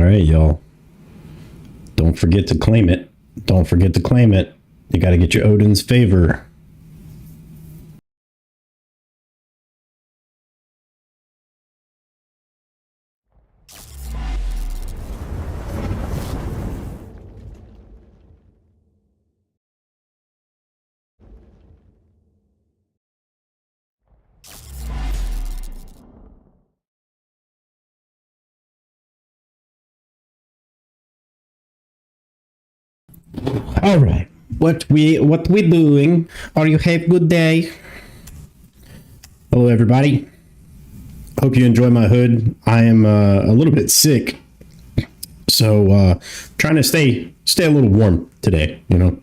All right, y'all. Don't forget to claim it. Don't forget to claim it. You got to get your Odin's favor. All right. What we doing? Are you have good day? Hello, everybody. Hope you enjoy my hood. I am a little bit sick, so trying to stay a little warm today. You know.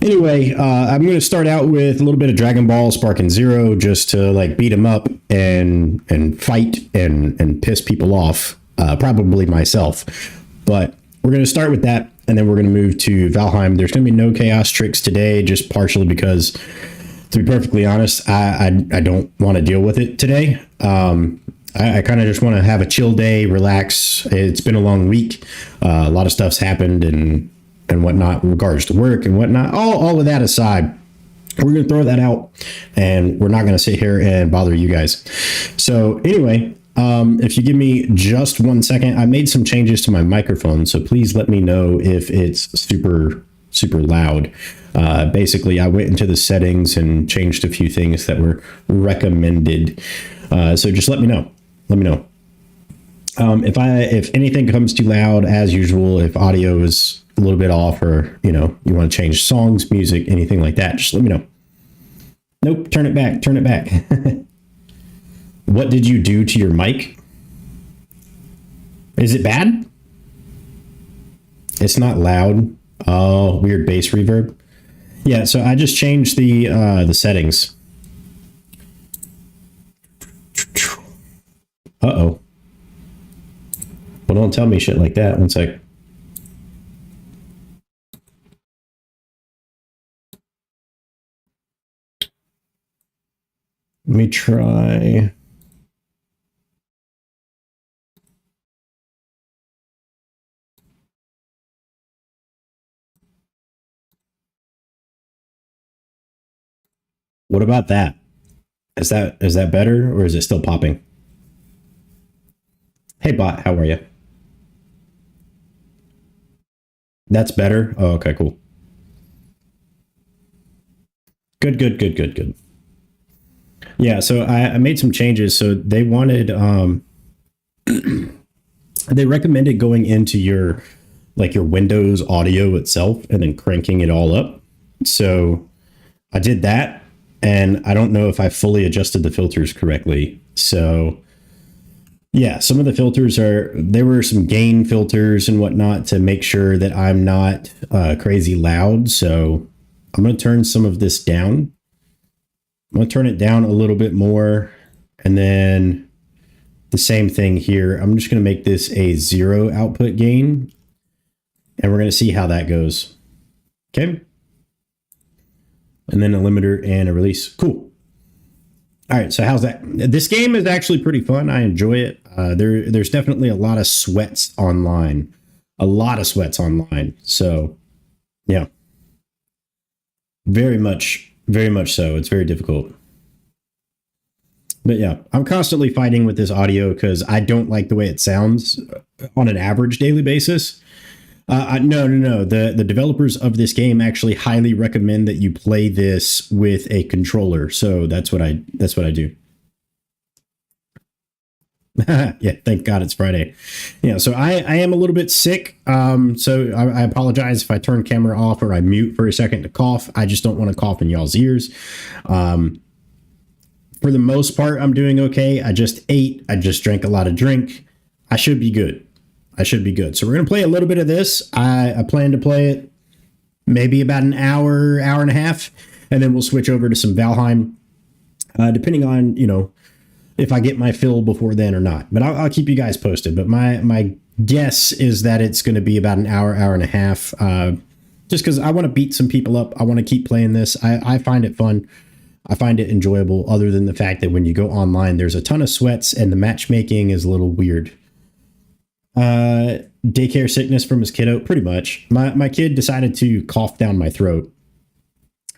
Anyway, I'm going to start out with a little bit of Dragon Ball Sparking Zero, just to like beat them up and fight and piss people off. Probably myself, but we're going to start with that. And then we're going to move to Valheim. There's going to be no chaos tricks today, just partially because, to be perfectly honest, I don't want to deal with it today. I kind of just want to have a chill day, relax. It's been a long week. A lot of stuff's happened and whatnot in regards to work and whatnot. All of that aside, we're going to throw that out, and we're not going to sit here and bother you guys. So anyway, if you give me just 1 second, I made some changes to my microphone, so please let me know if it's super loud. Basically, I went into the settings and changed a few things that were recommended. So just let me know. If anything comes too loud, as usual, if audio is a little bit off, or you want to change songs, music, anything like that, just let me know. Nope, turn it back. What did you do to your mic? Is it bad? It's not loud. Oh, weird bass reverb. Yeah, so I just changed the settings. Uh-oh. Well, don't tell me shit like that. One sec. Let me try. What about that? Is that better, or is it still popping? Hey bot, how are you? That's better. Oh, okay, cool. Good. Yeah, so I made some changes. So they wanted they recommended going into your Windows audio itself and then cranking it all up. So I did that, and I don't know if I fully adjusted the filters correctly. So yeah, some of the filters there were some gain filters and whatnot to make sure that I'm not crazy loud. So I'm going to turn some of this down. I'm going to turn it down a little bit more. And then the same thing here. I'm just going to make this a 0 output gain. And we're going to see how that goes. Okay. And then a limiter and a release. Cool. All right. So how's that? This game is actually pretty fun. I enjoy it. There's definitely a lot of sweats online. So yeah. Very much so. It's very difficult. But yeah, I'm constantly fighting with this audio because I don't like the way it sounds on an average daily basis. No. The developers of this game actually highly recommend that you play this with a controller. So that's what I do. Yeah, thank God it's Friday. Yeah, so I am a little bit sick. So I apologize if I turn camera off or I mute for a second to cough. I just don't want to cough in y'all's ears. For the most part, I'm doing okay. I just ate. I just drank a lot of drink. I should be good. So we're going to play a little bit of this. I plan to play it maybe about an hour and a half, and then we'll switch over to some Valheim, depending on, if I get my fill before then or not. But I'll keep you guys posted. But my guess is that it's going to be about an hour and a half, just because I want to beat some people up. I want to keep playing this. I find it fun. I find it enjoyable, other than the fact that when you go online, there's a ton of sweats and the matchmaking is a little weird. Daycare sickness from his kiddo, pretty much. My kid decided to cough down my throat.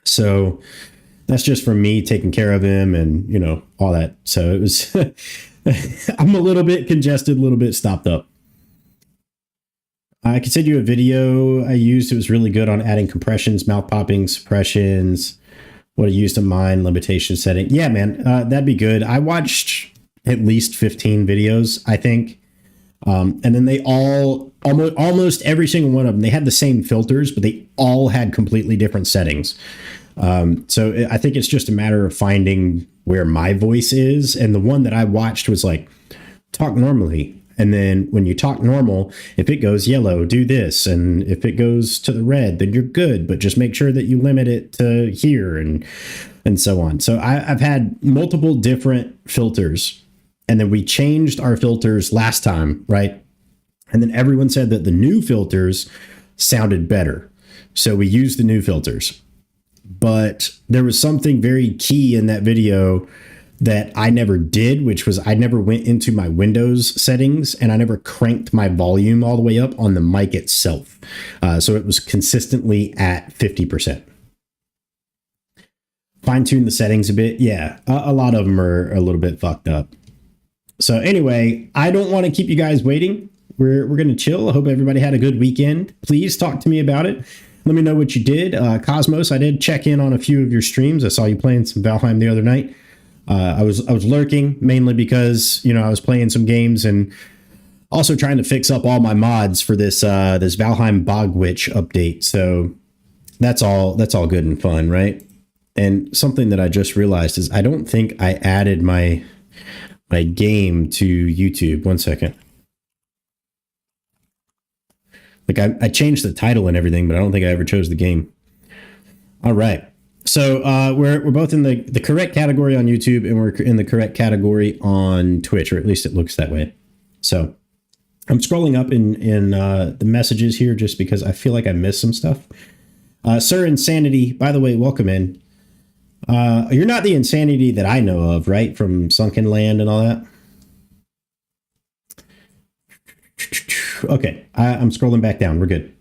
So that's just from me taking care of him and, all that. So it was, I'm a little bit congested, a little bit stopped up. I can send you a video I used. It was really good on adding compressions, mouth popping, suppressions, what I used in mine, limitation setting. Yeah, man, that'd be good. I watched at least 15 videos, I think. And then they almost every single one of them, they had the same filters, but they all had completely different settings. So I think it's just a matter of finding where my voice is. And the one that I watched was like, talk normally. And then when you talk normal, if it goes yellow, do this. And if it goes to the red, then you're good. But just make sure that you limit it to here and so on. So I've had multiple different filters. And then we changed our filters last time, right? And then everyone said that the new filters sounded better. So we used the new filters. But there was something very key in that video that I never did, which was I never went into my Windows settings and I never cranked my volume all the way up on the mic itself. So it was consistently at 50%. Fine tune the settings a bit. Yeah, a lot of them are a little bit fucked up. So anyway, I don't want to keep you guys waiting. We're going to chill. I hope everybody had a good weekend. Please talk to me about it. Let me know what you did. Cosmos, I did check in on a few of your streams. I saw you playing some Valheim the other night. I was lurking mainly because, I was playing some games and also trying to fix up all my mods for this Valheim Bog Witch update. So that's all good and fun, right? And something that I just realized is I don't think I added my game to YouTube. One second. Like I changed the title and everything, but I don't think I ever chose the game. All right. So we're both in the correct category on YouTube and we're in the correct category on Twitch, or at least it looks that way. So I'm scrolling up in the messages here just because I feel like I missed some stuff. Sir Insanity, by the way, welcome in. You're not the Insanity that I know of, right? From Sunken Land and all that. Okay, I'm scrolling back down. We're good.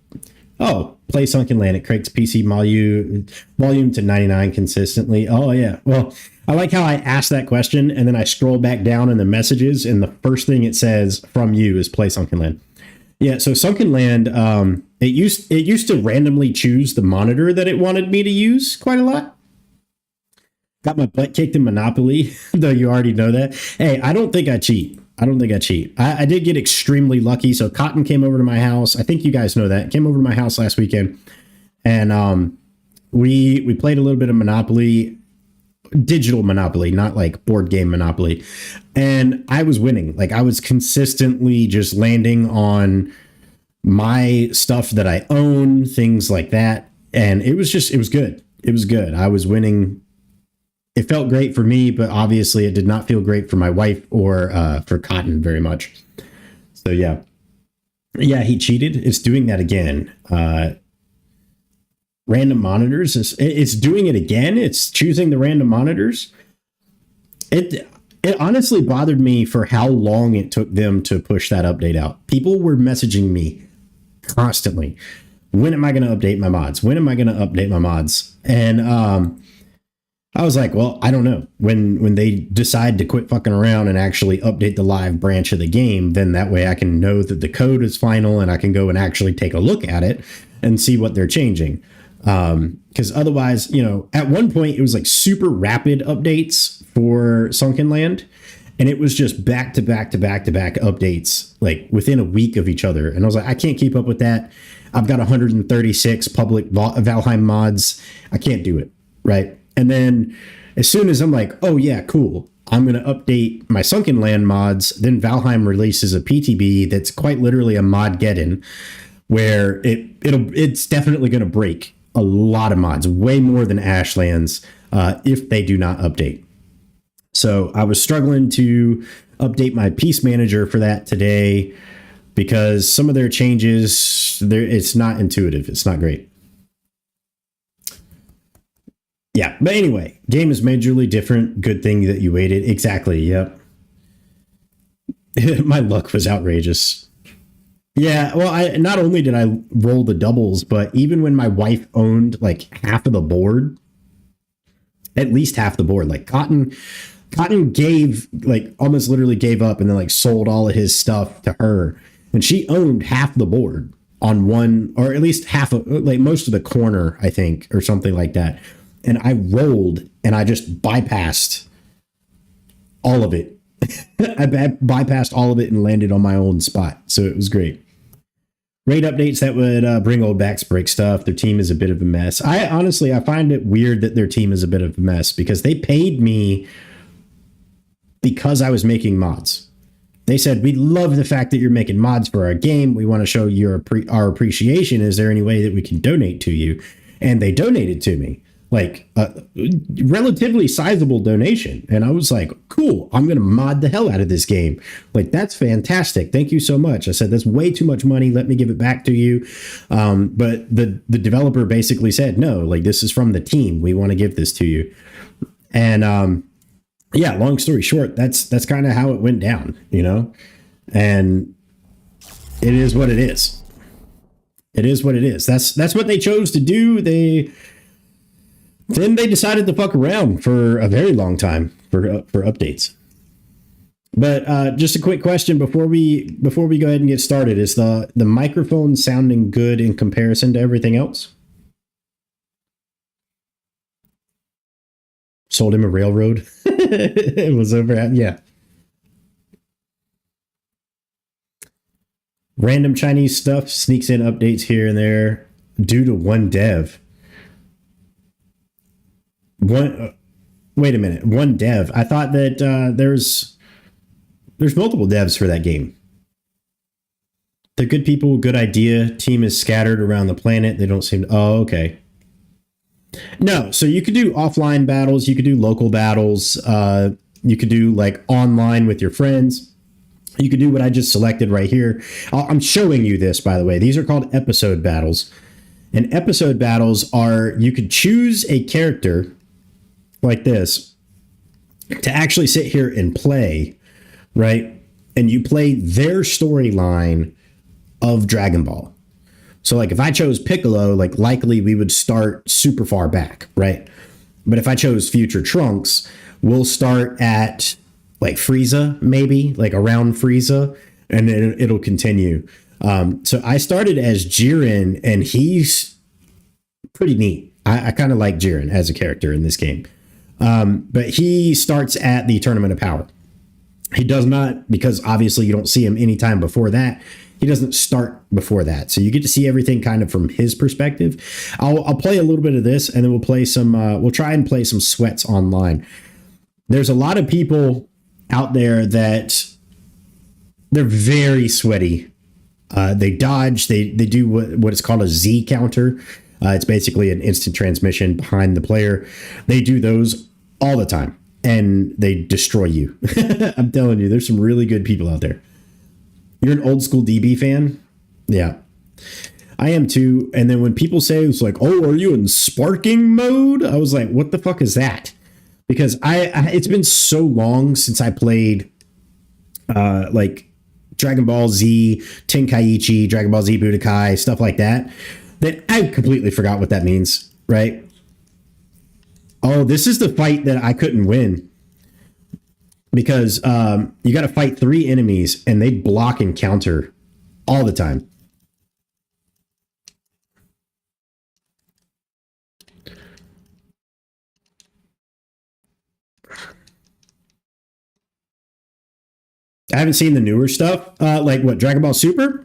Oh, play Sunken Land. It cranks PC volume to 99 consistently. Oh, yeah. Well, I like how I asked that question, and then I scroll back down in the messages, and the first thing it says from you is play Sunken Land. Yeah, so Sunken Land, it used to randomly choose the monitor that it wanted me to use quite a lot. Got my butt kicked in Monopoly, though you already know that. Hey, I don't think I cheat. I did get extremely lucky. So Cotton came over to my house. I think you guys know that. Came over to my house last weekend. And we played a little bit of Monopoly, digital Monopoly, not like board game Monopoly. And I was winning. Like I was consistently just landing on my stuff that I own, things like that. And it was good. It was good. I was winning. It felt great for me, but obviously it did not feel great for my wife or for Cotton very much. So yeah, he cheated. It's doing that again. Random monitors. It's doing it again. It's choosing the random monitors. It honestly bothered me for how long it took them to push that update out. People were messaging me constantly. When am I going to update my mods? And I was like, well, I don't know. When they decide to quit fucking around and actually update the live branch of the game, then that way I can know that the code is final and I can go and actually take a look at it and see what they're changing. Because otherwise, at one point it was like super rapid updates for Sunken Land. And it was just back to back updates, like within a week of each other. And I was like, I can't keep up with that. I've got 136 public Valheim mods. I can't do it. Right. And then as soon as I'm like, oh, yeah, cool, I'm going to update my Sunken Land mods. Then Valheim releases a PTB that's quite literally a Modgeddon, where it's definitely going to break a lot of mods, way more than Ashlands, if they do not update. So I was struggling to update my Peace Manager for that today because some of their changes, it's not intuitive. It's not great. Yeah, but anyway, game is majorly different. Good thing that you waited. Exactly, yep. My luck was outrageous. Yeah, well, I not only did I roll the doubles, but even when my wife owned like half of the board, at least half the board, like Cotton gave like almost literally gave up and then like sold all of his stuff to her, and she owned half the board on one, or at least half of like most of the corner, I think, or something like that. And I rolled and I just bypassed all of it. I bypassed all of it and landed on my own spot, so it was great. Raid updates that would bring old backs break stuff. Their team is a bit of a mess. I honestly I find it weird that their team is a bit of a mess because they paid me because I was making mods. They said, we love the fact that you're making mods for our game. We want to show our appreciation. Is there any way that we can donate to you? And they donated to me, like a relatively sizable donation. And I was like, cool, I'm going to mod the hell out of this game. Like, that's fantastic. Thank you so much. I said, that's way too much money. Let me give it back to you. But the developer basically said, no, like, this is from the team. We want to give this to you. And yeah, long story short, that's kind of how it went down, you know? And it is what it is. It is what it is. That's what they chose to do. They decided to fuck around for a very long time for updates. But just a quick question before we go ahead and get started: is the microphone sounding good in comparison to everything else? Sold him a railroad. It was over at, yeah. Random Chinese stuff sneaks in updates here and there due to one dev. One Wait a minute, one dev. I thought that there's multiple devs for that game. They're good people, good idea. Team is scattered around the planet. They don't seem to, oh, okay. No, so you could do offline battles, you could do local battles, you could do like online with your friends. You could do what I just selected right here. I'm showing you this, by the way. These are called episode battles. And episode battles are, you could choose a character like this to actually sit here and play, right? And you play their storyline of Dragon Ball. So like if I chose Piccolo, like likely we would start super far back, right? But if I chose Future Trunks, we'll start at like Frieza, maybe like around Frieza, and then it'll continue. So I started as Jiren, and he's pretty neat. I kind of like Jiren as a character in this game. But he starts at the Tournament of Power. He does not, because obviously you don't see him anytime before that. He doesn't start before that. So you get to see everything kind of from his perspective. I'll play a little bit of this, and then we'll try and play some sweats online. There's a lot of people out there that they're very sweaty. They dodge. They do what is called a Z counter. It's basically an instant transmission behind the player. They do those all the time, and they destroy you. I'm telling you, there's some really good people out there. You're an old school DB fan? Yeah. I am too. And then when people say it's like, oh, are you in sparking mode? I was like, what the fuck is that? Because it's been so long since I played like Dragon Ball Z, Tenkaichi, Dragon Ball Z Budokai, stuff like that, that I completely forgot what that means, right? Oh, this is the fight that I couldn't win. Because you got to fight 3 enemies, and they block and counter all the time. I haven't seen the newer stuff, like what, Dragon Ball Super?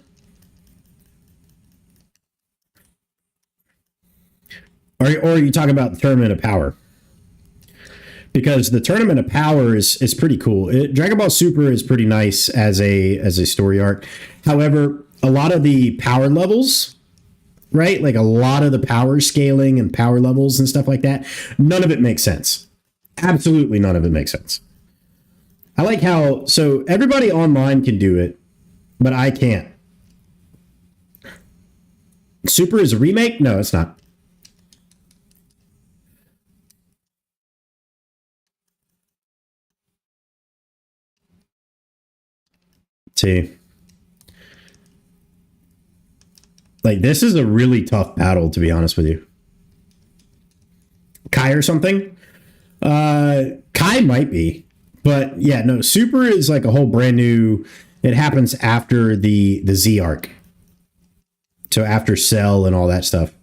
Or are you talking about the Tournament of Power? Because the Tournament of Power is pretty cool. Dragon Ball Super is pretty nice as a story arc. However, a lot of the power levels, right? Like a lot of the power scaling and power levels and stuff like that, none of it makes sense. Absolutely none of it makes sense. I like how, so everybody online can do it, but I can't. Super is a remake? No, it's not. Let's see. Like, this is a really tough battle, to be honest with you. Kai or something? Kai might be. But yeah, no, Super is like a whole brand new. It happens after the Z arc. So after Cell and all that stuff.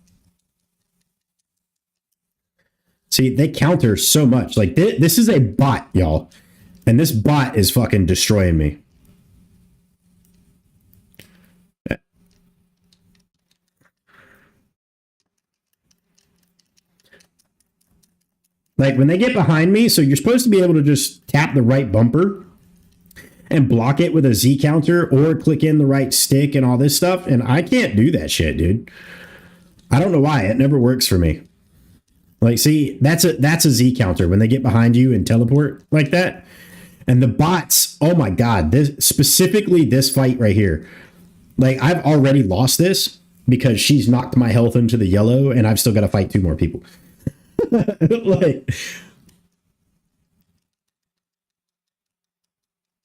See, they counter so much. Like, this is a bot, y'all. And this bot is fucking destroying me. Like, when they get behind me, so you're supposed to be able to just tap the right bumper and block it with a Z counter or click in the right stick and all this stuff. And I can't do that shit, dude. I don't know why. It never works for me. Like, see, that's a Z counter when they get behind you and teleport like that. And the bots, oh my God, specifically this fight right here. Like, I've already lost this because she's knocked my health into the yellow and I've still got to fight 2 more people. Like,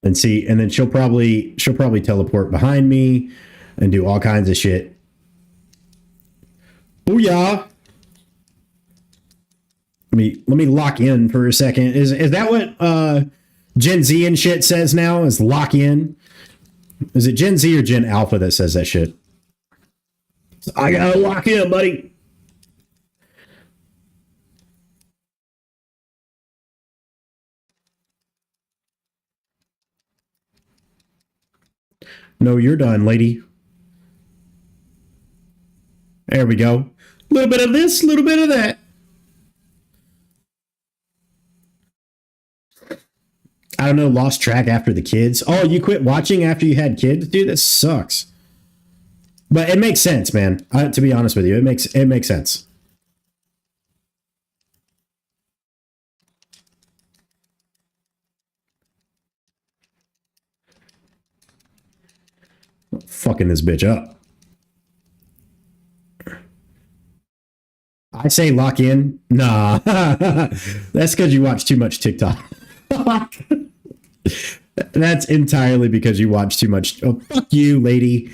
and see, and then she'll probably teleport behind me and do all kinds of shit. Booyah! Let me lock in for a second. Is that what Gen Z and shit says now? Is lock in? Is it Gen Z or Gen Alpha that says that shit? I gotta lock in, buddy. No, you're done, lady. There we go. A little bit of this, a little bit of that. I don't know, lost track after the kids. Oh, you quit watching after you had kids? Dude, that sucks. But it makes sense, man. To be honest with you, it makes sense. Fucking this bitch up. I say lock in. Nah. That's because you watch too much TikTok. That's entirely because you watch too much. Oh, fuck you, lady.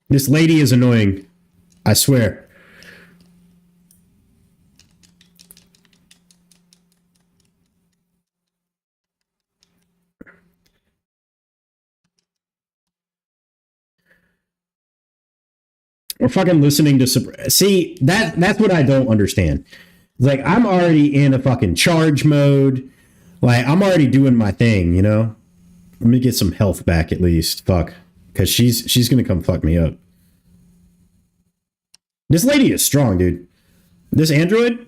This lady is annoying. I swear. We're fucking listening to... See, that's what I don't understand. Like, I'm already in a fucking charge mode. Like, I'm already doing my thing, you know? Let me get some health back at least. Fuck. Because she's going to come fuck me up. This lady is strong, dude. This android,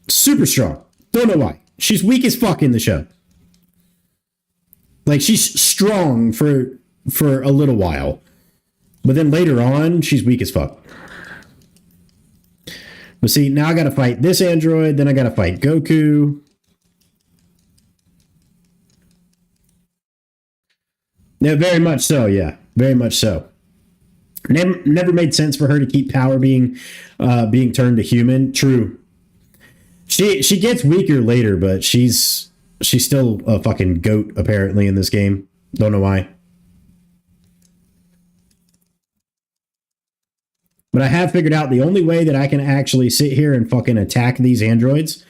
super strong. Don't know why. She's weak as fuck in the show. Like, she's strong for a little while. But then later on, she's weak as fuck. But see, now I gotta fight this android, then I gotta fight Goku. Yeah, very much so, yeah. Very much so. Never made sense for her to keep power being turned to human. True. She gets weaker later, but she's still a fucking goat, apparently, in this game. Don't know why. But I have figured out the only way that I can actually sit here and fucking attack these androids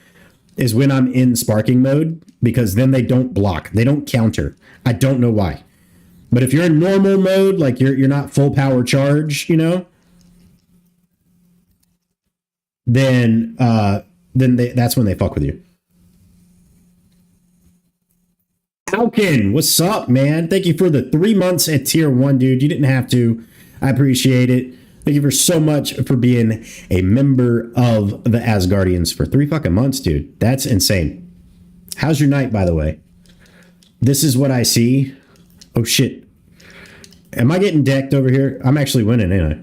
is when I'm in sparking mode, because then they don't block. They don't counter. I don't know why. But if you're in normal mode, like you're not full power charge, you know, then that's when they fuck with you. Alkin, what's up, man? Thank you for the 3 months at tier 1, dude. You didn't have to. I appreciate it. Thank you for so much for being a member of the Asgardians for 3 fucking months, dude. That's insane. How's your night, by the way? This is what I see. Oh, shit. Am I getting decked over here? I'm actually winning, ain't I?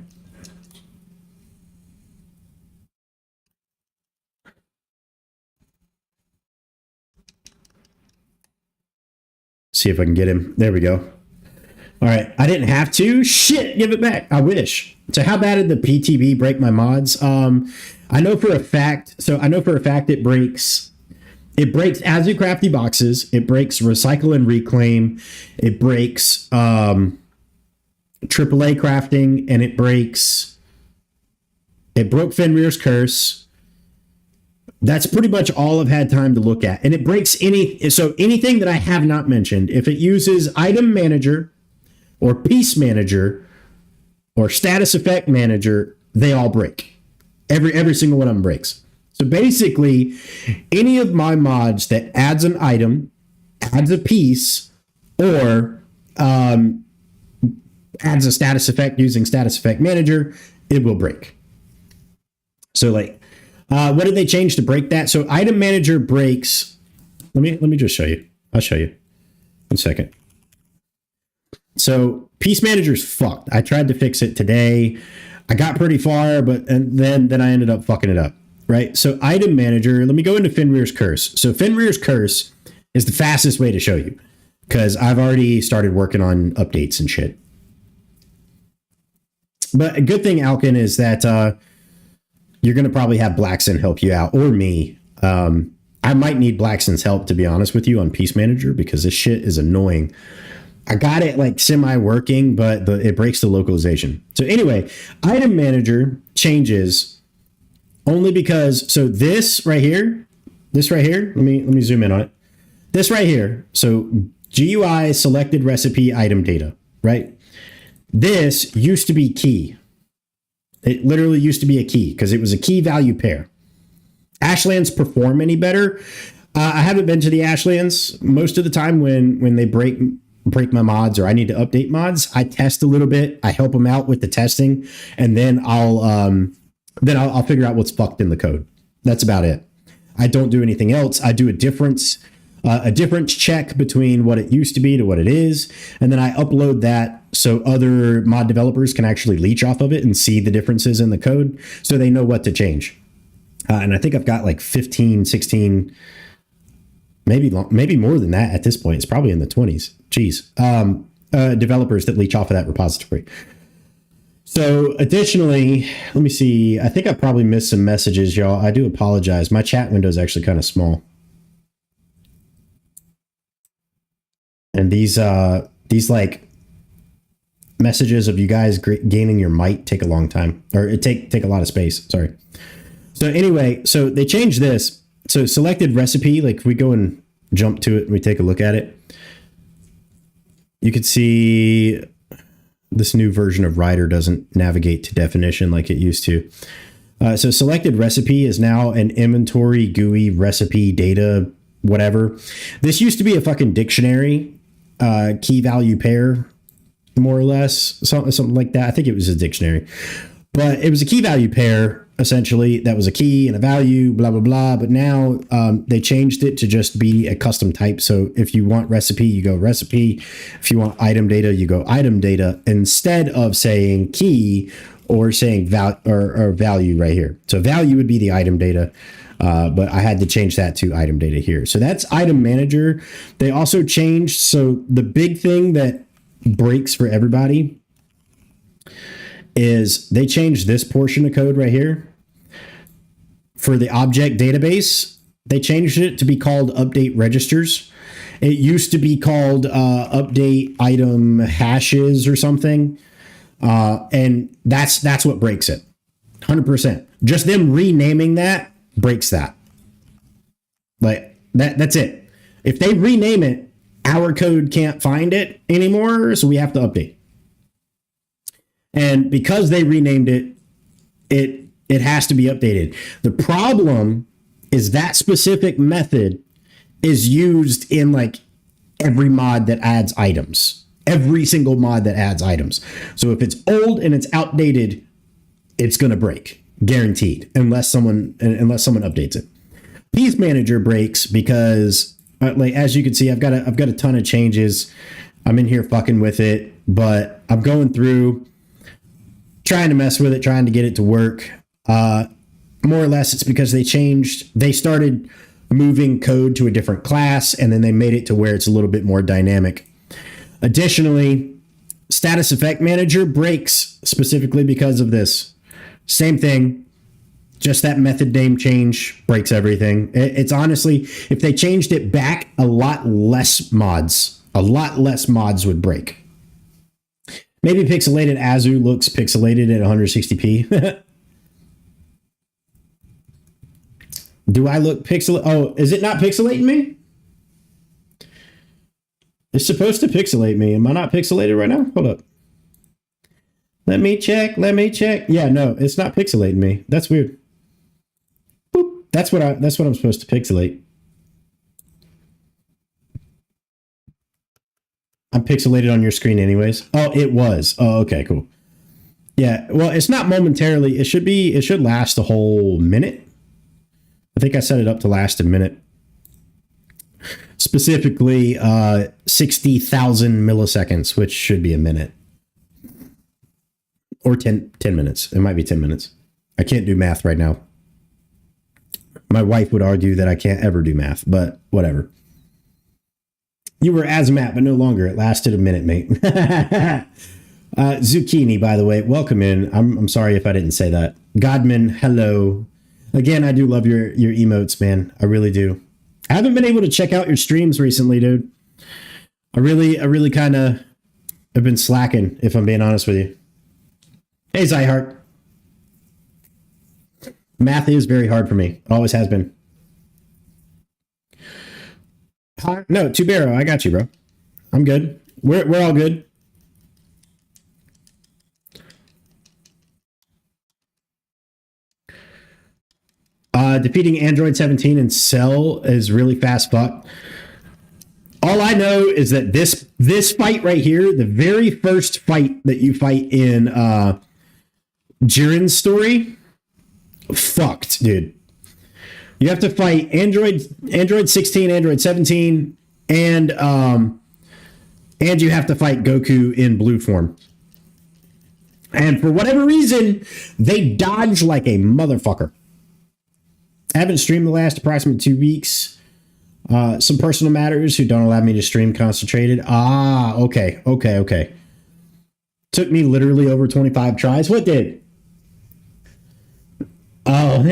See if I can get him. There we go. All right. I didn't have to. Shit, give it back. I wish. So how bad did the PTB break my mods? I know for a fact. So I know for a fact it breaks It breaks as you crafty boxes. It breaks recycle and reclaim. It breaks AAA crafting, and it broke Fenrir's Curse. That's pretty much all I've had time to look at. And it breaks anything that I have not mentioned. If it uses Item Manager or Piece Manager or Status Effect Manager, they all break. Every single one of them breaks. So basically, any of my mods that adds an item, adds a piece, or adds a status effect using Status Effect Manager, it will break. So like, what did they change to break that? So Item Manager breaks. Let me just show you. I'll show you. 1 second. So Piece Manager's fucked. I tried to fix it today. I got pretty far, but then I ended up fucking it up. Right. So Item Manager. Let me go into Fenrir's Curse. So Fenrir's Curse is the fastest way to show you because I've already started working on updates and shit. But a good thing, Alkin, is that you're going to probably have Blackson help you out, or me. I might need Blackson's help, to be honest with you, on Piece Manager because this shit is annoying. I got it like semi-working, but it breaks the localization. So anyway, Item Manager changes only because, so this right here, let me zoom in on it. This right here, so GUI selected recipe item data, right? This used to be key. It literally used to be a key because it was a key value pair. Ashlands perform any better? I haven't been to the Ashlands. Most of the time when they break my mods or I need to update mods, I test a little bit. I help them out with the testing, and then I'll figure out what's fucked in the code. That's about it. I don't do anything else. I do a difference check between what it used to be to what it is, and then I upload that so other mod developers can actually leech off of it and see the differences in the code so they know what to change. And I think I've got like 15, 16, maybe more than that at this point. It's probably in the 20s. Jeez. Developers that leech off of that repository. So additionally, let me see. I think I probably missed some messages, y'all. I do apologize. My chat window is actually kind of small. And these like messages of you guys gaining your might take a long time, or it take a lot of space. Sorry. So anyway, so they changed this. So selected recipe, like if we go and jump to it and we take a look at it, you could see this new version of Rider doesn't navigate to definition like it used to. So selected recipe is now an inventory GUI recipe data, whatever. This used to be a fucking dictionary, key value pair, more or less, something like that. I think it was a dictionary, but it was a key value pair. Essentially, that was a key and a value, blah, blah, blah. But now they changed it to just be a custom type. So if you want recipe, you go recipe. If you want item data, you go item data instead of saying key or saying value right here. So value would be the item data. But I had to change that to item data here. So that's Item Manager. They also changed. So the big thing that breaks for everybody is they changed this portion of code right here. For the object database, they changed it to be called update registers. It used to be called update item hashes or something. And that's what breaks it. 100%. Just them renaming that breaks that. Like that's it. If they rename it, our code can't find it anymore, so we have to update. And because they renamed it, it has to be updated. The problem is that specific method is used in like every mod that adds items. Every single mod that adds items. So if it's old and it's outdated, it's going to break, guaranteed, unless someone updates it. Piece Manager breaks because, like as you can see, I've got a ton of changes. I'm in here fucking with it, but I'm going through, trying to mess with it, trying to get it to work. More or less, it's because they started moving code to a different class, and then they made it to where it's a little bit more dynamic. Additionally, Status Effect Manager breaks specifically because of this. Same thing. Just that method name change breaks everything. It's honestly, if they changed it back, a lot less mods would break. Maybe pixelated Azu looks pixelated at 160p. Do I look pixel? Oh, is it not pixelating me? It's supposed to pixelate me. Am I not pixelated right now? Hold up. Let me check. Yeah, no, it's not pixelating me. That's weird. Boop. That's what I'm supposed to pixelate. I'm pixelated on your screen anyways. Oh, it was. Oh, okay, cool. Yeah, well, it's not momentarily. It should last a whole minute. I think I set it up to last a minute. Specifically 60,000 milliseconds, which should be a minute. Or 10 minutes. It might be 10 minutes. I can't do math right now. My wife would argue that I can't ever do math, but whatever. You were Azmat, but no longer. It lasted a minute, mate. Zucchini, by the way, welcome in. I'm sorry if I didn't say that. Godman, hello. Again, I do love your emotes, man. I really do. I haven't been able to check out your streams recently, dude. I really kind of have been slacking, if I'm being honest with you. Hey, Zyhart. Math is very hard for me. Always has been. No, Tubero, I got you, bro. I'm good. We're all good. Defeating Android 17 and Cell is really fast fuck. All I know is that this fight right here, the very first fight that you fight in Jiren's story, fucked, dude. You have to fight Android 16, Android 17, and you have to fight Goku in blue form. And for whatever reason, they dodge like a motherfucker. I haven't streamed the last approximately 2 weeks. Some personal matters who don't allow me to stream concentrated. Okay. Took me literally over 25 tries. What did? Oh,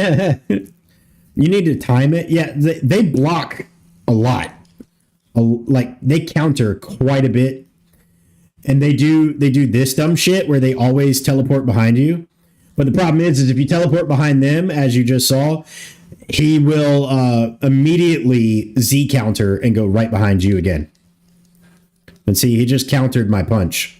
you need to time it. Yeah, they block a lot. Like they counter quite a bit. And they do this dumb shit where they always teleport behind you. But the problem is if you teleport behind them, as you just saw, he will immediately Z counter and go right behind you again. And see, he just countered my punch.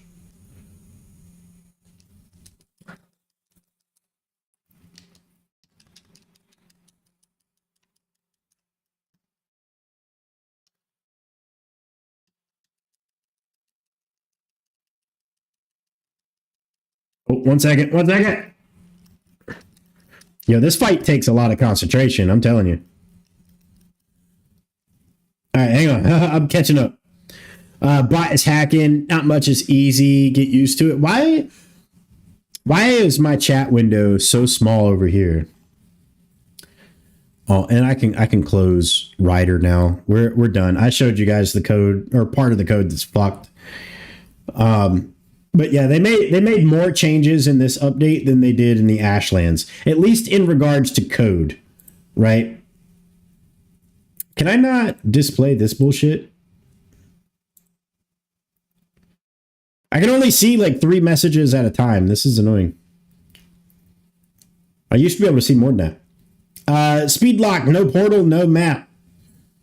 Oh, one second. Yo, this fight takes a lot of concentration, I'm telling you. All right, hang on. I'm catching up. Bot is hacking. Not much is easy. Get used to it. Why is my chat window so small over here? Oh, and I can close Rider now. We're done. I showed you guys the code, or part of the code that's fucked. But yeah, they made more changes in this update than they did in the Ashlands, at least in regards to code, right? Can I not display this bullshit? I can only see like 3 messages at a time. This is annoying. I used to be able to see more than that. Speed lock, no portal, no map.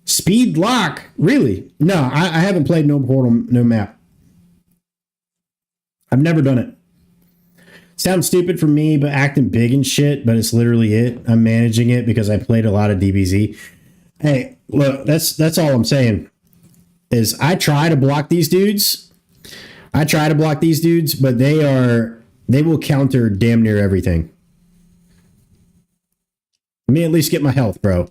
Speed lock? Really? No, I haven't played no portal, no map. I've never done it. Sounds stupid for me, but acting big and shit, but it's literally it. I'm managing it because I played a lot of DBZ. Hey, look, that's all I'm saying. Is I try to block these dudes. But they will counter damn near everything. Let me at least get my health, bro.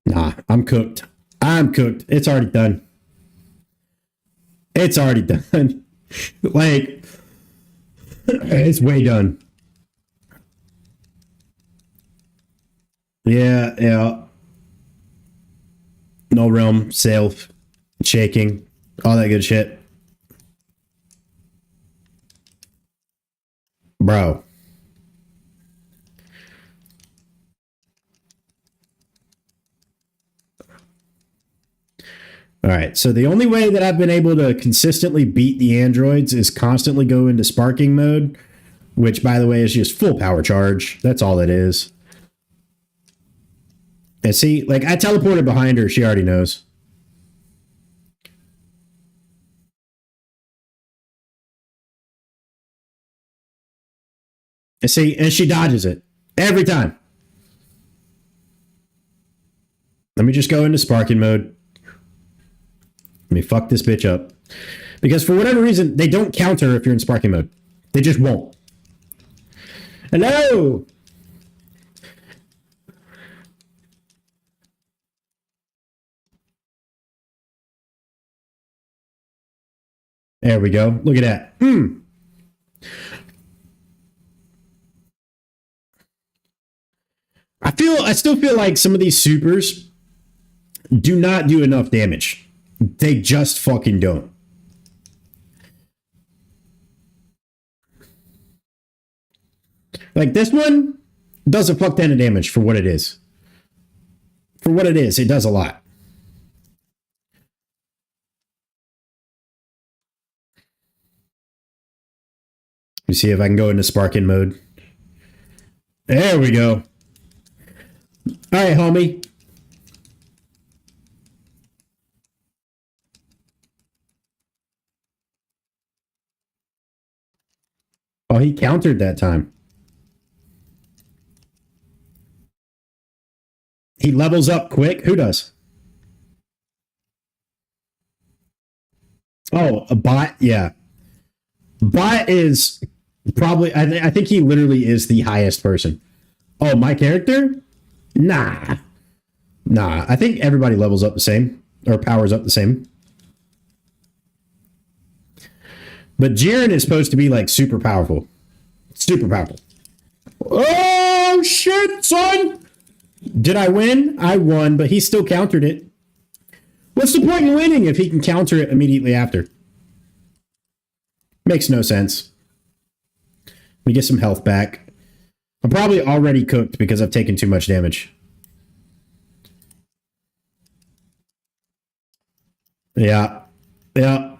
Nah, I'm cooked. It's already done. Like, it's way done. Yeah, yeah. No realm, self, shaking, all that good shit. Bro. All right. So the only way that I've been able to consistently beat the androids is constantly go into sparking mode, which by the way is just full power charge. That's all it is. And see, like I teleported behind her, she already knows. And see, and she dodges it every time. Let me just go into sparking mode. Let me fuck this bitch up. Because for whatever reason, they don't counter if you're in sparking mode. They just won't. Hello! There we go. Look at that. I still feel like some of these supers do not do enough damage. They just fucking don't. Like this one does a fuck ton of damage for what it is. For what it is, it does a lot. Let me see if I can go into sparking mode. There we go. All right, homie. Oh, he countered that time. He levels up quick. Who does? Oh, a bot. Yeah, bot is probably. I think he literally is the highest person. Oh, my character? Nah, nah. I think everybody levels up the same or powers up the same. But Jiren is supposed to be like super powerful. Super powerful. Oh shit, son! Did I win? I won, but he still countered it. What's the point in winning if he can counter it immediately after? Makes no sense. Let me get some health back. I'm probably already cooked because I've taken too much damage. Yeah. Yeah.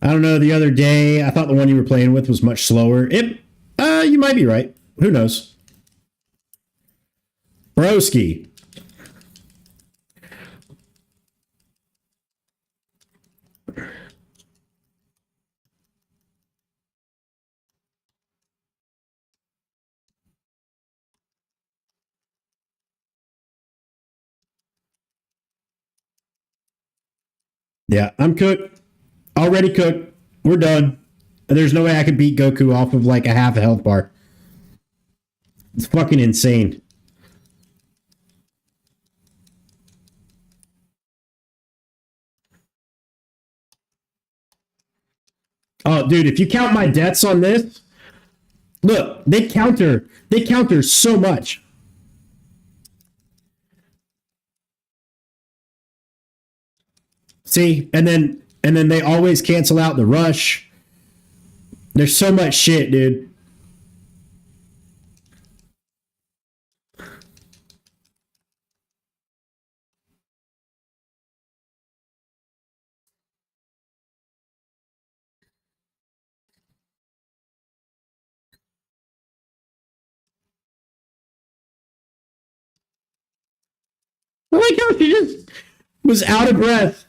I don't know. The other day, I thought the one you were playing with was much slower. You might be right. Who knows? Broski. Yeah, I'm cooked. Already cooked. We're done. There's no way I could beat Goku off of like a half a health bar. It's fucking insane. Oh, dude, if you count my deaths on this, look, they counter. They counter so much. See, and then they always cancel out the rush. There's so much shit, dude. I like how she just was out of breath.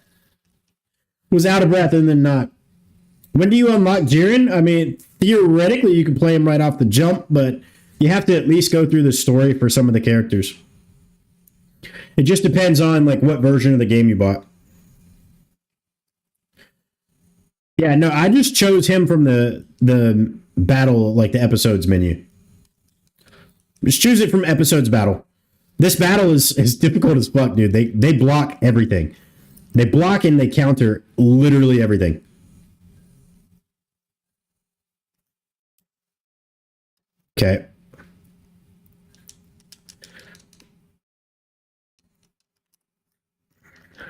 Was out of breath and then not. When do you unlock Jiren? I mean, theoretically, you can play him right off the jump, but you have to at least go through the story for some of the characters. It just depends on like what version of the game you bought. Yeah, no, I just chose him from the battle, like the episodes menu. Just choose it from episodes battle. This battle is difficult as fuck, dude. They block everything. They block and they counter literally everything. Okay.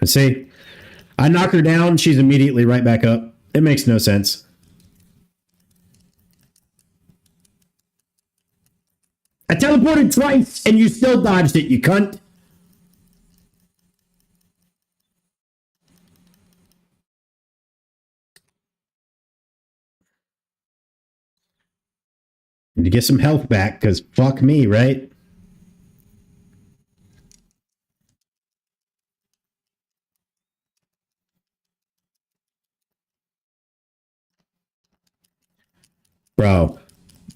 See, I knock her down, she's immediately right back up. It makes no sense. I teleported twice and you still dodged it, you cunt. Need to get some health back, because fuck me, right?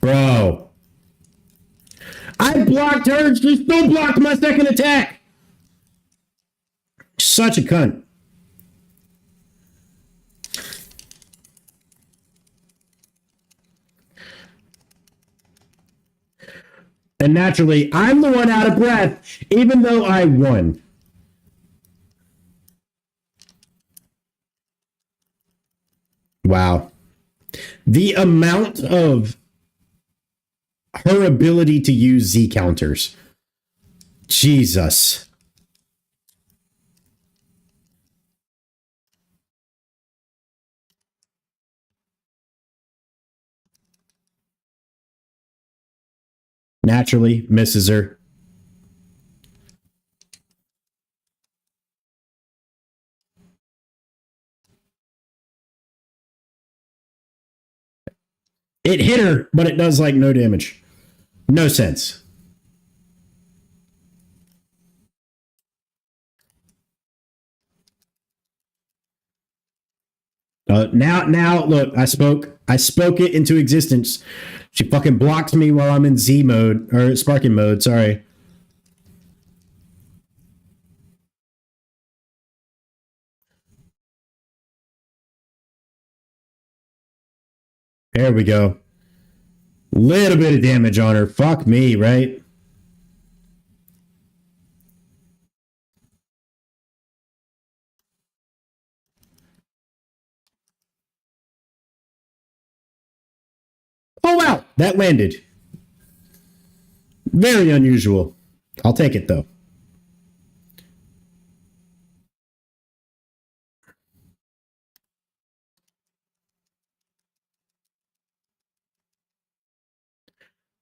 Bro. I blocked her, she still blocked my second attack. Such a cunt. And naturally, I'm the one out of breath, even though I won. Wow. The amount of her ability to use Z counters. Jesus. Naturally misses her. It hit her, but it does like no damage. No sense. Now, look, I spoke it into existence. She fucking blocks me while I'm in Z mode, or sparking mode, sorry. There we go. Little bit of damage on her. Fuck me, right? Oh, wow. That landed. Very unusual. I'll take it, though.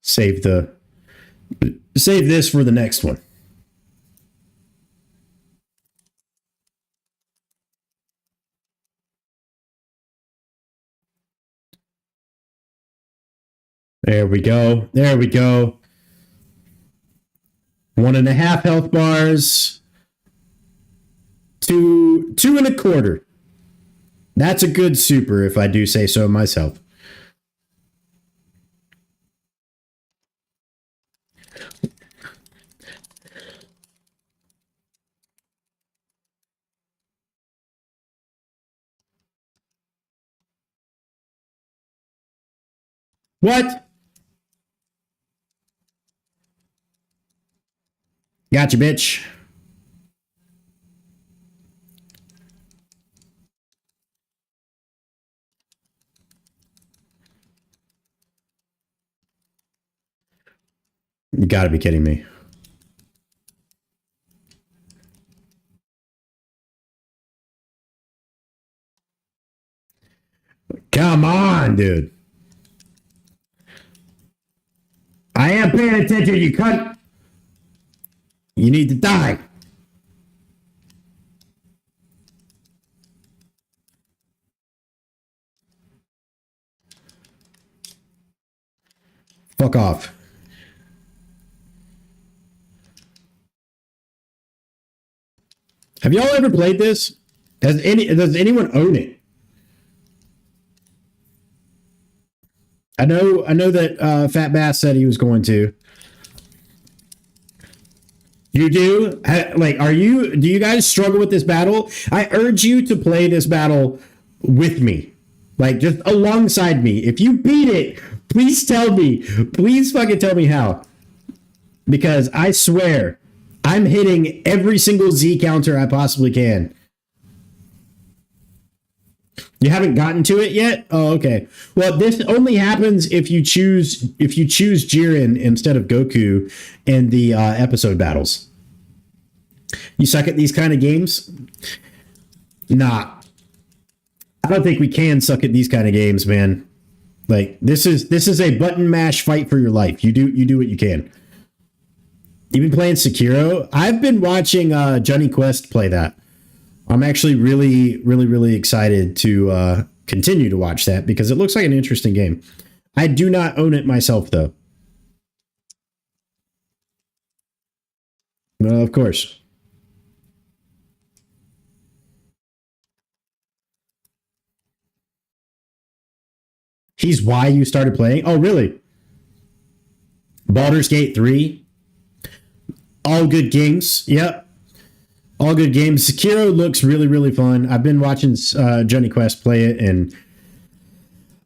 Save this for the next one. There we go. 1.5 health bars. 2.25. That's a good super, if I do say so myself. What? Gotcha, bitch. You gotta be kidding me. Come on, dude. I am paying attention, you cunt. You need to die. Fuck off. Have y'all ever played this? Does anyone own it? I know that Fat Bass said he was going to. You do? Do you guys struggle with this battle? I urge you to play this battle with me. Like, just alongside me. If you beat it, please tell me. Please fucking tell me how. Because I swear, I'm hitting every single Z counter I possibly can. You haven't gotten to it yet? Oh, okay. Well, this only happens if you choose Jiren instead of Goku in the episode battles. You suck at these kind of games? Nah. I don't think we can suck at these kind of games, man. Like this is a button mash fight for your life. You do what you can. You've been playing Sekiro? I've been watching Johnny Quest play that. I'm actually really excited to continue to watch that because it looks like an interesting game. I do not own it myself though. Well, of course. He's why you started playing? Oh, really? Baldur's Gate 3. All good games. Yep. All good games. Sekiro looks really fun. I've been watching Johnny Quest play it, and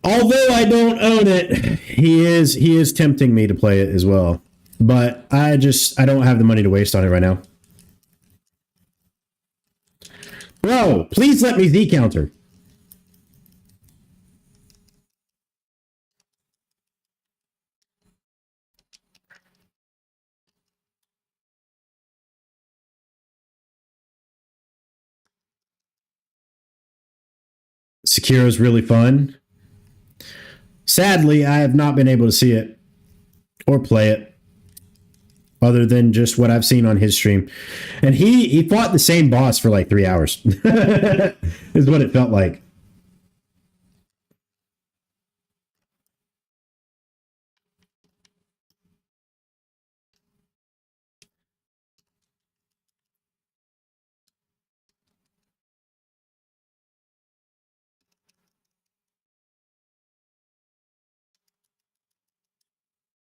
although I don't own it, he is tempting me to play it as well. But I don't have the money to waste on it right now. Bro, please let me Z counter. Sekiro is really fun. Sadly, I have not been able to see it or play it other than just what I've seen on his stream. And he fought the same boss for like 3 hours. Is what it felt like.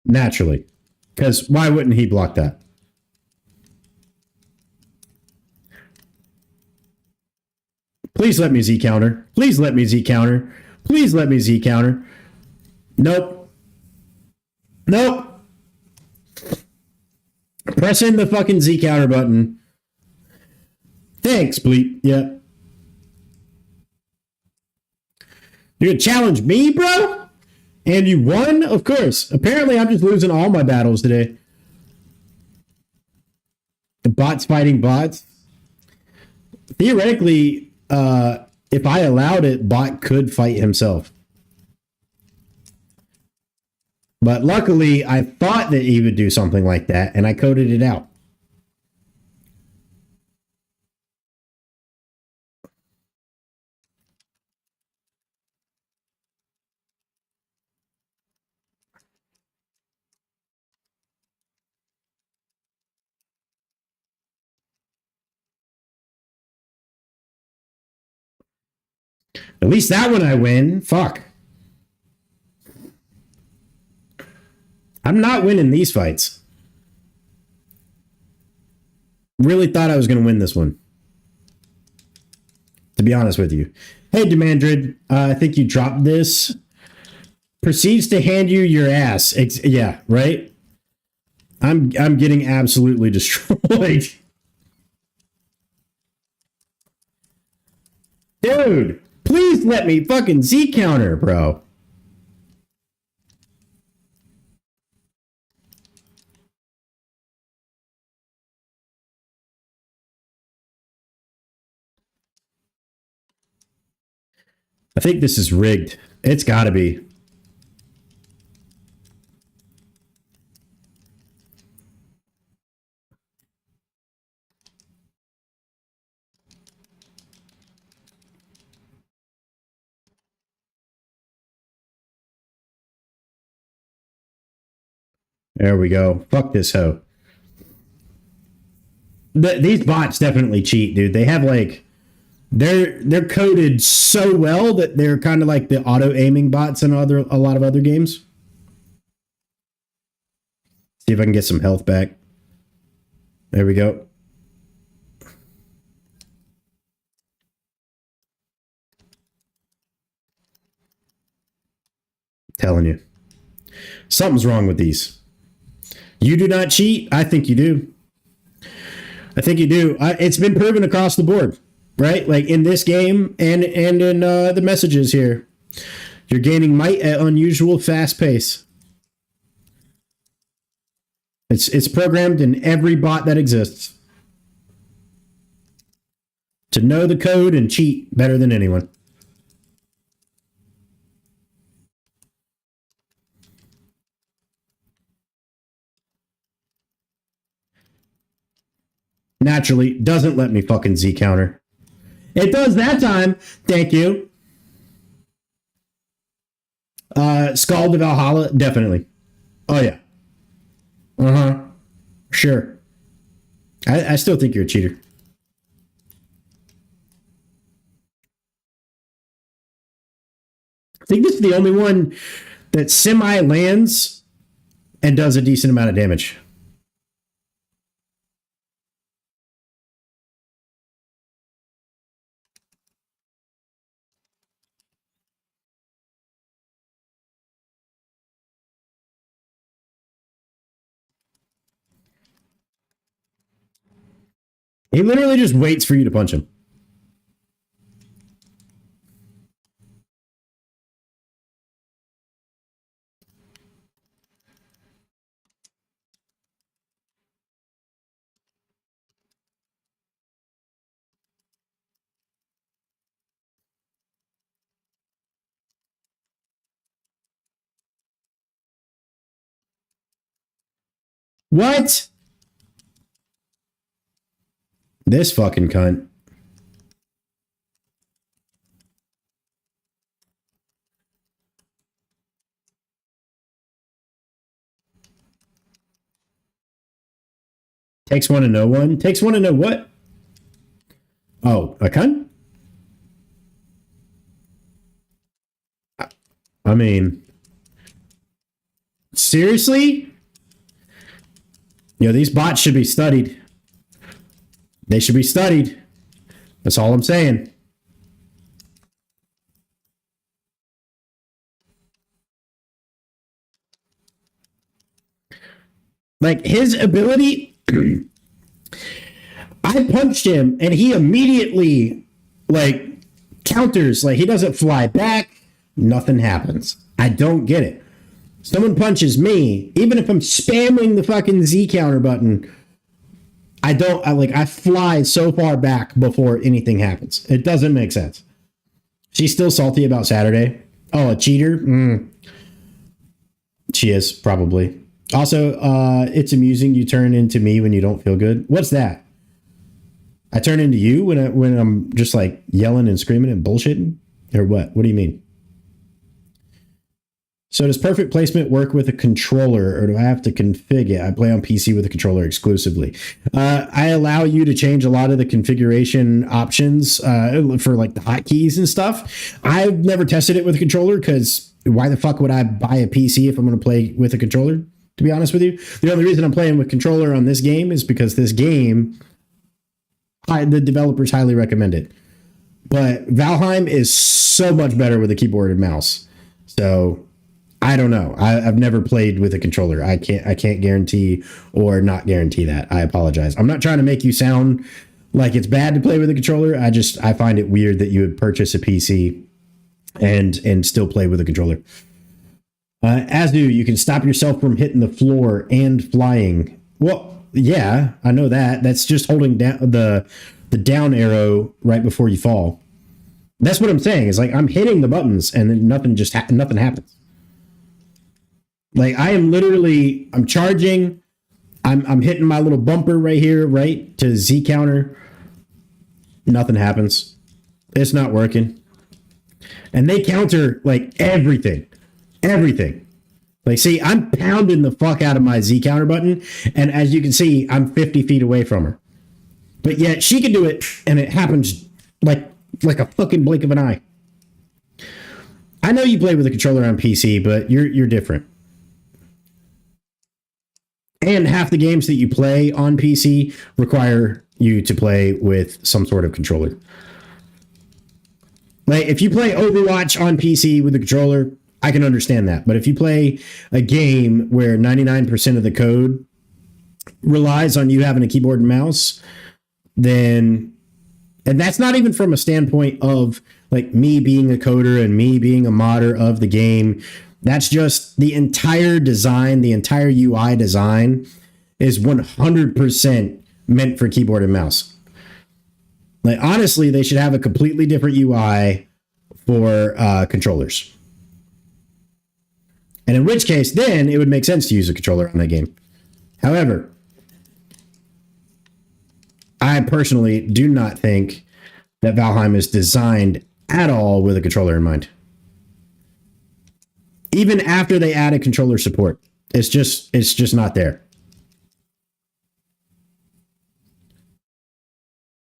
Naturally. Because why wouldn't he block that? Please let me Z counter. Please let me Z counter. Please let me Z counter. Nope. Nope. Press in the fucking Z counter button. Thanks, bleep. Yeah. You're gonna challenge me, bro? And you won? Of course. Apparently, I'm just losing all my battles today. The bots fighting bots. Theoretically, if I allowed it, bot could fight himself. But luckily, I thought that he would do something like that, and I coded it out. At least that one I win. Fuck. I'm not winning these fights. Really thought I was going to win this one. To be honest with you. Hey, Demandrid, I think you dropped this. Proceeds to hand you your ass. Yeah, right? I'm getting absolutely destroyed. Dude, please let me fucking Z counter, bro. I think this is rigged. It's gotta be. There we go. Fuck this hoe. These bots definitely cheat, dude. They have like they're coded so well that they're kind of like the auto aiming bots in a lot of other games. See if I can get some health back. There we go. Telling you. Something's wrong with these. You do not cheat? I think you do. I think you do. It's been proven across the board, right? Like in this game and in the messages here. You're gaining might at unusual fast pace. It's programmed in every bot that exists. to know the code and cheat better than anyone. Naturally, doesn't let me fucking Z counter. It does that time. Thank you. Skull to Valhalla, definitely. Oh yeah. Sure. I still think you're a cheater. I think this is the only one that semi lands and does a decent amount of damage. He literally just waits for you to punch him. What? This fucking cunt. Takes one to know one. Takes one to know what? Oh, a cunt? I mean, seriously? These bots should be studied. They should be studied. That's all I'm saying. Like, his ability... I punched him, and he immediately, counters. He doesn't fly back. Nothing happens. I don't get it. Someone punches me, even if I'm spamming the fucking Z counter button, I fly so far back before anything happens. It doesn't make sense. She's still salty about Saturday. Oh, a cheater? She is, probably. Also, it's amusing you turn into me when you don't feel good. What's that? I turn into you when I'm just yelling and screaming and bullshitting? Or what? What do you mean? So does perfect placement work with a controller, or do I have to config it? I play on PC with a controller exclusively. I allow you to change a lot of the configuration options for the hotkeys and stuff. I've never tested it with a controller because why the fuck would I buy a PC if I'm going to play with a controller? To be honest with you, the only reason I'm playing with controller on this game is because this game, the developers highly recommend it. But Valheim is so much better with a keyboard and mouse. So I don't know. I've never played with a controller. I can't guarantee or not guarantee that. I apologize. I'm not trying to make you sound like it's bad to play with a controller. I find it weird that you would purchase a PC and still play with a controller. As do you can stop yourself from hitting the floor and flying. Well, yeah, I know that. That's just holding down the down arrow right before you fall. That's what I'm saying. Is I'm hitting the buttons and then nothing happens. I am literally, I'm charging. I'm hitting my little bumper right here, right to Z counter. Nothing happens. It's not working. And they counter everything. Everything. See, I'm pounding the fuck out of my Z counter button. And as you can see, I'm 50 feet away from her. But yet she can do it, and it happens like a fucking blink of an eye. I know you play with a controller on PC, but you're different. And half the games that you play on PC require you to play with some sort of controller. If you play Overwatch on PC with a controller, I can understand that. But if you play a game where 99% of the code relies on you having a keyboard and mouse, then, and that's not even from a standpoint of me being a coder and me being a modder of the game. That's just the entire design, the entire UI design is 100% meant for keyboard and mouse. Like honestly, they should have a completely different UI for controllers. And in which case, then it would make sense to use a controller on that game. However, I personally do not think that Valheim is designed at all with a controller in mind. Even after they added controller support, it's just not there.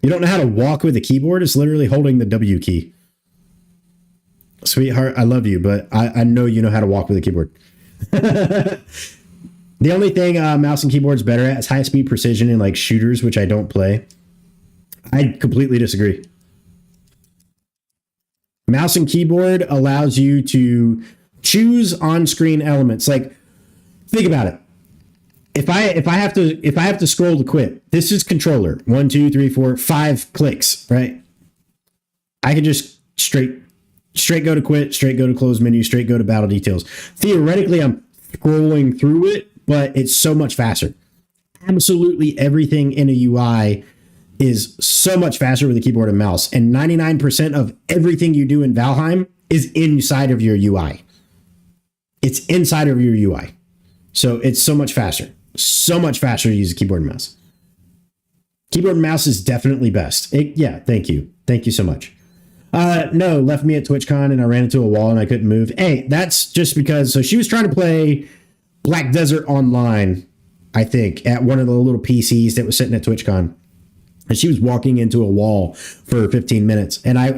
You don't know how to walk with a keyboard? It's literally holding the W key. Sweetheart, I love you, but I know you know how to walk with a keyboard. The only thing mouse and keyboard's better at is high speed precision in like shooters, which I don't play. I completely disagree. Mouse and keyboard allows you to choose on-screen elements. Like, think about it. If I have to scroll to quit, this is controller. 1, 2, 3, 4, 5 clicks, right? I can just straight go to quit, straight go to close menu, straight go to battle details. Theoretically, I'm scrolling through it, but it's so much faster. Absolutely everything in a UI is so much faster with a keyboard and mouse. And 99% of everything you do in Valheim is inside of your UI. It's inside of your UI. So it's so much faster. So much faster to use a keyboard and mouse. Keyboard and mouse is definitely best. Yeah, thank you. Thank you so much. No, left me at TwitchCon and I ran into a wall and I couldn't move. Hey, that's just because, so she was trying to play Black Desert Online, I think, at one of the little PCs that was sitting at TwitchCon. And she was walking into a wall for 15 minutes. And I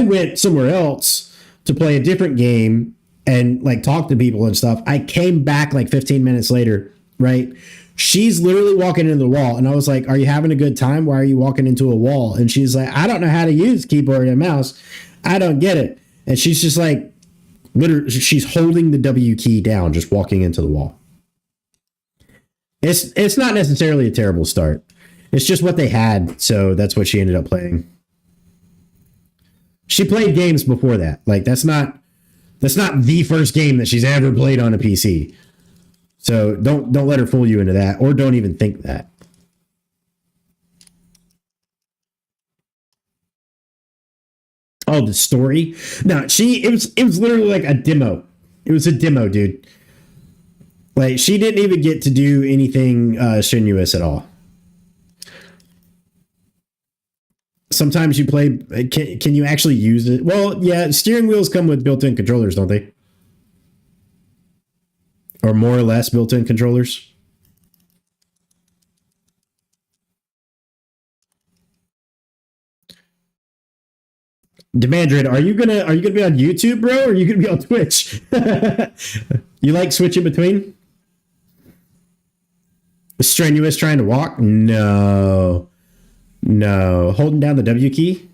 went somewhere else to play a different game and like talk to people and stuff. I came back like 15 minutes later, right? She's literally walking into the wall. And I was like, are you having a good time? Why are you walking into a wall? And she's like, I don't know how to use keyboard and mouse. I don't get it. And she's just like, literally, she's holding the W key down, just walking into the wall. It's not necessarily a terrible start. It's just what they had, so that's what she ended up playing. She played games before that. Like that's not the first game that she's ever played on a PC. So don't let her fool you into that, or don't even think that. Oh, the story? No, it was literally like a demo. It was a demo, dude. Like she didn't even get to do anything strenuous at all. Sometimes you play. Can you actually use it? Well, yeah, steering wheels come with built-in controllers, don't they? Or more or less built-in controllers. Demandred, are you gonna be on YouTube, bro, or are you gonna be on Twitch? You like switching between? Strenuous trying to walk? No. Holding down the W key?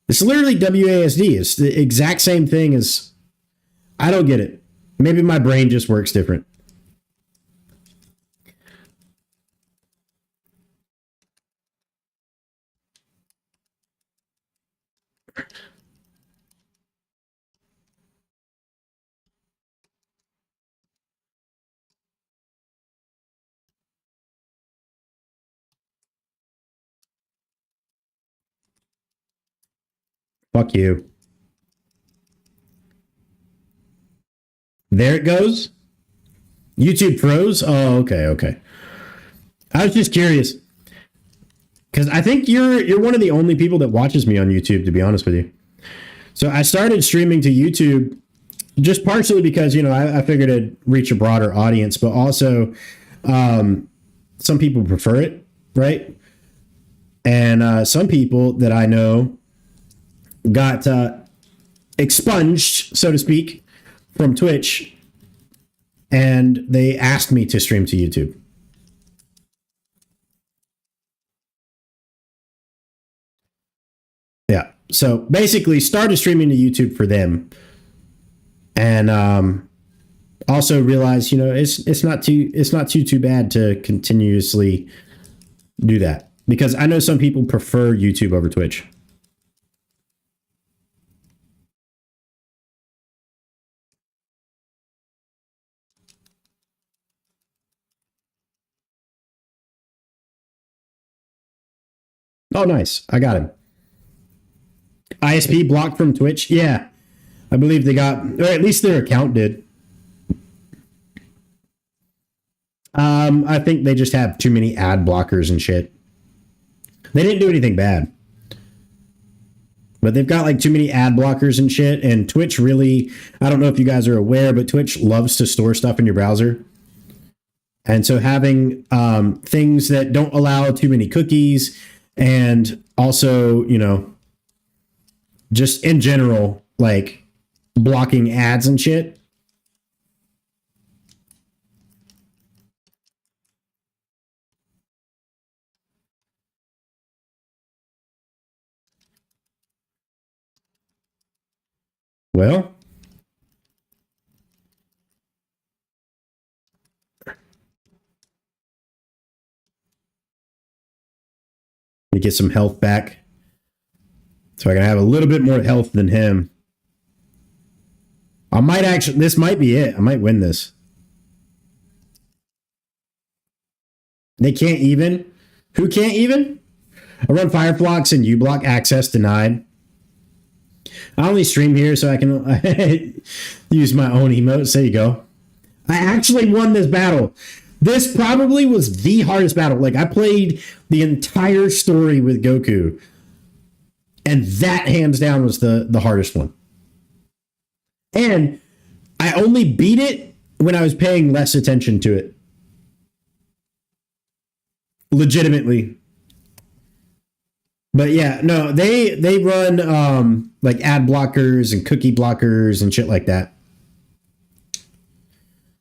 It's literally WASD. It's the exact same thing as... I don't get it. Maybe my brain just works different. Fuck you. There it goes. YouTube froze? Oh, okay. I was just curious. Because I think you're one of the only people that watches me on YouTube, to be honest with you. So I started streaming to YouTube just partially because, I figured it'd reach a broader audience, but also some people prefer it, right? And some people that I know got expunged, so to speak, from Twitch, and they asked me to stream to YouTube. Yeah. So basically started streaming to YouTube for them. And also realized, it's not too bad to continuously do that. Because I know some people prefer YouTube over Twitch. Oh, nice. I got him. ISP blocked from Twitch? Yeah. I believe they got, or at least their account did. I think they just have too many ad blockers and shit. They didn't do anything bad. But they've got like too many ad blockers and shit. And Twitch really, I don't know if you guys are aware, but Twitch loves to store stuff in your browser. And so having things that don't allow too many cookies and also, you know, just in general, like blocking ads and shit. Well, let me get some health back. So I can have a little bit more health than him. I might actually, this might be it. I might win this. They can't even. Who can't even? I run Fireflux and uBlock access denied. I only stream here so I can use my own emotes. There you go. I actually won this battle. This probably was the hardest battle. Like, I played the entire story with Goku. And that, hands down, was the hardest one. And I only beat it when I was paying less attention to it. Legitimately. But yeah, no, they run like ad blockers and cookie blockers and shit like that.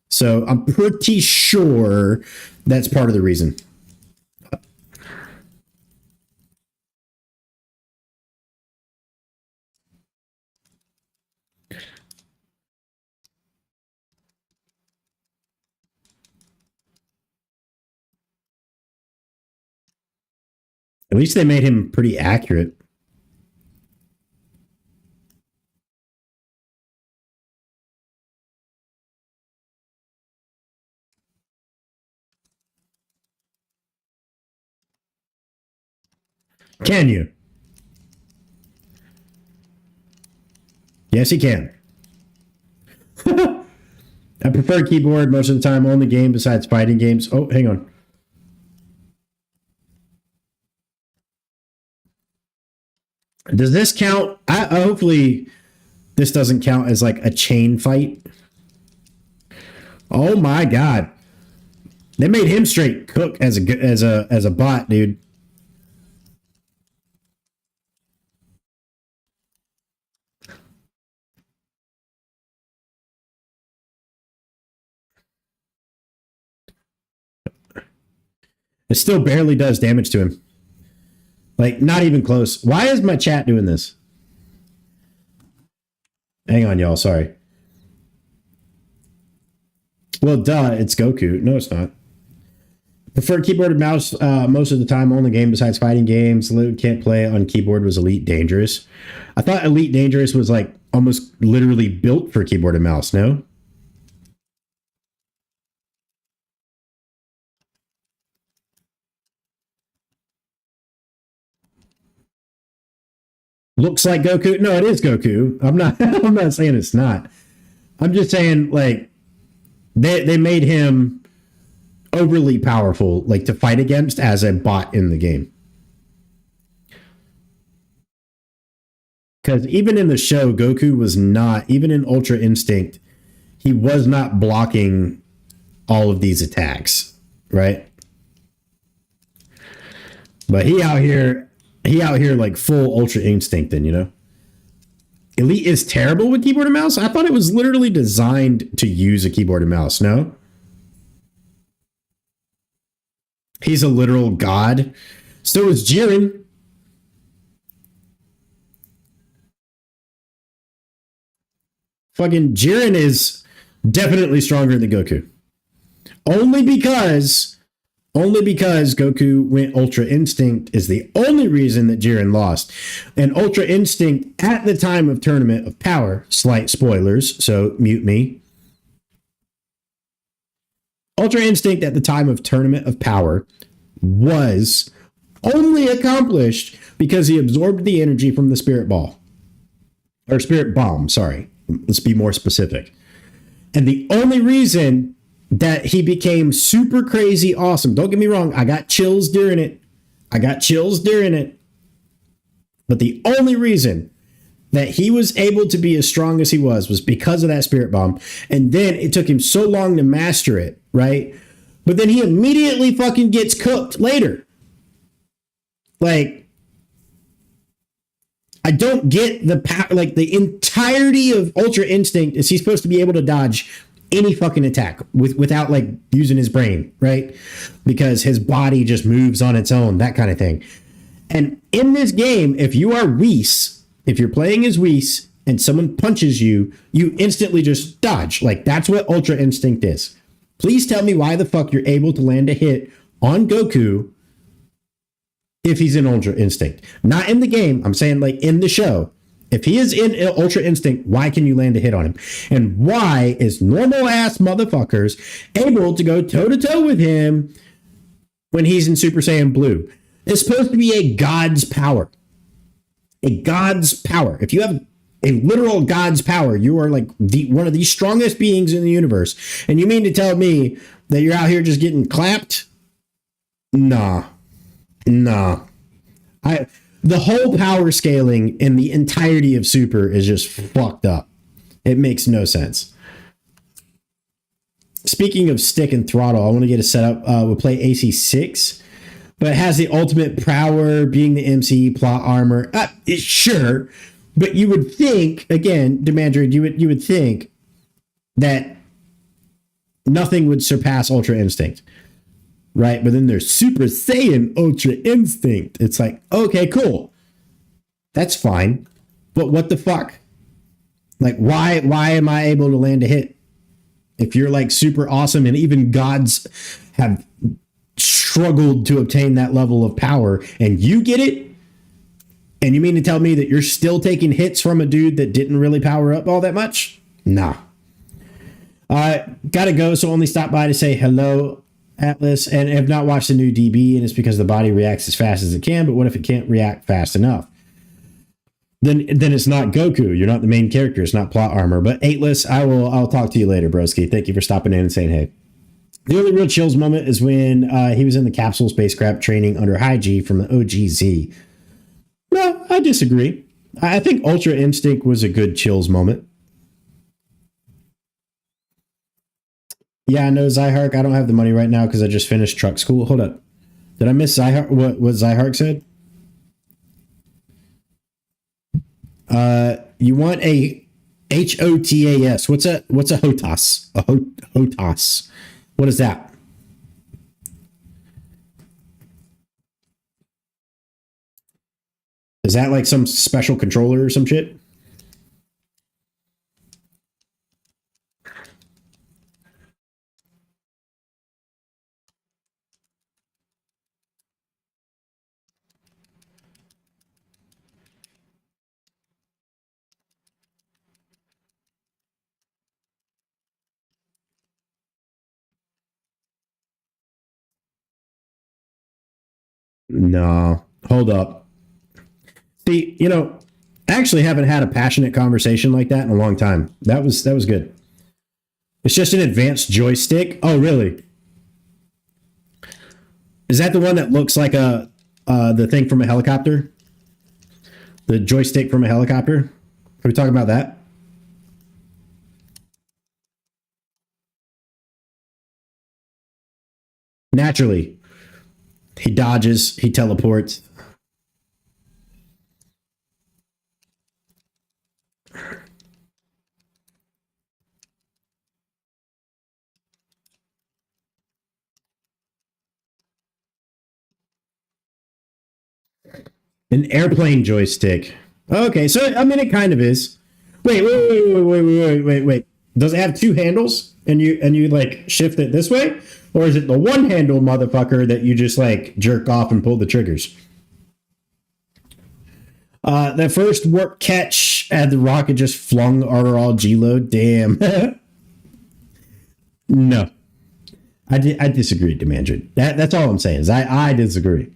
So I'm pretty sure that's part of the reason. At least they made him pretty accurate. Can you? Yes, he can. I prefer keyboard most of the time, only game besides fighting games. Oh, hang on. Does this count? Hopefully this doesn't count as like a chain fight. Oh my god. They made him straight cook as a bot, dude. It still barely does damage to him. Like, not even close. Why is my chat doing this? Hang on, y'all. Sorry. Well, duh. It's Goku. No, it's not. Prefer keyboard and mouse most of the time. Only game besides fighting games. Can't play on keyboard was Elite Dangerous. I thought Elite Dangerous was like almost literally built for keyboard and mouse. No? Looks like Goku. No, it is Goku. I'm not. I'm not saying it's not. I'm just saying like they made him overly powerful, like to fight against as a bot in the game. Because even in the show, Goku was not. Even in Ultra Instinct, he was not blocking all of these attacks, right? But he out here like full Ultra Instinct, then, you know. Elite is terrible with keyboard and mouse. I thought it was literally designed to use a keyboard and mouse. No, he's a literal god. So is Jiren. Fucking Jiren is definitely stronger than Goku. Only because Goku went Ultra Instinct is the only reason that Jiren lost. And Ultra Instinct at the time of Tournament of Power, slight spoilers, so mute me. Ultra Instinct at the time of Tournament of Power was Only accomplished because he absorbed the energy from the spirit ball. Or spirit bomb, sorry. Let's be more specific. And the only reason that he became super crazy awesome, don't get me wrong, I got chills during it. But the only reason that he was able to be as strong as he was because of that spirit bomb. And then it took him so long to master it, right? But then he immediately fucking gets cooked later. Like, I don't get the power. Like, the entirety of Ultra Instinct is he's supposed to be able to dodge any fucking attack without like using his brain, right? Because his body just moves on its own, that kind of thing. And in this game, if you are Whis, if you're playing as Whis and someone punches you, you instantly just dodge. Like, that's what Ultra Instinct is. Please tell me why the fuck you're able to land a hit on Goku if he's in Ultra Instinct. Not in the game. I'm saying like in the show. If he is in Ultra Instinct, why can you land a hit on him? And why is normal ass motherfuckers able to go toe to toe with him when he's in Super Saiyan Blue? It's supposed to be a god's power. A god's power. If you have a literal god's power, you are like one of the strongest beings in the universe. And you mean to tell me that you're out here just getting clapped? Nah. The whole power scaling in the entirety of Super is just fucked up. It makes no sense. Speaking of stick and throttle, I want to get a setup. We'll play AC6, but it has the ultimate power, being the MC, plot armor. Sure, but you would think, again, Demandroid, you would think that nothing would surpass Ultra Instinct. Right, but then there's Super Saiyan Ultra Instinct. It's like, okay, cool. That's fine. But what the fuck? Like, why am I able to land a hit? If you're like super awesome and even gods have struggled to obtain that level of power and you get it? And you mean to tell me that you're still taking hits from a dude that didn't really power up all that much? Nah. Gotta go, so only stop by to say hello, Atlas, and have not watched the new DB, and it's because the body reacts as fast as it can, but what if it can't react fast enough? Then it's not Goku. You're not the main character. It's not plot armor. But Atlas, I'll talk to you later, broski. Thank you for stopping in and saying hey. The only real chills moment is when he was in the capsule spacecraft training under High G from the OGZ. No, I disagree. I think Ultra Instinct was a good chills moment. Yeah, I know Zyhark. I don't have the money right now because I just finished truck school. Hold up. Did I miss Zyhark? What Zyhark said? You want a HOTAS. What's a HOTAS? A HOTAS. What is that? Is that like some special controller or some shit? No, hold up. See, I actually haven't had a passionate conversation like that in a long time. That was good. It's just an advanced joystick. Oh, really? Is that the one that looks like the thing from a helicopter? The joystick from a helicopter? Are we talking about that? Naturally. He dodges, he teleports. An airplane joystick. Okay, so I mean it kind of is. Wait. Does it have two handles and you like shift it this way? Or is it the one handle motherfucker that you just like jerk off and pull the triggers? That first warp catch had the rocket just flung overall G-load. Damn. No. I disagree, Demandred. That's all I'm saying is I disagree.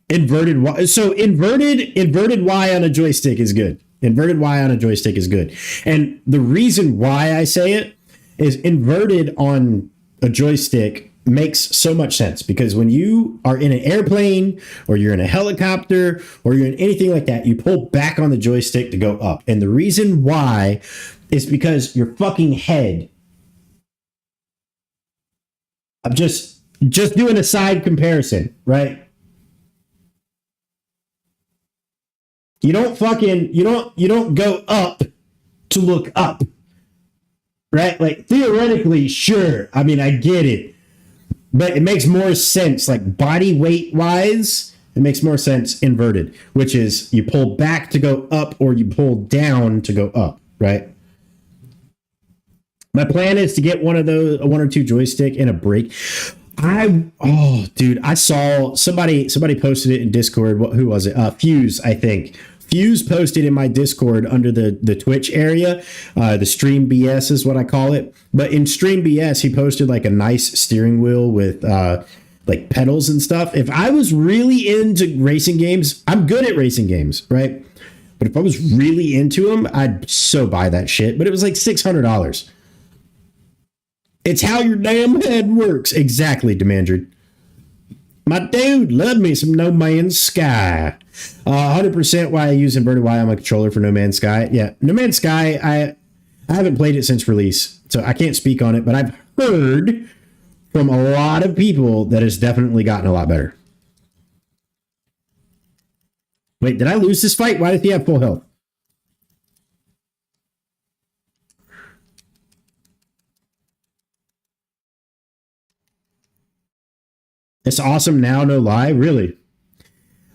Inverted Y. So inverted Y on a joystick is good. Inverted Y on a joystick is good. And the reason why I say it is inverted on a joystick makes so much sense, because when you are in an airplane or you're in a helicopter or you're in anything like that, you pull back on the joystick to go up. And the reason why is because your fucking head. I'm just doing a side comparison, right? You don't go up to look up, right? Like theoretically, sure. I mean, I get it, but it makes more sense, like body weight wise. It makes more sense inverted, which is you pull back to go up or you pull down to go up, right? My plan is to get one or two joystick and a brake. Dude, I saw somebody posted it in Discord. Who was it? Fuse, I think. Fuse posted in my Discord under the Twitch area. The Stream BS is what I call it. But in Stream BS, he posted like a nice steering wheel with like pedals and stuff. If I was really into racing games, I'm good at racing games, right? But if I was really into them, I'd so buy that shit. But it was like $600. It's how your damn head works. Exactly, Demandred. My dude, love me some No Man's Sky. 100% why I use inverted Y on my controller for No Man's Sky. Yeah, No Man's Sky, I haven't played it since release, so I can't speak on it, but I've heard from a lot of people that it's definitely gotten a lot better. Wait, did I lose this fight? Why did he have full health? It's awesome now, no lie. Really?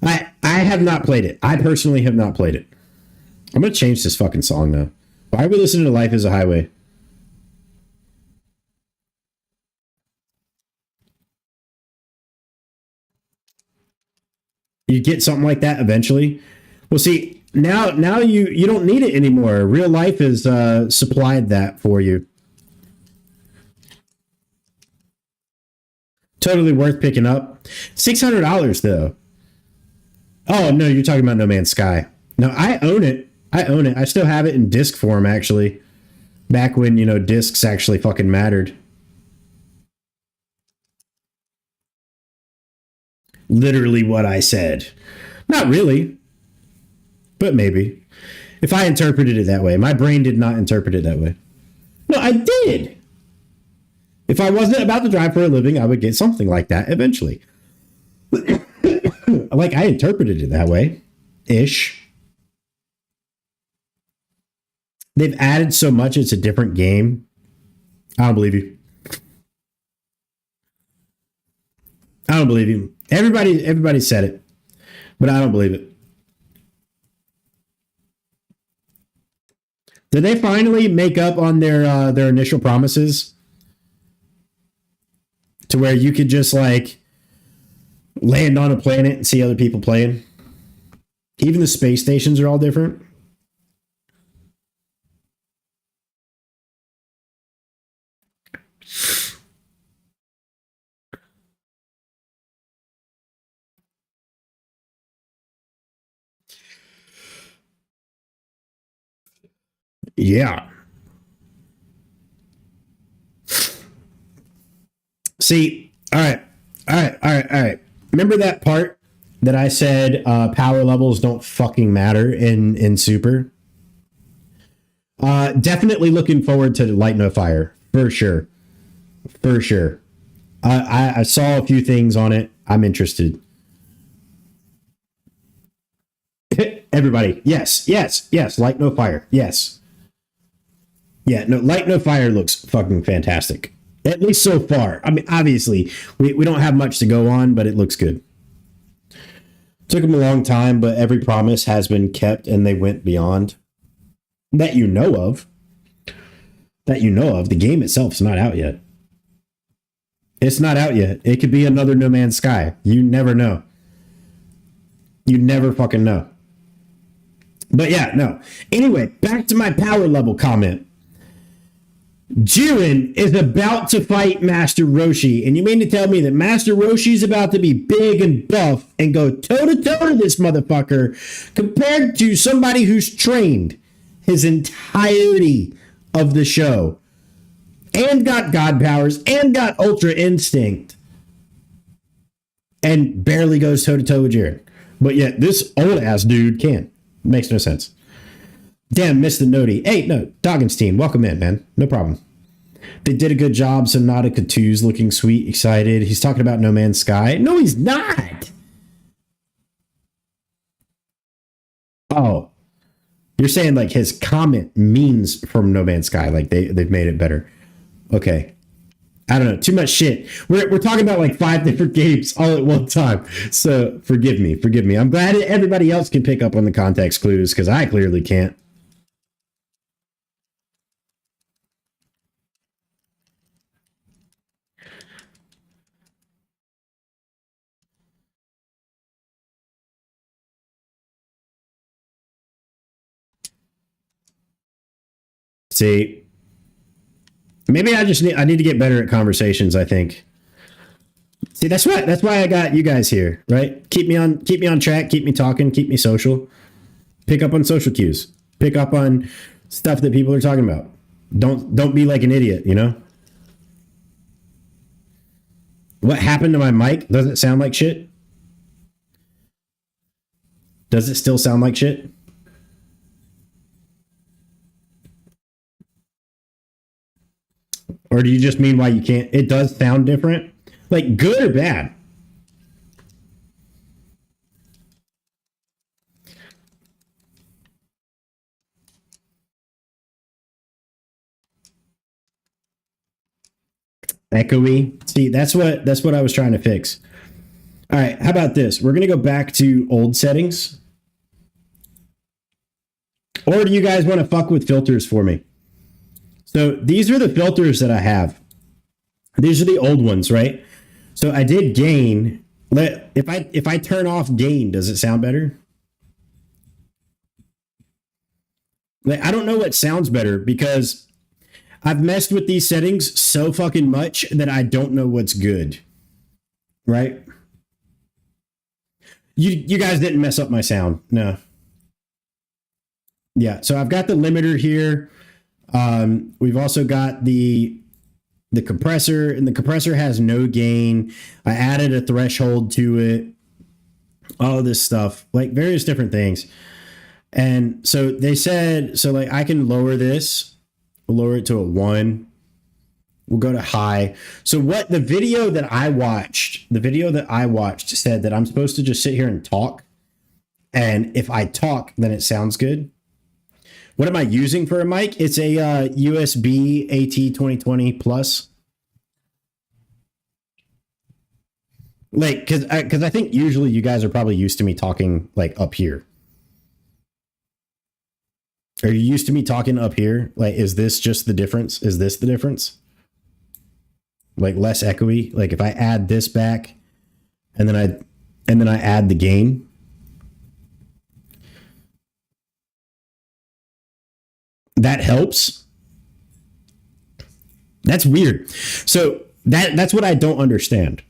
I have not played it. I personally have not played it. I'm going to change this fucking song, though. Why are we listening to Life is a Highway? You get something like that eventually. Well, see, now you don't need it anymore. Real life has supplied that for you. Totally worth picking up. $600 though. Oh no, you're talking about No Man's Sky. No, I own it. I still have it in disc form, actually. Back when, discs actually fucking mattered. Literally what I said. Not really. But maybe. If I interpreted it that way. My brain did not interpret it that way. No, I did. If I wasn't about to drive for a living, I would get something like that eventually. Like, I interpreted it that way. Ish. They've added so much, it's a different game. I don't believe you. I don't believe you. Everybody said it, but I don't believe it. Did they finally make up on their initial promises? To where you could just like land on a planet and see other people playing. Even the space stations are all different. Yeah. See, all right. Remember that part that I said power levels don't fucking matter in Super? Definitely looking forward to Light No Fire, for sure. For sure. I saw a few things on it. I'm interested. Everybody, yes. Light No Fire, yes. Yeah, no, Light No Fire looks fucking fantastic. At least so far. I mean, obviously, we don't have much to go on, but it looks good. Took them a long time, but every promise has been kept, and they went beyond. That you know of. The game itself's not out yet. It's not out yet. It could be another No Man's Sky. You never know. You never fucking know. But yeah, no. Anyway, back to my power level comment. Jiren is about to fight Master Roshi, and you mean to tell me that Master Roshi is about to be big and buff and go toe-to-toe to this motherfucker compared to somebody who's trained his entirety of the show and got god powers and got ultra instinct and barely goes toe-to-toe with Jiren. But yet this old-ass dude can. Makes no sense. Damn, missed the noti. Hey, no, Doggenstein, welcome in, man. No problem. They did a good job. Sonata Katu's looking sweet, excited. He's talking about No Man's Sky. No, he's not. Oh, you're saying like his comment means from No Man's Sky, like they've made it better. Okay. I don't know. Too much shit. We're talking about like 5 different games all at one time. So forgive me. I'm glad everybody else can pick up on the context clues because I clearly can't. See, maybe I need to get better at conversations, I think. See, that's why I got you guys here, right? Keep me on track, keep me talking, keep me social. Pick up on social cues. Pick up on stuff that people are talking about. Don't be like an idiot, you know? What happened to my mic? Does it sound like shit? Does it still sound like shit? Or do you just mean why you can't? It does sound different? Like good or bad? Echoey. See, that's what I was trying to fix. All right, how about this? We're going to go back to old settings. Or do you guys want to fuck with filters for me? So these are the filters that I have. These are the old ones, right? So I did gain. If I turn off gain, does it sound better? Like, I don't know what sounds better because I've messed with these settings so fucking much that I don't know what's good. Right? You guys didn't mess up my sound. No. Yeah, so I've got the limiter here. We've also got the compressor, and the compressor has no gain. I added a threshold to it. All of this stuff, like various different things. And so they said, so like I can lower this, we'll lower it to a 1. We'll go to high. So what the video that I watched said that I'm supposed to just sit here and talk. And if I talk, then it sounds good. What am I using for a mic? It's a USB AT2020 Plus. Like, because I think usually you guys are probably used to me talking like up here. Are you used to me talking up here? Like, is this just the difference? Is this the difference? Like less echoey? Like if I add this back and then I add the gain. That helps. That's weird. So that's what I don't understand.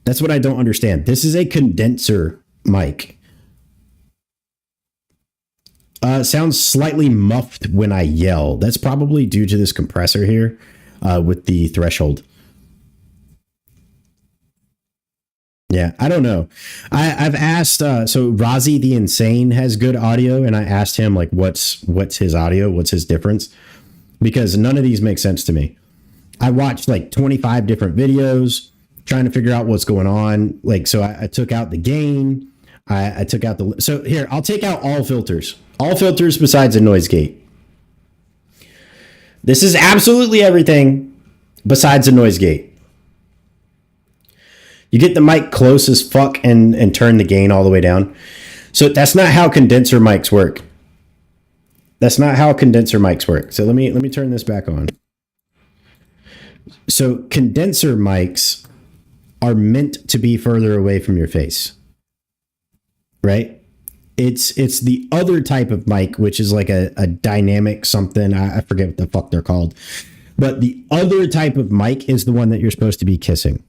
That's what I don't understand. This is a condenser mic. Sounds slightly muffed when I yell. That's probably due to this compressor here with the threshold. Yeah, I don't know. I've asked, so Razi the Insane has good audio, and I asked him like, what's his audio? What's his difference? Because none of these make sense to me. I watched like 25 different videos trying to figure out what's going on. Like, so I took out the gain. I took out so here, I'll take out all filters besides a noise gate. This is absolutely everything besides a noise gate. You get the mic close as fuck and turn the gain all the way down. So that's not how condenser mics work. That's not how condenser mics work. So let me turn this back on. So condenser mics are meant to be further away from your face. Right? It's the other type of mic, which is like a dynamic something. I forget what the fuck they're called. But the other type of mic is the one that you're supposed to be kissing.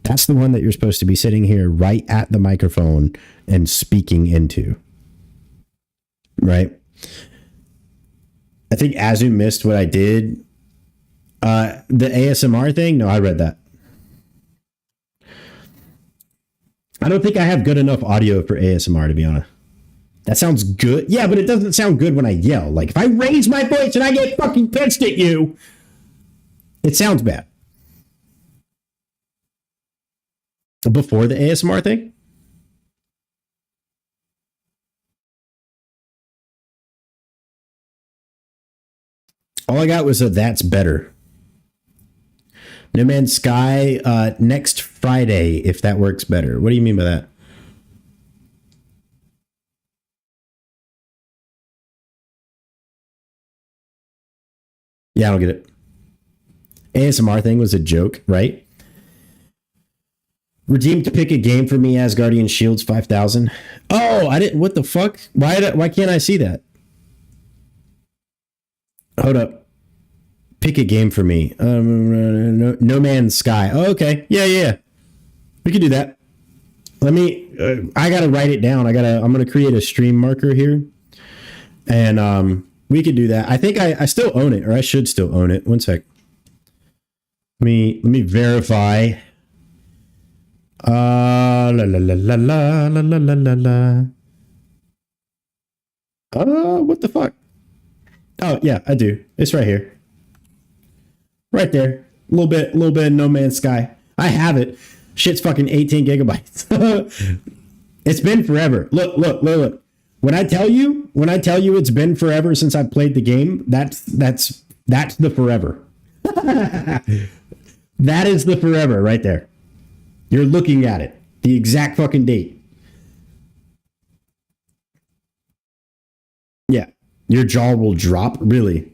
That's the one that you're supposed to be sitting here right at the microphone and speaking into. Right? I think Azu missed what I did. The ASMR thing? No, I read that. I don't think I have good enough audio for ASMR, to be honest. That sounds good. Yeah, but it doesn't sound good when I yell. Like, if I raise my voice and I get fucking pissed at you, it sounds bad. Before the ASMR thing? All I got was a that's better. No Man's Sky next Friday, if that works better. What do you mean by that? Yeah, I don't get it. ASMR thing was a joke, right? Redeem to pick a game for me, Asgardian Shields 5000. Oh, I didn't. What the fuck? Why can't I see that? Hold up. Pick a game for me. No Man's Sky. Oh, okay. Yeah. We can do that. Let me. I gotta write it down. I'm gonna create a stream marker here, and we could do that. I think I still own it, or I should still own it. One sec. Let me verify. La la la la la la la la la. What the fuck? Oh yeah, I do. It's right here. Right there. A little bit of No Man's Sky. I have it. Shit's fucking 18 gigabytes. It's been forever. Look. When I tell you it's been forever since I played the game, that's the forever. That is the forever right there. You're looking at it. The exact fucking date. Yeah. Your jaw will drop. Really.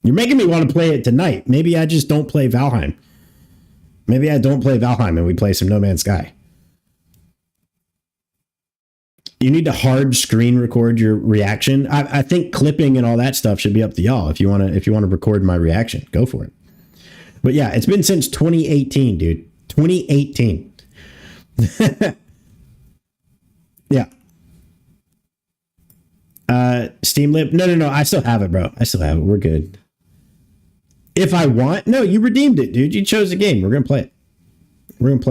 You're making me want to play it tonight. Maybe I just don't play Valheim. Maybe I don't play Valheim and we play some No Man's Sky. You need to hard screen record your reaction. I think clipping and all that stuff should be up to y'all. If you want to record my reaction, go for it. But yeah, it's been since 2018, dude. 2018. Yeah. Steam Lib. No. I still have it, bro. I still have it. We're good. If I want, no, you redeemed it, dude. You chose the game. We're gonna play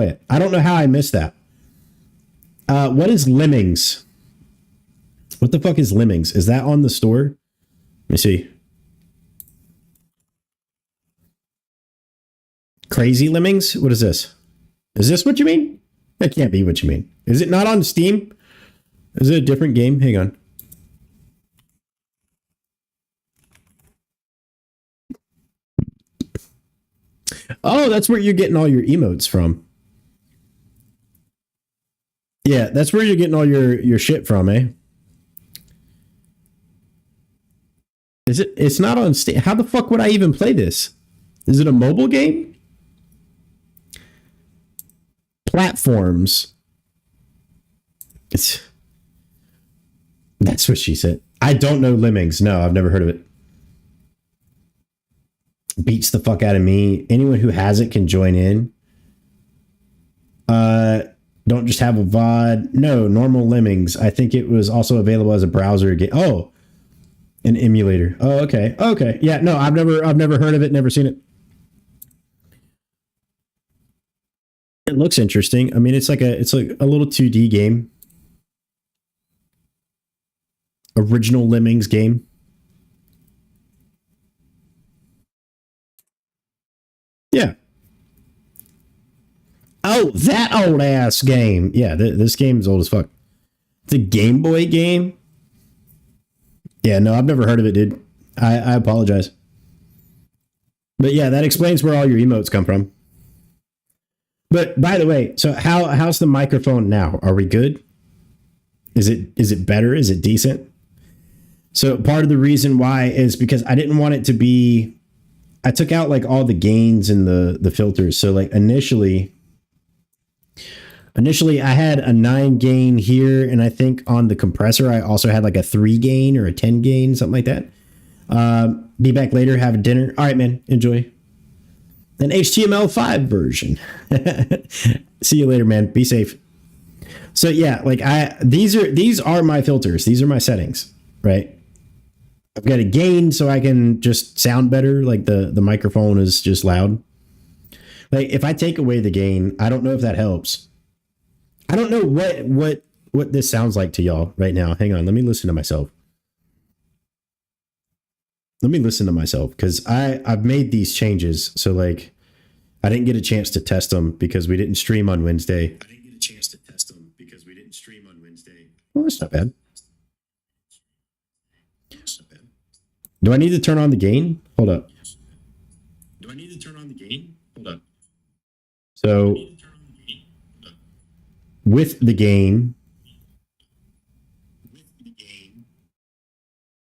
it. I don't know how I missed that. What is Lemmings? What the fuck is Lemmings? Is that on the store? Let me see. Crazy Lemmings? What is this? Is this what you mean? That can't be what you mean. Is it not on Steam? Is it a different game? Hang on. Oh, that's where you're getting all your emotes from. Yeah, that's where you're getting all your shit from, eh? Is it? It's not on Steam. How the fuck would I even play this? Is it a mobile game? Platforms. That's what she said. I don't know Lemmings. No, I've never heard of it. Beats the fuck out of me. Anyone who has it can join in. Don't just have a VOD. No, normal Lemmings. I think it was also available as a browser game. Oh, an emulator. Oh, okay. Okay. Yeah, no, I've never heard of it, never seen it. It looks interesting. I mean, it's like a little 2D game. Original Lemmings game. Yeah. Oh, that old ass game. Yeah, this game's old as fuck. It's a Game Boy game. Yeah, no, I've never heard of it, dude. I apologize. But yeah, that explains where all your emotes come from. But by the way, so how's the microphone now? Are we good? Is it better? Is it decent? So part of the reason why is because I didn't want it to be. I took out like all the gains and the filters. So like initially I had a 9 gain here, and I think on the compressor I also had like a 3 gain or a 10 gain, something like that. Be back later, have a dinner. All right, man. Enjoy. An HTML5 version. See you later, man. Be safe. So yeah, like these are my filters. These are my settings, right? I've got a gain so I can just sound better. Like the microphone is just loud. Like if I take away the gain, I don't know if that helps. I don't know what this sounds like to y'all right now. Hang on, let me listen to myself. Let me listen to myself because I've made these changes. So like I didn't get a chance to test them because we didn't stream on Wednesday. Well, that's not bad. Do I need to turn on the gain? Hold up. So with the gain,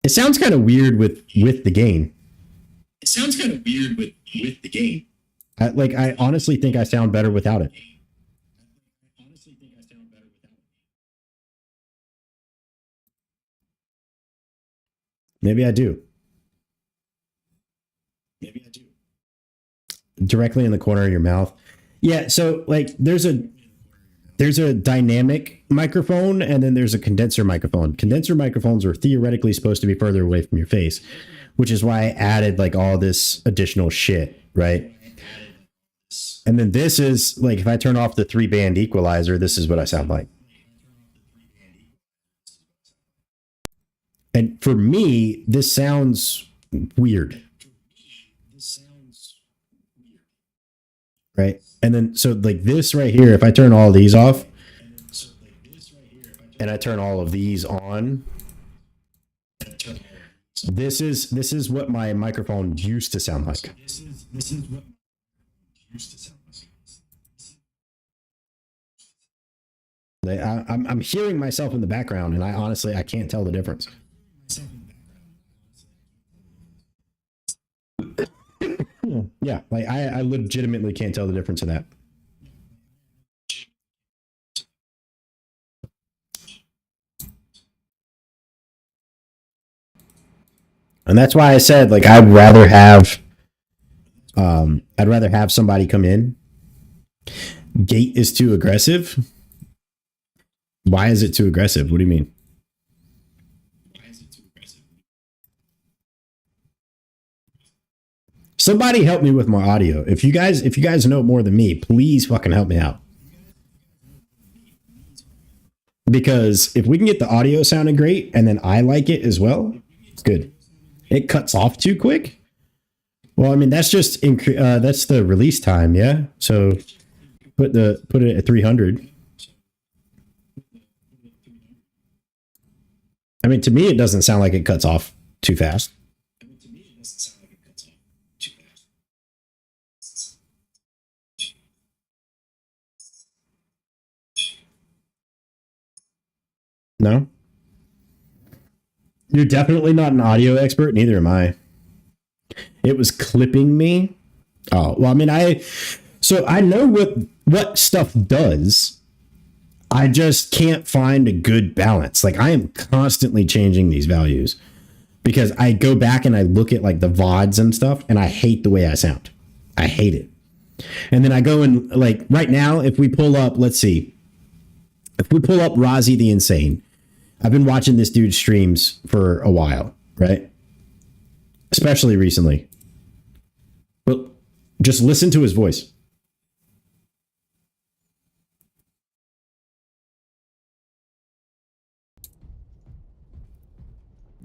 it sounds kind of weird with the gain. I honestly think I sound better without it. Maybe I do. Directly in the corner of your mouth. Yeah, so like there's a dynamic microphone and then there's a condenser microphone. Condenser microphones are theoretically supposed to be further away from your face, which is why I added like all this additional shit, right? And then this is like if I turn off the 3-band equalizer, this is what I sound like. And for me, this sounds weird. Right? And then so like this right here, if I turn all these off and I turn all of these on, this is what my microphone used to sound like. I'm hearing myself in the background and I can't tell the difference. Yeah, like I legitimately can't tell the difference in that. And that's why I said like I'd rather have somebody come in. Gate is too aggressive. Why is it too aggressive? What do you mean? Somebody help me with my audio. If you guys know more than me, please fucking help me out. Because if we can get the audio sounding great and then I like it as well, it's good. It cuts off too quick. Well, I mean that's just that's the release time, yeah. So put it at 300. I mean, to me, it doesn't sound like it cuts off too fast. No? You're definitely not an audio expert. Neither am I. It was clipping me. Oh, well, I mean, I know what stuff does. I just can't find a good balance. Like I am constantly changing these values because I go back and I look at like the VODs and stuff and I hate the way I sound. I hate it. And then I go and like right now, if we pull up, let's see. If we pull up Rozzy the Insane, I've been watching this dude's streams for a while, right? Especially recently. But just listen to his voice.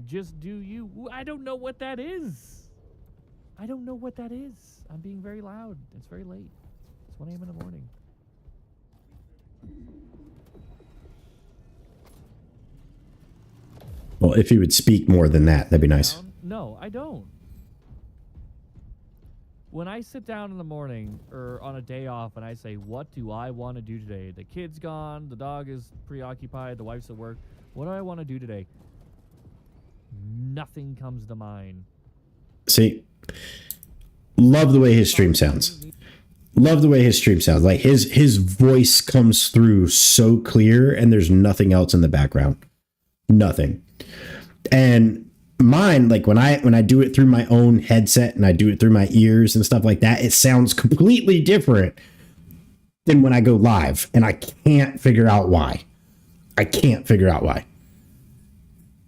Just do you. I don't know what that is. I don't know what that is. I'm being very loud. It's very late. It's 1 a.m. in the morning. Well, if he would speak more than that, that'd be nice. No, I don't. When I sit down in the morning or on a day off and I say, what do I want to do today? The kid's gone, the dog is preoccupied, the wife's at work. What do I want to do today? Nothing comes to mind. See, love the way his stream sounds. Love the way his stream sounds. Like his voice comes through so clear and there's nothing else in the background. Nothing. And mine, like when I do it through my own headset and I do it through my ears and stuff like that, it sounds completely different than when I go live, and I can't figure out why.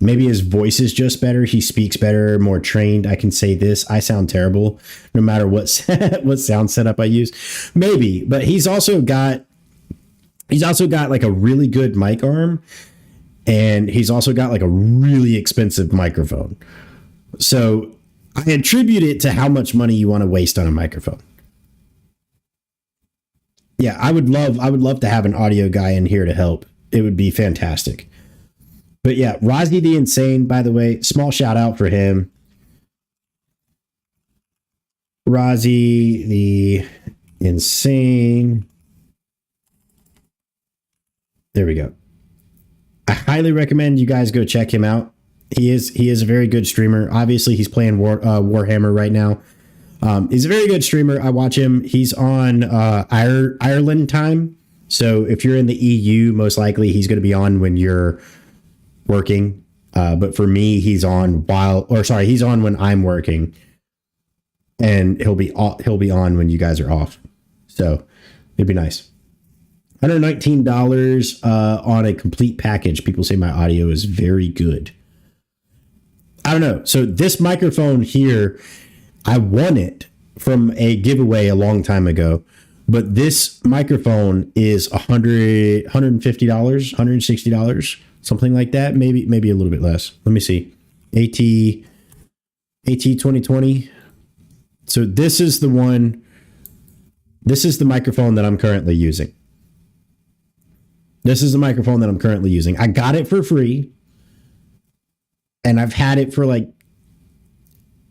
Maybe his voice is just better. He speaks better, more trained. I can say this. I sound terrible no matter what what sound setup I use. Maybe, but he's also got like a really good mic arm, and he's also got like a really expensive microphone. So I attribute it to how much money you want to waste on a microphone. Yeah, I would love to have an audio guy in here to help. It would be fantastic. But yeah, Rozzy the Insane, by the way, small shout out for him. Rozzy the Insane. There we go. I highly recommend you guys go check him out. He is a very good streamer. Obviously, he's playing Warhammer right now. He's a very good streamer. I watch him. He's on Ireland time. So if you're in the EU, most likely he's going to be on when you're working. But for me, he's on when I'm working, and he'll be on when you guys are off. So it'd be nice. $119 on a complete package. People say my audio is very good. I don't know. So this microphone here, I won it from a giveaway a long time ago, but this microphone is $150, $160, something like that. Maybe a little bit less. Let me see. AT 2020. So this is the one. This is the microphone that I'm currently using. I got it for free, and I've had it for like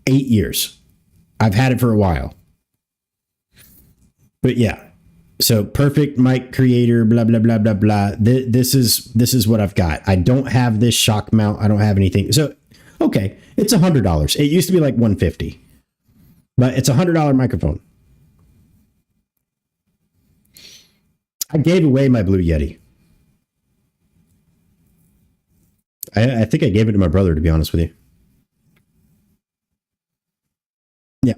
8 years. I've had it for a while. But yeah, so perfect mic creator, blah, blah, blah, blah, blah. This is what I've got. I don't have this shock mount. I don't have anything. So, okay, it's $100. It used to be like $150, but it's $100 microphone. I gave away my Blue Yeti. I think I gave it to my brother, to be honest with you. Yeah.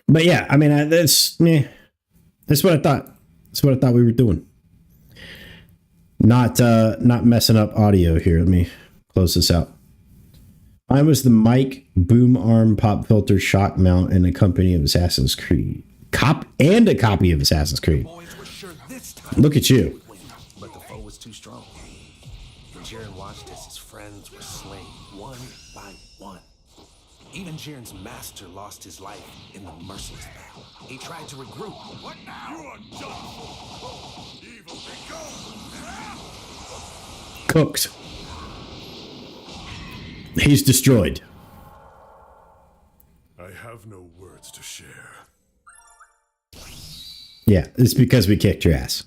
But yeah, I mean, that's what I thought. That's what I thought we were doing. Not messing up audio here. Let me close this out. Mine was the mic, boom arm, pop filter, shock mount, and a copy of Assassin's Creed. A copy of Assassin's Creed. Look at you. But the foe was too strong. When Jiren watched as his friends were slain one by one. Even Jiren's master lost his life in the merciless battle. He tried to regroup. What now? You are done. Evil be gone. Cooked. He's destroyed. I have no words to share. Yeah, it's because we kicked your ass.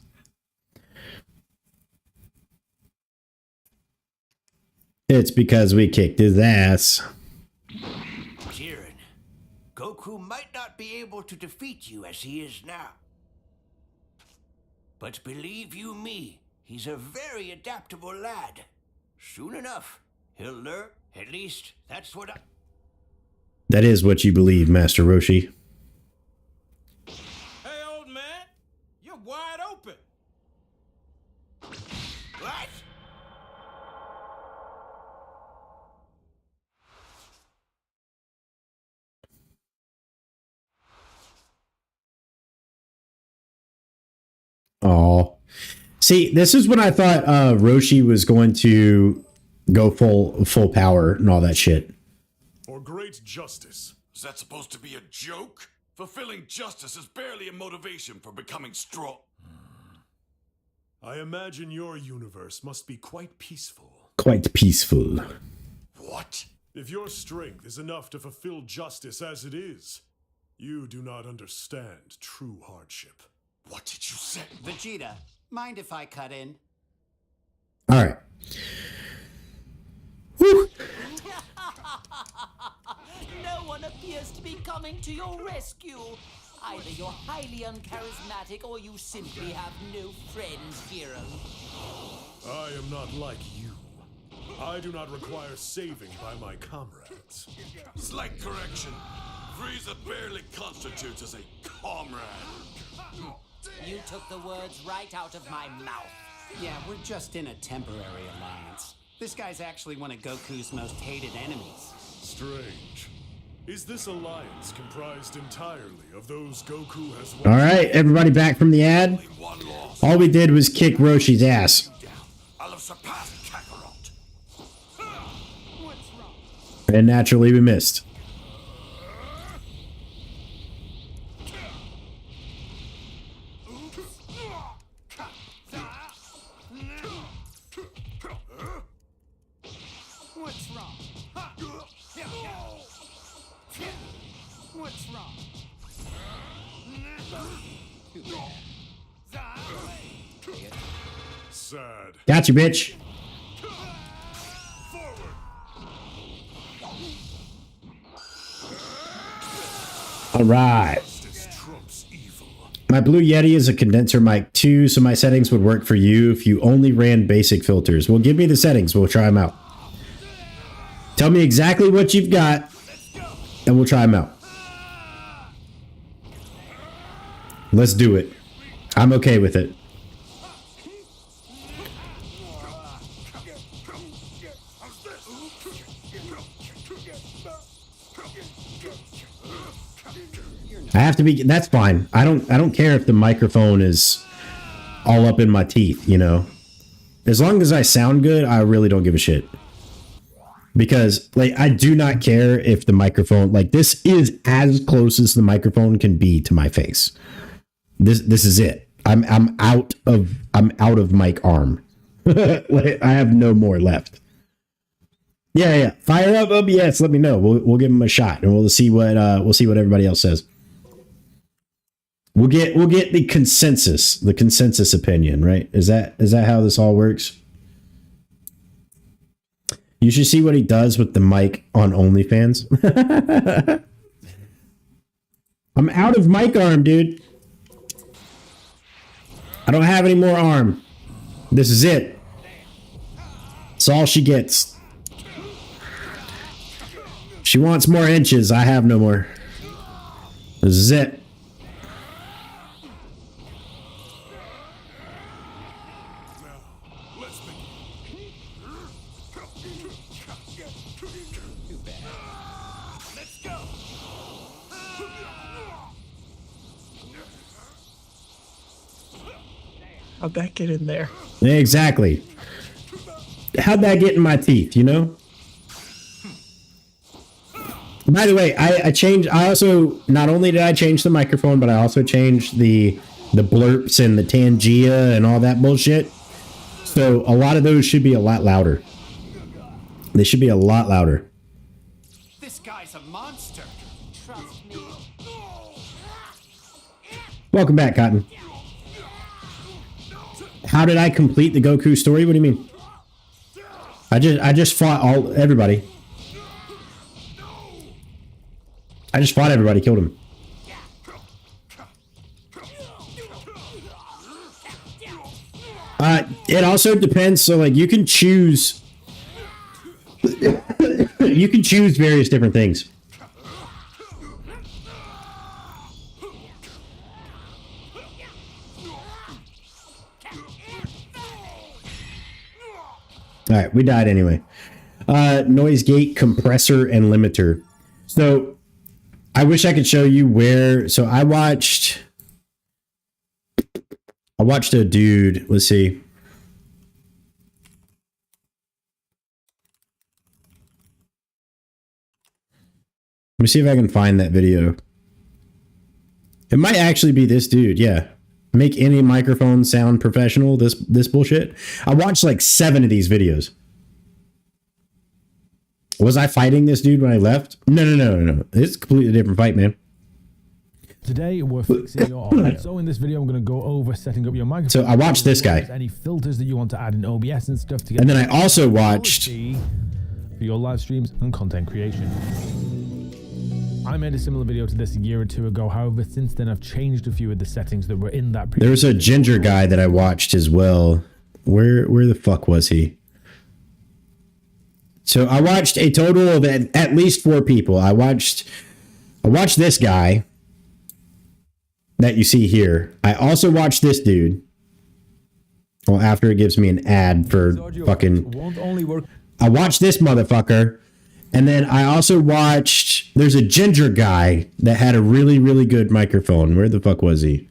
It's because we kicked his ass. Jiren, Goku might not be able to defeat you as he is now. But believe you me, he's a very adaptable lad. Soon enough, he'll learn. At least, that's what I... That is what you believe, Master Roshi. Hey, old man, you're wide open. What? Oh, see, this is when I thought Roshi was going to go full power and all that shit. For great justice. Is that supposed to be a joke? Fulfilling justice is barely a motivation for becoming strong. I imagine your universe must be quite peaceful. Quite peaceful. What? If your strength is enough to fulfill justice as it is, you do not understand true hardship. What did you say? Vegeta, mind if I cut in? All right. Whew. No one appears to be coming to your rescue. Either you're highly uncharismatic or you simply have no friends, hero. I am not like you. I do not require saving by my comrades. Slight correction. Frieza barely constitutes as a comrade. You took the words right out of my mouth. Yeah, we're just in a temporary alliance. This guy's actually one of Goku's most hated enemies. Strange. Is this alliance comprised entirely of those Goku has All right, everybody back from the ad. one loss? All we did was kick Roshi's ass. I'll have surpassed Kakarot. And naturally we missed. What's wrong? What's wrong? Sad. Got you, bitch. All right. Justice trumps evil. My Blue Yeti is a condenser mic too, so my settings would work for you if you only ran basic filters. Well, give me the settings. We'll try them out. Tell me exactly what you've got, and we'll try them out. Let's do it. I'm okay with it. I have to be. That's fine. I don't care if the microphone is all up in my teeth. You know, as long as I sound good, I really don't give a shit. Because like I do not care if the microphone, like this is as close as the microphone can be to my face. This is it. I'm out of mic arm. Like, I have no more left. Yeah. Fire up OBS. Let me know. We'll give them a shot, and we'll see what everybody else says. We'll get the consensus opinion, right? Is that how this all works? You should see what he does with the mic on OnlyFans. I'm out of mic arm, dude. I don't have any more arm. This is it. It's all she gets. She wants more inches. I have no more. This is it. How'd that get in there? Exactly. How'd that get in my teeth, you know? By the way, I also, not only did I change the microphone, but I also changed the blurps and the Tangia and all that bullshit. So a lot of those should be a lot louder. They should be a lot louder. This guy's a monster. Trust me. Welcome back, Cotton. How did I complete the Goku story? What do you mean? I just fought everybody. I just fought everybody, killed him. It also depends. So like you can choose various different things. All right, we died anyway. Noise gate, compressor, and limiter. So I wish I could show you where. So I watched a dude. Let's see. Let me see if I can find that video. It might actually be this dude. Yeah. Make any microphone sound professional. This bullshit. I watched like 7 of these videos. Was I fighting this dude when I left? No. It's a completely different fight, man. Today we're fixing your audio. So in this video I'm going to go over setting up your microphone. So I watched this guy. Any filters that you want to add in OBS and stuff to get. And then I also watched for your live streams and content creation. I made a similar video to this a year or two ago. However, since then I've changed a few of the settings that were in that. There was a ginger guy that I watched as well. Where the fuck was he? So I watched a total of at least 4 people. I watched this guy that you see here. I also watched this dude. Well, after it gives me an ad for fucking... I watched this motherfucker. And then I also watched... There's a ginger guy that had a really, really good microphone. Where the fuck was he?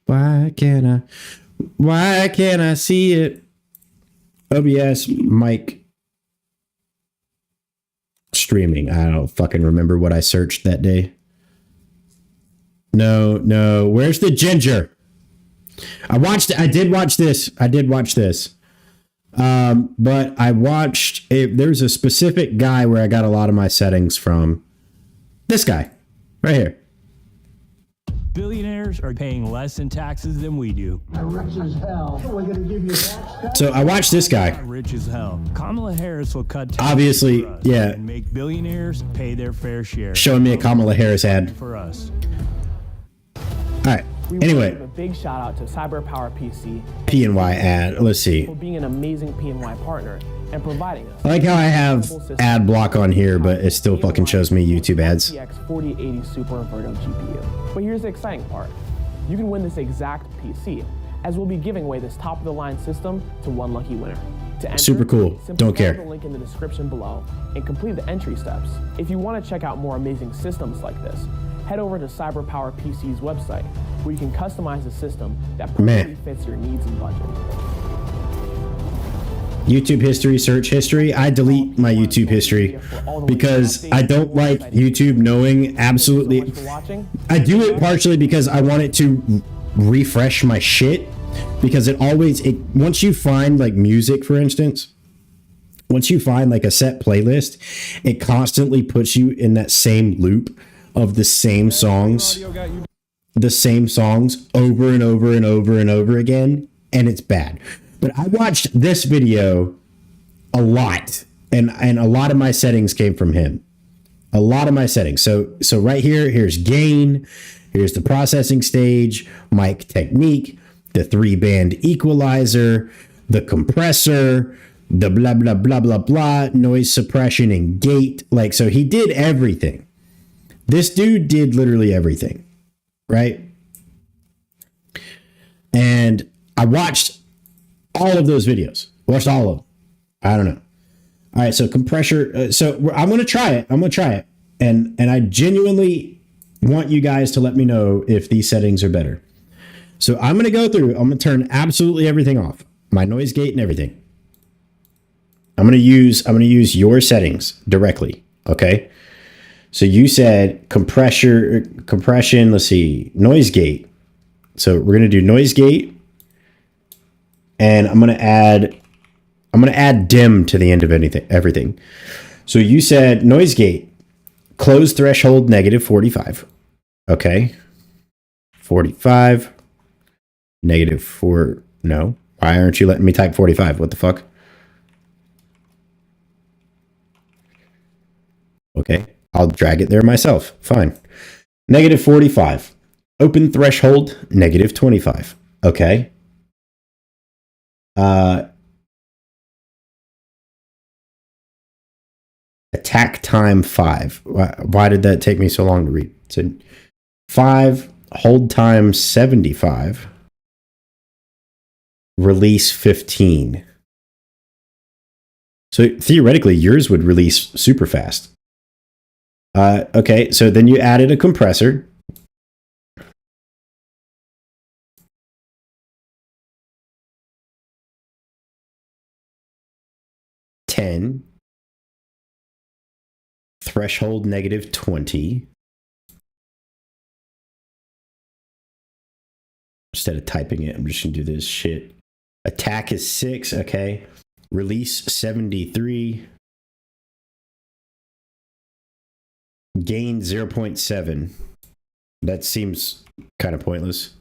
Why can't I see it? OBS mic streaming. I don't fucking remember what I searched that day. No. Where's the ginger? I did watch this. But I watched there's a specific guy where I got a lot of my settings from. This guy right here. Billionaires are paying less in taxes than we do. Rich as hell. We're gonna give you tax. So I watched this guy. Rich as hell. Kamala Harris will cut taxes obviously, for us yeah, and make billionaires pay their fair share. Showing me a Kamala Harris ad for us. All right. Anyway, a big shout out to CyberPower PC PNY ad. Let's see. for being an amazing PNY partner and providing us. I like how I have ad block on here, but it still fucking shows me YouTube ads. RTX 4080 Super Inverto GPU. But here's the exciting part. You can win this exact PC, as we'll be giving away this top-of-the-line system to one lucky winner. To enter, super cool. Don't care. Follow the link in the description below and complete the entry steps. If you want to check out more amazing systems like this, head over to CyberPower PC's website, where you can customize a system that perfectly fits your needs and budget. YouTube history, search history. I delete my YouTube history because I don't like YouTube knowing absolutely. I do it partially because I want it to refresh my shit, because once you find like music, for instance, once you find like a set playlist, it constantly puts you in that same loop of the same songs over and over and over and over again, and it's bad. But I watched this video a lot, and a lot of my settings came from him. A lot of my settings. So right here's gain, here's the processing stage, mic technique, the 3-band equalizer, the compressor, the blah blah blah blah blah, noise suppression and gate. Like, so he did everything. This dude did literally everything, right? And I watched all of those videos. Watched all of them. I don't know. All right, so compressor. So I'm going to try it. And I genuinely want you guys to let me know if these settings are better. So I'm going to go through. I'm going to turn absolutely everything off. My noise gate and everything. I'm going to use your settings directly, okay? So you said compression, let's see, noise gate. So we're going to do noise gate, and I'm going to add dim to the end of everything. So you said noise gate, close threshold -45. Okay. 45 -4. No. Why aren't you letting me type 45? What the fuck? Okay. I'll drag it there myself. Fine. -45. Open threshold, -25. Okay. Attack time 5. Why did that take me so long to read? So 5, hold time 75. Release 15. So theoretically, yours would release super fast. Okay, so then you added a compressor. Threshold -20. Instead of typing it, I'm just gonna do this shit. Attack is 6, okay. Release 73. Gain 0.7. That seems kind of pointless.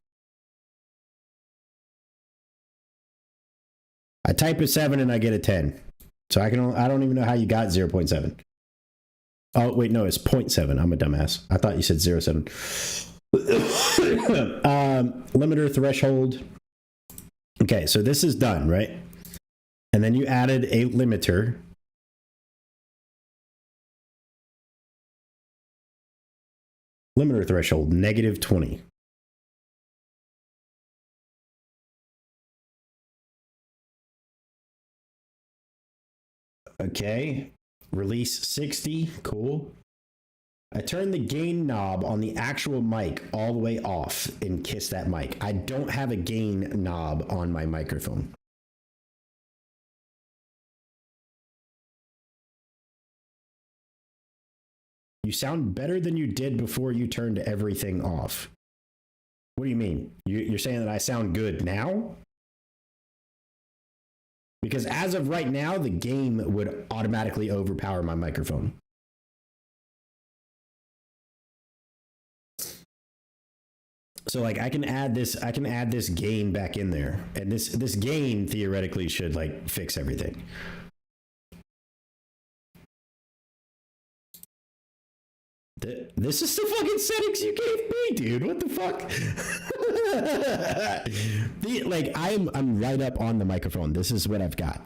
I type a 7 and I get a 10. So I don't even know how you got 0.7. Oh, wait, no, it's 0.7. I'm a dumbass. I thought you said 0.7. Limiter threshold. Okay, so this is done, right? And then you added a limiter. Limiter threshold, -20. Okay, release 60, cool. I turned the gain knob on the actual mic all the way off and kiss that mic. I don't have a gain knob on my microphone. You sound better than you did before you turned everything off. What do you mean? You're saying that I sound good now? Because as of right now, the game would automatically overpower my microphone. So like I can add this gain back in there. And this gain theoretically should like fix everything. This is the fucking settings you gave me, dude. What the fuck? I'm right up on the microphone. This is what I've got.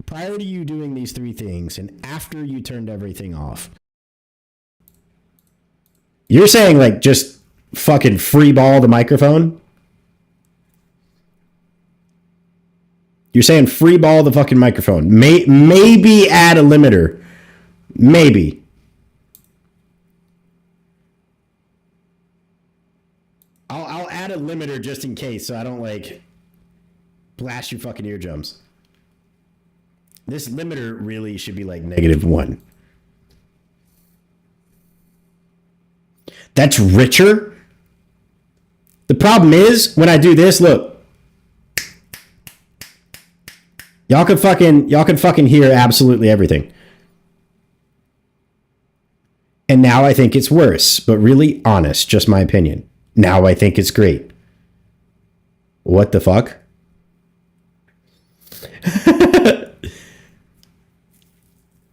Prior to you doing these three things and after you turned everything off, you're saying like just fucking free ball the microphone? You're saying free ball the fucking microphone. Maybe add a limiter. Maybe. I'll add a limiter just in case so I don't like blast your fucking eardrums. This limiter really should be like -1. That's richer. The problem is when I do this, look. Y'all can fucking hear absolutely everything. And now I think it's worse, but really honest, just my opinion. Now I think it's great. What the fuck?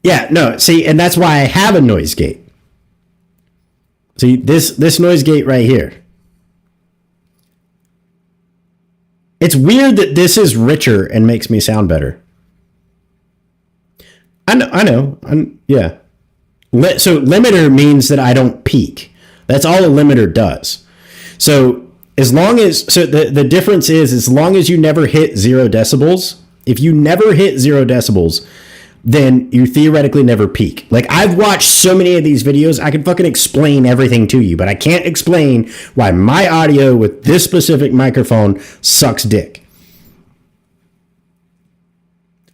Yeah, no, see, and that's why I have a noise gate. See, this noise gate right here. It's weird that this is richer and makes me sound better. I know. Yeah. So limiter means that I don't peak. That's all a limiter does. So as long as, the difference is as long as you never hit 0 decibels, if you never hit 0 decibels, then you theoretically never peak. Like I've watched so many of these videos, I can fucking explain everything to you, but I can't explain why my audio with this specific microphone sucks dick.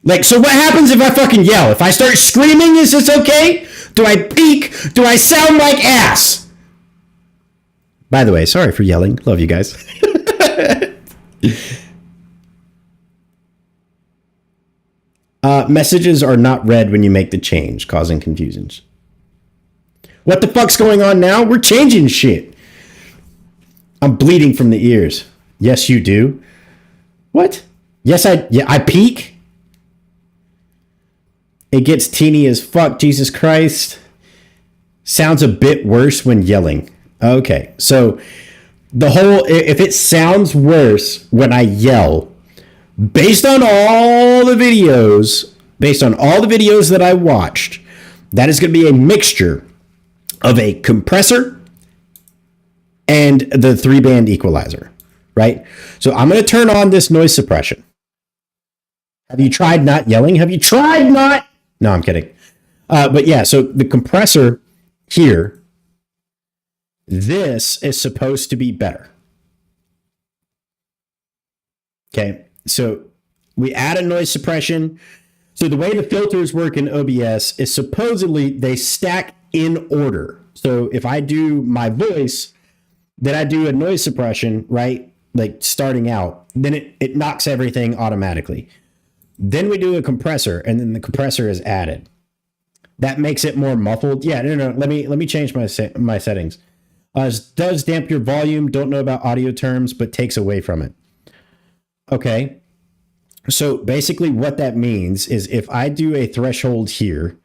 Like, so what happens if I fucking yell? If I start screaming, is this okay? Do I peak? Do I sound like ass? By the way, sorry for yelling. Love you guys. Messages are not read when you make the change, causing confusions. What the fuck's going on now? We're changing shit. I'm bleeding from the ears. Yes, you do. What? Yes, I peak? It gets teeny as fuck, Jesus Christ. Sounds a bit worse when yelling. Okay, so if it sounds worse when I yell, based on all the videos that I watched, that is going to be a mixture of a compressor and the 3-band equalizer, right? So I'm going to turn on this noise suppression. Have you tried not yelling? Have you tried not? No, I'm kidding. But yeah, so the compressor here, this is supposed to be better. Okay, so we add a noise suppression. So the way the filters work in OBS is supposedly they stack in order. So if I do my voice, then I do a noise suppression, right? Like starting out, then it knocks everything automatically. Then we do a compressor, and then the compressor is added. That makes it more muffled. Yeah, no. Let me change my settings. Does damp your volume. Don't know about audio terms, but takes away from it. Okay. So basically what that means is if I do a threshold here,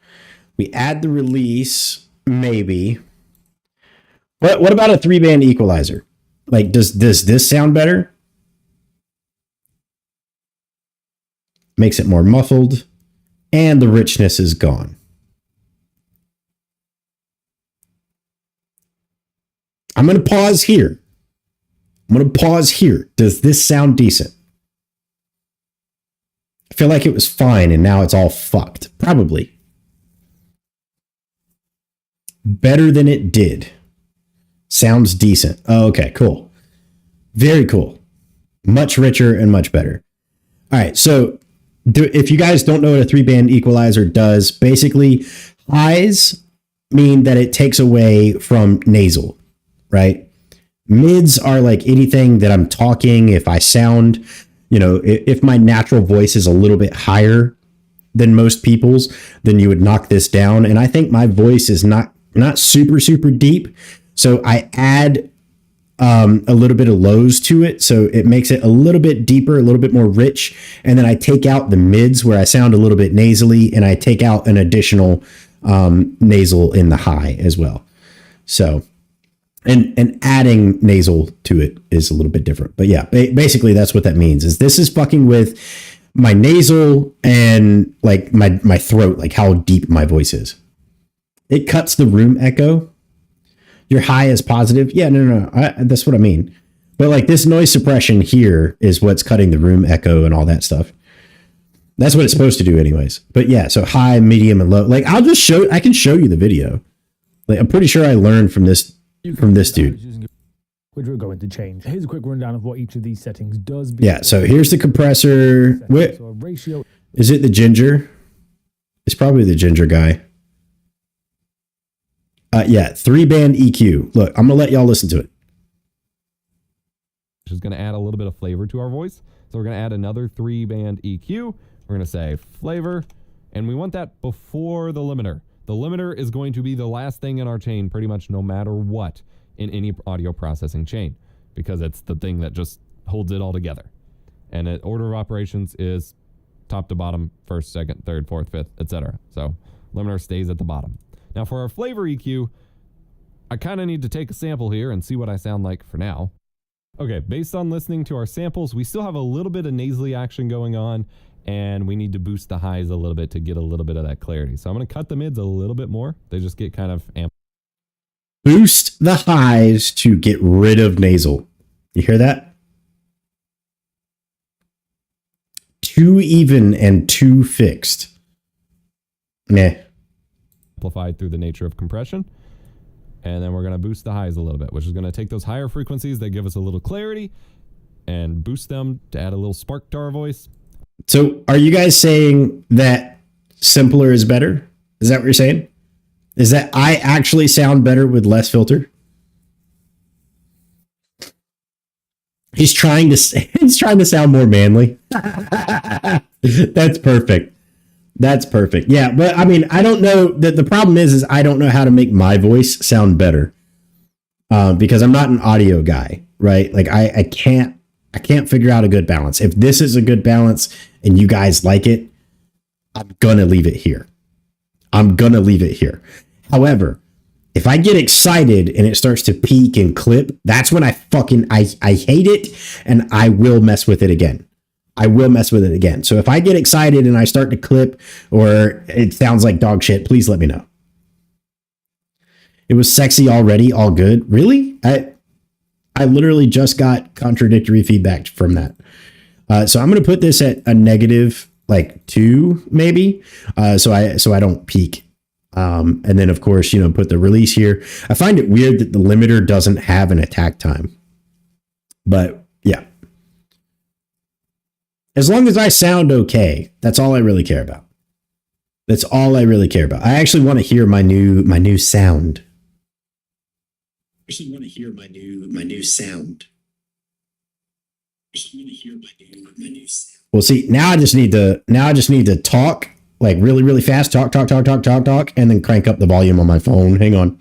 we add the release, maybe. What about a 3-band equalizer? Like, does this sound better? Makes it more muffled, and the richness is gone. I'm going to pause here. Does this sound decent? I feel like it was fine and now it's all fucked. Probably. Better than it did. Sounds decent. Oh, okay, cool. Very cool. Much richer and much better. All right, so if you guys don't know what a 3-band equalizer does, basically highs mean that it takes away from nasal, right? Mids are like anything that I'm talking. If I sound, if my natural voice is a little bit higher than most people's, then you would knock this down. And I think my voice is not super, super deep. So I add a little bit of lows to it. So it makes it a little bit deeper, a little bit more rich. And then I take out the mids where I sound a little bit nasally, and I take out an additional nasal in the high as well. So, and adding nasal to it is a little bit different. But yeah, basically that's what that means, is this is fucking with my nasal and like my throat, like how deep my voice is. It cuts the room echo. Your high is positive. Yeah, no. That's what I mean. But like this noise suppression here is what's cutting the room echo and all that stuff. That's what it's supposed to do anyways. But yeah, so high, medium, and low. Like I can show you the video. Like I'm pretty sure I learned from this dude. Which we're going to change. Here's a quick rundown of what each of these settings does. Yeah, so here's the compressor. Is it the ginger? It's probably the ginger guy. Yeah, 3-band EQ. Look, I'm going to let y'all listen to it. Which is going to add a little bit of flavor to our voice. So we're going to add another 3-band EQ. We're going to say flavor, and we want that before the limiter. The limiter is going to be the last thing in our chain pretty much no matter what in any audio processing chain, because it's the thing that just holds it all together. And the order of operations is top to bottom, first, second, third, fourth, fifth, etc. So limiter stays at the bottom. Now for our flavor EQ, I kind of need to take a sample here and see what I sound like for now. Okay, based on listening to our samples, we still have a little bit of nasally action going on, and we need to boost the highs a little bit to get a little bit of that clarity. So I'm going to cut the mids a little bit more. They just get kind of amplified. Boost the highs to get rid of nasal. You hear that? Too even and too fixed. Meh. Amplified through the nature of compression. And then we're going to boost the highs a little bit, which is going to take those higher frequencies that give us a little clarity and boost them to add a little spark to our voice. So are you guys saying that simpler is better? Is that what you're saying? Is that I actually sound better with less filter? He's trying to sound more manly. That's perfect. That's perfect. Yeah, but I mean, I don't know that the problem is I don't know how to make my voice sound better because I'm not an audio guy, right? Like I can't figure out a good balance. If this is a good balance and you guys like it, I'm gonna leave it here. However, if I get excited and it starts to peak and clip, that's when I hate it and I will mess with it again. So if I get excited and I start to clip or it sounds like dog shit, please let me know. It was sexy already, all good. Really? I literally just got contradictory feedback from that. So I'm going to put this at a negative like 2 maybe. So I don't peak. And then of course, put the release here. I find it weird that the limiter doesn't have an attack time, but yeah. As long as I sound okay, that's all I really care about. I actually want to hear my new sound. Well, see, now I just need to talk like really, really fast, talk, and then crank up the volume on my phone. Hang on.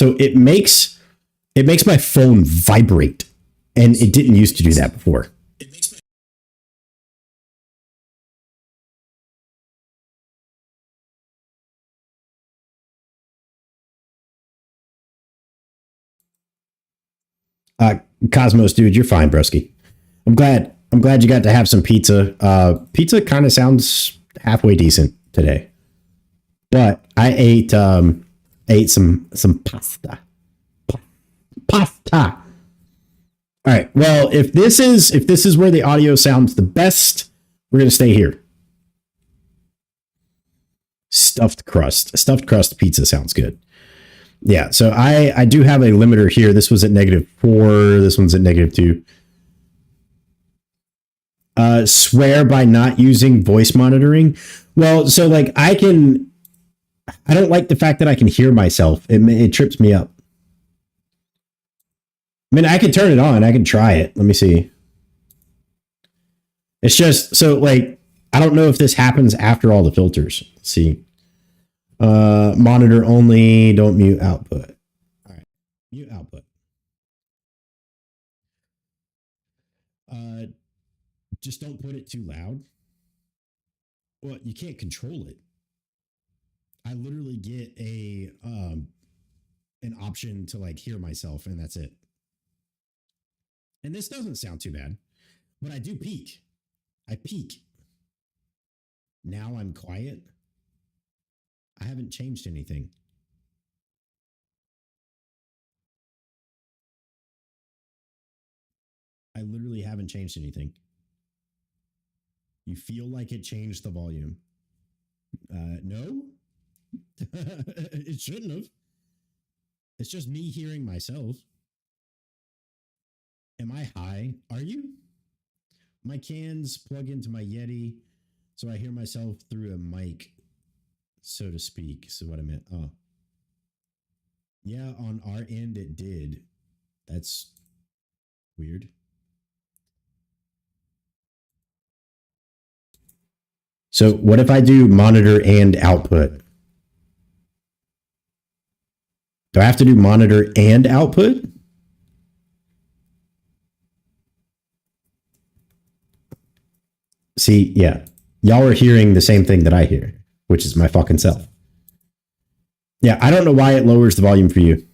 So it makes my phone vibrate, and it didn't used to do that before. Cosmos, dude, you're fine, broski. I'm glad you got to have some pizza. Pizza kind of sounds halfway decent today, but I ate some pasta. Pasta. All right. Well, if this is where the audio sounds the best, we're gonna stay here. Stuffed crust pizza sounds good. Yeah, so I do have a limiter here. This was at -4. This one's at -2. Swear by not using voice monitoring. Well, so like I don't like the fact that I can hear myself. It trips me up. I mean, I can turn it on. I can try it. Let me see. It's just so like I don't know if this happens after all the filters. Let's see. Monitor only, don't mute output. All right, mute output. Just don't put it too loud. Well, you can't control it. I literally get an option to like hear myself, and that's it. And this doesn't sound too bad, but I do peak. I peak. Now I'm quiet. I haven't changed anything. I literally haven't changed anything. You feel like it changed the volume. No? It shouldn't have. It's just me hearing myself. Am I high? Are you? My cans plug into my Yeti, so I hear myself through a mic, so to speak. So what I meant. Oh. Yeah, on our end it did. That's weird. So what if I do monitor and output? Do I have to do monitor and output? See, yeah. Y'all are hearing the same thing that I hear, which is my fucking self. Yeah, I don't know why it lowers the volume for you.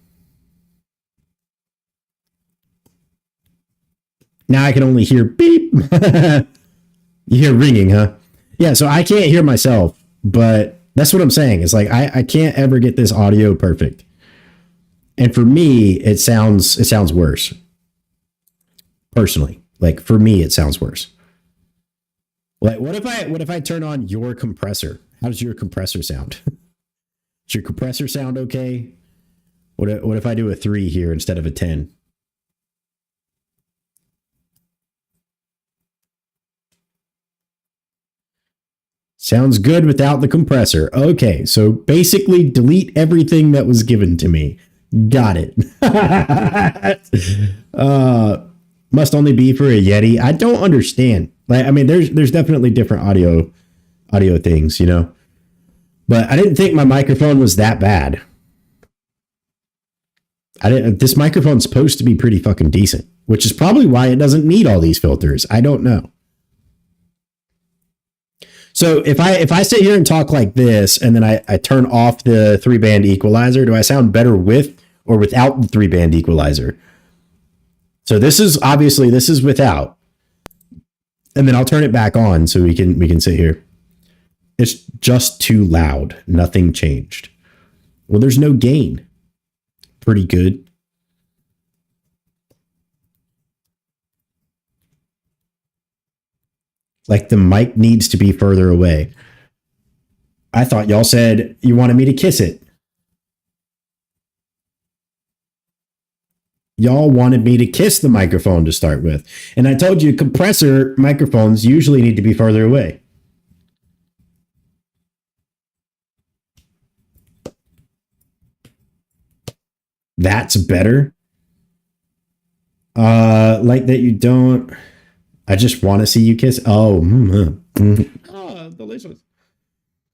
Now I can only hear beep. You hear ringing, huh? Yeah, so I can't hear myself, but that's what I'm saying. It's like I can't ever get this audio perfect. And for me, it sounds worse. Personally. Like for me, it sounds worse. Like what if I turn on your compressor? How does your compressor sound? Does your compressor sound okay? What if I do a 3 here instead of a 10? Sounds good without the compressor. Okay, so basically delete everything that was given to me. Got it. Must only be for a Yeti. I don't understand. Like, I mean, there's definitely different audio things, you know. But I didn't think my microphone was that bad. This microphone's supposed to be pretty fucking decent, which is probably why it doesn't need all these filters. I don't know. So if I sit here and talk like this, and then I turn off the 3-band equalizer, do I sound better with or without the 3-band equalizer? So this is without, and then I'll turn it back on so we can sit here. It's just too loud. Nothing changed. Well, there's no gain. Pretty good. Like the mic needs to be further away. I thought y'all said you wanted me to kiss it. Y'all wanted me to kiss the microphone to start with. And I told you compressor microphones usually need to be further away. That's better. Like that you don't... I just want to see you kiss. Oh, delicious.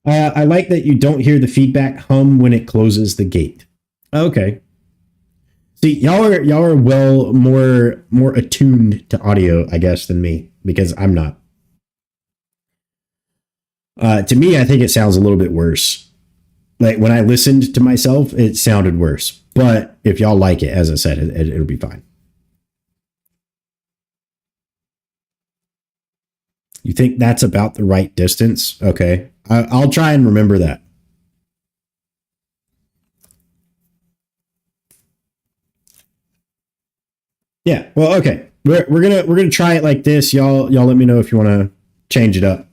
I like that you don't hear the feedback hum when it closes the gate. Okay. See, y'all are well more attuned to audio, I guess, than me, because I'm not. To me, I think it sounds a little bit worse. Like when I listened to myself, it sounded worse. But if y'all like it, as I said, it'll be fine. You think that's about the right distance? Okay. I'll try and remember that. Yeah. Well, okay. We're gonna try it like this. Y'all let me know if you want to change it up.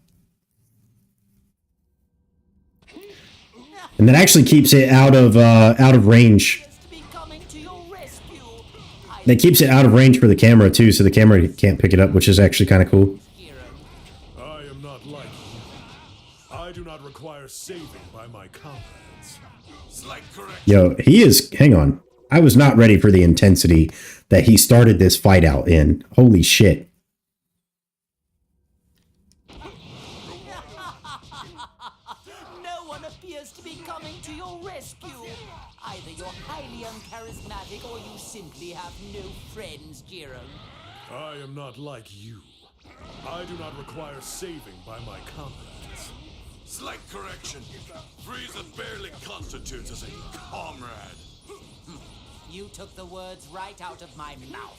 And that actually keeps it out of range. That keeps it out of range for the camera too, so the camera can't pick it up, which is actually kind of cool. I am not like you. I do not require saving by my comrades. Slight correction. Yo, he is. Hang on. I was not ready for the intensity that he started this fight out in. Holy shit. No one appears to be coming to your rescue. Either you're highly uncharismatic or you simply have no friends, Jiren. I am not like you. I do not require saving by my comrades. Slight correction. Frieza barely constitutes as a comrade. You took the words right out of my mouth.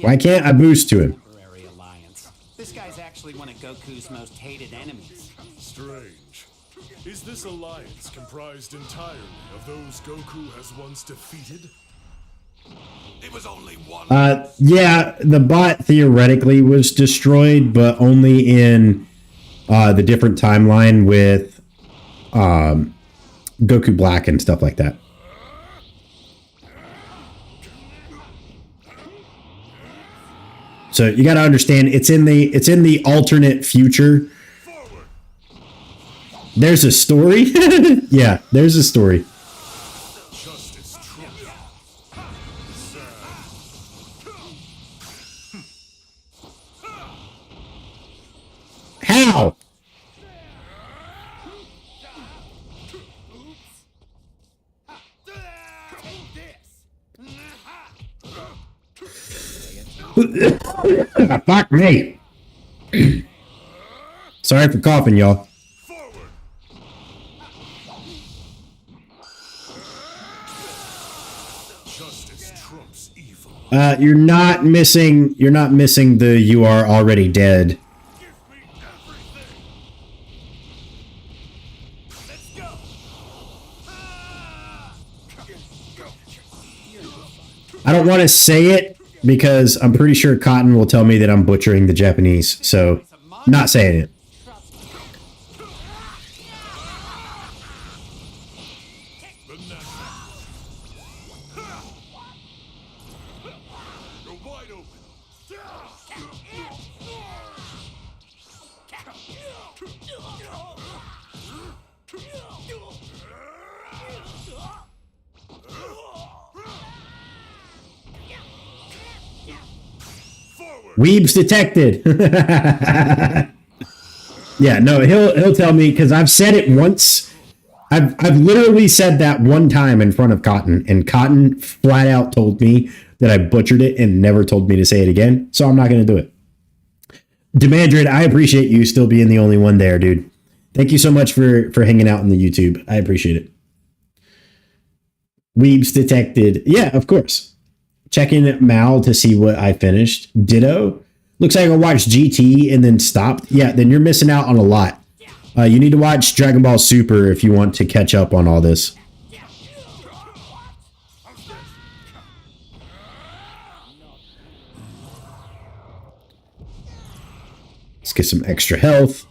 Why can't I boost to him? Temporary alliance. This guy's actually one of Goku's most hated enemies. Strange. Is this alliance comprised entirely of those Goku has once defeated? It was only one. Yeah, the bot theoretically was destroyed, but only in the different timeline with Goku Black and stuff like that. So you got to understand, it's in the alternate future. There's a story. Yeah, there's a story. How? Fuck me. Sorry for coughing, y'all. You're not missing the "you are already dead." I don't want to say it because I'm pretty sure Cotton will tell me that I'm butchering the Japanese, so not saying it. Weebs detected. Yeah, no, he'll tell me because I've said it once. I've literally said that one time in front of Cotton, and Cotton flat out told me that I butchered it and never told me to say it again. So I'm not going to do it. Demandred, I appreciate you still being the only one there, dude. Thank you so much for hanging out in the YouTube. I appreciate it. Weebs detected. Yeah, of course. Checking Mal to see what I finished. Ditto. Looks like I watched GT and then stopped. Yeah, then you're missing out on a lot. You need to watch Dragon Ball Super if you want to catch up on all this. Let's get some extra health.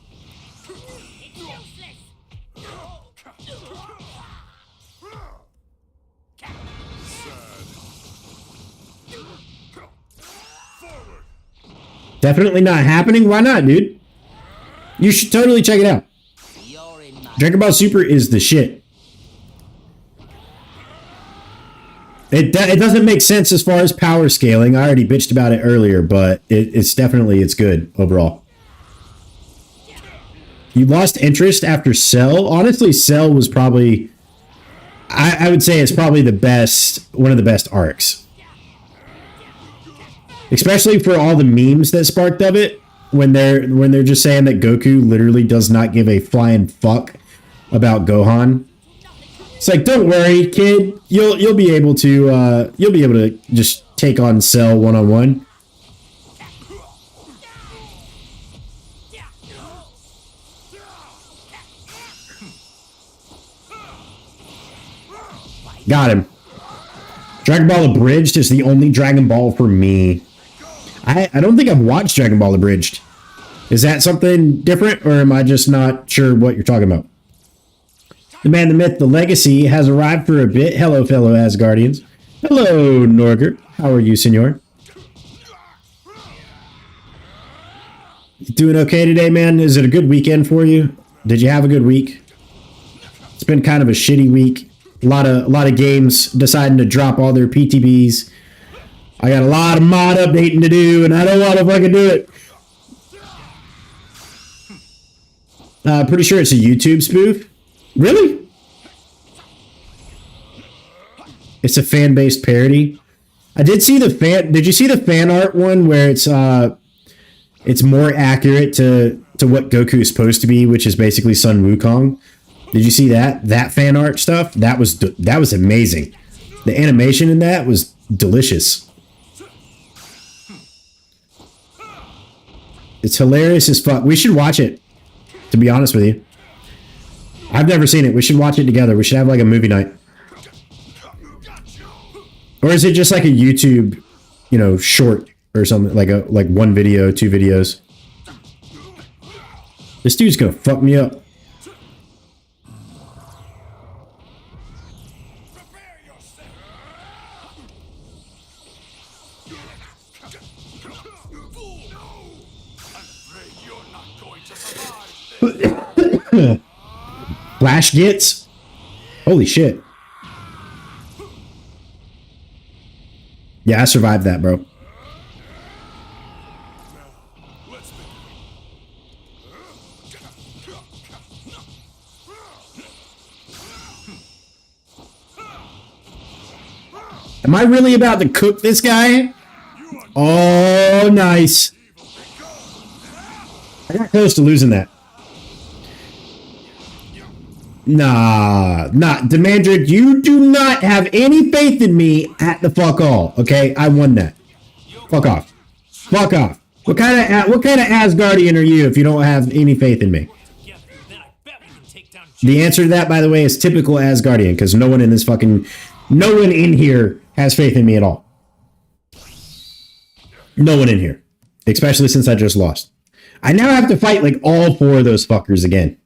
Definitely not happening. Why not, dude? You should totally check it out. Dragon Ball Super is the shit. It doesn't make sense as far as power scaling. I already bitched about it earlier, but it's good overall. You lost interest after Cell? Honestly, Cell was probably... I would say it's probably one of the best arcs. especially for all the memes that sparked of it when they're just saying that Goku literally does not give a flying fuck about Gohan. It's like, don't worry, kid. You'll be able to just take on Cell one-on-one. Got him. Dragon Ball Abridged is the only Dragon Ball for me. I don't think I've watched Dragon Ball Abridged. Is that something different, or am I just not sure what you're talking about? The man, the myth, the legacy has arrived for a bit. Hello, fellow Asgardians. Hello, Norgert. How are you, senor? You doing okay today, man? Is it a good weekend for you? Did you have a good week? It's been kind of a shitty week. A lot of games deciding to drop all their PTBs. I got a lot of mod updating to do, and I don't want to fucking do it. Pretty sure it's a YouTube spoof. Really? It's a fan-based parody. I did see the fan. Did you see the fan art one where it's more accurate to what Goku is supposed to be, which is basically Sun Wukong? Did you see that fan art stuff? That was amazing. The animation in that was delicious. It's hilarious as fuck. We should watch it, to be honest with you. I've never seen it. We should watch it together. We should have like a movie night. Or is it just like a YouTube, short or something, like one video, 2 videos? This dude's gonna fuck me up. Flash gets? Holy shit. Yeah, I survived that, bro. Am I really about to cook this guy? Oh, nice. I got close to losing that. Nah. Demandric, you do not have any faith in me at the fuck all. Okay, I won that. Fuck off. Fuck off. What kind of Asgardian are you if you don't have any faith in me? The answer to that, by the way, is typical Asgardian, because no one in here has faith in me at all. No one in here. Especially since I just lost. I now have to fight like all 4 of those fuckers again.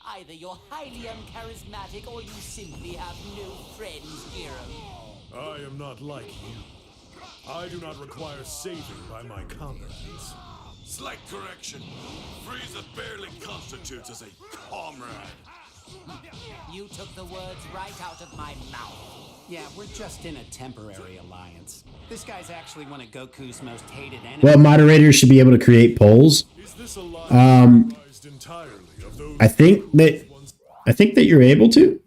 Either you're highly uncharismatic or you simply have no friends, Jiren. I am not like you. I do not require saving by my comrades. Slight correction. Frieza barely constitutes as a comrade. You took the words right out of my mouth. Yeah, we're just in a temporary alliance. This guy's actually one of Goku's most hated enemies. Well, moderators should be able to create polls. I think that you're able to.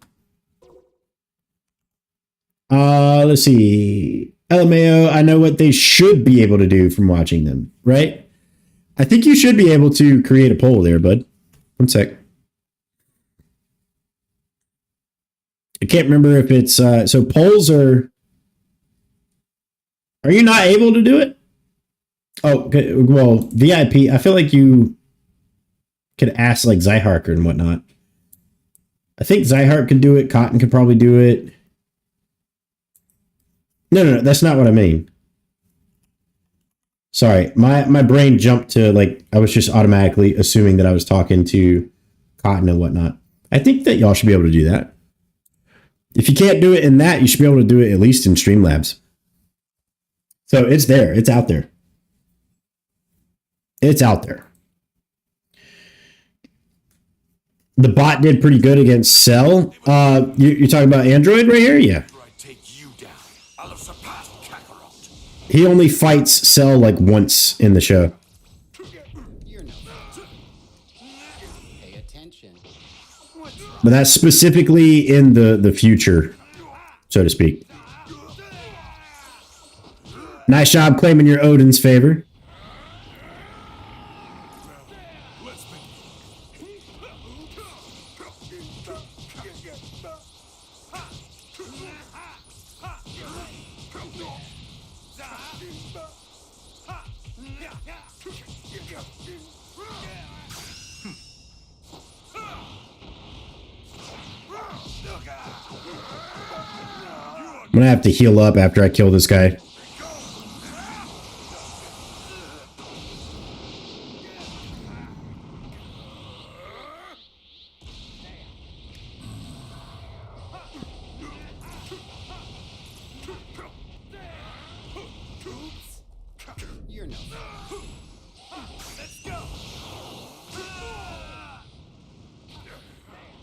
Let's see. LMAO, I know what they should be able to do from watching them, right? I think you should be able to create a poll there, bud. One sec. I can't remember if it's so polls are you not able to do it? Oh, okay. Well, VIP, I feel like you could ask like Zyhark and whatnot. I think Zyhark could do it. Cotton could probably do it. No, that's not what I mean. Sorry, my brain jumped to like I was just automatically assuming that I was talking to Cotton and whatnot. I think that y'all should be able to do that. If you can't do it in that, you should be able to do it at least in Streamlabs. So it's there. It's out there. It's out there. The bot did pretty good against Cell. You're talking about Android right here? Yeah. He only fights Cell like once in the show. Pay attention. What's wrong? But that's specifically in the future, so to speak. Nice job claiming your Odin's favor. I'm gonna have to heal up after I kill this guy.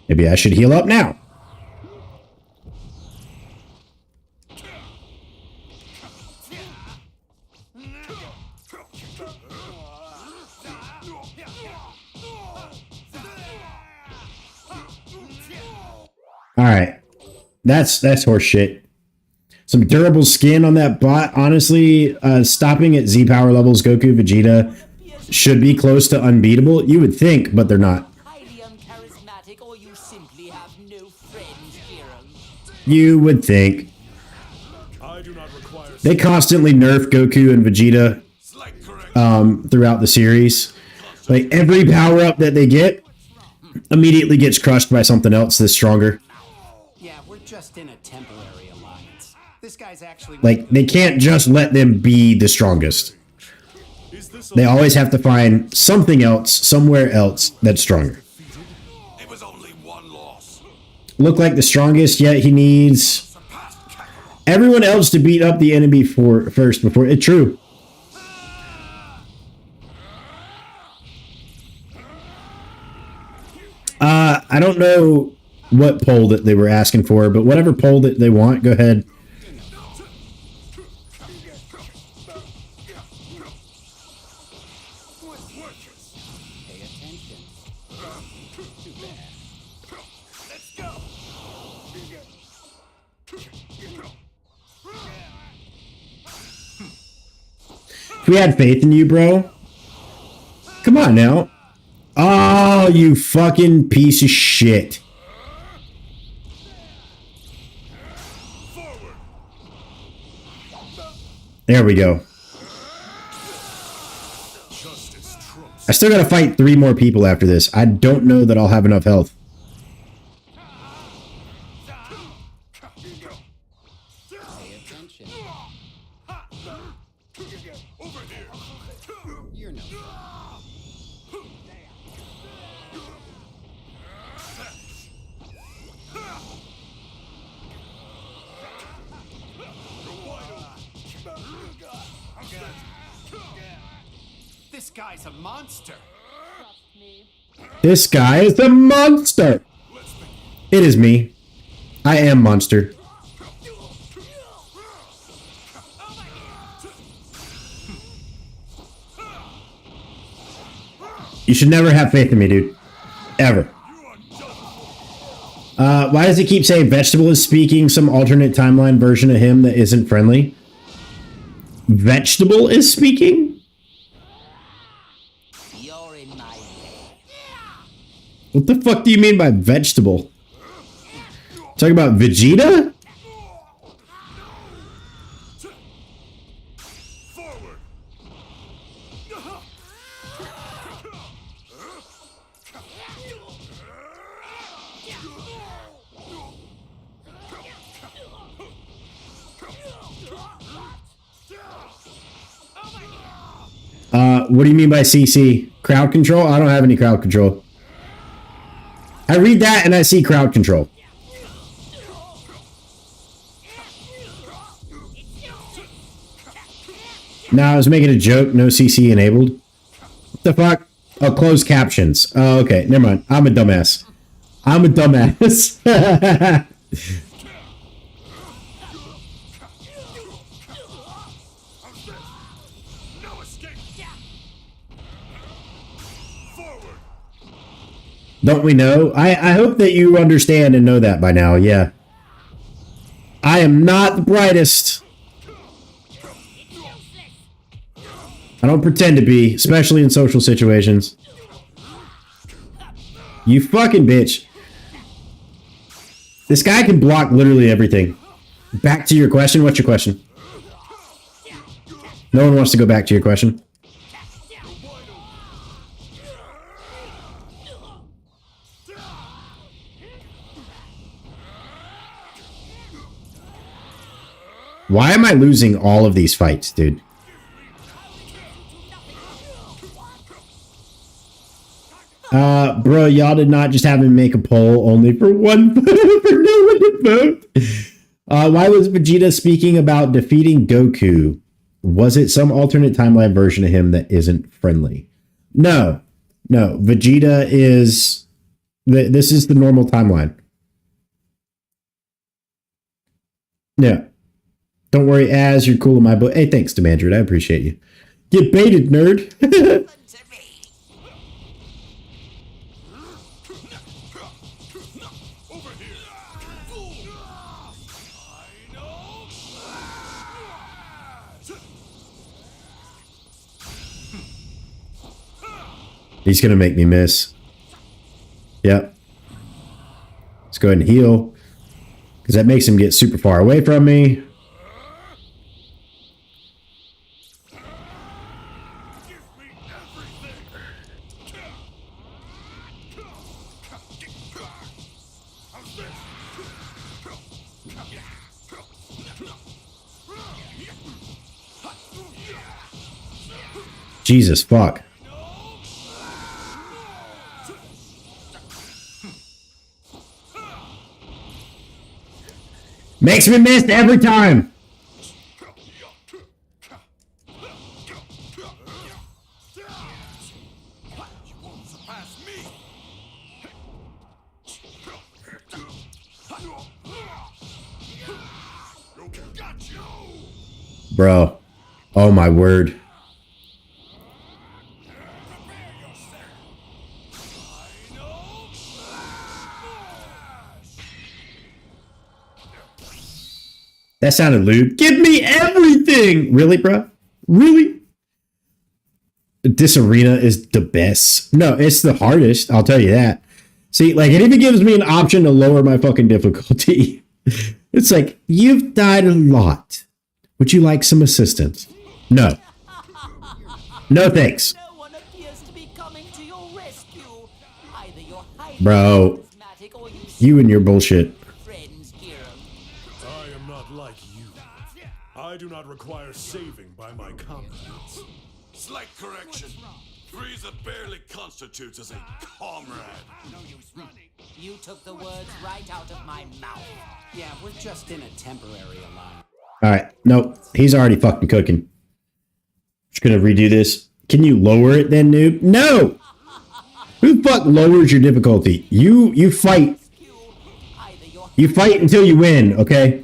Maybe I should heal up now. All right, that's horse shit. Some durable skin on that bot. Honestly, stopping at Z power levels, Goku, Vegeta should be close to unbeatable. You would think, but they're not. You would think. They constantly nerf Goku and Vegeta throughout the series. Like every power up that they get immediately gets crushed by something else that's stronger. Yeah, we're just in a temporary alliance. This guy's actually Like they can't just let them be the strongest. They always have to find something else, somewhere else that's stronger. Look like the strongest, yet he needs everyone else to beat up the enemy first before it's true. I don't know what poll that they were asking for, but whatever poll that they want, go ahead. We had faith in you, bro. Come on now. Oh, you fucking piece of shit. There we go. I still gotta fight 3 more people after this. I don't know that I'll have enough health. This guy's a monster. This guy is a monster. It is me. I am monster. You should never have faith in me, dude. Ever. Why does he keep saying Vegetable is speaking some alternate timeline version of him that isn't friendly? Vegetable is speaking? What the fuck do you mean by vegetable? Talking about Vegeta? What do you mean by CC? Crowd control? I don't have any crowd control. I read that and I see crowd control. No, I was making a joke. No CC enabled. What the fuck? Oh, closed captions. Oh, okay. Never mind. I'm a dumbass. I'm a dumbass. Don't we know? I hope that you understand and know that by now, yeah. I am not the brightest. I don't pretend to be, especially in social situations. You fucking bitch. This guy can block literally everything. Back to your question. What's your question? No one wants to go back to your question. Why am I losing all of these fights, dude? Bro, y'all did not just have me make a poll only for one vote, for no one to vote. Why was Vegeta speaking about defeating Goku? Was it some alternate timeline version of him that isn't friendly? No. Vegeta is... This is the normal timeline. Yeah. Don't worry, Az, you're cool in my book. Hey, thanks, Demandred. I appreciate you. Get baited, nerd. He's going to make me miss. Yep. Let's go ahead and heal. Because that makes him get super far away from me. Jesus fuck. Makes me miss every time. Bro. Oh my word. That sounded lewd. Give me everything! Really, bro? Really? This arena is the best. No, it's the hardest. I'll tell you that. See, like, it even gives me an option to lower my fucking difficulty. It's like, you've died a lot. Would you like some assistance? No. No thanks. No one appears to be coming to your rescue. Either you're highly Bro, charismatic or you and your bullshit. friends here. I am not like you. I do not require saving by my comrades. Slight correction. Frieza barely constitutes as a comrade. You took the words right out of my mouth. Yeah, we're just in a temporary alliance. Alright, nope. He's already fucking cooking. Just gonna redo this. Can you lower it then, noob? No! Who the fuck lowers your difficulty? You fight. You fight until you win, okay?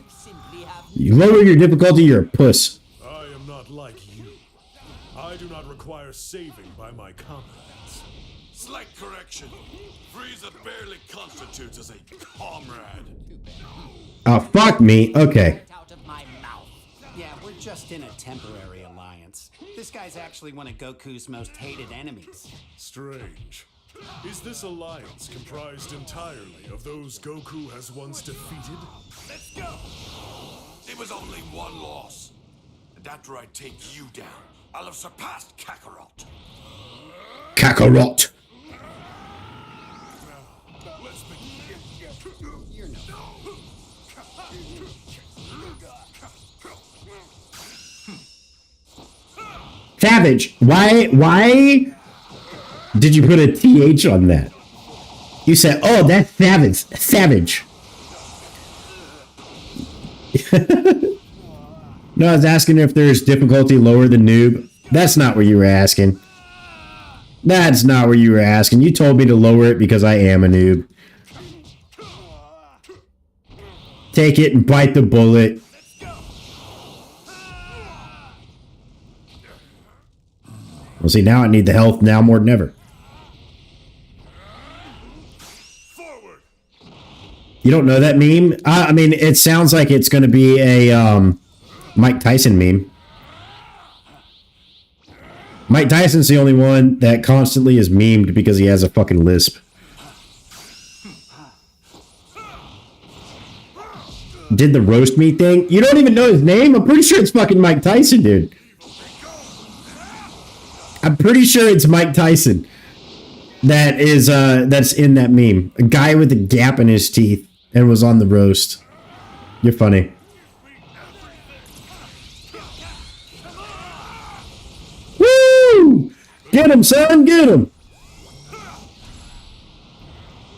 You lower your difficulty, you're a puss. I am not like you. I do not require saving by my comrades. Slight correction. Frieza barely constitutes as a comrade. Oh, fuck me. Okay. Out of my mouth. Yeah, we're just in a temporary alliance. This guy's actually one of Goku's most hated enemies. Strange. Is this alliance comprised entirely of those Goku has once defeated? Let's go! It was only one loss. And after I take you down, I'll have surpassed Kakarot. Kakarot. You're no. Savage. Why did you put a TH on that? You said, oh, that's savage. Savage. No, I was asking if there's difficulty lower than noob. That's not what you were asking. That's not what you were asking. You told me to lower it because I am a noob. Take it and bite the bullet. Well, see, now I need the health now more than ever. You don't know that meme? I mean, it sounds like it's going to be a Mike Tyson meme. Mike Tyson's the only one that constantly is memed because he has a fucking lisp. Did the roast me thing? You don't even know his name? I'm pretty sure it's fucking Mike Tyson, dude. I'm pretty sure it's Mike Tyson. That is, that's in that meme. A guy with a gap in his teeth and was on the roast. You're funny. Woo! Get him, son, get him!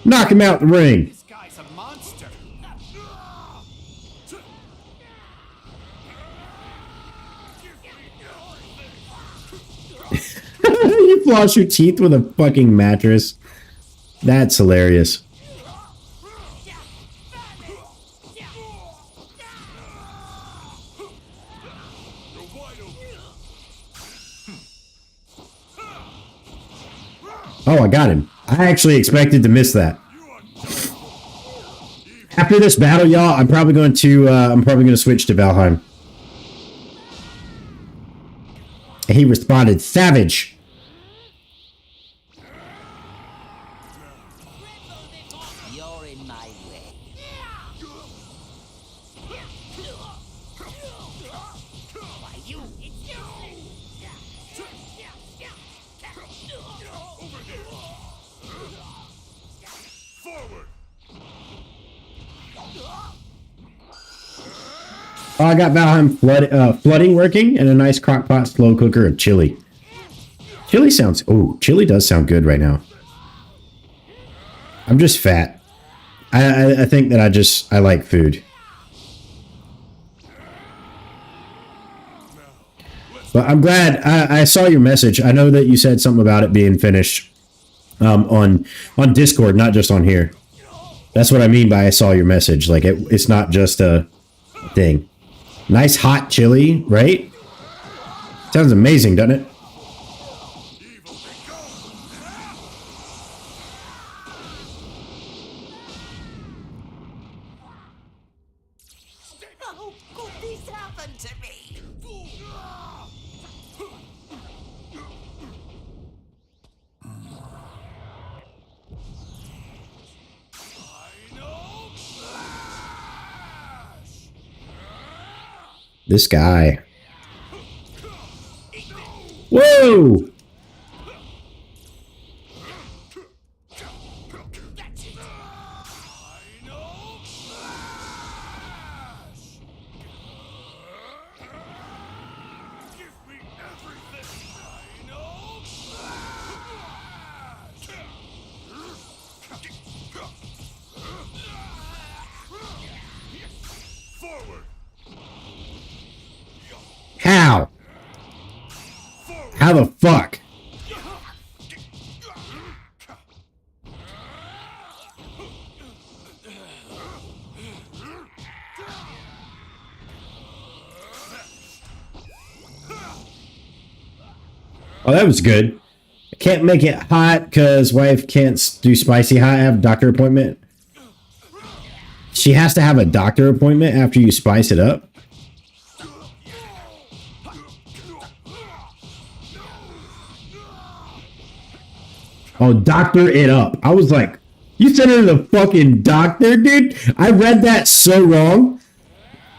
Knock him out the ring. This guy's a monster. You floss your teeth with a fucking mattress. That's hilarious. Oh, I got him. I actually expected to miss that. After this battle, y'all, I'm probably going to switch to Valheim. And he responded, "Savage." You're in my way. Why, you, it's you. Forward. Oh, I got Valheim flooding working and a nice crockpot slow cooker of chili. Chili sounds... Oh, chili does sound good right now. I'm just fat. I think that I like food. But I'm glad I saw your message. I know that you said something about it being finished on Discord, not just on here. That's what I mean by I saw your message. Like, it's not just a thing. Nice hot chili, right? Sounds amazing, doesn't it? Oh, could this happen to me? This guy. Whoa! How? How the fuck? Oh, that was good. I can't make it hot because wife can't do spicy hot. I have a doctor appointment. She has to have a doctor appointment after you spice it up. Oh, doctor it up. I was like, you sent her to the fucking doctor, dude? I read that so wrong.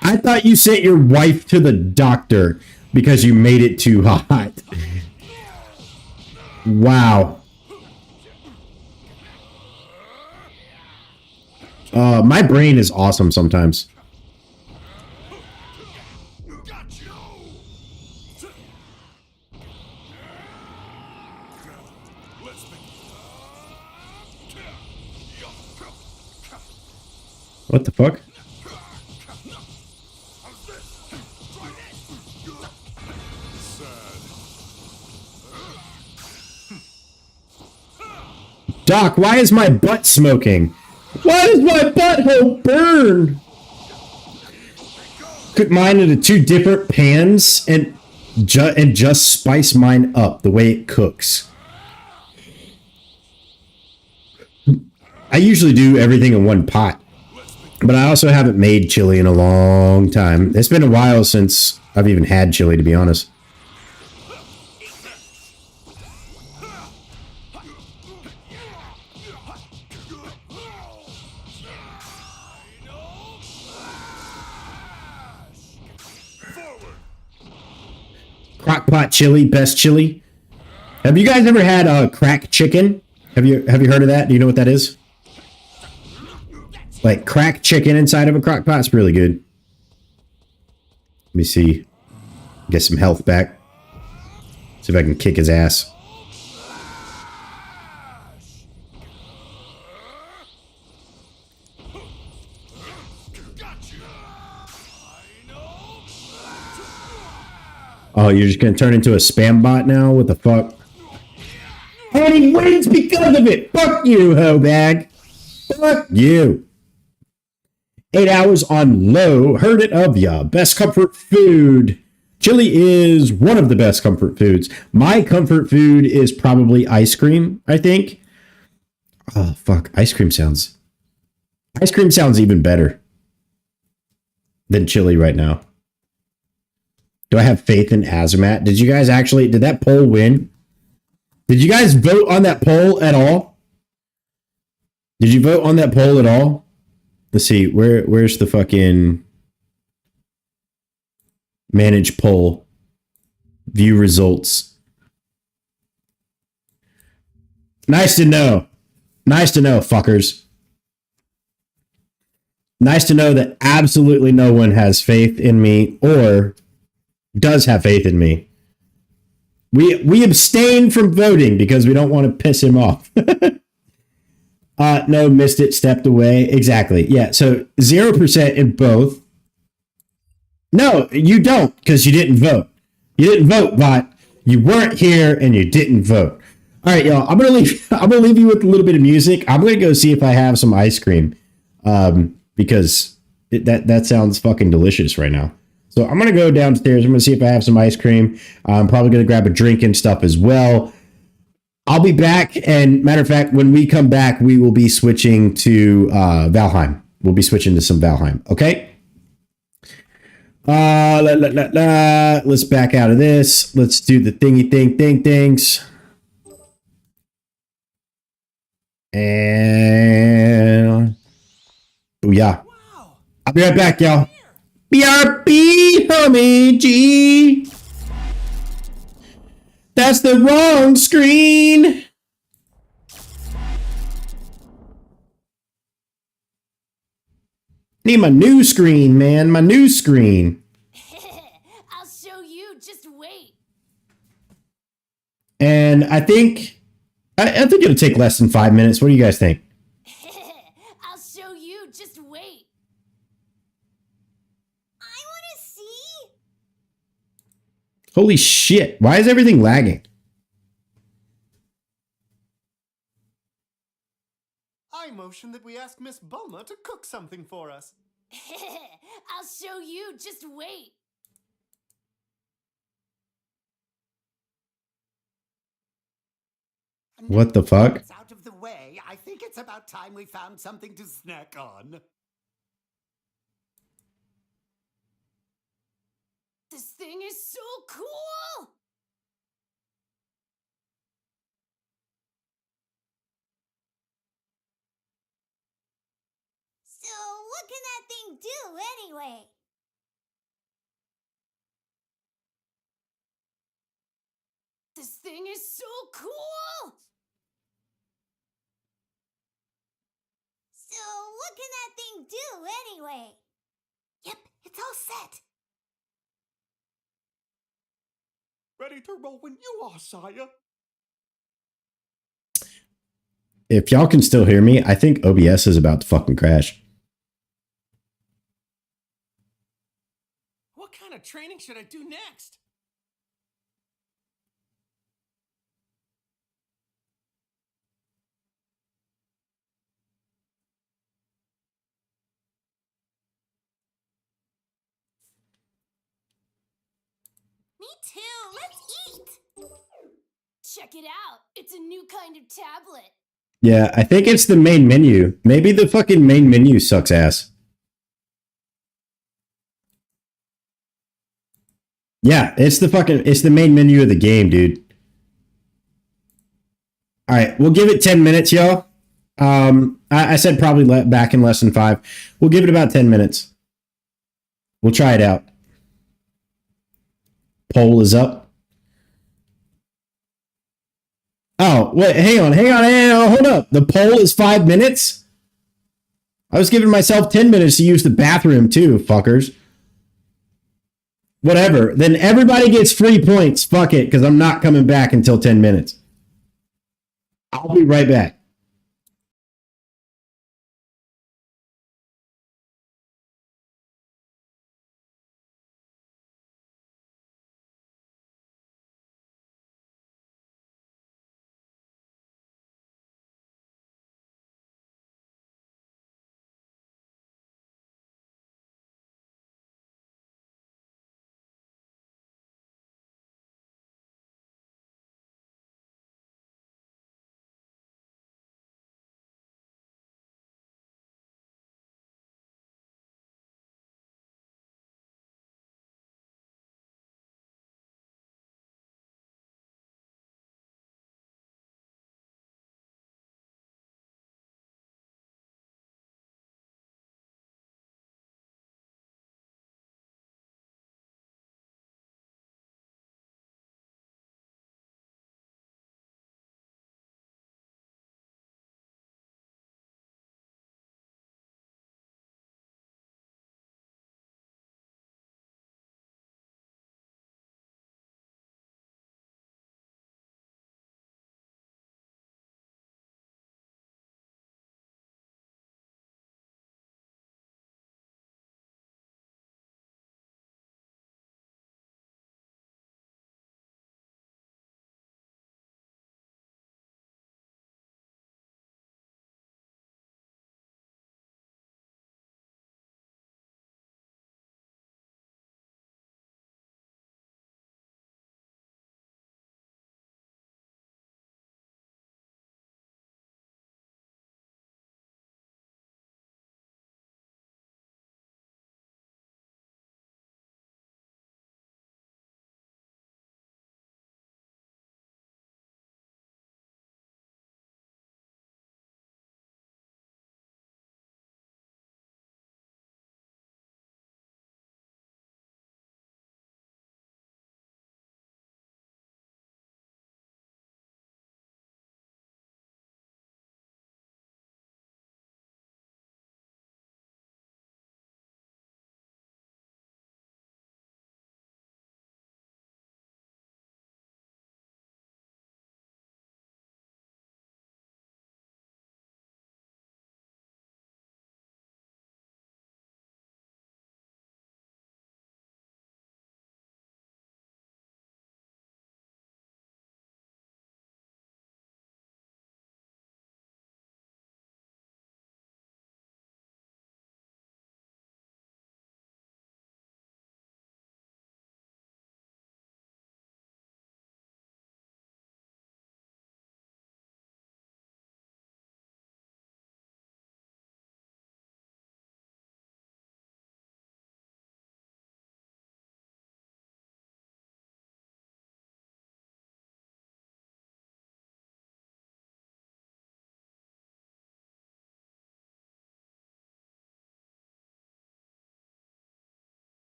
I thought you sent your wife to the doctor because you made it too hot. Wow. My brain is awesome sometimes. What the fuck? Doc, why is my butt smoking? Why does my butthole burn? Cook mine into 2 different pans and just spice mine up the way it cooks. I usually do everything in one pot. But I also haven't made chili in a long time. It's been a while since I've even had chili, to be honest. Crockpot chili, best chili. Have you guys ever had crack chicken? Have you heard of that? Do you know what that is? Like crack chicken inside of a crock pot. It's really good. Let me see. Get some health back. See if I can kick his ass. Oh, you're just gonna turn into a spam bot now? What the fuck? And he wins because of it! Fuck you, hoe bag! Fuck you! 8 hours on low. Heard it of ya. Best comfort food. Chili is one of the best comfort foods. My comfort food is probably ice cream, I think. Oh, fuck. Ice cream sounds even better than chili right now. Do I have faith in Azamat? Did you guys actually... Did that poll win? Did you guys vote on that poll at all? Did you vote on that poll at all? Let's see, where's the fucking manage poll? View results. Nice to know. Nice to know, fuckers. Nice to know that absolutely no one has faith in me or does have faith in me. We abstain from voting because we don't want to piss him off. No, missed it, stepped away. Exactly. Yeah, so 0% in both. No, you don't, because you didn't vote. You didn't vote, bot. You weren't here and you didn't vote. All right, y'all. I'm gonna leave you with a little bit of music. I'm gonna go see if I have some ice cream. Because that sounds fucking delicious right now. So I'm gonna go downstairs. I'm gonna see if I have some ice cream. I'm probably gonna grab a drink and stuff as well. I'll be back, and matter of fact, when we come back, we will be switching to Valheim. We'll be switching to some Valheim, okay? Let's back out of this. Let's do the things. And... Booyah. I'll be right back, y'all. BRB, homie, G. That's the wrong screen. Need my new screen, man. My new screen. I'll show you. Just wait. And I think it'll take less than 5 minutes. What do you guys think? I'll show you. Just wait. I want to see. Holy shit. Why is everything lagging? I motion that we ask Miss Bulma to cook something for us. I'll show you. Just wait. What the fuck? It's out of the way. I think it's about time we found something to snack on. This thing is so cool! So, what can that thing do anyway? This thing is so cool! So, what can that thing do anyway? Yep, it's all set. Ready to roll when you are, sire. If y'all can still hear me, I think OBS is about to fucking crash. What kind of training should I do next? Me too. Let's eat. Check it out. It's a new kind of tablet. Yeah, I think it's the main menu. Maybe the fucking main menu sucks ass. Yeah, it's the main menu of the game, dude. All right, we'll give it 10 minutes, y'all. I said probably back in less than 5. We'll give it about 10 minutes. We'll try it out. Poll is up. Oh, wait, hang on, hold up. The poll is 5 minutes? I was giving myself 10 minutes to use the bathroom too, fuckers. Whatever. Then everybody gets free points. Fuck it, because I'm not coming back until 10 minutes. I'll be right back.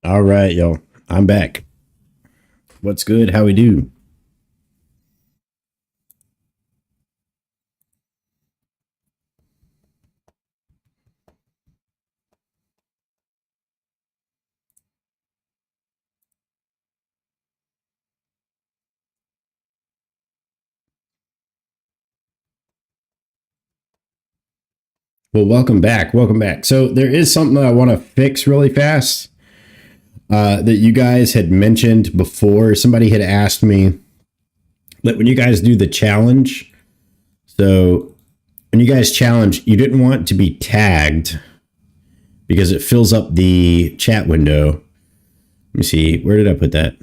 All right, y'all. I'm back. What's good? How we do? Well, welcome back. Welcome back. So there is something that I want to fix really fast that you guys had mentioned before. Somebody had asked me that when you guys do the challenge, so when you guys challenge, you didn't want to be tagged because it fills up the chat window. Let me see. Where did I put that?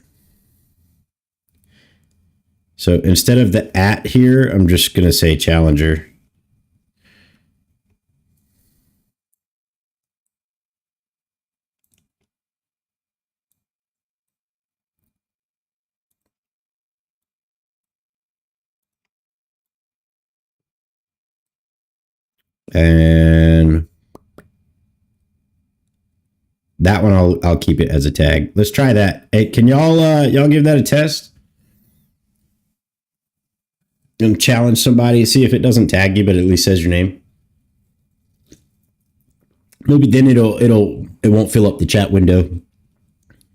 So instead of the @ here, I'm just going to say challenger. And that one I'll keep it as a tag. Let's try that. Hey, can y'all give that a test? And challenge somebody, see if it doesn't tag you, but at least says your name. Maybe then it won't fill up the chat window.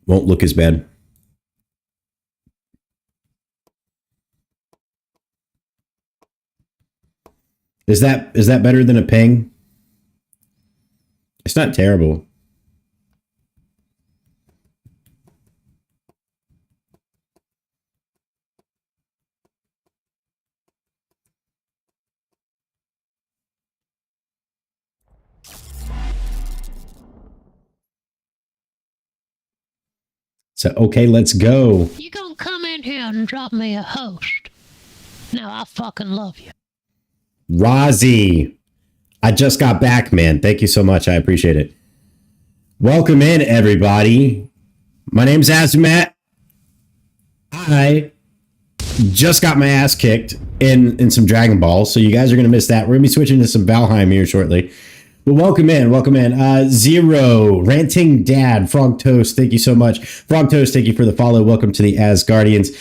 Won't look as bad. Is that better than a ping? It's not terrible. So, okay, let's go. You gonna come in here and drop me a host? Now I fucking love you. Rozzy, I just got back, man. Thank you so much. I appreciate it. Welcome in, everybody. My name's Azumat. I just got my ass kicked in some Dragon Ball, so you guys are going to miss that. We're going to be switching to some Valheim here shortly. But welcome in, welcome in. Zero, Ranting Dad, Frog Toast, thank you so much. Frog Toast, thank you for the follow. Welcome to the Asgardians.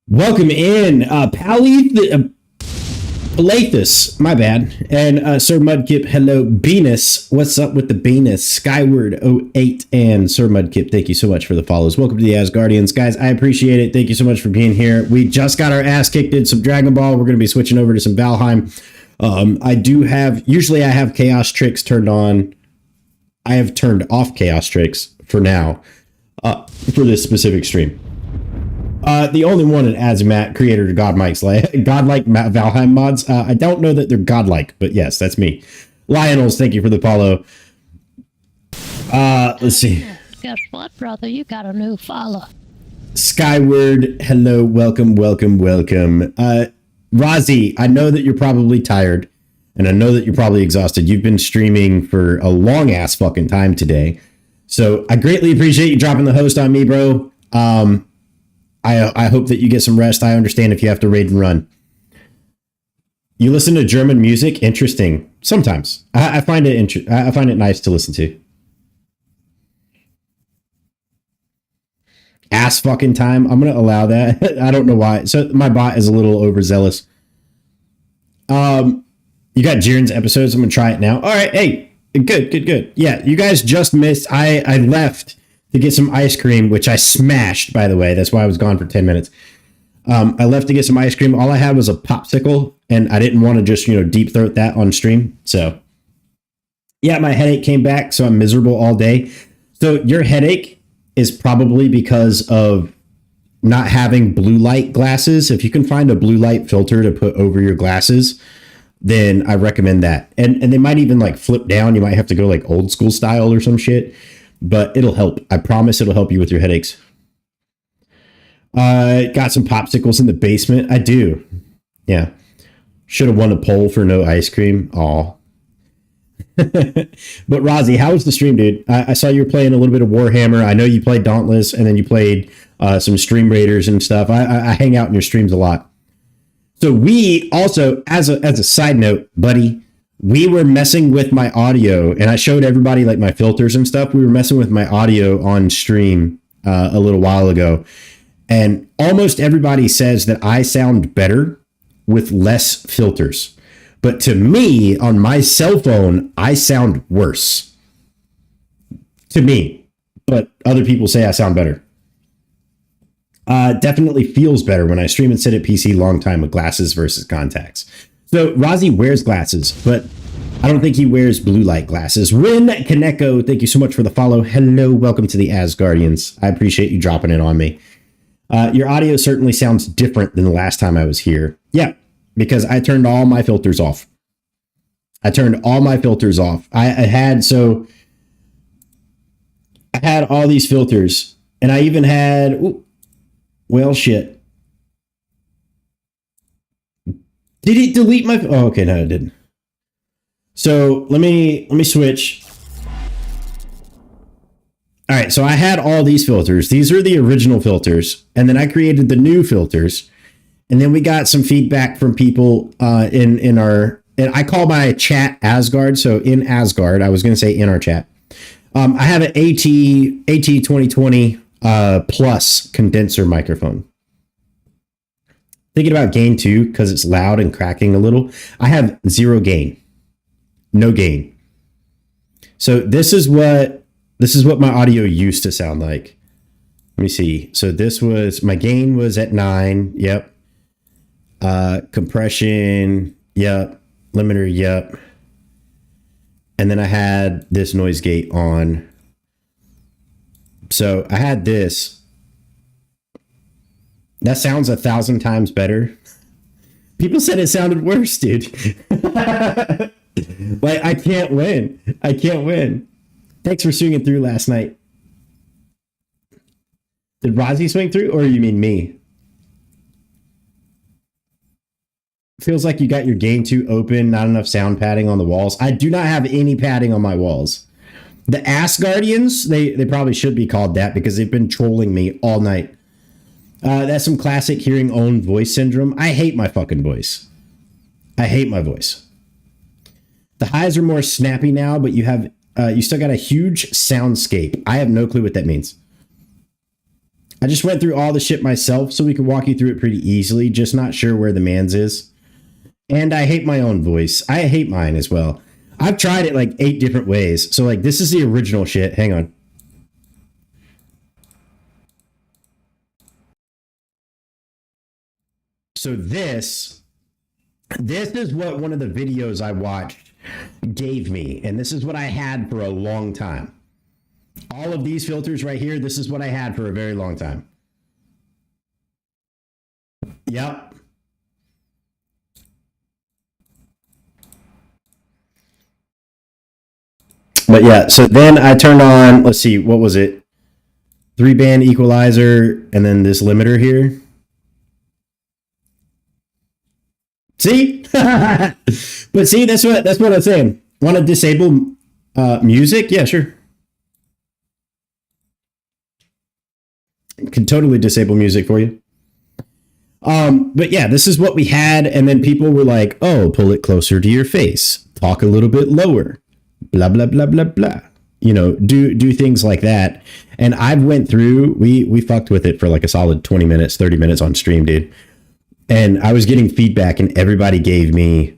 Welcome in, Lathus, my bad. And Sir Mudkip, hello. Venus, what's up with the Venus? Skyward 08 and Sir Mudkip, thank you so much for the follows. Welcome to the Asgardians. Guys, I appreciate it. Thank you so much for being here. We just got our ass kicked in some Dragon Ball. We're going to be switching over to some Valheim. Usually I have Chaos Tricks turned on. I have turned off Chaos Tricks for now, for this specific stream. The only one in Azumat, creator of godlike Valheim mods. I don't know that they're godlike, but yes, that's me. Lionels, thank you for the follow. Let's see. Guess what, brother? You got a new follow. Skyward, hello, welcome, welcome, welcome. Rozzy, I know that you're probably tired, and I know that you're probably exhausted. You've been streaming for a long ass fucking time today. So I greatly appreciate you dropping the host on me, bro. I hope that you get some rest. I understand if you have to raid and run. You listen to German music? Interesting. Sometimes. I find it I find it nice to listen to. Ass fucking time. I'm going to allow that. I don't know why. So my bot is a little overzealous. You got Jiren's episodes. I'm going to try it now. All right. Hey, good. Yeah, you guys just missed. I left to get some ice cream, which I smashed, by the way. That's why I was gone for 10 minutes. I left to get some ice cream. All I had was a popsicle, and I didn't want to just, deep throat that on stream. So, yeah, my headache came back, so I'm miserable all day. So your headache is probably because of not having blue light glasses. If you can find a blue light filter to put over your glasses, then I recommend that. And they might even like flip down. You might have to go like old school style or some shit, but it'll help. I promise it'll help you with your headaches. Got some popsicles in the basement. I do. Yeah. Should have won a poll for no ice cream. Aw. But Rozzy, how was the stream, dude? I saw you were playing a little bit of Warhammer. I know you played Dauntless, and then you played some Stream Raiders and stuff. I hang out in your streams a lot. So we also, as a side note, buddy, we were messing with my audio, and I showed everybody like my filters and stuff. We were messing with my audio on stream a little while ago, and almost everybody says that I sound better with less filters. But to me, on my cell phone, I sound worse. To me. But other people say I sound better. Definitely feels better when I stream and sit at PC long time with glasses versus contacts. So Rozzy wears glasses, but I don't think he wears blue light glasses. Rin Kaneko, thank you so much for the follow. Hello, welcome to the Asgardians. I appreciate you dropping it on me. Your audio certainly sounds different than the last time I was here. Yeah, because I turned all my filters off. I had all these filters, and I even had, well, shit. Did it delete my, oh, okay, no, it didn't. So let me switch. All right, so I had all these filters. These are the original filters, and then I created the new filters, and then we got some feedback from people in our, and I call my chat Asgard. So in Asgard, I was going to say in our chat. I have an AT 2020 plus condenser microphone. Thinking about gain too, because it's loud and cracking a little. I have zero gain, no gain. So this is what my audio used to sound like. Let me see. So this was, my gain was at 9. Yep. Compression. Yep. Limiter. Yep. And then I had this noise gate on. So I had this. That sounds 1,000 times better. People said it sounded worse, dude. Like, I can't win. Thanks for swinging through last night. Did Rozzy swing through, or you mean me? Feels like you got your gain too open, not enough sound padding on the walls. I do not have any padding on my walls. The Asgardians, they probably should be called that because they've been trolling me all night. That's some classic hearing own voice syndrome. I hate my fucking voice. I hate my voice. The highs are more snappy now, but you have you still got a huge soundscape. I have no clue what that means. I just went through all the shit myself so we could walk you through it pretty easily. Just not sure where the man's is. And I hate my own voice. I hate mine as well. I've tried it like 8 different ways. So like this is the original shit. Hang on. So this is what one of the videos I watched gave me. And this is what I had for a long time. All of these filters right here, this is what I had for a very long time. Yep. But yeah, so then I turned on, let's see, what was it? 3-band equalizer and then this limiter here. See? But see, that's what I'm saying. Want to disable music? Yeah, sure. Can totally disable music for you. But yeah, this is what we had, and then people were like, "Oh, pull it closer to your face. Talk a little bit lower. Blah blah blah blah blah." You know, do things like that. And I went through. We fucked with it for like a solid 20 minutes, 30 minutes on stream, dude. And I was getting feedback, and everybody gave me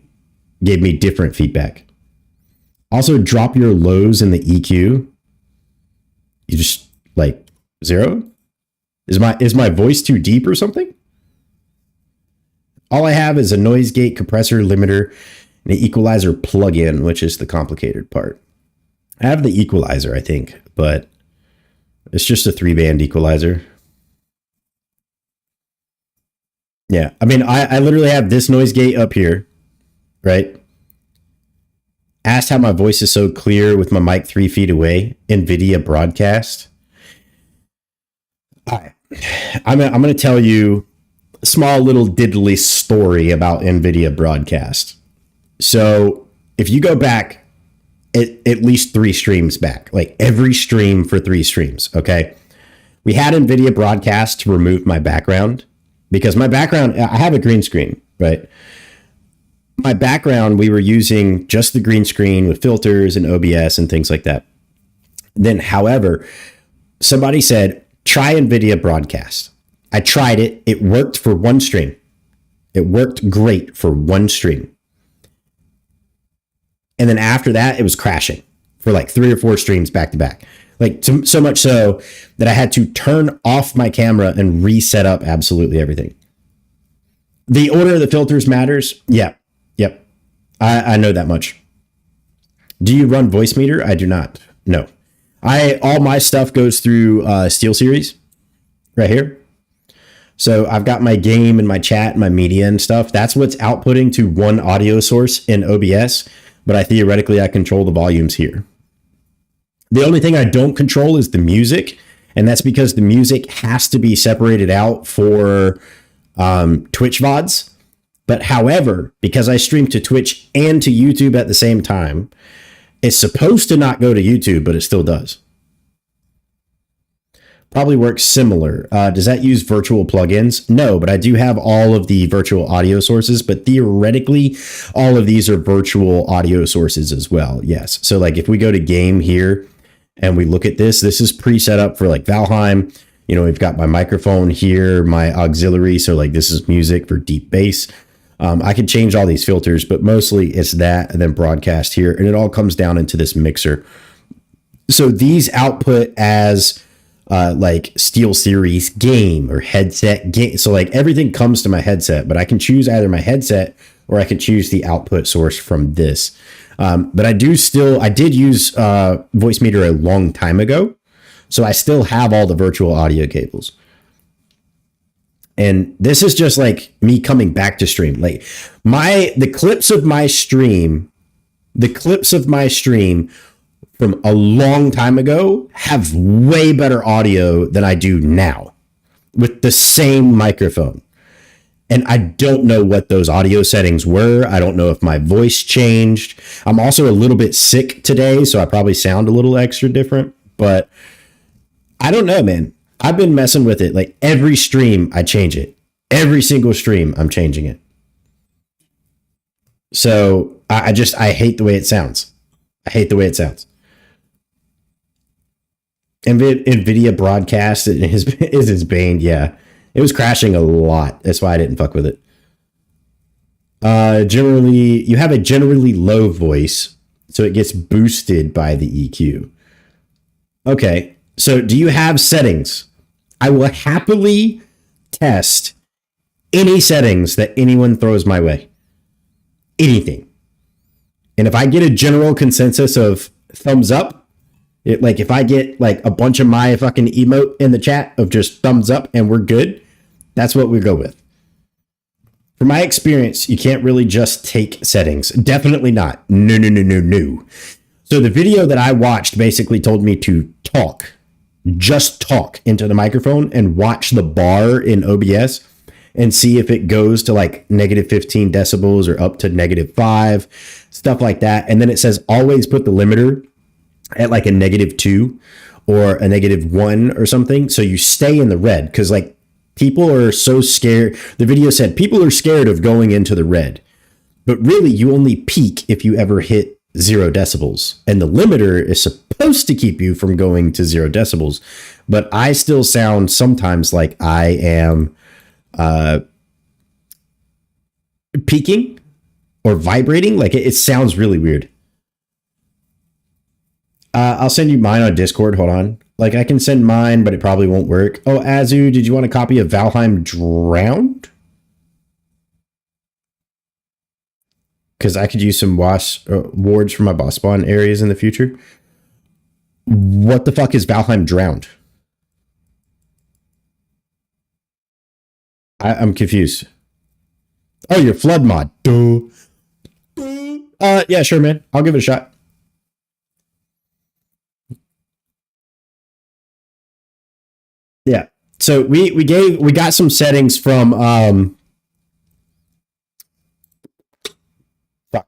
different feedback. Also, drop your lows in the EQ. You just like 0. Is my voice too deep or something? All I have is a noise gate, compressor, limiter, and an equalizer plug-in, which is the complicated part. I have the equalizer, I think, but it's just a 3-band equalizer. Yeah, I mean, I literally have this noise gate up here, right? Asked how my voice is so clear with my mic 3 feet away. NVIDIA broadcast. All right. I'm going to tell you a small little diddly story about NVIDIA broadcast. So if you go back at least 3 streams back, like every stream for 3 streams, okay? We had NVIDIA broadcast to remove my background because my background, I have a green screen, right? my background, we were using just the green screen with filters and OBS and things like that. Then, however, somebody said, try NVIDIA Broadcast. I tried it. It worked for one stream. It worked great for one stream. And then after that, it was crashing for like 3 or 4 streams back to back. Like so much so that I had to turn off my camera and reset up absolutely everything. The order of the filters matters. Yeah. Yep. I know that much. Do you run Voice Meter? I do not. No. All my stuff goes through SteelSeries right here. So I've got my game and my chat and my media and stuff. That's what's outputting to one audio source in OBS. But I control the volumes here. The only thing I don't control is the music. And that's because the music has to be separated out for Twitch VODs. But however, because I stream to Twitch and to YouTube at the same time, it's supposed to not go to YouTube, but it still does. Probably works similar. Does that use virtual plugins? No, but I do have all of the virtual audio sources, but theoretically, all of these are virtual audio sources as well. Yes. So like if we go to game here and we look at this is pre-set up for like Valheim. You know, we've got my microphone here, my auxiliary. So like this is music for deep bass. I can change all these filters, but mostly it's that and then broadcast here. And it all comes down into this mixer. So these output as like SteelSeries game or headset game. So like everything comes to my headset, but I can choose either my headset or I can choose the output source from this. But I did use Voice Meter a long time ago. So I still have all the virtual audio cables. And this is just like me coming back to stream. Like the clips of my stream from a long time ago have way better audio than I do now with the same microphone. And I don't know what those audio settings were. I don't know if my voice changed. I'm also a little bit sick today, so I probably sound a little extra different, but I don't know, man. I've been messing with it. Like every stream, I change it. Every single stream, I'm changing it. So I hate the way it sounds. I hate the way it sounds. NVIDIA Broadcast is his bane. Yeah, it was crashing a lot. That's why I didn't fuck with it. Generally, you have a generally low voice, so it gets boosted by the EQ. Okay, so do you have settings? I will happily test any settings that anyone throws my way. Anything. And if I get a general consensus of thumbs up, if I get like a bunch of my fucking emote in the chat of just thumbs up and we're good, that's what we go with. From my experience, you can't really just take settings. Definitely not. No. So the video that I watched basically told me to just talk into the microphone and watch the bar in OBS and see if it goes to like negative 15 decibels or up to -5, stuff like that. And then it says always put the limiter at like a -2 or a -1 or something. So you stay in the red because like people are so scared. The video said people are scared of going into the red, but really you only peak if you ever hit 0 decibels. And the limiter is supposed to keep you from going to 0 decibels. But I still sound sometimes like I am peaking or vibrating. Like it sounds really weird. I'll send you mine on Discord. Hold on. Like I can send mine, but it probably won't work. Oh, Azu, did you want a copy of Valheim Drowned? Because I could use some wards for my boss spawn areas in the future. What the fuck is Valheim Drowned? I'm confused. Oh, your flood mod. Duh. Yeah, sure, man. I'll give it a shot. Yeah. So we got some settings from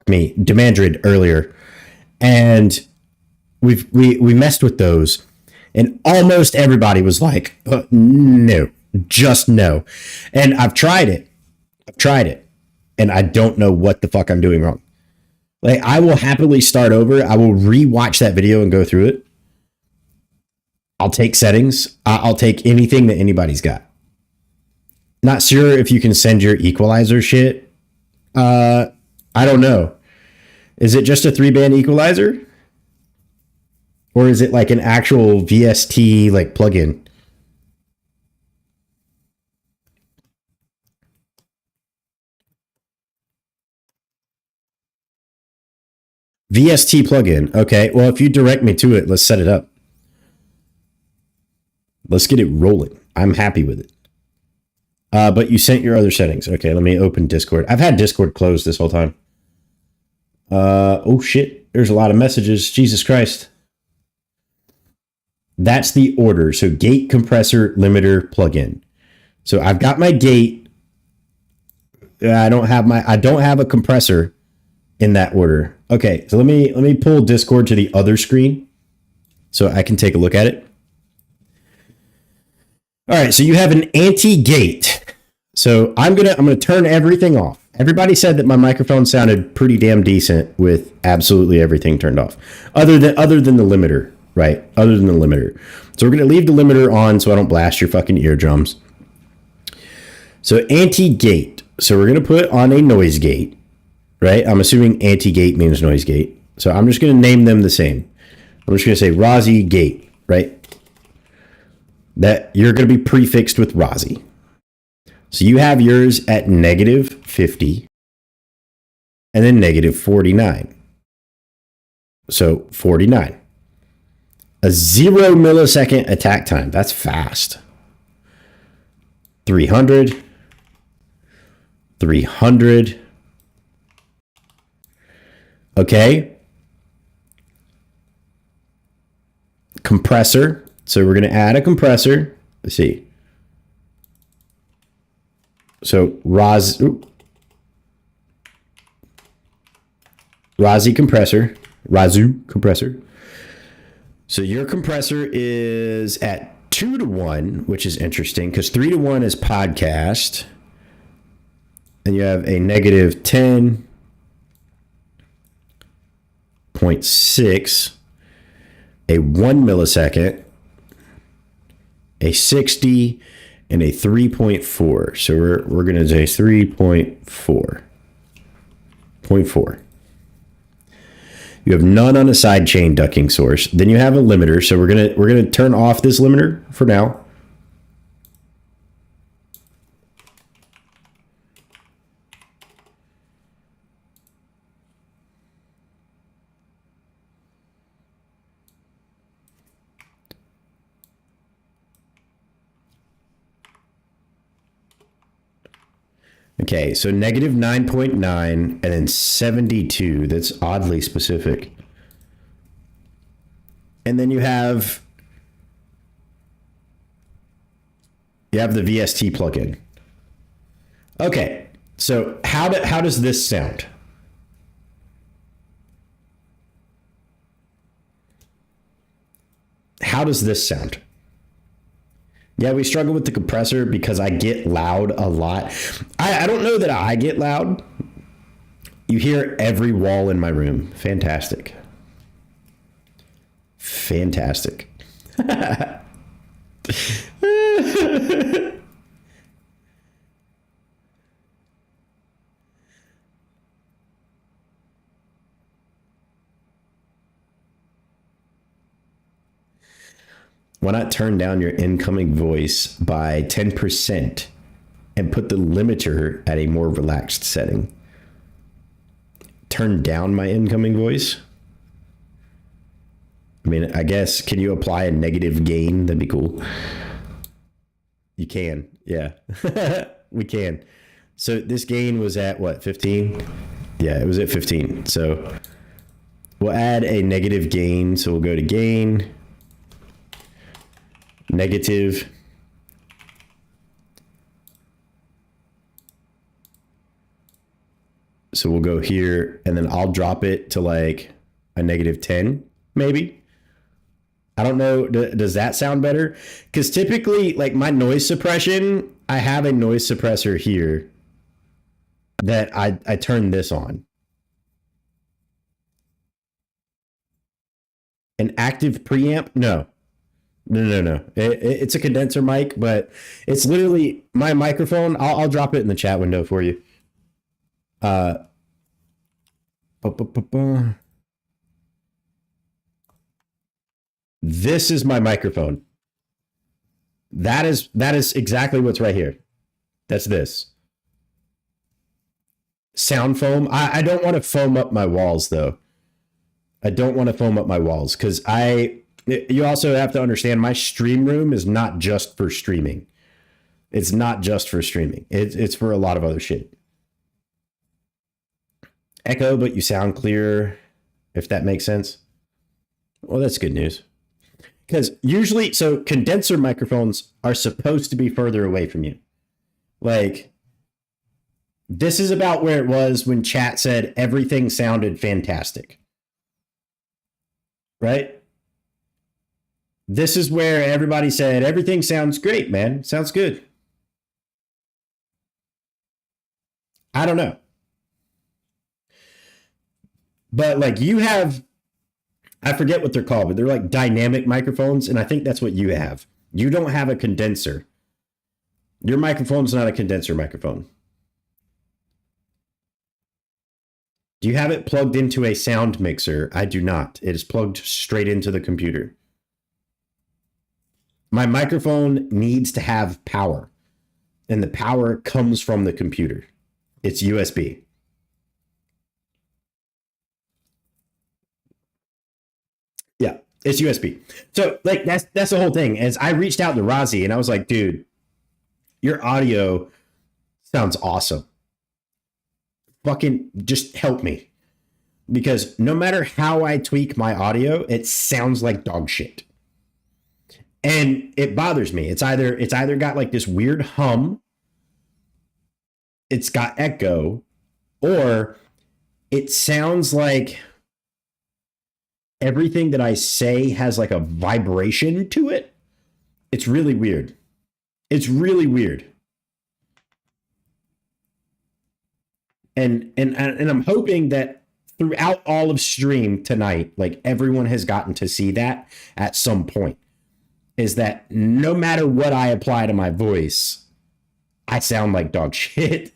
Demandrid earlier, and we messed with those, and almost everybody was like, no, just no. And I've tried it. and I don't know what the fuck I'm doing wrong. Like, I will happily start over. I will rewatch that video and go through it. I'll take settings. I'll take anything that anybody's got. Not sure if you can send your equalizer shit. I don't know. Is it just a 3-band equalizer? Or is it like an actual VST like plugin? VST plugin. Okay, well, if you direct me to it, let's set it up. Let's get it rolling. I'm happy with it. But you sent your other settings. Okay, let me open Discord. I've had Discord closed this whole time. Oh shit, there's a lot of messages. Jesus Christ. That's the order. So gate, compressor, limiter, plugin. So I've got my gate. I don't have a compressor in that order. Okay, so let me pull Discord to the other screen so I can take a look at it. All right, so you have an anti-gate. So I'm gonna turn everything off. Everybody said that my microphone sounded pretty damn decent with absolutely everything turned off, other than the limiter, right? Other than the limiter. So we're gonna leave the limiter on so I don't blast your fucking eardrums. So anti-gate. So we're gonna put on a noise gate, right? I'm assuming anti-gate means noise gate. So I'm just gonna name them the same. I'm just gonna say Rozzy gate, right? That you're gonna be prefixed with Rozzy. So you have yours at -50 and then -49. So 49. A 0 millisecond attack time. That's fast. 300. 300. Okay. Compressor. So we're going to add a compressor. Let's see. So Rozzy compressor. Razoo compressor. So your compressor is at 2-to-1, which is interesting because 3-to-1 is podcast. And you have a -10.6, a 1 millisecond, a 60, and a 3.4. So we're going to say 3.4. 0.4. You have none on a sidechain ducking source. Then you have a limiter. So we're gonna turn off this limiter for now. Okay, so -9.9 and then 72. That's oddly specific. And then you have the VST plugin. Okay, so how does this sound? How does this sound? Yeah, we struggle with the compressor because I get loud a lot. I don't know that I get loud. You hear every wall in my room. Fantastic. Fantastic. Why not turn down your incoming voice by 10% and put the limiter at a more relaxed setting? Turn down my incoming voice? I mean, I guess, can you apply a negative gain? That'd be cool. You can, yeah. We can. So this gain was at what, 15? Yeah, it was at 15. So we'll add a negative gain. So we'll go to gain. Negative. So we'll go here and then I'll drop it to like a -10, maybe. I don't know. Does that sound better? Because typically, like my noise suppression, I have a noise suppressor here. that I turned this on. An active preamp? No. It's a condenser mic, but it's literally my microphone. I'll drop it in the chat window for you. This is my microphone. That is exactly what's right here. That's this. Sound foam. I don't want to foam up my walls though. I don't want to foam up my walls because you also have to understand my stream room is not just for streaming. It's not just for streaming. It's for a lot of other shit. Echo, but you sound clearer, if that makes sense. Well, that's good news. Because usually, so condenser microphones are supposed to be further away from you. Like, this is about where it was when chat said everything sounded fantastic. Right? This is where everybody said everything sounds great, man. Sounds good. I don't know. But like you have, I forget what they're called, but they're like dynamic microphones. And I think that's what you have. You don't have a condenser. Your microphone's not a condenser microphone. Do you have it plugged into a sound mixer? I do not. It is plugged straight into the computer. My microphone needs to have power, and the power comes from the computer. It's USB. Yeah, it's USB. So like that's the whole thing. As I reached out to Rozzy and I was like, dude, your audio sounds awesome. Fucking just help me. Because no matter how I tweak my audio, it sounds like dog shit. And it bothers me. It's either got like this weird hum, it's got echo, or it sounds like everything that I say has like a vibration to it. It's really weird. It's really weird. And I'm hoping that throughout all of stream tonight, like everyone has gotten to see that at some point, is that no matter what I apply to my voice, I sound like dog shit.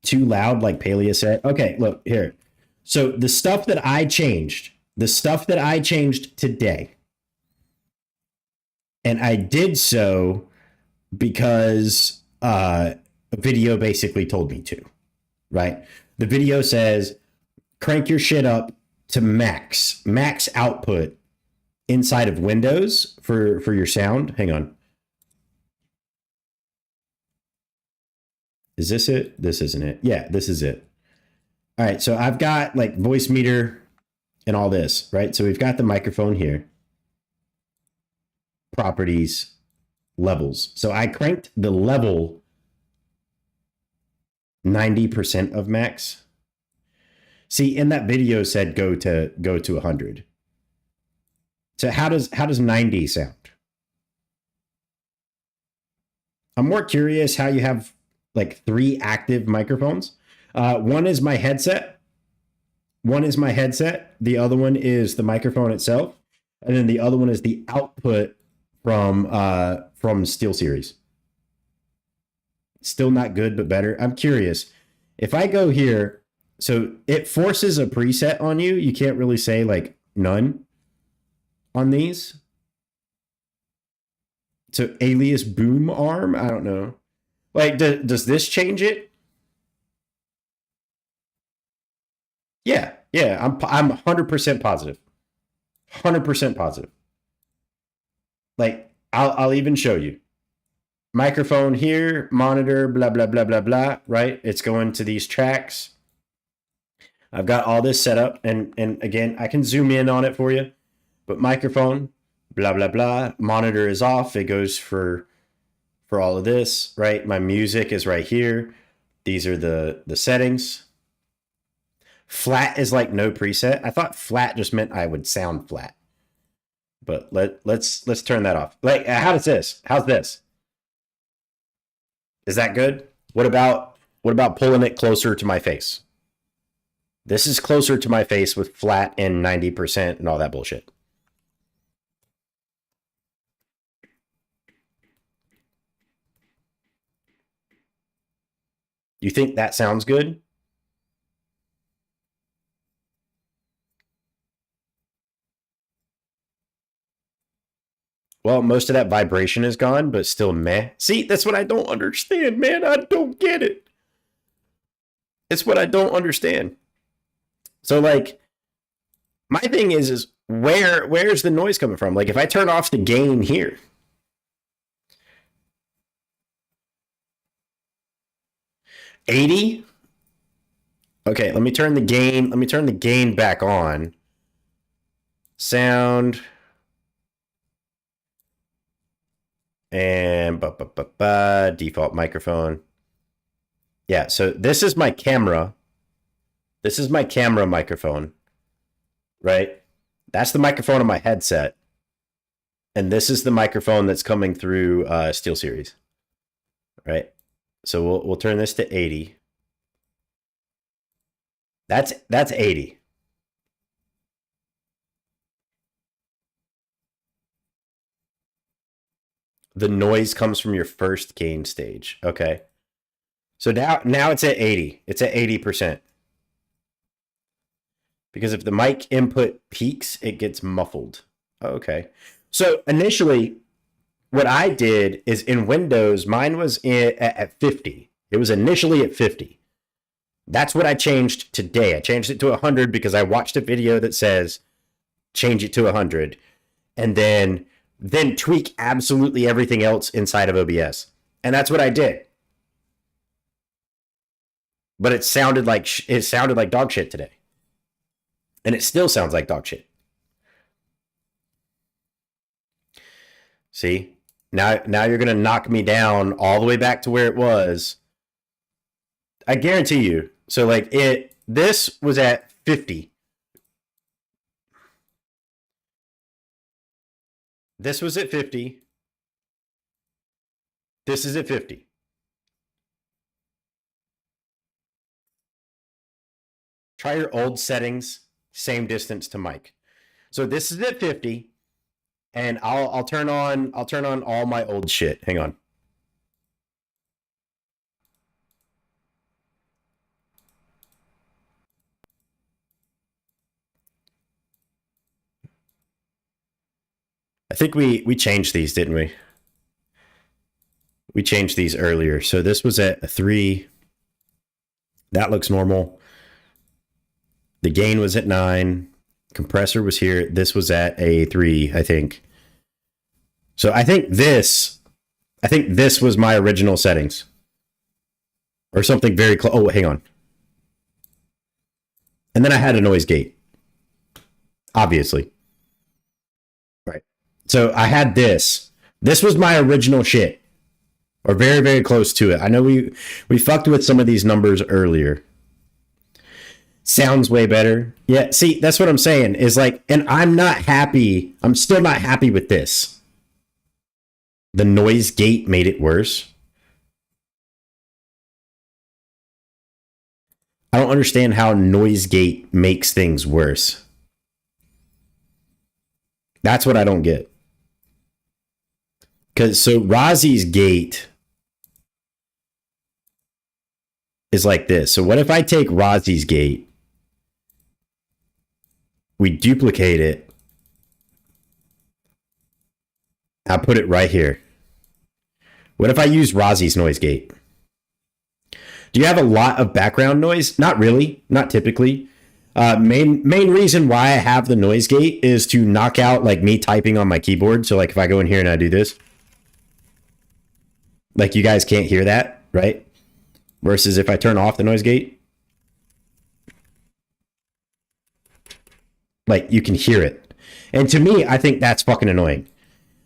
Too loud, like Palea said. Okay, look here. So the stuff that I changed today, and I did so because a video basically told me to, right? The video says, crank your shit up to max output inside of Windows for your sound. Hang on. Is this it? This isn't it. Yeah, this is it. All right, so I've got like voice meter and all this, right? So we've got the microphone here. Properties, levels. So I cranked the level 90% of max. See, in that video said go to 100. So how does 90 sound? I'm more curious how you have like 3 active microphones. One is my headset. The other one is the microphone itself. And then the other one is the output from SteelSeries. Still not good, but better. I'm curious. If I go here, so it forces a preset on you. You can't really say like none on these. So alias boom arm, I don't know. Like, does this change it? Yeah, I'm 100% positive. 100% positive. Like, I'll even show you. Microphone here, monitor, blah, blah, blah, blah, blah, right? It's going to these tracks. I've got all this set up, and again, I can zoom in on it for you. But microphone, blah, blah, blah. Monitor is off. It goes for all of this, right? My music is right here. These are the settings. Flat is like no preset. I thought flat just meant I would sound flat. But let's turn that off. Like, how's this? Is that good? What about What about pulling it closer to my face? This is closer to my face with flat and 90% and all that bullshit. You think that sounds good? Well, most of that vibration is gone, but still meh. See, that's what I don't understand, man. I don't get it. It's what I don't understand. So, like, my thing is where's the noise coming from? Like, if I turn off the gain here, $80. Okay, let me turn the gain. Let me turn the gain back on. Sound. And default microphone. Yeah, so this is my camera. This is my camera microphone, right? That's the microphone on my headset. And this is the microphone that's coming through SteelSeries, right? So we'll turn this to 80. That's 80. The noise comes from your first gain stage. Okay. So now it's at 80. It's at 80%. Because if the mic input peaks, it gets muffled. Okay. So initially, what I did is in Windows, mine was at 50. It was initially at 50. That's what I changed today. I changed it to 100 because I watched a video that says change it to 100. And then tweak absolutely everything else inside of OBS. And that's what I did. But it sounded like dog shit today. And it still sounds like dog shit. See? Now you're going to knock me down all the way back to where it was. I guarantee you. So like this was at 50. This was at 50. This is at 50. Try your old settings, same distance to mic. So this is at 50, and I'll turn on all my old shit. Hang on. I think we changed these, didn't we? We changed these earlier. So this was at a 3. That looks normal. The gain was at 9. Compressor was here. This was at a 3, I think. So I think this was my original settings. Or something very close. Oh, hang on. And then I had a noise gate. Obviously. Right. So I had this. This was my original shit. Or very, very close to it. I know we fucked with some of these numbers earlier. Sounds way better. Yeah, see, that's what I'm saying. Is like, and I'm not happy. I'm still not happy with this. The noise gate made it worse. I don't understand how noise gate makes things worse. That's what I don't get. Because so Razi's gate is like this. So what if I take Razi's gate, we duplicate it, I'll put it right here. What if I use Razi's noise gate? Do you have a lot of background noise? Not really, not typically. Main reason why I have the noise gate is to knock out like me typing on my keyboard. So like if I go in here and I do this, like you guys can't hear that, right? Versus if I turn off the noise gate, like you can hear it. And to me, I think that's fucking annoying.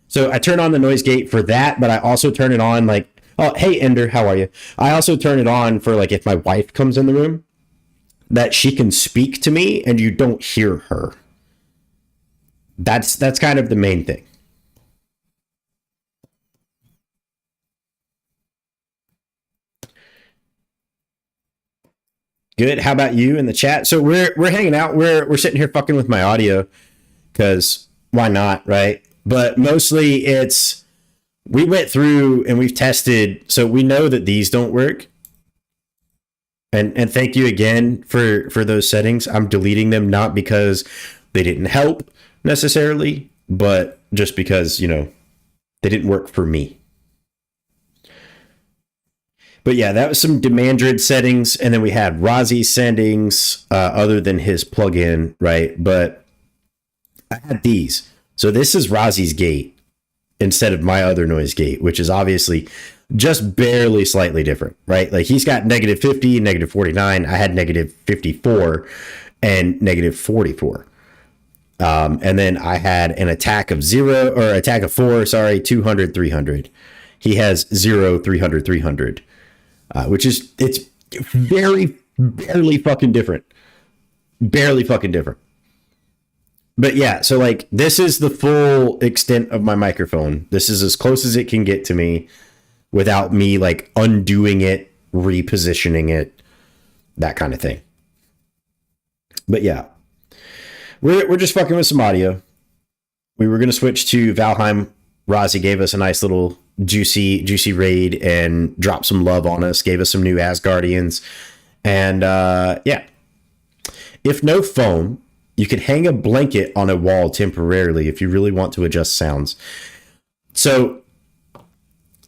So I turn on the noise gate for that, but I also turn it on like, oh, hey Ender, how are you? I also turn it on for like if my wife comes in the room, that she can speak to me and you don't hear her. That's kind of the main thing. Good. How about you in the chat? So we're hanging out. We're sitting here fucking with my audio because why not, right? But mostly it's we went through and we've tested, so we know that these don't work. And thank you again for those settings. I'm deleting them not because they didn't help necessarily, but just because, you know, they didn't work for me. But yeah, that was some Demandrid settings, and then we had Rozzy settings other than his plugin, right? But I had these. So this is Rozzy's gate instead of my other noise gate, which is obviously just barely slightly different, right? Like he's got negative 50, negative 49. I had negative 54 and negative 44. And then I had an attack of 0 or attack of 4, 200, 300. He has 0, 300, 300. Which is, it's barely fucking different. Barely fucking different. But yeah, so like this is the full extent of my microphone. This is as close as it can get to me without me like undoing it, repositioning it, that kind of thing. But yeah, we're just fucking with some audio. We were going to switch to Valheim. Rozzy gave us a nice little juicy raid and dropped some love on us, gave us some new Asgardians. And yeah, if no foam, you could hang a blanket on a wall temporarily if you really want to adjust sounds. So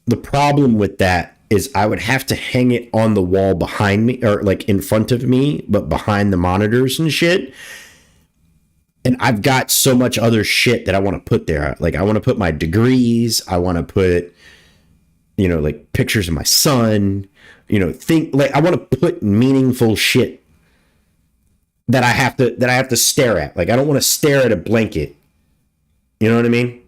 the problem with that is I would have to hang it on the wall behind me, or like in front of me, but behind the monitors and shit. And I've got so much other shit that I want to put there. Like I want to put my degrees. I want to put, you know, like pictures of my son, you know, I want to put meaningful shit that I have to stare at. Like I don't want to stare at a blanket. You know what I mean?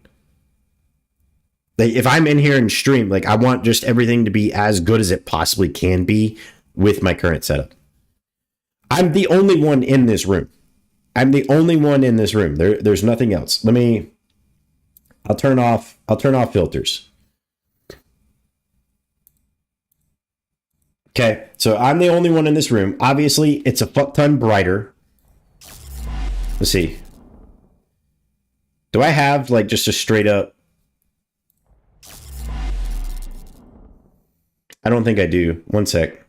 Like if I'm in here and stream, like I want just everything to be as good as it possibly can be with my current setup. I'm the only one in this room. There's nothing else. I'll turn off filters. Okay, so I'm the only one in this room. Obviously, it's a fuck ton brighter. Let's see. Do I have like just a straight up? I don't think I do. One sec.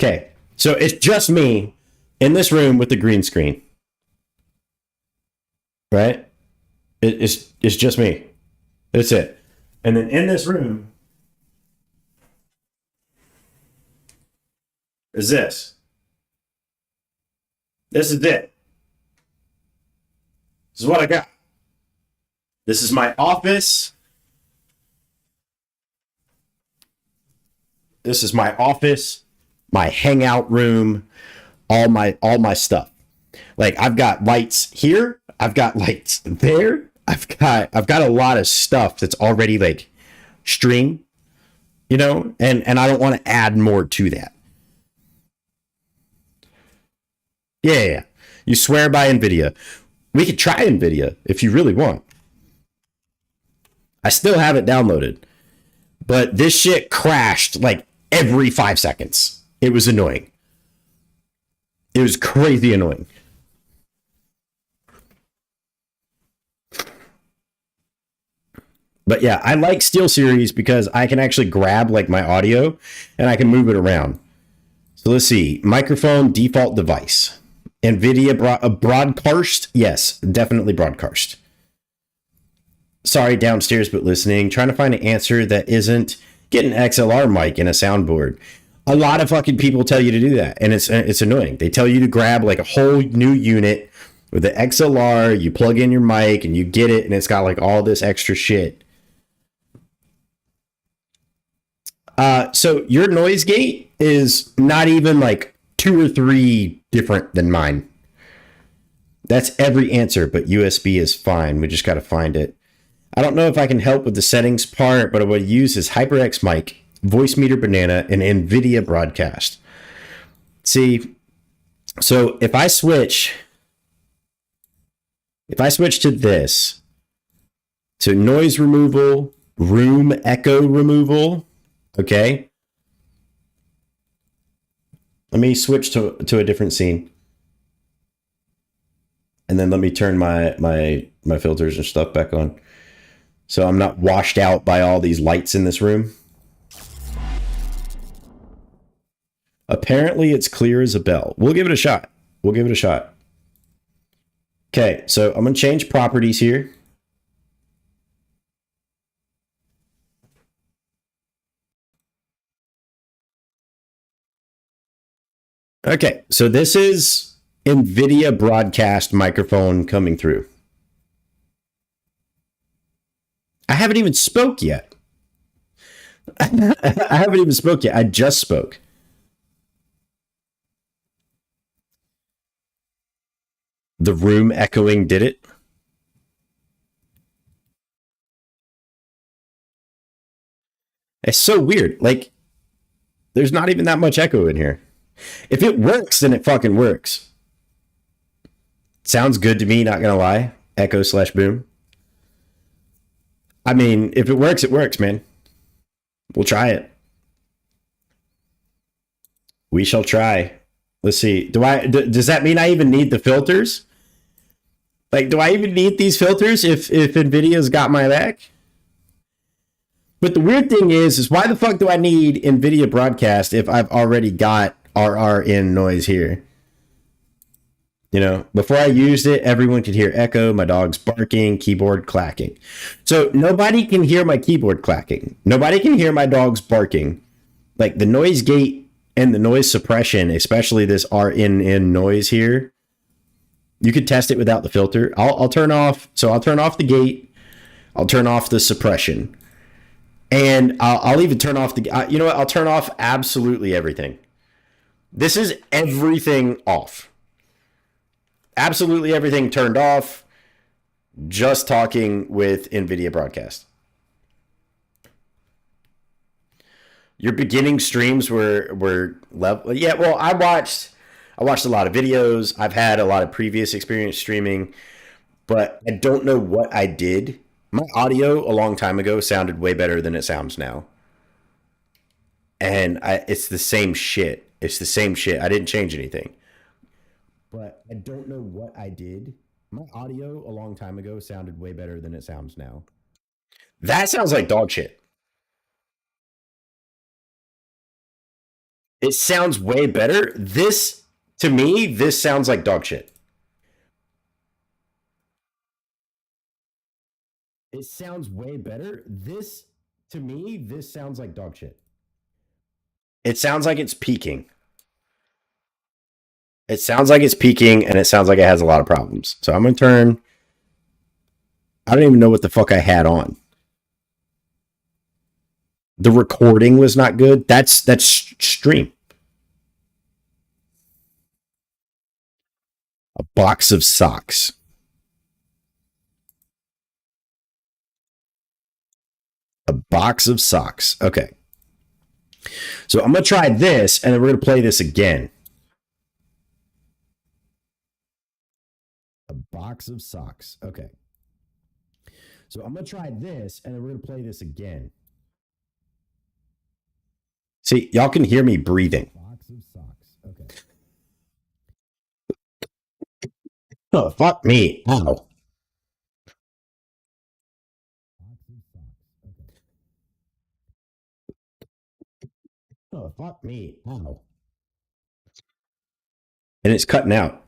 Okay, so it's just me in this room with the green screen. Right? It's just me. That's it. And then in this room is this. This is it. This is what I got. This is my office. This is my office, my hangout room, all my stuff. Like I've got lights here, I've got lights there. I've got a lot of stuff that's already like stream, you know, and I don't want to add more to that. Yeah. You swear by NVIDIA. We could try NVIDIA if you really want. I still have it downloaded, but this shit crashed like every 5 seconds. It was annoying. It was crazy annoying. But yeah, I like SteelSeries because I can actually grab like my audio and I can move it around. So let's see. Microphone default device. NVIDIA broadcast. Yes, definitely broadcast. Sorry, downstairs, but listening. Trying to find an answer that isn't get an XLR mic and a soundboard. A lot of fucking people tell you to do that, and it's annoying. They tell you to grab like a whole new unit with the XLR. You plug in your mic and you get it, and it's got like all this extra shit. So your noise gate is not even like 2 or 3 different than mine. That's every answer, but USB is fine. We just got to find it. I don't know if I can help with the settings part, but what I use is HyperX mic, Voice Meter Banana, and NVIDIA Broadcast. See, so if I switch to this, so noise removal, room echo removal, Okay. Let me switch to a different scene. And then let me turn my filters and stuff back on. So I'm not washed out by all these lights in this room. Apparently it's clear as a bell. We'll give it a shot. We'll give it a shot. Okay, so I'm going to change properties here. Okay, so this is NVIDIA broadcast microphone coming through. I haven't even spoke yet. I haven't even spoke yet. I just spoke. The room echoing did it. It's so weird. Like, there's not even that much echo in here. If it works, then it fucking works. Sounds good to me, not gonna lie. Echo/boom. I mean, if it works, man. We'll try it. We shall try. Let's see. Does that mean I even need the filters? Like, do I even need these filters if NVIDIA's got my back? But the weird thing is why the fuck do I need NVIDIA broadcast if I've already got RRN noise here? You know, before I used it, everyone could hear echo, my dog's barking, keyboard clacking. So nobody can hear my keyboard clacking. Nobody can hear my dog's barking. Like the noise gate and the noise suppression, especially this RNN noise here, you could test it without the filter. I'll turn off. So I'll turn off the gate. I'll turn off the suppression. And I'll even turn off the, you know what? I'll turn off absolutely everything. This is everything off. Absolutely everything turned off. Just talking with NVIDIA broadcast. Your beginning streams were level. Yeah, well, I watched a lot of videos. I've had a lot of previous experience streaming, but I don't know what I did. My audio a long time ago sounded way better than it sounds now. And it's the same shit. It's the same shit. I didn't change anything. But I don't know what I did. My audio a long time ago sounded way better than it sounds now. That sounds like dog shit. It sounds way better. To me, this sounds like dog shit. It sounds way better. To me, this sounds like dog shit. It sounds like it's peaking. It sounds like it's peaking, and it sounds like it has a lot of problems. So I'm going to turn... I don't even know what the fuck I had on. The recording was not good. That's stream. A box of socks. A box of socks. Okay. So I'm going to try this, and then we're going to play this again. A box of socks. Okay. So I'm going to try this, and then we're going to play this again. See, y'all can hear me breathing. Box of socks. Okay. Oh, fuck me. Ow. Oh, fuck me. Ow. And it's cutting out.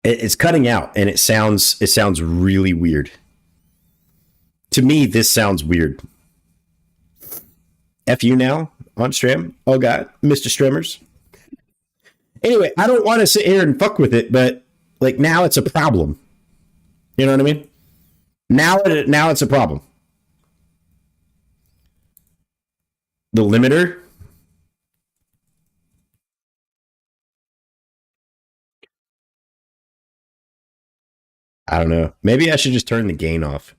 It's cutting out, and it sounds really weird. To me, this sounds weird. F you now on stream. Oh, God. Mr. Streamers. Anyway, I don't want to sit here and fuck with it, but like now it's a problem. You know what I mean? Now it's a problem. The limiter. I don't know. Maybe I should just turn the gain off.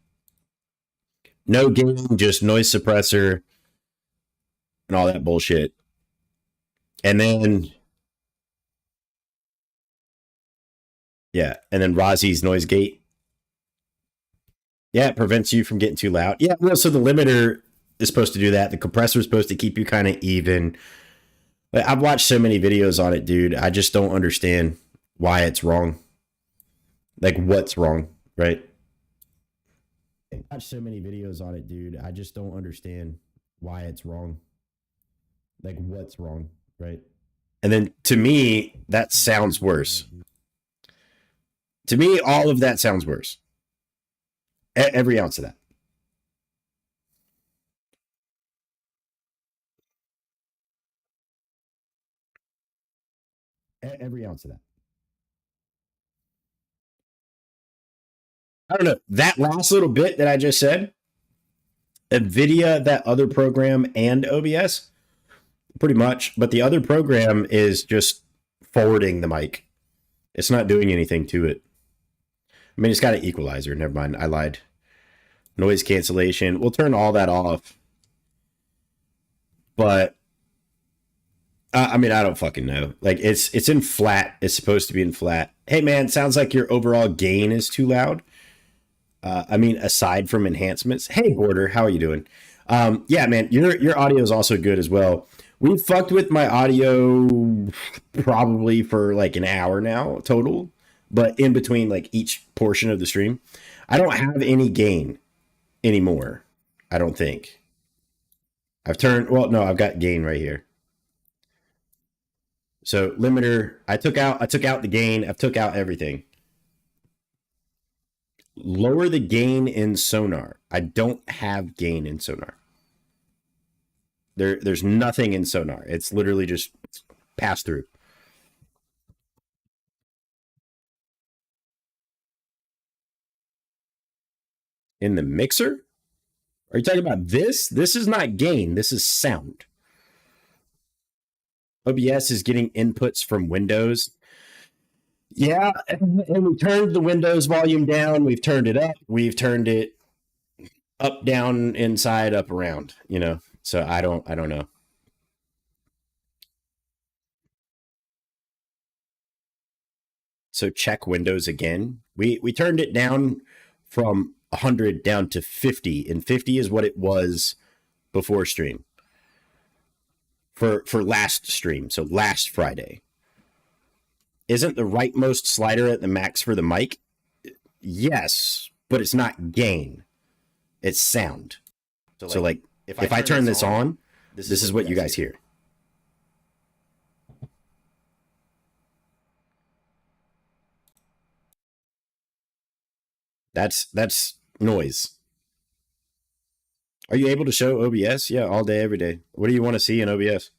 No gain, just noise suppressor and all that bullshit. And then, yeah, and then Rozzy's noise gate. Yeah, it prevents you from getting too loud. Yeah, well, so the limiter is supposed to do that. The compressor is supposed to keep you kind of even. Like, I've watched so many videos on it, dude. I just don't understand why it's wrong. Like, what's wrong, right? I've watched so many videos on it, dude. I just don't understand why it's wrong. Like, what's wrong, right? And then to me, that sounds worse. To me, all of that sounds worse. Every ounce of that. Every ounce of that. I don't know. That last little bit that I just said, NVIDIA, that other program, and OBS, pretty much. But the other program is just forwarding the mic. It's not doing anything to it. I mean, it's got an equalizer. Never mind. I lied. Noise cancellation. We'll turn all that off. But I mean, I don't fucking know. Like, it's in flat. It's supposed to be in flat. Hey, man, sounds like your overall gain is too loud. I mean, aside from enhancements. Hey, Border, how are you doing? Yeah, man, your audio is also good as well. We fucked with my audio probably for like an hour now total, but in between like each portion of the stream, I don't have any gain anymore. I don't think. I've got gain right here. So limiter, I took out the gain. I've took out everything. Lower the gain in Sonar. I don't have gain in Sonar. There's nothing in Sonar. It's literally just pass through. In the mixer? Are you talking about this? This is not gain. This is sound. OBS is getting inputs from Windows. Yeah, and we turned the Windows volume down. We've turned it up. We've turned it up, down, inside, up, around. You know, so I don't know. So check Windows again. We turned it down from 100 down to 50, and 50 is what it was before stream. For last stream, so last Friday. Isn't the rightmost slider at the max for the mic? Yes, but it's not gain. It's sound. So like if I turn this on, this is what you guys hear. That's noise. Are you able to show OBS? Yeah, all day, every day. What do you want to see in OBS?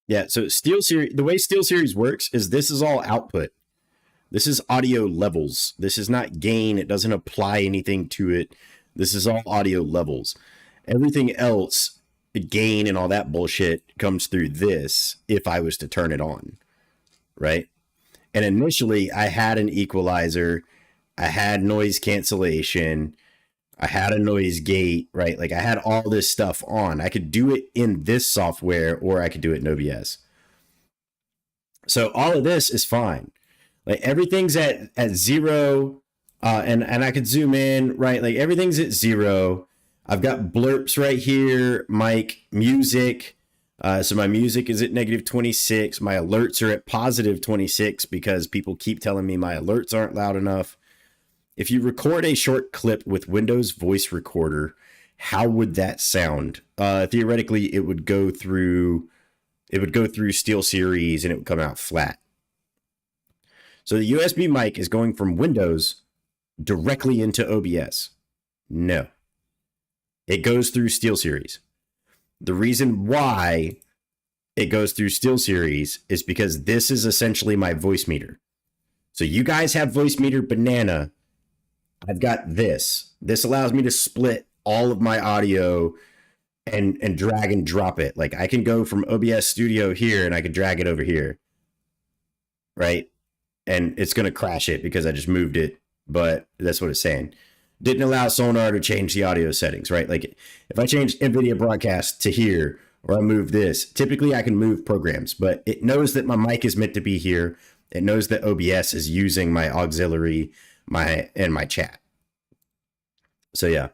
Yeah, so the way SteelSeries works is this is all output. This is audio levels. This is not gain. It doesn't apply anything to it. This is all audio levels. Everything else, the gain and all that bullshit comes through this if I was to turn it on, right? And initially, I had an equalizer. I had noise cancellation. I had a noise gate, right? Like I had all this stuff on. I could do it in this software or I could do it in OBS. So all of this is fine. Like everything's at zero. And I could zoom in, right? Like everything's at zero. I've got blurps right here, mic, music. So my music is at -26. My alerts are at +26 because people keep telling me my alerts aren't loud enough. If you record a short clip with Windows Voice Recorder, how would that sound? Theoretically, it would go through SteelSeries and it would come out flat. So the USB mic is going from Windows directly into OBS. No. It goes through SteelSeries. The reason why it goes through SteelSeries is because this is essentially my voice meter. So you guys have voice meter banana. I've got this. This allows me to split all of my audio and drag and drop it. Like I can go from OBS Studio here and I can drag it over here. Right? And it's going to crash it because I just moved it. But that's what it's saying. Didn't allow Sonar to change the audio settings, right? Like if I change NVIDIA broadcast to here or I move this, typically I can move programs, but it knows that my mic is meant to be here. It knows that OBS is using my auxiliary, my chat, So yeah,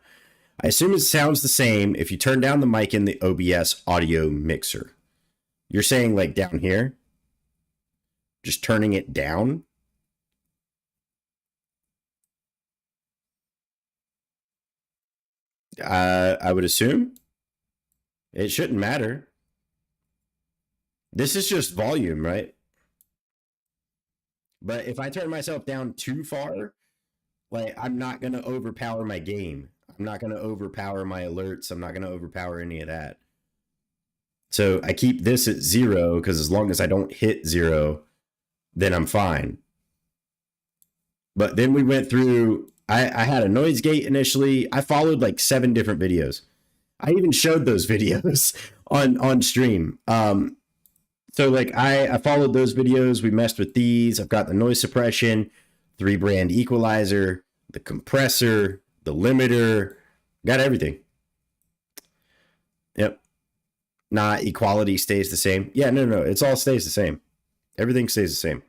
I assume it sounds the same if you turn down the mic in the OBS audio mixer. You're saying like down here? Just turning it down? I would assume. It shouldn't matter. This is just volume, right? But if I turn myself down too far, like I'm not going to overpower my game. I'm not going to overpower my alerts. I'm not going to overpower any of that. So I keep this at 0 because as long as I don't hit 0, then I'm fine. But then we went through, I had a noise gate initially. I followed like 7 different videos. I even showed those videos on stream. So like I followed those videos. We messed with these. I've got the noise suppression, 3-brand equalizer, the compressor, the limiter, got everything. Yep. Nah, equality stays the same. Yeah, no, it's all stays the same. Everything stays the same.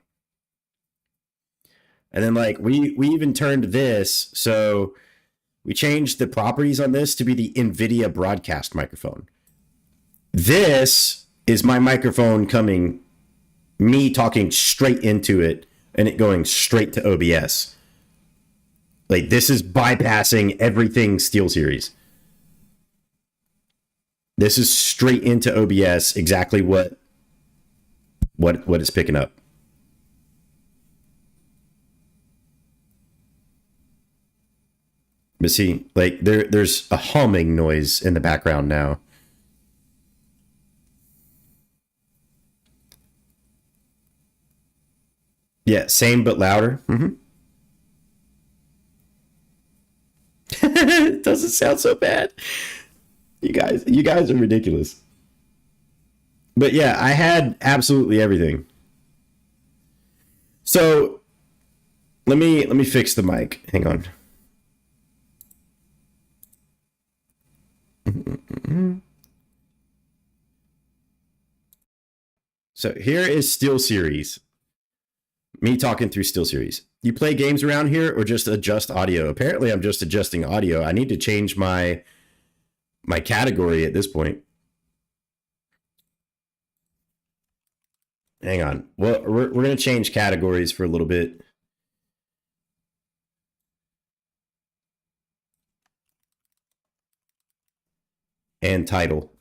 And then like we even turned this, so we changed the properties on this to be the NVIDIA broadcast microphone. This is my microphone coming, me talking straight into it and it going straight to OBS. Like this is bypassing everything SteelSeries. This is straight into OBS, exactly what it's picking up. But see, like there's a humming noise in the background now. Yeah, same but louder. Mm-hmm. It doesn't sound so bad. You guys are ridiculous. But yeah, I had absolutely everything. So let me fix the mic. Hang on. So here is SteelSeries. Me talking through SteelSeries. You play games around here or just adjust audio? Apparently I'm just adjusting audio. I need to change my category at this point. Hang on. Well, we're going to change categories for a little bit. And title.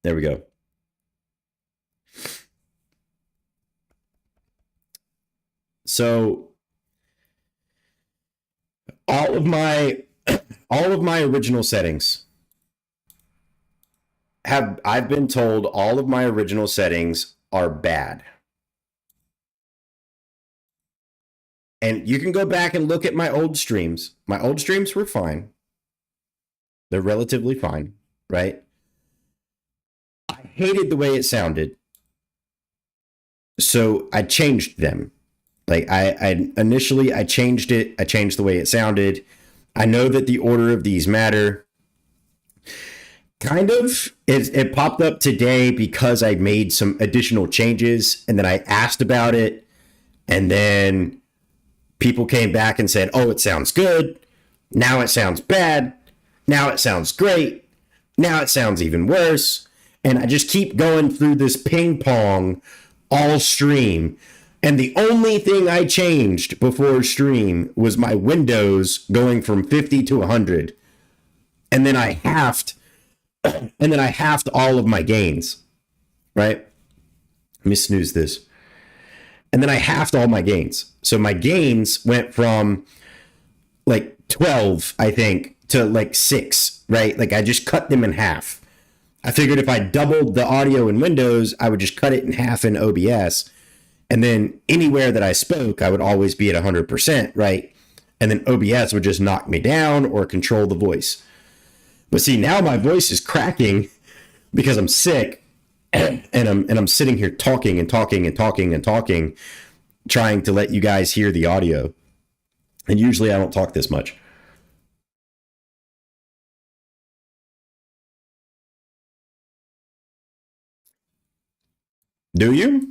There we go. So all of my original settings I've been told all of my original settings are bad. And you can go back and look at my old streams. My old streams were fine. They're relatively fine, right? I hated the way it sounded. So I changed them. Like I initially changed it. I changed the way it sounded. I know that the order of these matter. Kind of. It popped up today because I made some additional changes and then I asked about it and then people came back and said, oh, it sounds good. Now it sounds bad. Now it sounds great. Now it sounds even worse. And I just keep going through this ping pong all stream. And the only thing I changed before stream was my windows going from 50 to 100. And then I halved all of my gains, right? Let me snooze this. And then I halved all my gains. So my gains went from like 12, I think, to like 6, right? Like I just cut them in half. I figured if I doubled the audio in Windows, I would just cut it in half in OBS. And then anywhere that I spoke, I would always be at 100%, right? And then OBS would just knock me down or control the voice. But see, now my voice is cracking because I'm sick and I'm sitting here talking and talking and talking and talking, trying to let you guys hear the audio. And usually I don't talk this much. Do you?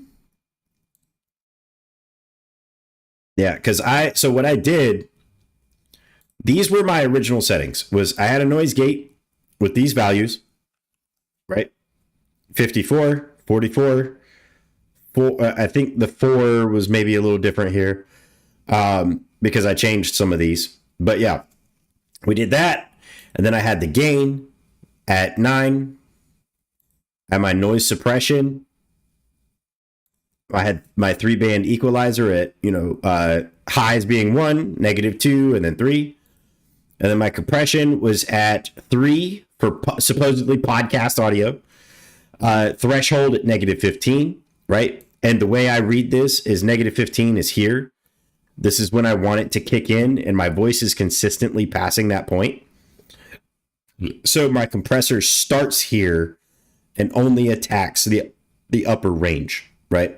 Yeah, because so what I did, these were my original settings, was I had a noise gate with these values, right? 54, 44, 4, I think the 4 was maybe a little different here because I changed some of these. But yeah, we did that. And then I had the gain at 9. I had my noise suppression. I had my 3-band equalizer at, highs being 1, -2, and then 3. And then my compression was at 3 for supposedly podcast audio. Threshold at -15, right? And the way I read this is -15 is here. This is when I want it to kick in, and my voice is consistently passing that point. So my compressor starts here and only attacks the upper range, right?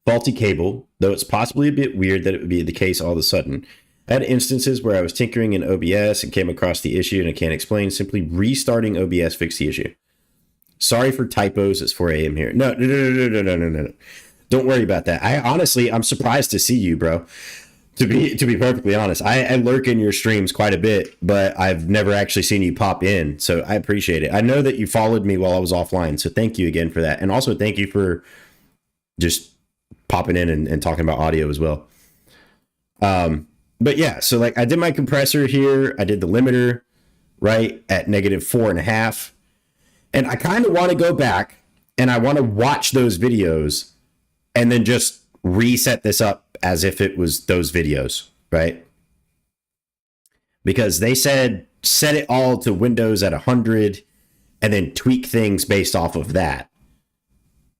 Faulty cable, though it's possibly a bit weird that it would be the case all of a sudden. I had instances where I was tinkering in OBS and came across the issue and I can't explain. Simply restarting OBS fixed the issue. Sorry for typos. It's 4 a.m. here. No. Don't worry about that. I'm surprised to see you, bro. To be perfectly honest, I lurk in your streams quite a bit, but I've never actually seen you pop in. So I appreciate it. I know that you followed me while I was offline. So thank you again for that. And also thank you for just popping in and talking about audio as well. But yeah, so like I did my compressor here. I did the limiter, right, at -4.5. And I kind of want to go back and I want to watch those videos and then just reset this up as if it was those videos, right? Because they said set it all to Windows at 100 and then tweak things based off of that.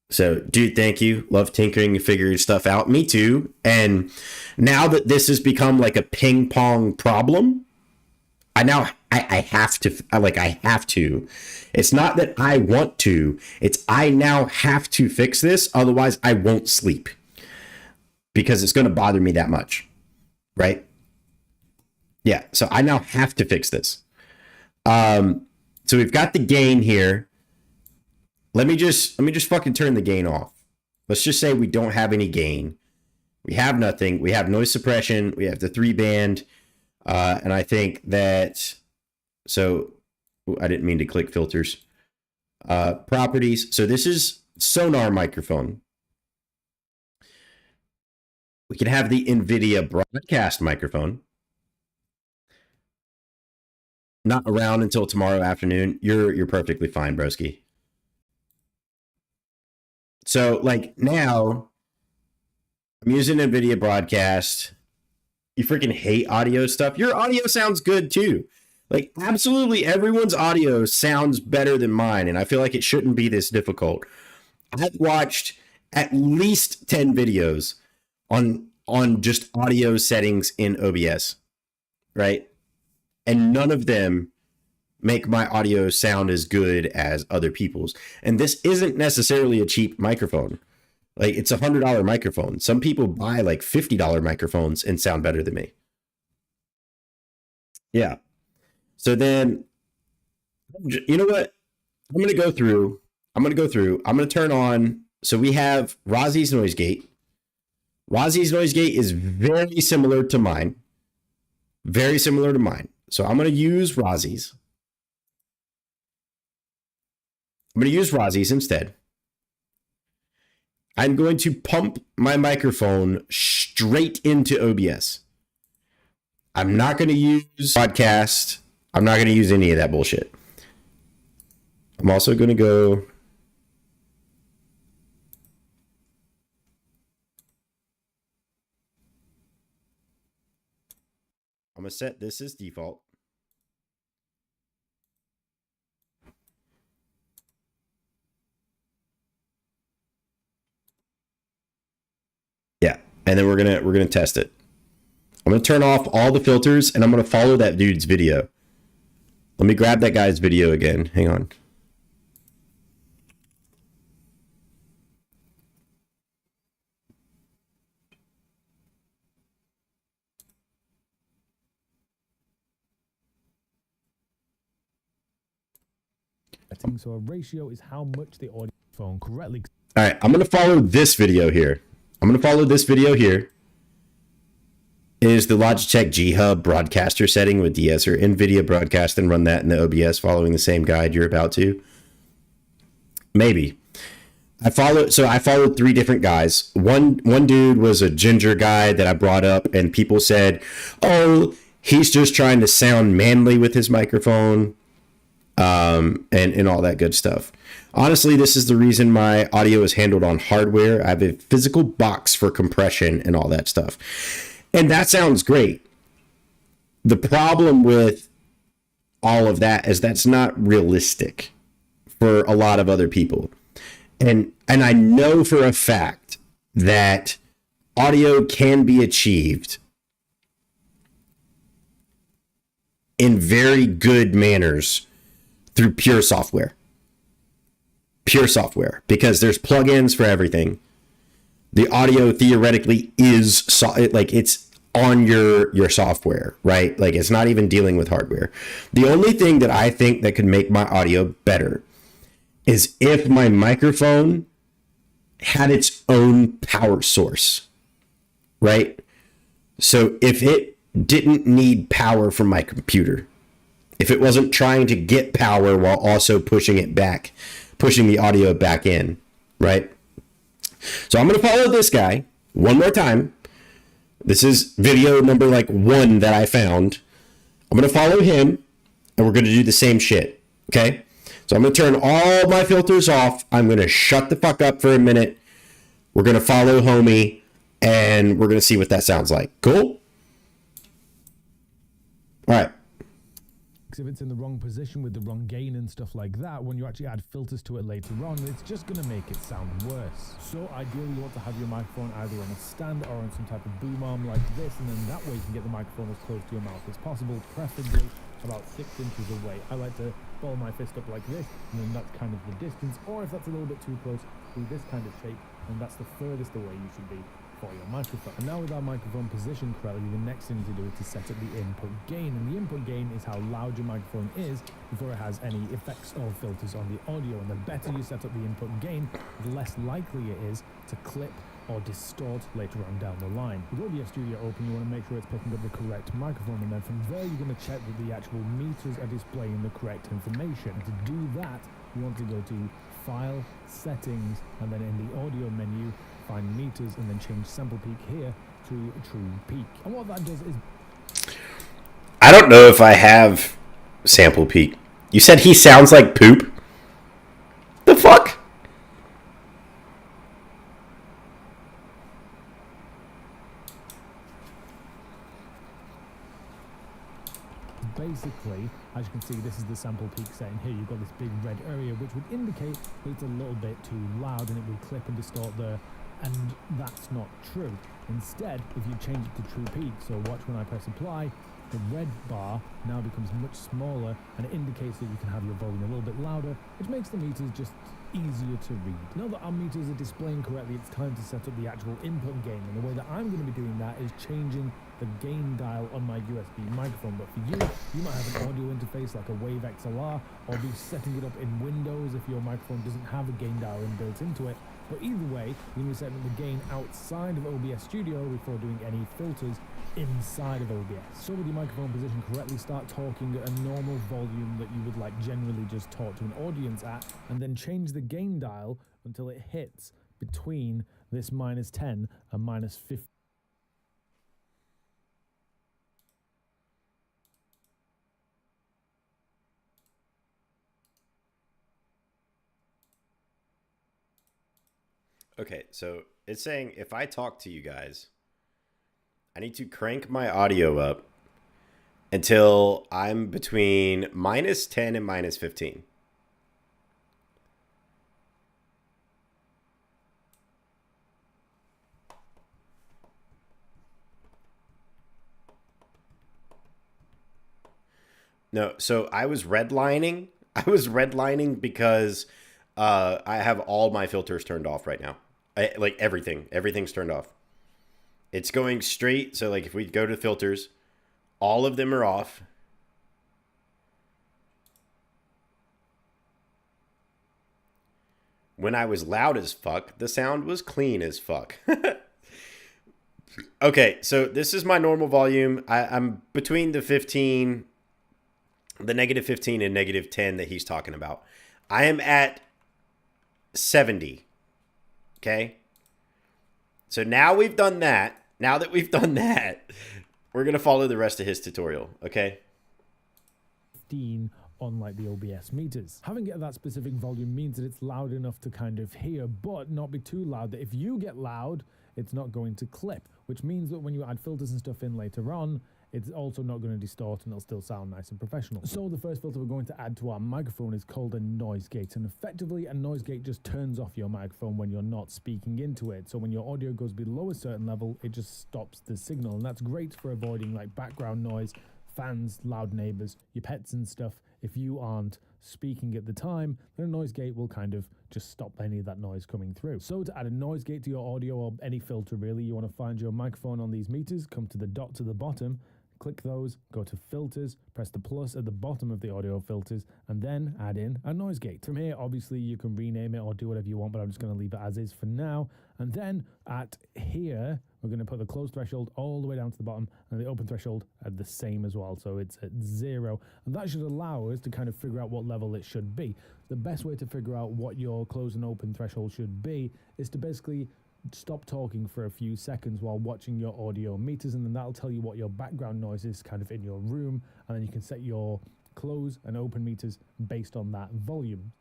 So, dude, thank you. Love tinkering and figuring stuff out. Me too. And now that this has become like a ping pong problem, I have to. It's not that I want to. It's I now have to fix this. Otherwise, I won't sleep because it's going to bother me that much. Right? Yeah. So I now have to fix this. So we've got the gain here. Let me just fucking turn the gain off. Let's just say we don't have any gain. We have nothing. We have noise suppression. We have the 3-band. And I think that, so I didn't mean to click filters. Properties. So this is sonar microphone. We can have the NVIDIA broadcast microphone. Not around until tomorrow afternoon. You're perfectly fine, broski. So like now I'm using NVIDIA broadcast. You freaking hate audio stuff. Your audio sounds good too. Like absolutely everyone's audio sounds better than mine. And I feel like it shouldn't be this difficult. I've watched at least 10 videos on just audio settings in OBS, right? And none of them make my audio sound as good as other people's. And this isn't necessarily a cheap microphone. Like it's $100 microphone. Some people buy like $50 microphones and sound better than me. Yeah. So then, you know what? I'm going to go through. I'm going to turn on. So we have Rozzy's noise gate. Rozzy's noise gate is very similar to mine. Very similar to mine. So I'm going to use Rozzy's. I'm going to use Rozzy's instead. I'm going to pump my microphone straight into OBS. I'm not going to use podcast. I'm not going to use any of that bullshit. I'm also going to go. I'm going to set this as default. Yeah, and then we're gonna test it. I'm gonna turn off all the filters and I'm gonna follow that dude's video. Let me grab that guy's video again. Hang on. So a ratio is how much the audio phone correctly. All right, I'm gonna follow this video here. I'm going to follow this video here. Is the Logitech G Hub broadcaster setting with DS or NVIDIA broadcast and run that in the OBS following the same guide you're about to? Maybe. I followed 3 different guys. One dude was a ginger guy that I brought up, and people said, oh, he's just trying to sound manly with his microphone, and all that good stuff. Honestly, this is the reason my audio is handled on hardware. I have a physical box for compression and all that stuff. And that sounds great. The problem with all of that is that's not realistic for a lot of other people. And I know for a fact that audio can be achieved in very good manners through pure software. Pure software, because there's plugins for everything. The audio theoretically is it's on your software, right? Like, it's not even dealing with hardware. The only thing that I think that could make my audio better is if my microphone had its own power source, right? So if it didn't need power from my computer, if it wasn't trying to get power while also pushing the audio back in, right? So I'm going to follow this guy one more time. This is video number 1 that I found. I'm going to follow him, and we're going to do the same shit, okay? So I'm going to turn all my filters off. I'm going to shut the fuck up for a minute. We're going to follow homie, and we're going to see what that sounds like. Cool? All right. If it's in the wrong position with the wrong gain and stuff like that, when you actually add filters to it later on, it's just going to make it sound worse. So ideally you want to have your microphone either on a stand or on some type of boom arm like this, and then that way you can get the microphone as close to your mouth as possible, preferably about 6 inches away. I like to ball my fist up like this, and then that's kind of the distance, or if that's a little bit too close, do this kind of shape, and that's the furthest away you should be for your microphone. And now with our microphone positioned correctly, the next thing to do is to set up the input gain. And the input gain is how loud your microphone is before it has any effects or filters on the audio. And the better you set up the input gain, the less likely it is to clip or distort later on down the line. With OBS Studio open, you want to make sure it's picking up the correct microphone, and then from there you're going to check that the actual meters are displaying the correct information. To do that, you want to go to File, Settings, and then in the audio menu, find meters, and then change sample peak here to true peak. And what that does is... I don't know if I have sample peak. You said he sounds like poop? The fuck? Basically, as you can see, this is the sample peak setting here. You've got this big red area, which would indicate that it's a little bit too loud and it will clip and distort there. And that's not true. Instead, if you change it to true peak, so watch when I press apply, the red bar now becomes much smaller, and it indicates that you can have your volume a little bit louder, which makes the meters just easier to read. Now that our meters are displaying correctly, it's time to set up the actual input gain, and the way that I'm going to be doing that is changing the gain dial on my USB microphone. But for you, you might have an audio interface like a Wave XLR, or be setting it up in Windows if your microphone doesn't have a gain dial inbuilt into it. But either way, you're going to be setting the gain outside of OBS Studio before doing any filters inside of OBS. So with your microphone positioned correctly, start talking at a normal volume that you would like generally just talk to an audience at, and then change the gain dial until it hits between this -10 and -50. Okay, so it's saying if I talk to you guys, I need to crank my audio up until I'm between -10 and -15. No, so I was redlining. Because I have all my filters turned off right now. Like everything's turned off. It's going straight. So like if we go to filters, all of them are off. When I was loud as fuck, the sound was clean as fuck. Okay, so this is my normal volume. I'm between the -15 and -10 that he's talking about. I am at 70. Okay? So now we've done that. Now that we've done that, we're going to follow the rest of his tutorial. Okay? 15 on like the OBS meters. Having it at that specific volume means that it's loud enough to kind of hear, but not be too loud that if you get loud, it's not going to clip, which means that when you add filters and stuff in later on, it's also not going to distort and it'll still sound nice and professional. So the first filter we're going to add to our microphone is called a noise gate, and effectively a noise gate just turns off your microphone when you're not speaking into it. So when your audio goes below a certain level, it just stops the signal, and that's great for avoiding like background noise, fans, loud neighbors, your pets and stuff. If you aren't speaking at the time, then a noise gate will kind of just stop any of that noise coming through. So to add a noise gate to your audio, or any filter really, you want to find your microphone on these meters, come to the dot to the bottom, click those, go to filters, press the plus at the bottom of the audio filters, and then add in a noise gate. From here, obviously you can rename it or do whatever you want, but I'm just going to leave it as is for now. And then at here, we're going to put the close threshold all the way down to the bottom, and the open threshold at the same as well. So it's at 0. And that should allow us to kind of figure out what level it should be. The best way to figure out what your close and open threshold should be is to basically stop talking for a few seconds while watching your audio meters, and then that'll tell you what your background noise is kind of in your room, and then you can set your close and open meters based on that volume.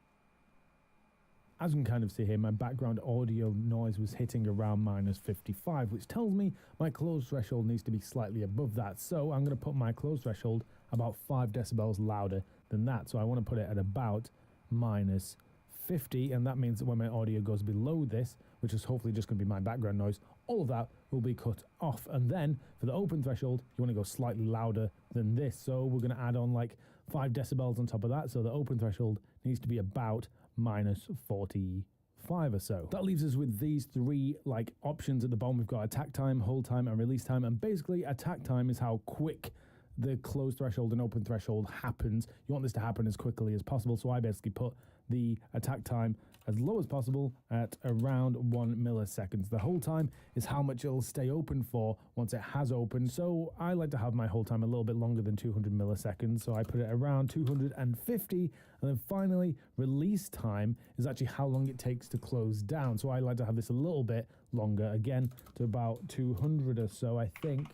As you can kind of see here, my background audio noise was hitting around -55, which tells me my close threshold needs to be slightly above that. So I'm going to put my close threshold about 5 decibels louder than that. So I want to put it at about -50, and that means that when my audio goes below this, which is hopefully just going to be my background noise, all of that will be cut off. And then for the open threshold, you want to go slightly louder than this. So we're going to add on like 5 decibels on top of that. So the open threshold needs to be about -45 or so. That leaves us with these 3 like options at the bottom. We've got attack time, hold time, and release time. And basically attack time is how quick the close threshold and open threshold happens. You want this to happen as quickly as possible. So I basically put the attack time as low as possible at around 1 millisecond. The hold time is how much it'll stay open for once it has opened. So I like to have my hold time a little bit longer than 200 milliseconds. So I put it around 250. And then finally, release time is actually how long it takes to close down. So I like to have this a little bit longer, again, to about 200 or so, I think.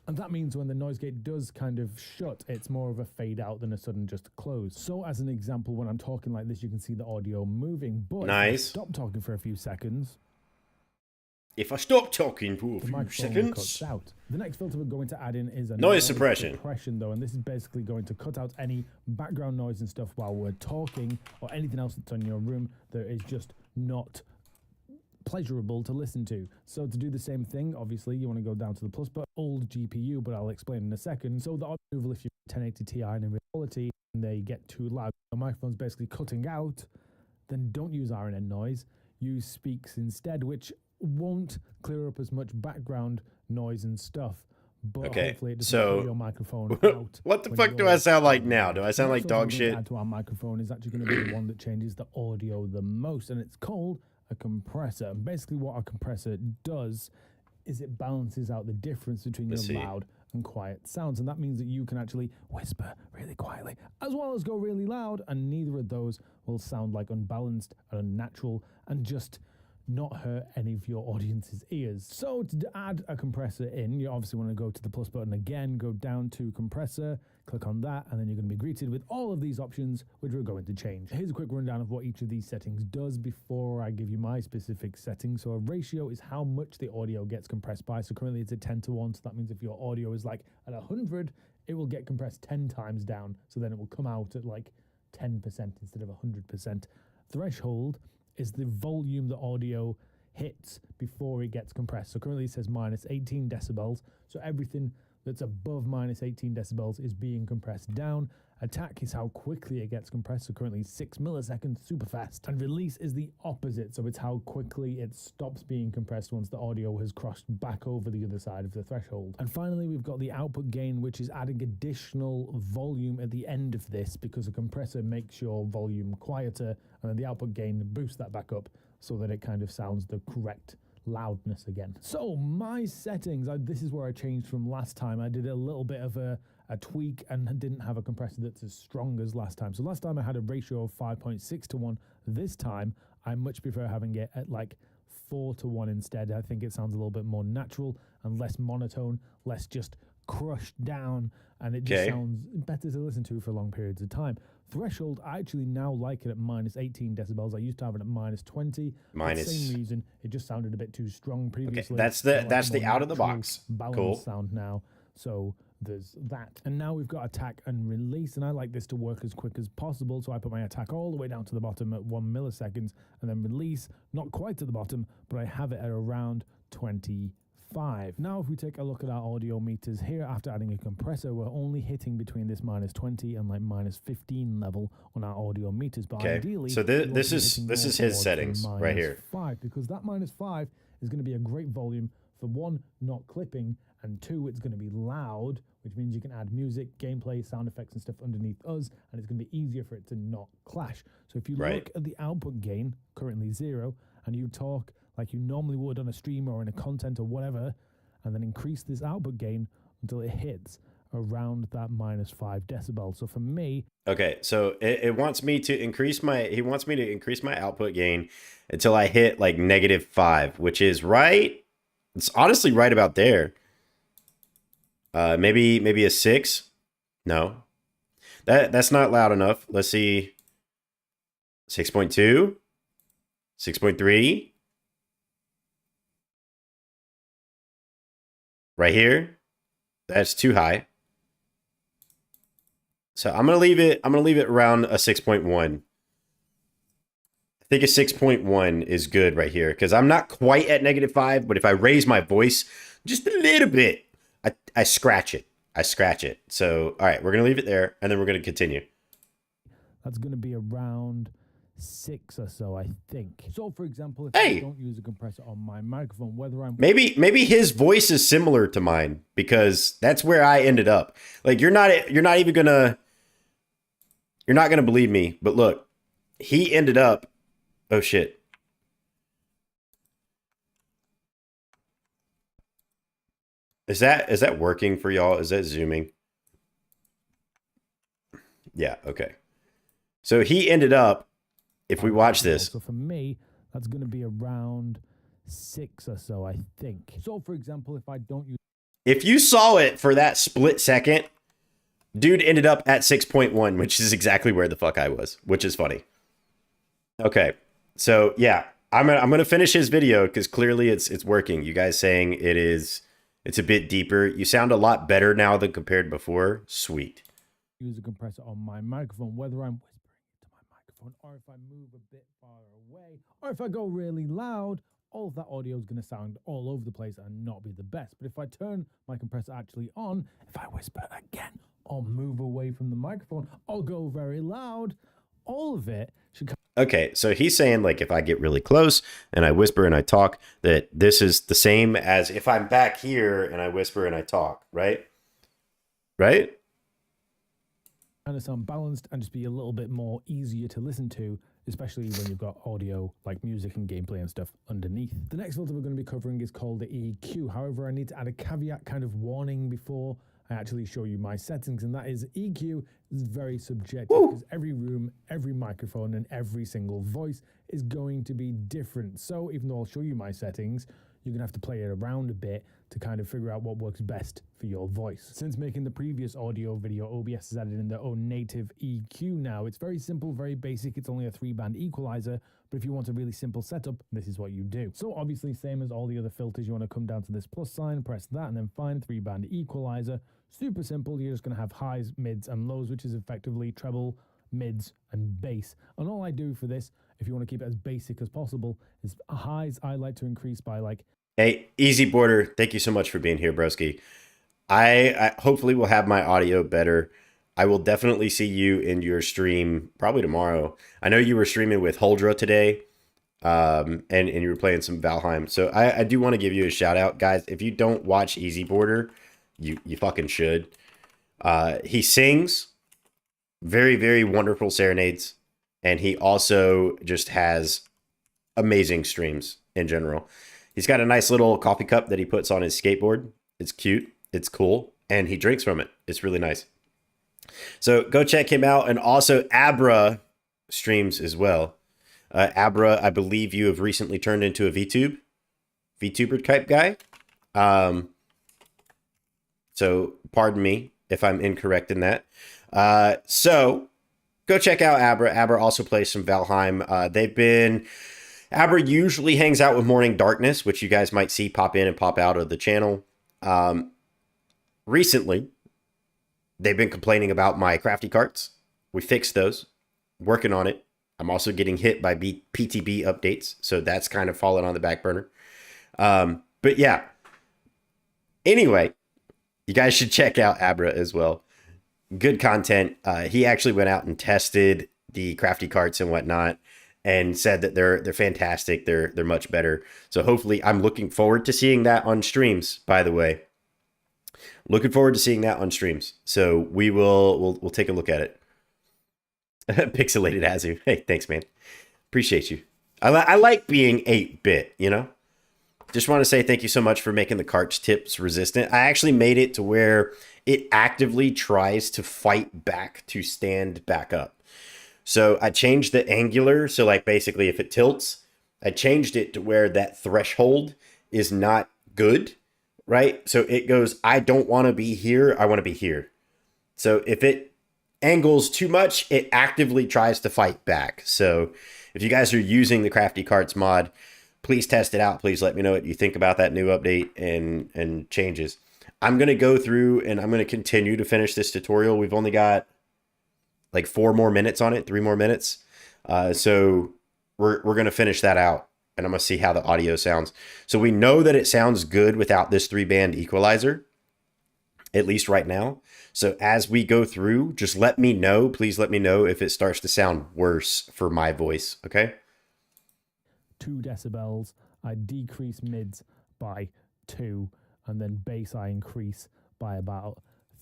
And that means when the noise gate does kind of shut, it's more of a fade out than a sudden just close. So as an example, when I'm talking like this, you can see the audio moving. But nice. If I stop talking for a few seconds. If I stop talking for a few seconds. Cuts out. The next filter we're going to add in is a noise suppression though, and this is basically going to cut out any background noise and stuff while we're talking, or anything else that's in your room that is just not pleasurable to listen to. So to do the same thing, obviously you want to go down to the plus button, old GPU, but I'll explain in a second. So the audio removal, if you're 1080 Ti and in reality and they get too loud, the microphone's basically cutting out, then don't use RNN noise, use speaks instead, which won't clear up as much background noise and stuff. But hopefully it doesn't put your microphone out. What the fuck do I sound like now? Do I sound like dog shit? Add to our microphone is actually going to be the one that changes the audio the most, and it's called a compressor. And basically what a compressor does is it balances out the difference between your loud and quiet sounds, and that means that you can actually whisper really quietly as well as go really loud, and neither of those will sound like unbalanced and unnatural and just not hurt any of your audience's ears. So to add a compressor in, you obviously want to go to the plus button again, go down to compressor, click on that, and then you're going to be greeted with all of these options, which we're going to change. Here's a quick rundown of what each of these settings does before I give you my specific settings. So a ratio is how much the audio gets compressed by. So currently it's at 10:1, so that means if your audio is like at 100, it will get compressed 10 times down. So then it will come out at like 10% instead of 100%. Threshold is the volume the audio hits before it gets compressed. So currently it says -18 decibels. So everything that's above -18 decibels is being compressed down. Attack is how quickly it gets compressed. So currently 6 milliseconds, super fast. And release is the opposite. So it's how quickly it stops being compressed once the audio has crossed back over the other side of the threshold. And finally, we've got the output gain, which is adding additional volume at the end of this because a compressor makes your volume quieter, and then the output gain boosts that back up so that it kind of sounds the correct loudness again. So my settings, this is where I changed from last time. I did a little bit of a tweak and didn't have a compressor that's as strong as last time. So last time I had a ratio of 5.6 to 1. This time I much prefer having it at like 4 to 1 instead. I think it sounds a little bit more natural and less monotone, less just crushed down, and it just sounds better to listen to for long periods of time. Threshold, I actually now like it at minus 18 decibels. I used to have it at minus 20. For the same reason, it just sounded a bit too strong previously. Okay, that's the out of the box. Cool. Sound now. So there's that. And now we've got attack and release, and I like this to work as quick as possible. So I put my attack all the way down to the bottom at 1 milliseconds, and then release not quite at the bottom, but I have it at around 25. Now if we take a look at our audio meters here, after adding a compressor, we're only hitting between this minus 20 and like minus 15 level on our audio meters. But ideally, so this is his settings right here. 5, because that minus 5 is going to be a great volume for 1, not clipping, and 2, it's going to be loud, which means you can add music, gameplay, sound effects and stuff underneath us, and it's going to be easier for it to not clash. So if you look at the output gain, currently 0, and you talk like you normally would on a stream or in a content or whatever, and then increase this output gain until it hits around that minus 5 decibels. So for me, okay, so it wants me to increase my output gain until I hit like -5, which is right. It's honestly right about there. Maybe a 6. No, that's not loud enough. Let's see. 6.2, 6.3. Right here, that's too high. So I'm gonna leave it around a 6.1. I think a 6.1 is good right here because I'm not quite at -5, but if I raise my voice just a little bit, I scratch it. So all right, we're gonna leave it there, and then we're gonna continue. That's gonna be around 6 or so, I think. So for example, if I don't use a compressor on my microphone, whether I'm maybe his voice is similar to mine, because that's where I ended up. Like you're not gonna believe me, but look, he ended up, oh shit. Is that working for y'all? Is that zooming? Yeah, okay. So he ended up, if we watch this. So for me, that's going to be around 6 or so, I think. So for example, if I don't use... If you saw it for that split second, dude ended up at 6.1, which is exactly where the fuck I was, which is funny. Okay, so yeah, I'm gonna finish his video because clearly it's working. You guys saying it's a bit deeper. You sound a lot better now than compared before. Sweet. Use a compressor on my microphone, whether I'm whispering into my microphone, or if I move a bit far away, or if I go really loud, all of that audio is going to sound all over the place and not be the best. But if I turn my compressor actually on, if I whisper again, or move away from the microphone, or go very loud, all of it should come. Okay, so he's saying like if I get really close and I whisper and I talk, that this is the same as if I'm back here and I whisper and I talk, right? Right? Kind of sound balanced and just be a little bit more easier to listen to, especially when you've got audio like music and gameplay and stuff underneath. The next filter we're going to be covering is called the EQ. However, I need to add a caveat kind of warning before I actually show you my settings, and that is EQ is very subjective because every room, every microphone, and every single voice is going to be different. So even though I'll show you my settings, you're going to have to play it around a bit to kind of figure out what works best for your voice. Since making the previous audio video, OBS has added in their own native EQ now. It's very simple, very basic. It's only a 3-band equalizer, but if you want a really simple setup, this is what you do. So obviously, same as all the other filters, you want to come down to this plus sign, press that, and then find 3-band equalizer. Super simple. You're just going to have highs, mids, and lows, which is effectively treble, mids, and bass. And all I do for this, if you want to keep it as basic as possible, is highs I like to increase by like... Hey, Easy Border, thank you so much for being here, broski. I hopefully will have my audio better. I will definitely see you in your stream probably tomorrow. I know you were streaming with Holdra today, and you were playing some Valheim. So I do want to give you a shout out, guys. If you don't watch Easy Border, you fucking should. He sings very, very wonderful serenades, and he also just has amazing streams in general. He's got a nice little coffee cup that he puts on his skateboard. It's cute. It's cool. And he drinks from it. It's really nice. So go check him out. And also Abra streams as well. Abra, I believe you have recently turned into a VTuber type guy. So pardon me if I'm incorrect in that. So go check out Abra. Abra also plays some Valheim. Abra usually hangs out with Morning Darkness, which you guys might see pop in and pop out of the channel. Recently, they've been complaining about my crafty carts. We fixed those. Working on it. I'm also getting hit by PTB updates, so that's kind of fallen on the back burner. But yeah. Anyway, you guys should check out Abra as well. Good content. He actually went out and tested the crafty carts and whatnot, and said that they're fantastic. They're much better. So hopefully, I'm looking forward to seeing that on streams. By the way, looking forward to seeing that on streams. So we'll take a look at it. Pixelated Azu. Hey, thanks, man. Appreciate you. I like being 8-bit, you know? Just want to say thank you so much for making the cart's tips resistant. I actually made it to where it actively tries to fight back to stand back up. So I changed the angular. So like basically if it tilts, I changed it to where that threshold is not good, right? So it goes, I don't want to be here. I want to be here. So if it angles too much, it actively tries to fight back. So if you guys are using the Crafty Carts mod, please test it out. Please let me know what you think about that new update and changes. I'm going to go through and I'm going to continue to finish this tutorial. We've only got like 4 more minutes on it, 3 more minutes. So we're going to finish that out and I'm going to see how the audio sounds. So we know that it sounds good without this 3-band equalizer, at least right now. So as we go through, just let me know. Please let me know if it starts to sound worse for my voice. Okay. 2 decibels. I decrease mids by 2, and then bass I increase by about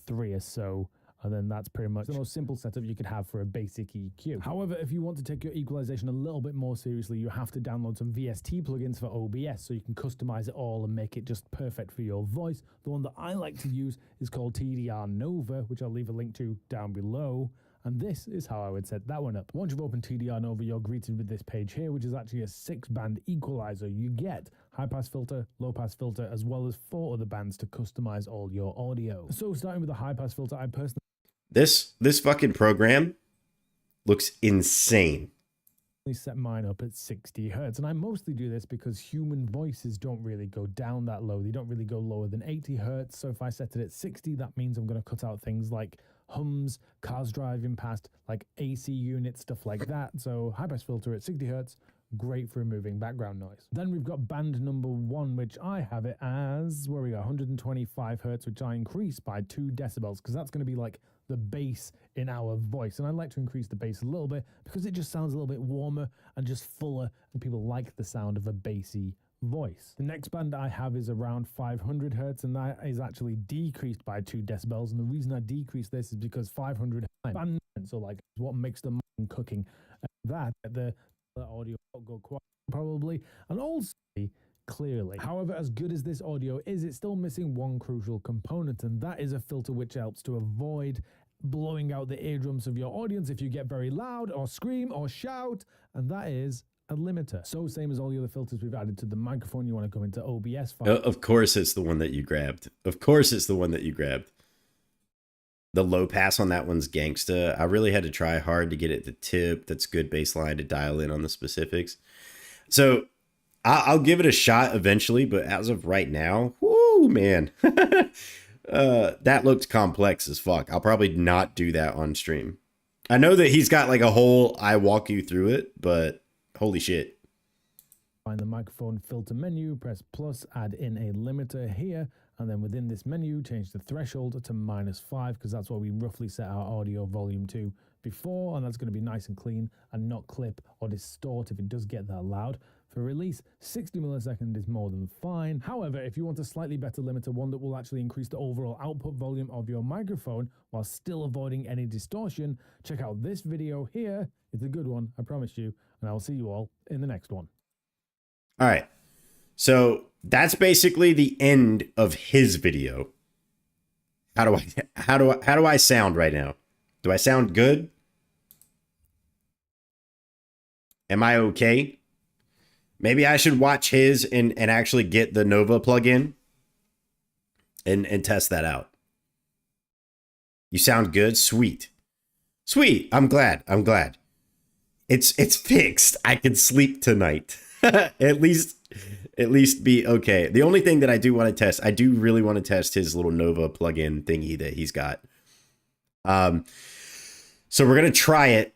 3 or so. And then that's pretty much the most simple setup you could have for a basic EQ. However, if you want to take your equalization a little bit more seriously, you have to download some VST plugins for OBS so you can customize it all and make it just perfect for your voice. The one that I like to use is called TDR Nova, which I'll leave a link to down below. And this is how I would set that one up. Once you've opened TDR Nova, you're greeted with this page here, which is actually a 6-band equalizer. You get high-pass filter, low-pass filter, as well as 4 other bands to customize all your audio. So starting with the high-pass filter, I personally... This fucking program looks insane. Set mine up at 60 hertz, and I mostly do this because human voices don't really go down that low. They don't really go lower than 80 hertz. So if I set it at 60, that means I'm going to cut out things like hums, cars driving past, like AC units, stuff like that. So high pass filter at 60 hertz, great for removing background noise. Then we've got band number 1, which I have it as, where we go, 125 hertz, which I increase by 2 decibels, because that's going to be like the bass in our voice. And I like to increase the bass a little bit because it just sounds a little bit warmer and just fuller, and people like the sound of a bassy voice. The next band I have is around 500 hertz, and that is actually decreased by 2 decibels. And the reason I decrease this is because 500 band, so like what makes the cooking, that the audio will go quiet probably, and also clearly. However, as good as this audio is, it's still missing one crucial component, and that is a filter which helps to avoid blowing out the eardrums of your audience if you get very loud or scream or shout, and that is a limiter. So same as all the other filters we've added to the microphone, you want to go into OBS. Of course it's the one that you grabbed. Of course it's the one that you grabbed. The low pass on that one's gangsta. I really had to try hard to get it to tip. That's good baseline to dial in on the specifics. So I'll give it a shot eventually, but as of right now, whoo, man. That looked complex as fuck. I'll probably not do that on stream. I know that he's got like a whole I walk you through it, but holy shit. Find the microphone filter menu, press plus, add in a limiter here, and then within this menu, change the threshold to -5, because that's what we roughly set our audio volume to before, and that's going to be nice and clean and not clip or distort if it does get that loud. For release, 60 milliseconds is more than fine. However, if you want a slightly better limiter, one that will actually increase the overall output volume of your microphone while still avoiding any distortion, check out this video here. It's a good one, I promise you, and I will see you all in the next one. All right. So that's basically the end of his video. How do I sound right now? Do I sound good? Am I okay? Maybe I should watch his and actually get the Nova plugin and test that out. You sound good? Sweet. Sweet. I'm glad. It's fixed. I can sleep tonight. At least be okay. The only thing that I do want to test, I do really want to test his little Nova plugin thingy that he's got. So we're going to try it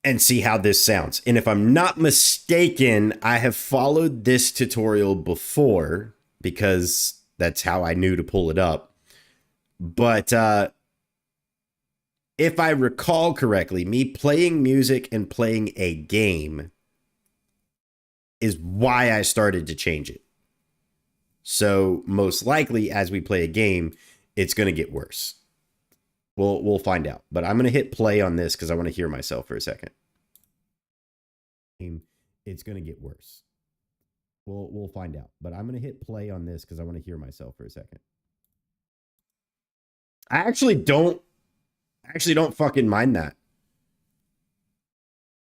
and see how this sounds. And if I'm not mistaken, I have followed this tutorial before because that's how I knew to pull it up. But if I recall correctly, me playing music and playing a game is why I started to change it. So most likely as we play a game, it's going to get worse. We'll find out. But I'm going to hit play on this because I want to hear myself for a second. It's going to get worse. We'll find out. But I'm going to hit play on this because I want to hear myself for a second. I actually don't fucking mind that.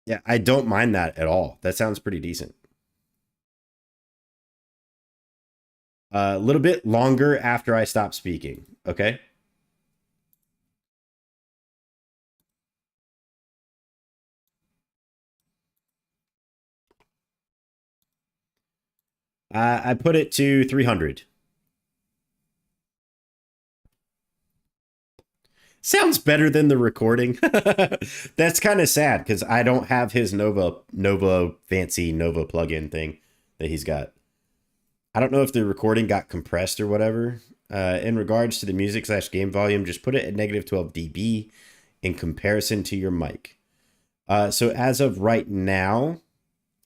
Yeah, I don't mind that at all. That sounds pretty decent. A little bit longer after I stop speaking, okay? I put it to 300. Sounds better than the recording. That's kind of sad because I don't have his Nova fancy Nova plugin thing that he's got. I don't know if the recording got compressed or whatever. In regards to the music / game volume, just put it at negative 12 dB in comparison to your mic. So as of right now,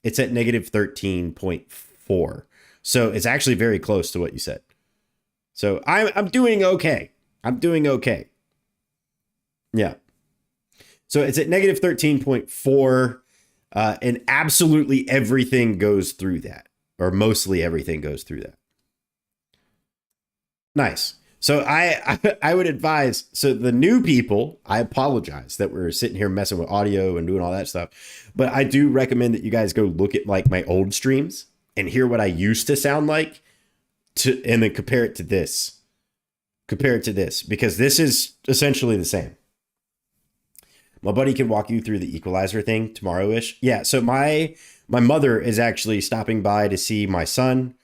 it's at negative 13.4. So it's actually very close to what you said. So I'm doing okay. I'm doing okay. Yeah. So it's at negative 13.4, and absolutely everything goes through that, or mostly everything goes through that. Nice. So I would advise, so the new people, I apologize that we're sitting here messing with audio and doing all that stuff, but I do recommend that you guys go look at like my old streams and hear what I used to sound like and then compare it to this. Compare it to this, because this is essentially the same. My buddy can walk you through the equalizer thing tomorrow-ish. Yeah, so my mother is actually stopping by to see my son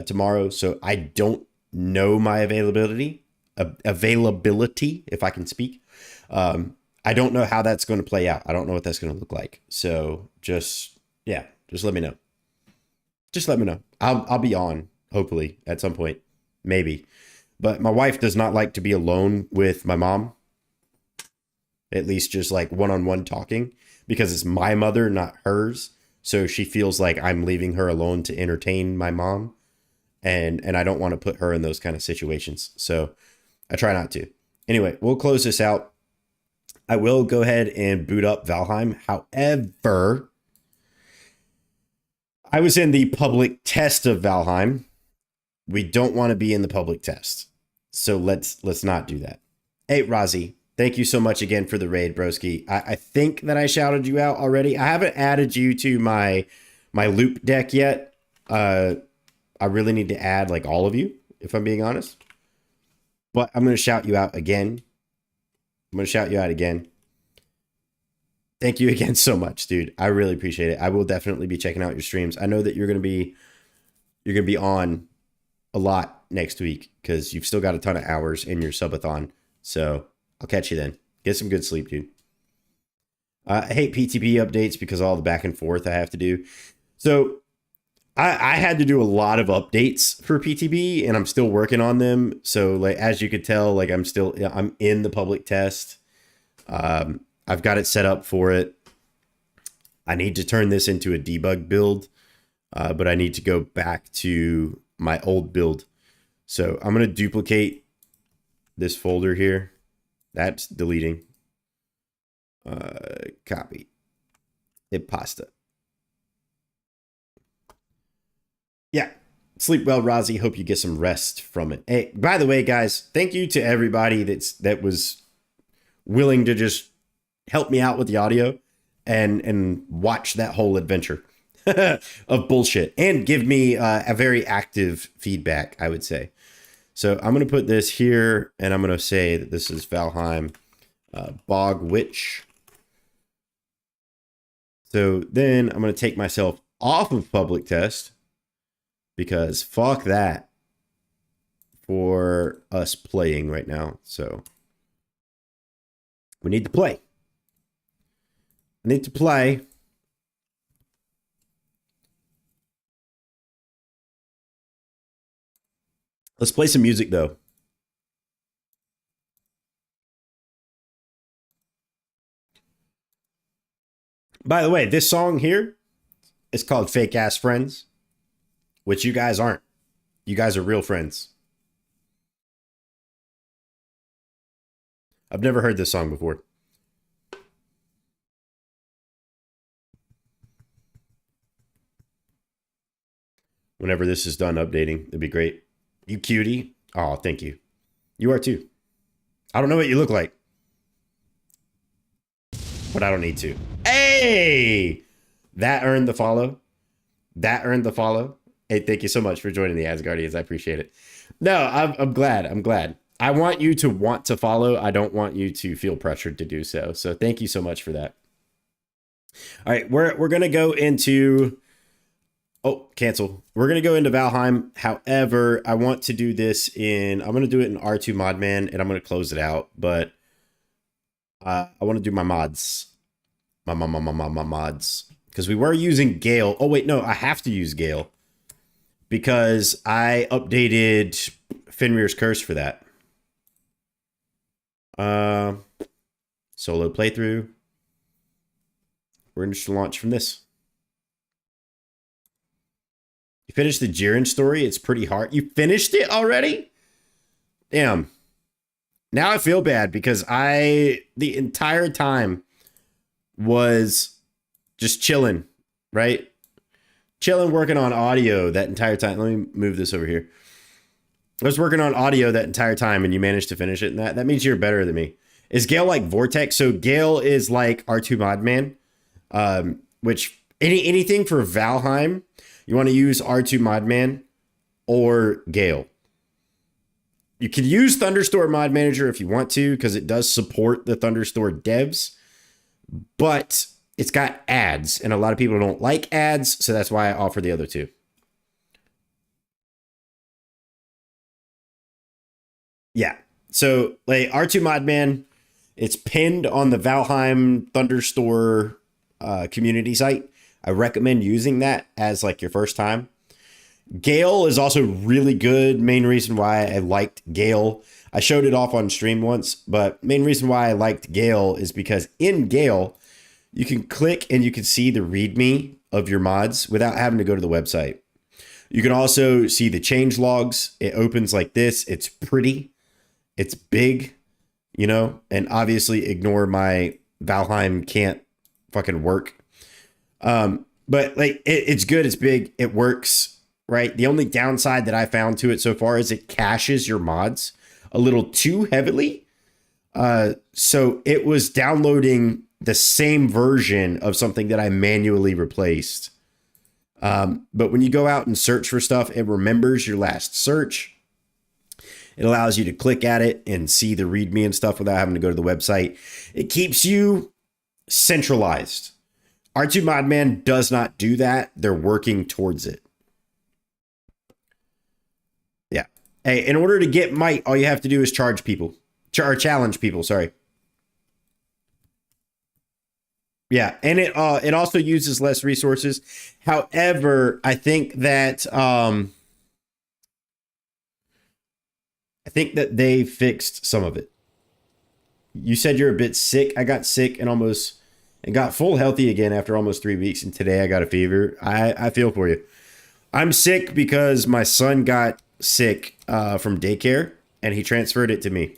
tomorrow, so I don't know my availability, if I can speak. I don't know how that's going to play out. I don't know what that's going to look like. So just let me know. Just let me know. I'll be on, hopefully, at some point. Maybe. But my wife does not like to be alone with my mom. At least just like one-on-one talking, because it's my mother, not hers. So she feels like I'm leaving her alone to entertain my mom. And I don't want to put her in those kind of situations. So I try not to. Anyway, we'll close this out. I will go ahead and boot up Valheim. However, I was in the public test of Valheim. We don't want to be in the public test. So let's not do that. Hey, Rozzy. Thank you so much again for the raid, broski. I think that I shouted you out already. I haven't added you to my loop deck yet. I really need to add like all of you, if I'm being honest. But I'm going to shout you out again. Thank you again so much, dude. I really appreciate it. I will definitely be checking out your streams. I know that you're going to be on a lot next week because you've still got a ton of hours in your subathon. So I'll catch you then. Get some good sleep, dude. I hate PTP updates because of all the back and forth I have to do. So I had to do a lot of updates for PTB, and I'm still working on them. So like, as you could tell, like I'm in the public test. I've got it set up for it. I need to turn this into a debug build, but I need to go back to my old build. So I'm going to duplicate this folder here. That's deleting. Copy. Hit pasta. Yeah. Sleep well, Rozzy. Hope you get some rest from it. Hey, by the way, guys, thank you to everybody that was willing to just help me out with the audio and watch that whole adventure of bullshit and give me a very active feedback, I would say. So I'm going to put this here, and I'm going to say that this is Valheim Bog Witch. So then I'm going to take myself off of public test, because fuck that for us playing right now. So we need to play. I need to play. Let's play some music, though. By the way, this song here is called Fake Ass Friends, which you guys aren't. You guys are real friends. I've never heard this song before. Whenever this is done updating, it'd be great. You cutie. Oh, thank you. You are too. I don't know what you look like, but I don't need to. Hey! That earned the follow. That earned the follow. Hey, thank you so much for joining the Asgardians. I appreciate it. No, I'm glad. I'm glad. I want you to want to follow. I don't want you to feel pressured to do so. So thank you so much for that. All right, we're gonna go into. Oh, cancel. We're going to go into Valheim. However, I want to do this in... I'm going to do it in R2 Modman, and I'm going to close it out. But I want to do my mods. My mods. Because we were using Gale. Oh, wait, no. I have to use Gale. Because I updated Fenrir's Curse for that. Solo playthrough. We're going to launch from this. You finished the Jiren story? It's pretty hard. You finished it already? Damn. Now I feel bad because the entire time was just chilling, right? Chilling, working on audio that entire time. Let me move this over here. I was working on audio that entire time and you managed to finish it. And that means you're better than me. Is Gale like Vortex? So Gale is like R2 Modman, which anything for Valheim, you want to use R2 Modman or Gale. You can use Thunderstore Mod Manager if you want to, because it does support the Thunderstore devs, but it's got ads, and a lot of people don't like ads, so that's why I offer the other two. Yeah, so like R2 Modman, it's pinned on the Valheim Thunderstore community site. I recommend using that as like your first time. Gale is also really good. Main reason why I liked Gale, I showed it off on stream once, but main reason why I liked Gale is because in Gale, you can click and you can see the README of your mods without having to go to the website. You can also see the change logs. It opens like this. It's pretty. It's big, you know, and obviously ignore my Valheim can't fucking work. But like it's good, it's big, it works, right? The only downside that I found to it so far is it caches your mods a little too heavily. So it was downloading the same version of something that I manually replaced. But when you go out and search for stuff, it remembers your last search. It allows you to click at it and see the README and stuff without having to go to the website. It keeps you centralized. R2 Modman does not do that. They're working towards it. Yeah. Hey, in order to get might, all you have to do is charge people. Or challenge people, sorry. Yeah, and it also uses less resources. However, I think that they fixed some of it. You said you're a bit sick. I got sick and got full healthy again after almost 3 weeks. And today I got a fever. I feel for you. I'm sick because my son got sick from daycare and he transferred it to me.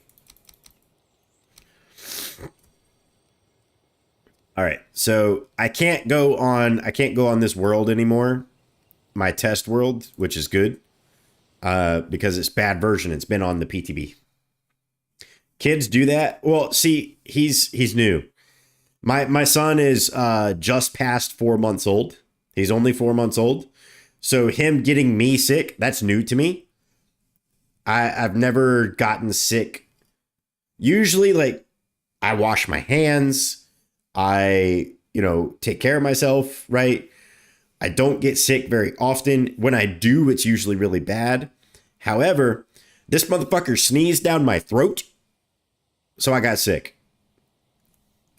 All right. So I can't go on this world anymore my test world, which is good. Because it's bad version. It's been on the PTB. Kids do that. Well, see, he's new. My son is just past 4 months old. He's only 4 months old. So him getting me sick, that's new to me. I've never gotten sick. Usually, like, I wash my hands. I, take care of myself, right? I don't get sick very often. When I do, it's usually really bad. However, this motherfucker sneezed down my throat. So I got sick.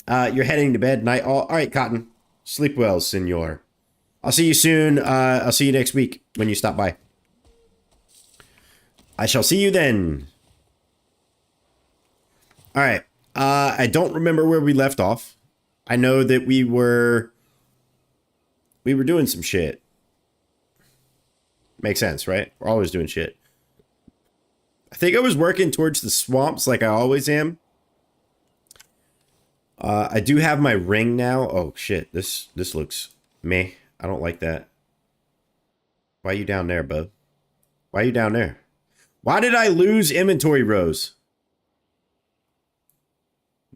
You're heading to bed night. All right, Cotton. Sleep well, senor. I'll see you soon. I'll see you next week when you stop by. I shall see you then. All right. I don't remember where we left off. I know that we were doing some shit. Makes sense, right? We're always doing shit. I think I was working towards the swamps like I always am. I do have my ring now. Oh, shit. This looks meh. I don't like that. Why are you down there, bud? Why are you down there? Why did I lose inventory rows?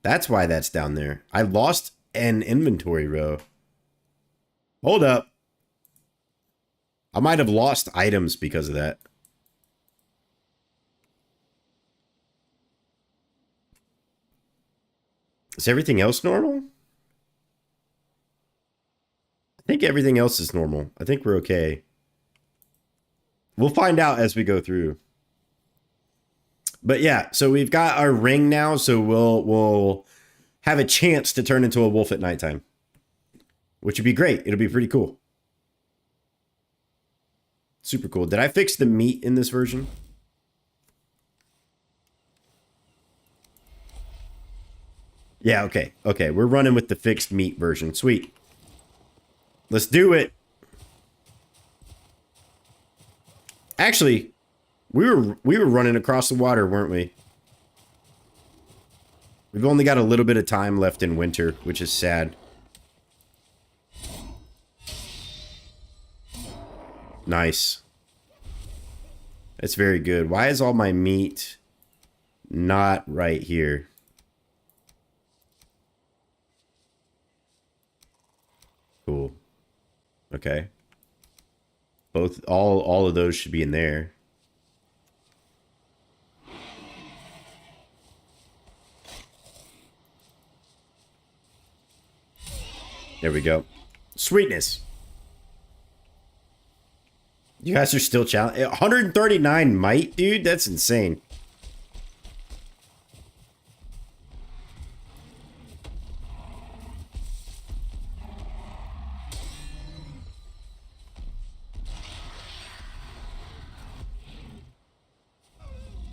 That's why that's down there. I lost an inventory row. Hold up. I might have lost items because of that. Is everything else normal? I think everything else is normal. I think we're okay. We'll find out as we go through. But yeah, so we've got our ring now, so we'll have a chance to turn into a wolf at nighttime. Which would be great. It'll be pretty cool. Super cool. Did I fix the meat in this version? Yeah, okay. Okay, we're running with the fixed meat version. Sweet. Let's do it. Actually, we were running across the water, weren't we? We've only got a little bit of time left in winter, which is sad. Nice. That's very good. Why is all my meat not right here? Cool. Okay. All of those should be in there. There we go. Sweetness. You guys are still challenged. 139 might, dude? That's insane.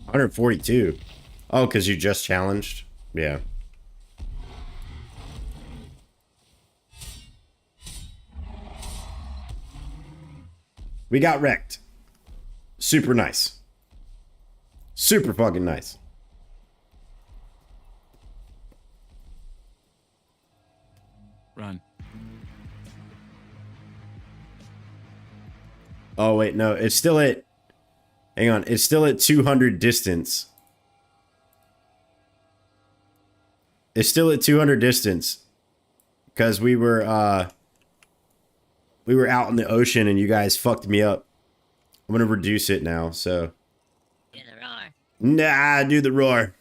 $142. Oh, because you just challenged? Yeah. We got wrecked. Super nice. Super fucking nice. Run. Oh, wait, no. It's still at... Hang on. It's still at 200 distance. It's still at 200 distance. Because we were out in the ocean and you guys fucked me up. I'm going to reduce it now, so... Do the roar. Nah, do the roar.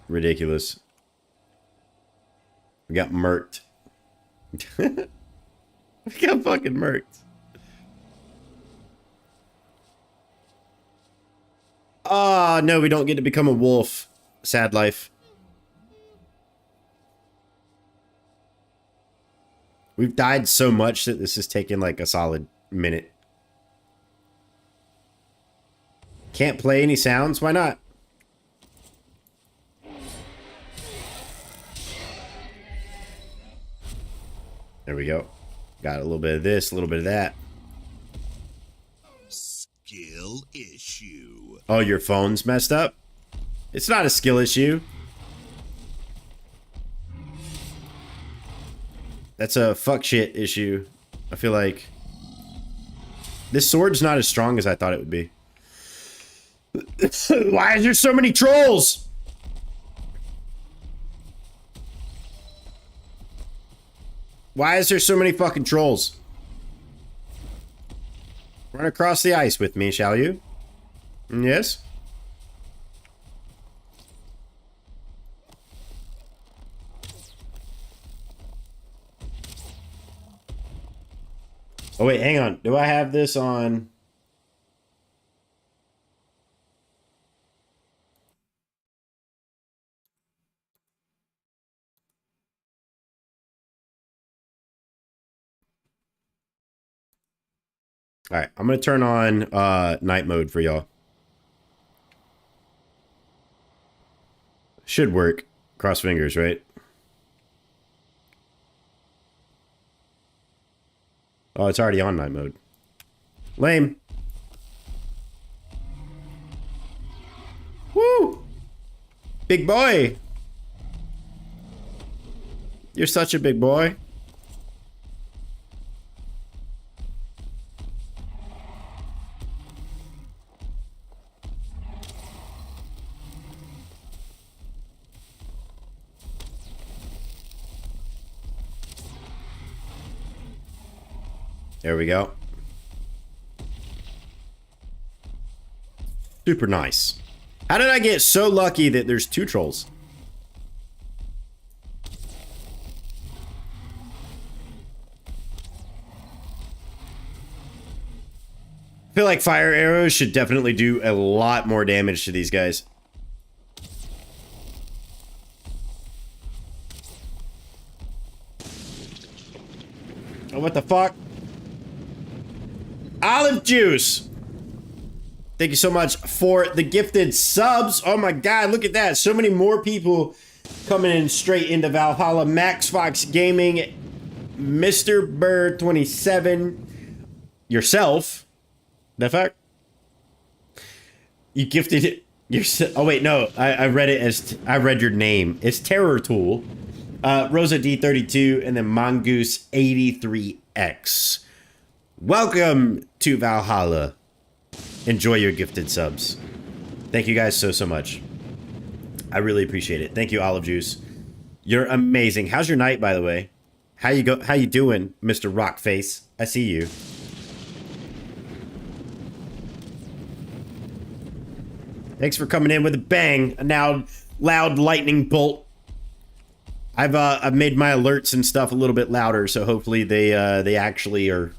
Ridiculous. We got murked. We got fucking murked. Oh, no, we don't get to become a wolf. Sad life. We've died so much that this has taken like a solid minute. Can't play any sounds? Why not? There we go. Got a little bit of this, a little bit of that. Skill issue. Oh, your phone's messed up? It's not a skill issue. That's a fuck shit issue. I feel like this sword's not as strong as I thought it would be. Why is there so many trolls? Why is there so many fucking trolls? Run across the ice with me, shall you? Yes? Oh wait, hang on. Do I have this on? All right, I'm going to turn on night mode for y'all. Should work. Cross fingers, right? Oh, it's already on night mode. Lame. Woo! Big boy! You're such a big boy. There we go. Super nice. How did I get so lucky that there's 2 trolls? I feel like fire arrows should definitely do a lot more damage to these guys. Oh, what the fuck? Olive juice. Thank you so much for the gifted subs. Oh my god, look at that. So many more people coming in straight into Valhalla. Max Fox Gaming, Mr. Bird 27, yourself. That fact? You gifted it yourself. Oh wait, no. I read it as I read your name. It's Terror Tool. Rosa D32 and then Mongoose 83X. Welcome to Valhalla. Enjoy your gifted subs. Thank you guys so much. I really appreciate it. Thank you, Olive Juice. You're amazing. How's your night, by the way? How you doing, Mr. Rockface? I see you. Thanks for coming in with a bang. A now loud lightning bolt. I've made my alerts and stuff a little bit louder, so hopefully they actually are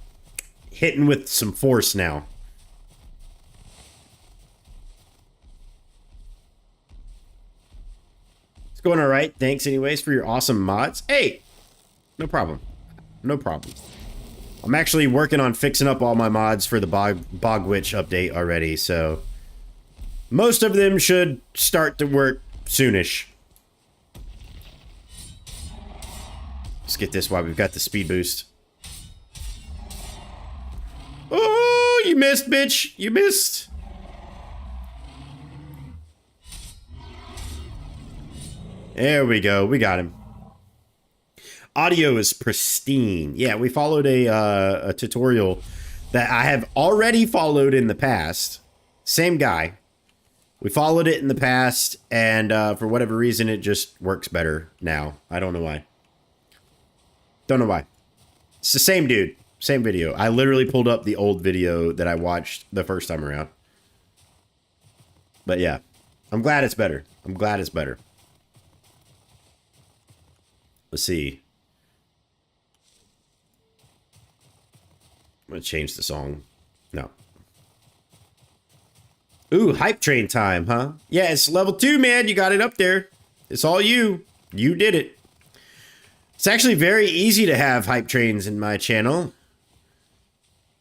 hitting with some force now. It's going all right. Thanks anyways for your awesome mods. Hey, no problem. No problem. I'm actually working on fixing up all my mods for the Bog Witch update already, so most of them should start to work soonish. Let's get this while we've got the speed boost. Oh, you missed, bitch. You missed. There we go. We got him. Audio is pristine. Yeah, we followed a tutorial that I have already followed in the past. Same guy. We followed it in the past, and for whatever reason, it just works better now. I don't know why. Don't know why. It's the same dude. Same video. I literally pulled up the old video that I watched the first time around. But yeah, I'm glad it's better. I'm glad it's better. Let's see. I'm going to change the song. No. Ooh, hype train time, huh? Yeah, it's level 2, man. You got it up there. It's all you. You did it. It's actually very easy to have hype trains in my channel.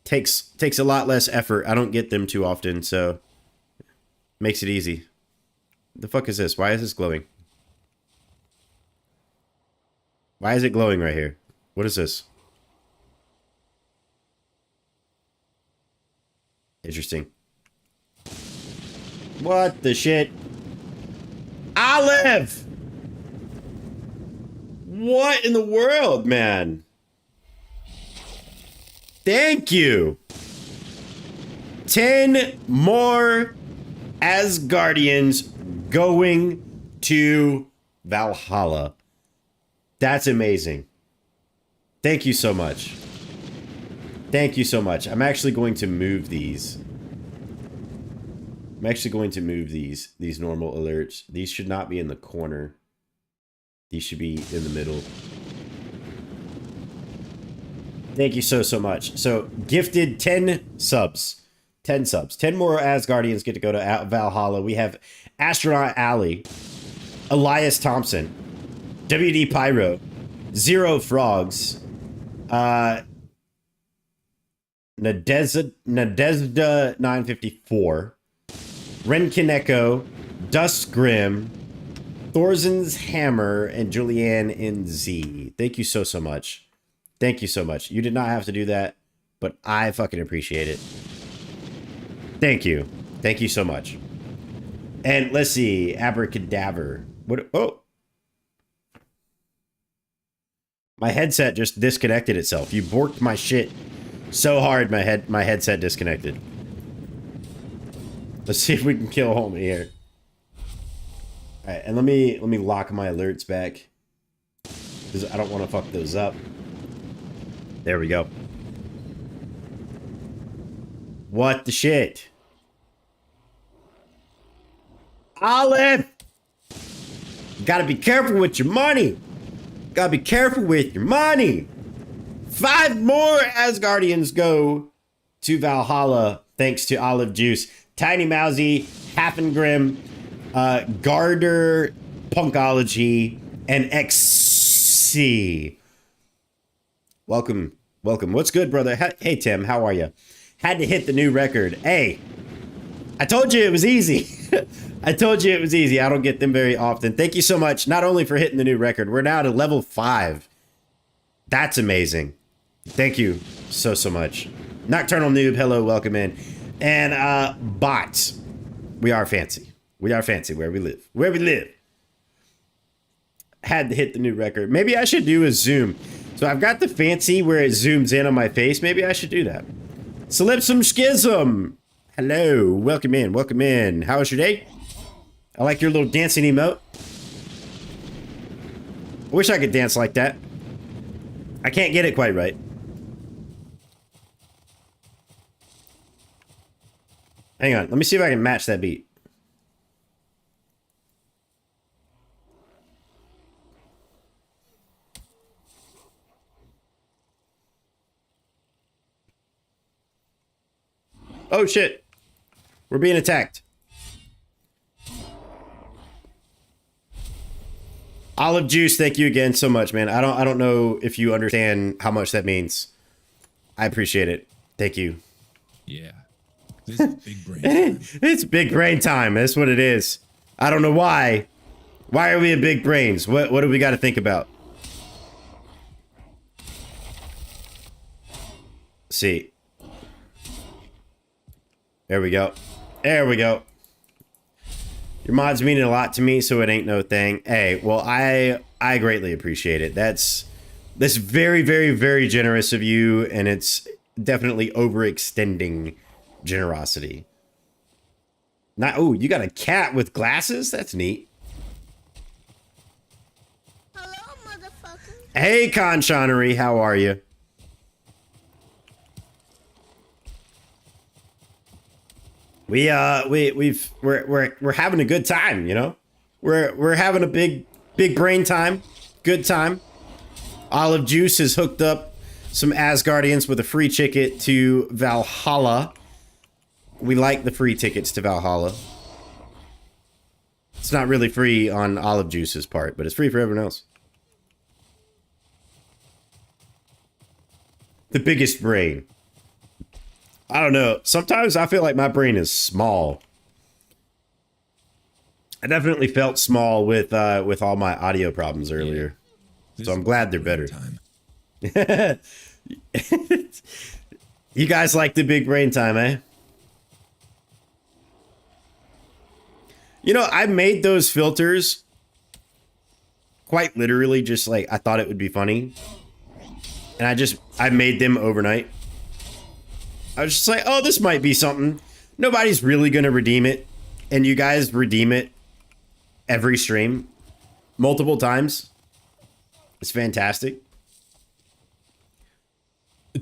Takes a lot less effort. I don't get them too often, so makes it easy. The fuck is this? Why is this glowing? Why is it glowing right here? What is this? Interesting. What the shit? Olive! What in the world, man? Thank you. 10 more Asgardians going to Valhalla. That's amazing. Thank you so much. Thank you so much. I'm actually going to move these. These normal alerts. These should not be in the corner. These should be in the middle. Thank you so much. So, gifted 10 subs. 10 subs. 10 more Asgardians get to go to Valhalla. We have Astronaut Alley, Elias Thompson, WD Pyro, Zero Frogs, Nadezda 954, Renkineko, Dust Grim, Thorzen's Hammer, and Julianne NZ. Thank you so much. Thank you so much. You did not have to do that, but I fucking appreciate it. Thank you. Thank you so much. And let's see. Abracadaver. What? Oh. My headset just disconnected itself. You borked my shit so hard my headset disconnected. Let's see if we can kill homie here. Alright, and let me lock my alerts back. Because I don't want to fuck those up. There we go. What the shit? Olive! You gotta be careful with your money. Gotta be careful with your money. 5 more Asgardians go to Valhalla thanks to Olive Juice. Tiny Mousy, Haffengrim, Garder, Punkology, and XC. Welcome. What's good, brother? Hey, Tim, how are you? Had to hit the new record. Hey, I told you it was easy. I told you it was easy. I don't get them very often. Thank you so much, not only for hitting the new record. We're now to level 5. That's amazing. Thank you so much. Nocturnal Noob, hello, welcome in. And bots. We are fancy. We are fancy where we live. Where we live. Had to hit the new record. Maybe I should do a zoom. So I've got the fancy where it zooms in on my face. Maybe I should do that. Slipsum Schism. Hello, welcome in, welcome in. How was your day? I like your little dancing emote. I wish I could dance like that. I can't get it quite right. Hang on, let me see if I can match that beat. Oh shit. We're being attacked. Olive Juice, thank you again so much, man. I don't know if you understand how much that means. I appreciate it. Thank you. Yeah. This is big brain time. It's big brain time. That's what it is. I don't know why. Why are we in big brains? What do we got to think about? Let's see. There we go. There we go. Your mods mean a lot to me, so it ain't no thing. Hey, well, I greatly appreciate it. That's very, very, very generous of you, and it's definitely overextending generosity. Not, oh, you got a cat with glasses? That's neat. Hello, motherfucker. Hey, Conchanery, how are you? We're having a good time, you know? We're having a big brain time. Good time. Olive Juice has hooked up some Asgardians with a free ticket to Valhalla. We like the free tickets to Valhalla. It's not really free on Olive Juice's part, but it's free for everyone else. The biggest brain. I don't know. Sometimes I feel like my brain is small. I definitely felt small with all my audio problems earlier. So I'm glad they're better. You guys like the big brain time, eh? You know, I made those filters quite literally just like I thought it would be funny. And I made them overnight. I was just like, oh, this might be something. Nobody's really going to redeem it. And you guys redeem it every stream. Multiple times. It's fantastic.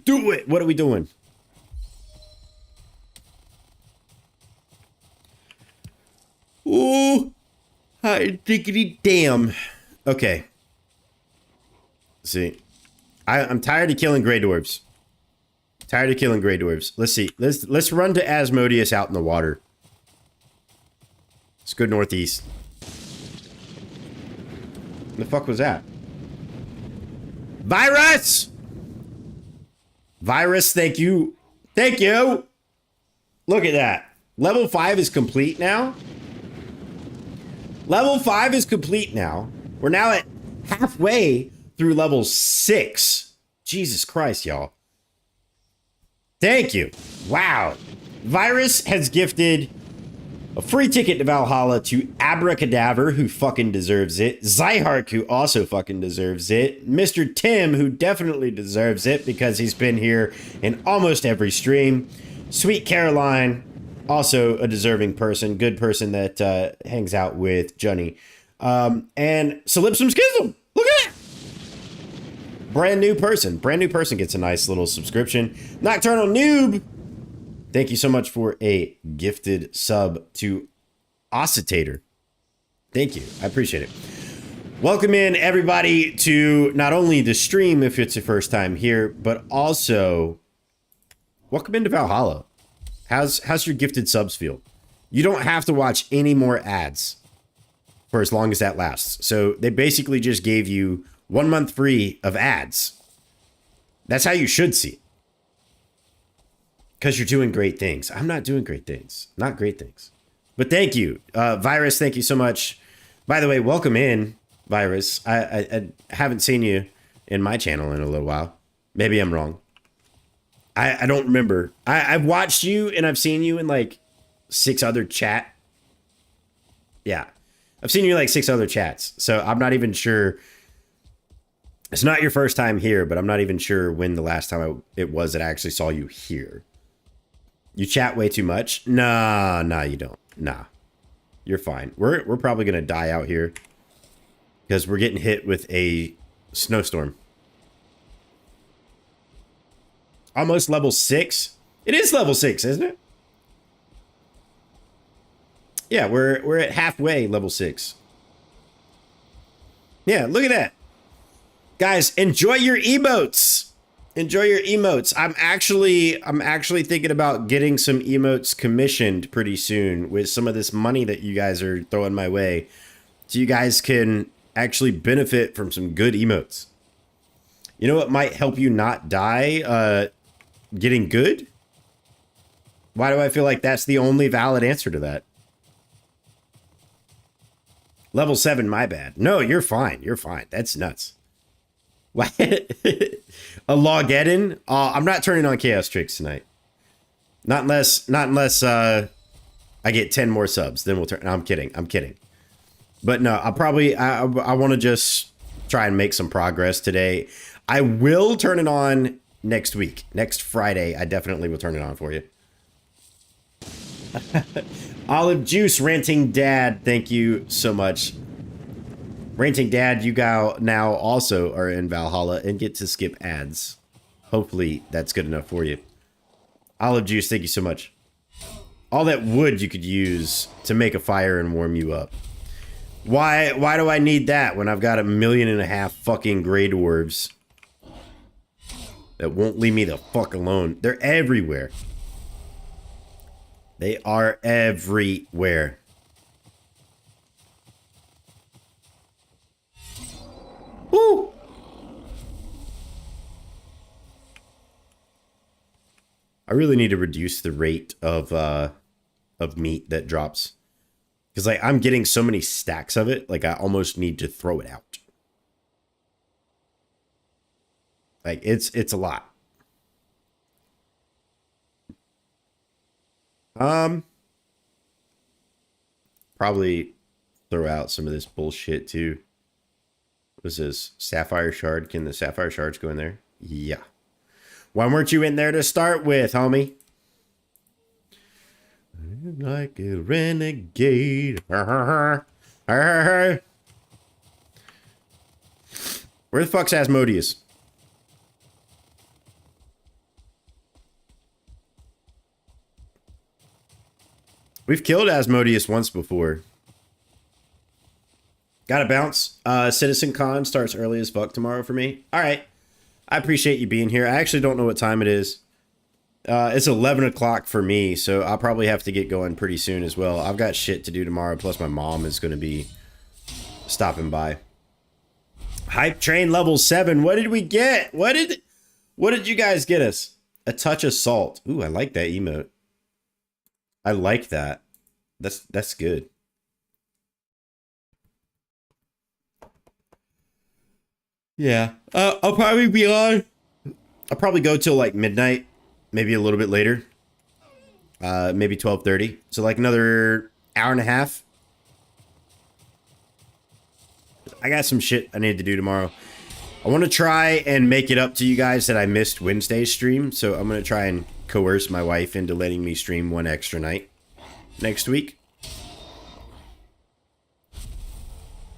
Do it. What are we doing? Ooh. Hi, diggity damn. Okay. See. I'm tired of killing gray dwarves. Tired of killing gray dwarves. Let's see. Let's run to Asmodeus out in the water. Let's go northeast. What the fuck was that? Virus! Virus, thank you. Thank you! Look at that. Level 5 is complete now. Level 5 is complete now. We're now at halfway through level 6. Jesus Christ, y'all. Thank you. Wow. Virus has gifted a free ticket to Valhalla to Abracadaver, who fucking deserves it. Zyhark, who also fucking deserves it. Mr. Tim, who definitely deserves it because he's been here in almost every stream. Sweet Caroline, also a deserving person. Good person that hangs out with Johnny. And Solipsum Schism. Look at that. Brand new person. Brand new person gets a nice little subscription. Nocturnal Noob. Thank you so much for a gifted sub to Ossitator. Thank you. I appreciate it. Welcome in, everybody, to not only the stream, if it's your first time here, but also welcome into Valhalla. How's your gifted subs feel? You don't have to watch any more ads for as long as that lasts. So they basically just gave you 1 month free of ads. That's how you should see it. Because you're doing great things. I'm not doing great things. Not great things. But thank you. Virus, thank you so much. By the way, welcome in, Virus. I haven't seen you in my channel in a little while. Maybe I'm wrong. I don't remember. I've watched you and I've seen you in like 6 other chat. Yeah. I've seen you in like 6 other chats. So I'm not even sure. It's not your first time here, but I'm not even sure when the last time it was that I actually saw you here. You chat way too much? Nah, you don't. Nah. You're fine. We're probably gonna die out here. Because we're getting hit with a snowstorm. Almost level 6. It is level 6, isn't it? Yeah, we're at halfway level 6. Yeah, look at that. Guys, enjoy your emotes. Enjoy your emotes. I'm actually thinking about getting some emotes commissioned pretty soon with some of this money that you guys are throwing my way. So you guys can actually benefit from some good emotes. You know what might help you not die? Getting good? Why do I feel like that's the only valid answer to that? Level 7, my bad. No, you're fine. You're fine. That's nuts. What? A Logeddon? I'm not turning on Chaos Tricks tonight. Not unless I get 10 more subs. Then we'll turn. No, I'm kidding. But no, I'll probably I want to just try and make some progress today. I will turn it on next week. Next Friday, I definitely will turn it on for you. Olive Juice, Ranting Dad, thank you so much. Ranting Dad, you now also are in Valhalla and get to skip ads. Hopefully that's good enough for you. Olive Juice, thank you so much. All that wood you could use to make a fire and warm you up. Why do I need that when I've got 1.5 million fucking gray dwarves that won't leave me the fuck alone? They're everywhere. They are everywhere. Woo! I really need to reduce the rate of meat that drops. Because like I'm getting so many stacks of it, like I almost need to throw it out. Like it's a lot. Probably throw out some of this bullshit too. What's this? Sapphire Shard. Can the Sapphire Shards go in there? Yeah. Why weren't you in there to start with, homie? Like a renegade. Where the fuck's Asmodeus? We've killed Asmodeus once before. Gotta bounce. Citizen Con starts early as fuck tomorrow for me. All right. I appreciate you being here. I actually don't know what time it is. It's 11 o'clock for me, so I'll probably have to get going pretty soon as well. I've got shit to do tomorrow, plus my mom is going to be stopping by. Hype train level 7. What did we get? What did you guys get us? A touch of salt. Ooh, I like that emote. I like that. That's good. Yeah. I'll probably be on. I'll probably go till like midnight, maybe a little bit later. Maybe 12:30. So like another hour and a half. I got some shit I need to do tomorrow. I want to try and make it up to you guys that I missed Wednesday's stream. So I'm going to try and coerce my wife into letting me stream one extra night next week.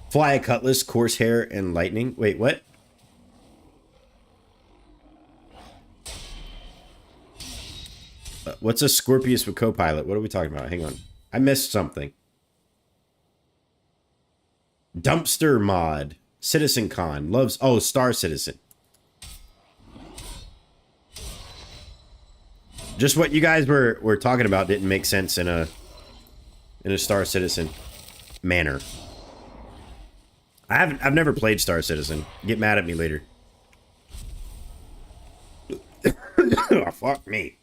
Fly a cutlass, coarse hair, and lightning. Wait, what? What's a Scorpius with Copilot? What are we talking about? Hang on. I missed something. Dumpster mod. Citizen Con. Loves... Oh, Star Citizen. Just what you guys were talking about didn't make sense in a Star Citizen manner. I've never played Star Citizen. Get mad at me later. Oh, fuck me.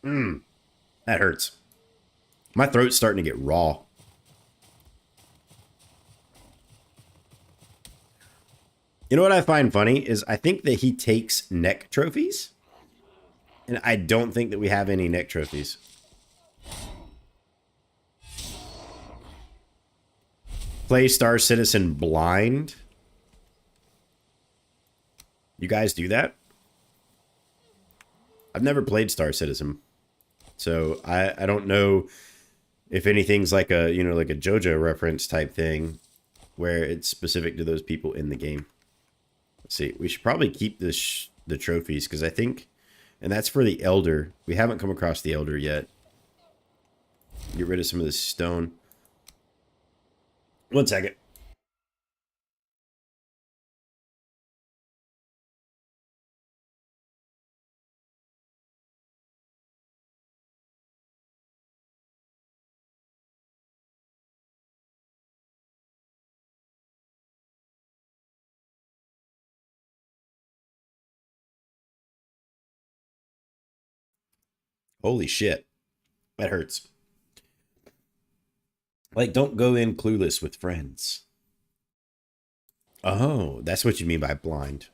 That hurts. My throat's starting to get raw. You know what I find funny is I think that he takes neck trophies. And I don't think that we have any neck trophies. Play Star Citizen blind. You guys do that? I've never played Star Citizen. So I don't know if anything's like a, you know, like a JoJo reference type thing where it's specific to those people in the game. Let's see. We should probably keep the trophies because I think, and that's for the Elder. We haven't come across the Elder yet. Get rid of some of this stone. One second. Holy shit. That hurts. Like, don't go in clueless with friends. Oh, that's what you mean by blind.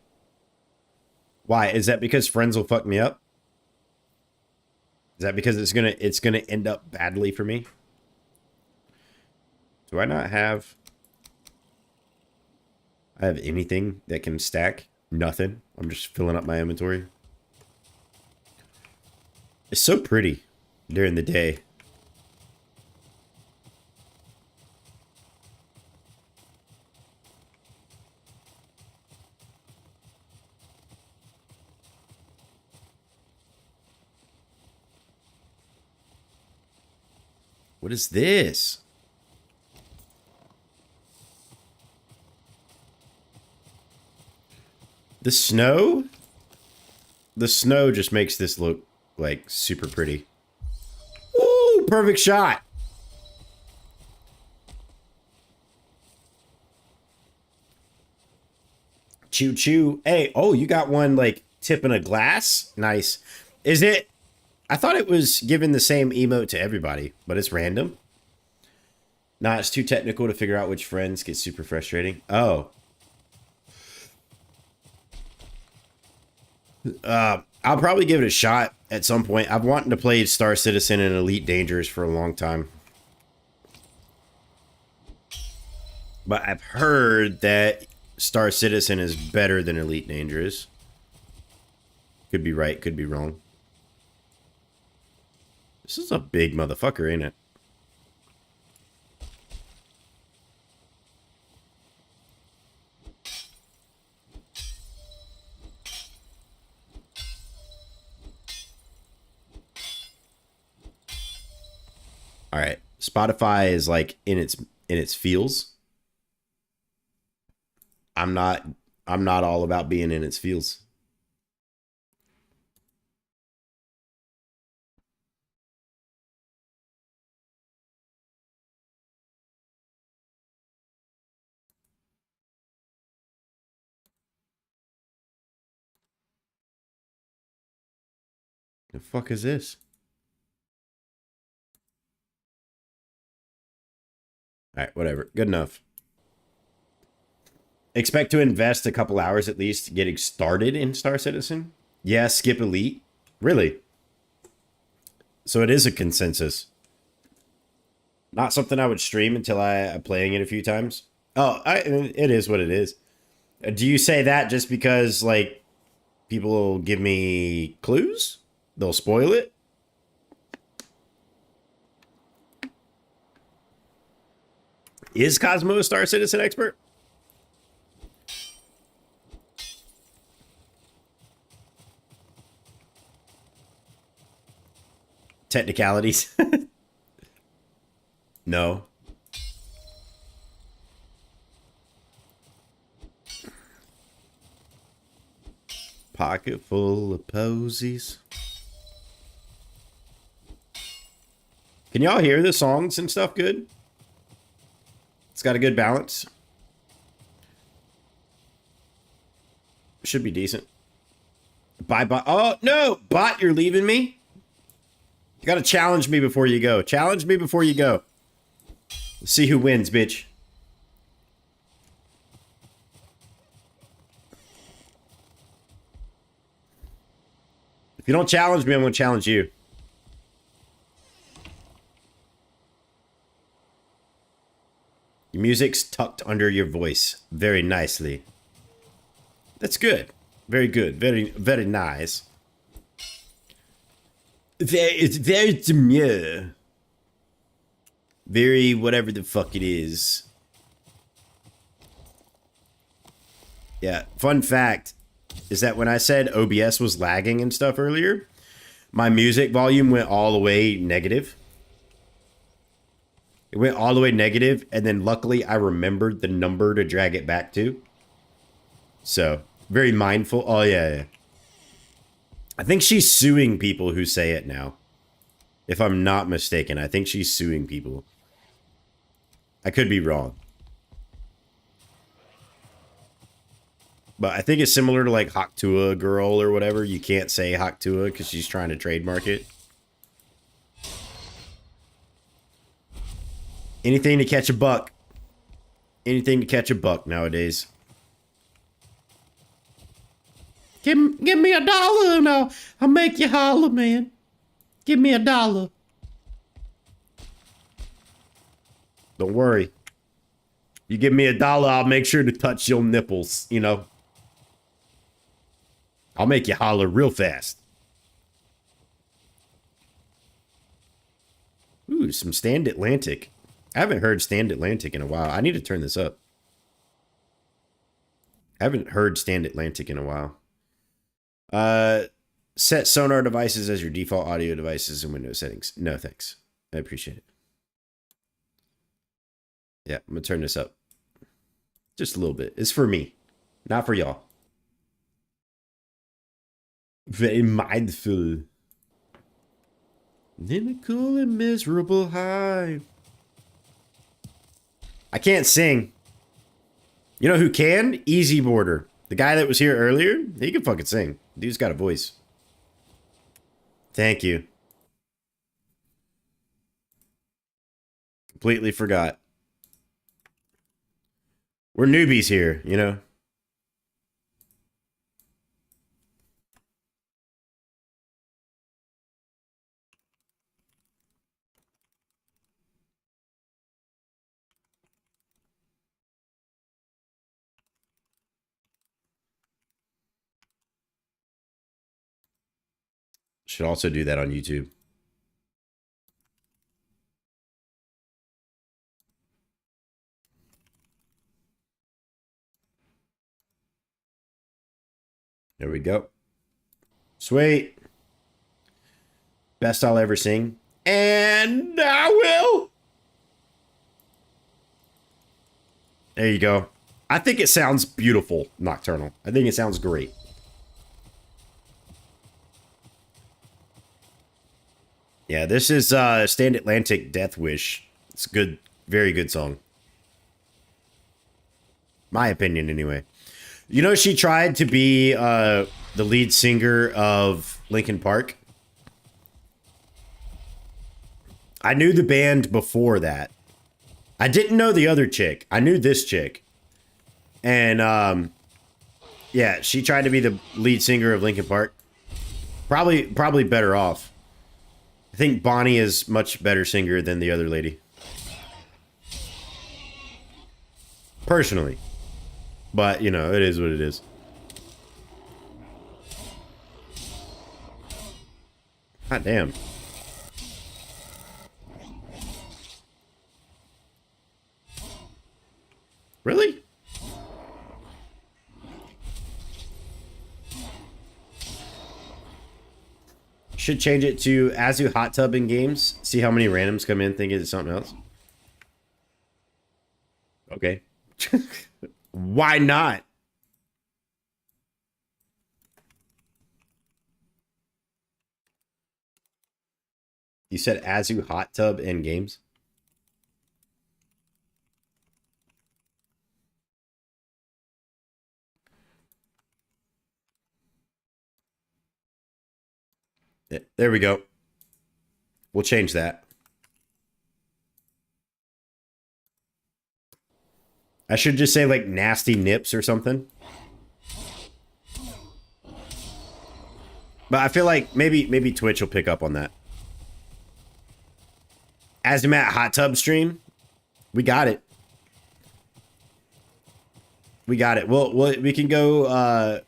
Why? Is that because friends will fuck me up? Is that because it's gonna end up badly for me? Do I not have... I have anything that can stack? Nothing. I'm just filling up my inventory. It's so pretty during the day. What is this? The snow? The snow just makes this look like super pretty. Ooh, perfect shot. Choo choo. Hey, oh, you got one like tipping a glass? Nice. Is it? I thought it was given the same emote to everybody, but it's random. Nah, it's too technical to figure out which friends get super frustrating. Oh. I'll probably give it a shot at some point. I've wanted to play Star Citizen and Elite Dangerous for a long time. But I've heard that Star Citizen is better than Elite Dangerous. Could be right, could be wrong. This is a big motherfucker, ain't it? All right. Spotify is like in its feels. I'm not all about being in its feels. The fuck is this? All right, whatever. Good enough. Expect to invest a couple hours at least getting started in Star Citizen. Yeah, skip Elite. Really? So it is a consensus. Not something I would stream until I'm playing it a few times. Oh, it is what it is. Do you say that just because, like, people will give me clues? They'll spoil it? Is Cosmo a Star Citizen expert? Technicalities. No. Pocket full of posies. Can y'all hear the songs and stuff good? It's got a good balance. Should be decent. Bye bye. Oh, no. Bot, you're leaving me? You gotta challenge me before you go. Challenge me before you go. Let's see who wins, bitch. If you don't challenge me, I'm gonna challenge you. Your music's tucked under your voice very nicely. That's good. Very good. Very, very nice. It's very demure. Very whatever the fuck it is. Yeah, fun fact is that when I said OBS was lagging and stuff earlier, my music volume went all the way negative. It went all the way negative, and then luckily I remembered the number to drag it back to. So, very mindful. Oh, yeah. I think she's suing people who say it now. If I'm not mistaken, I think she's suing people. I could be wrong. But I think it's similar to like Haktua Girl or whatever. You can't say Haktua because she's trying to trademark it. Anything to catch a buck. Anything to catch a buck nowadays. Give me $1 and I'll make you holler, man. Give me $1. Don't worry. You give me $1, I'll make sure to touch your nipples, you know. I'll make you holler real fast. Ooh, some Stand Atlantic. I haven't heard Stand Atlantic in a while. I need to turn this up. I haven't heard Stand Atlantic in a while. Set sonar devices as your default audio devices in Windows settings. No, thanks. I appreciate it. Yeah, I'm going to turn this up. Just a little bit. It's for me, not for y'all. Very mindful. In a cool and miserable hive. I can't sing. You know who can? Easy Border. The guy that was here earlier, he can fucking sing. Dude's got a voice. Thank you. Completely forgot. We're newbies here, you know? Should also do that on YouTube. There we go. Sweet. Best I'll ever sing. And I will. There you go. I think it sounds beautiful, Nocturnal. I think it sounds great. Yeah, this is Stand Atlantic Death Wish. It's a good, very good song. My opinion, anyway. You know, she tried to be the lead singer of Linkin Park. I knew the band before that. I didn't know the other chick. I knew this chick. And, yeah, she tried to be the lead singer of Linkin Park. Probably better off. I think Bonnie is much better singer than the other lady. Personally. But, you know, it is what it is. God damn. Really? Should change it to Azu Hot Tub in games. See how many randoms come in thinking it's something else. Okay. Why not? You said Azu Hot Tub in games? There we go. We'll change that. I should just say like nasty nips or something. But I feel like maybe Twitch will pick up on that. Azumat Hot Tub stream. We got it. We got it. We can go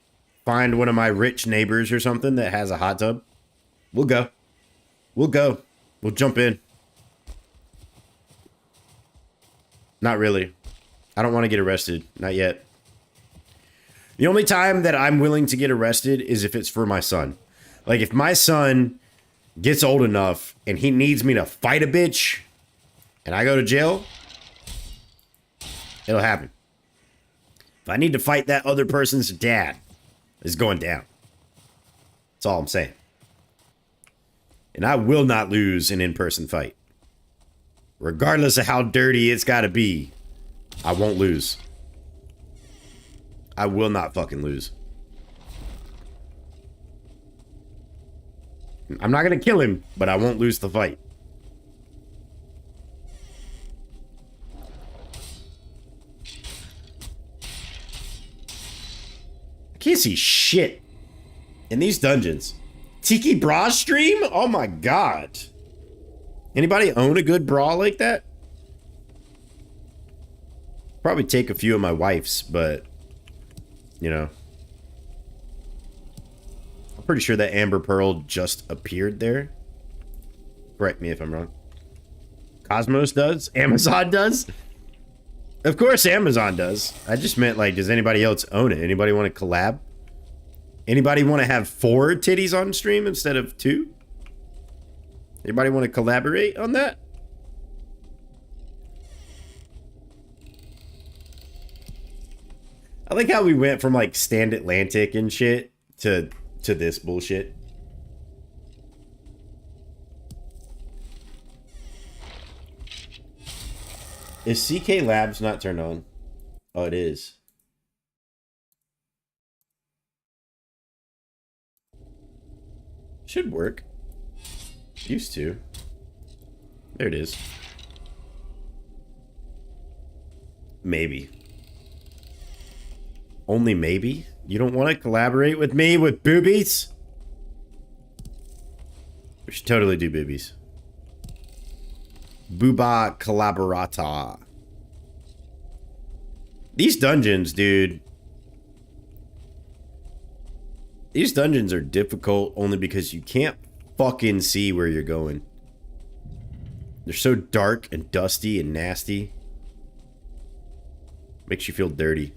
find one of my rich neighbors or something that has a hot tub. We'll go. We'll go. We'll jump in. Not really. I don't want to get arrested. Not yet. The only time that I'm willing to get arrested is if it's for my son. Like, if my son gets old enough and he needs me to fight a bitch and I go to jail, it'll happen. If I need to fight that other person's dad, it's going down. That's all I'm saying. And I will not lose an in-person fight. Regardless of how dirty it's got to be, I won't lose. I will not fucking lose. I'm not going to kill him, but I won't lose the fight. I can't see shit in these dungeons. Tiki bra stream? Oh my god. Anybody own a good bra like that? Probably take a few of my wife's, but you know. I'm pretty sure that Amber Pearl just appeared there. Correct me if I'm wrong. Cosmos does? Amazon does? Of course Amazon does. I just meant, like, does anybody else own it? Anybody want to collab? Anybody want to have 4 titties on stream instead of 2? Anybody want to collaborate on that? I like how we went from like Stand Atlantic and shit to this bullshit. Is CK Labs not turned on? Oh, it is. Should work. Used to. There it is. Maybe. Only maybe? You don't want to collaborate with me with boobies? We should totally do boobies. Booba collaborata. These dungeons, dude. These dungeons are difficult only because you can't fucking see where you're going. They're so dark and dusty and nasty. Makes you feel dirty.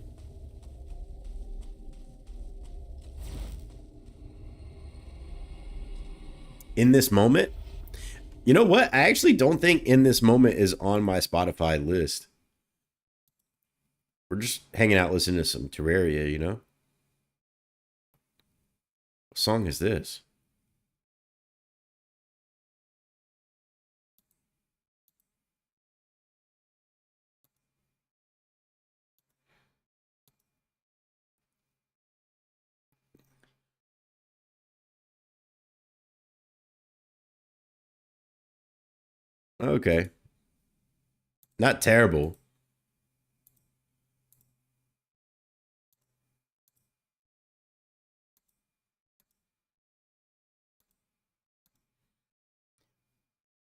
In This Moment. You know what? I actually don't think In This Moment is on my Spotify list. We're just hanging out listening to some Terraria, you know? What song is this? Okay. Not terrible.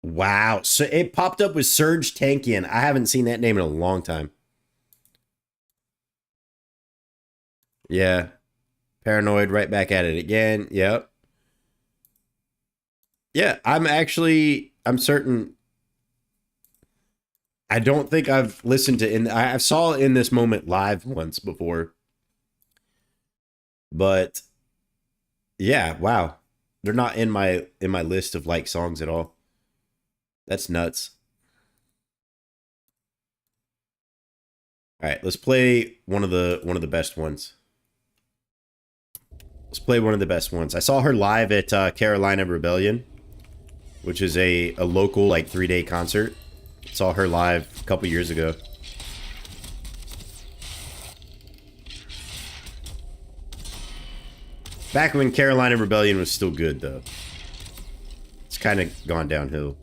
Wow. So it popped up with Serge Tankian. I haven't seen that name in a long time. Yeah. Paranoid, right back at it again. Yep. Yeah, I'm certain. I don't think I've listened to I saw In This Moment live once before. But yeah, wow. They're not in my list of like songs at all. That's nuts. All right, let's play one of the best ones. Let's play one of the best ones. I saw her live at Carolina Rebellion, which is a local like 3-day concert. Saw her live a couple years ago. Back when Carolina Rebellion was still good, though. It's kind of gone downhill.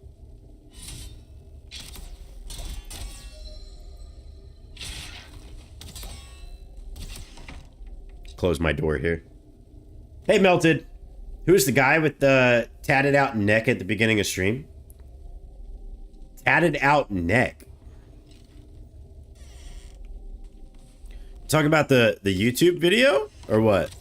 Close my door here. Hey, Melted. Who's the guy with the tatted out neck at the beginning of stream? Tatted out neck. Talking about the YouTube video or what?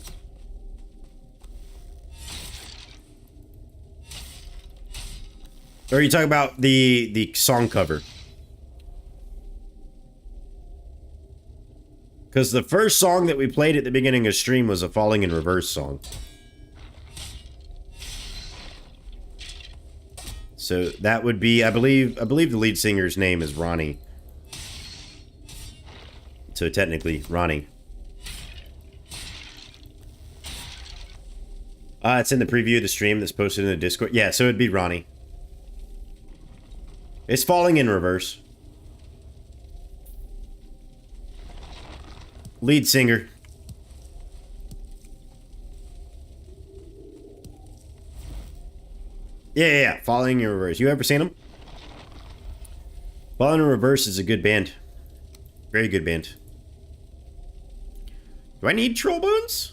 Or are you talking about the song cover? Because the first song that we played at the beginning of stream was a Falling in Reverse song. So that would be, I believe the lead singer's name is Ronnie. So technically, Ronnie. It's in the preview of the stream that's posted in the Discord. Yeah, so it'd be Ronnie. It's Falling in Reverse. Lead singer. Yeah. Falling in Reverse. You ever seen them? Falling in Reverse is a good band. Very good band. Do I need troll bones?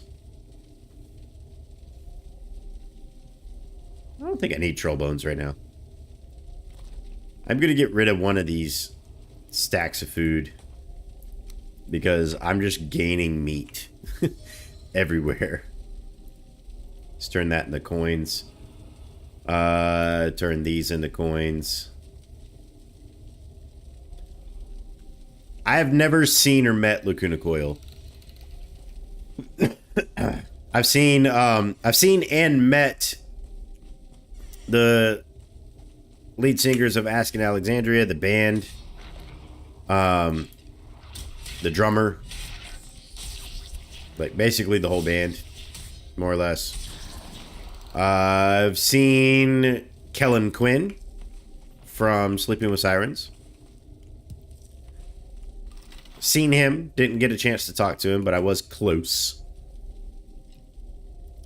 I don't think I need troll bones right now. I'm gonna get rid of one of these stacks of food because I'm just gaining meat everywhere. Let's turn that into coins. Turn these into coins. I have never seen or met Lacuna Coil. I've seen and met the lead singers of Ask in Alexandria, the band, the drummer, like basically the whole band, more or less. I've seen Kellen Quinn from Sleeping with Sirens. Seen him, didn't get a chance to talk to him, but I was close.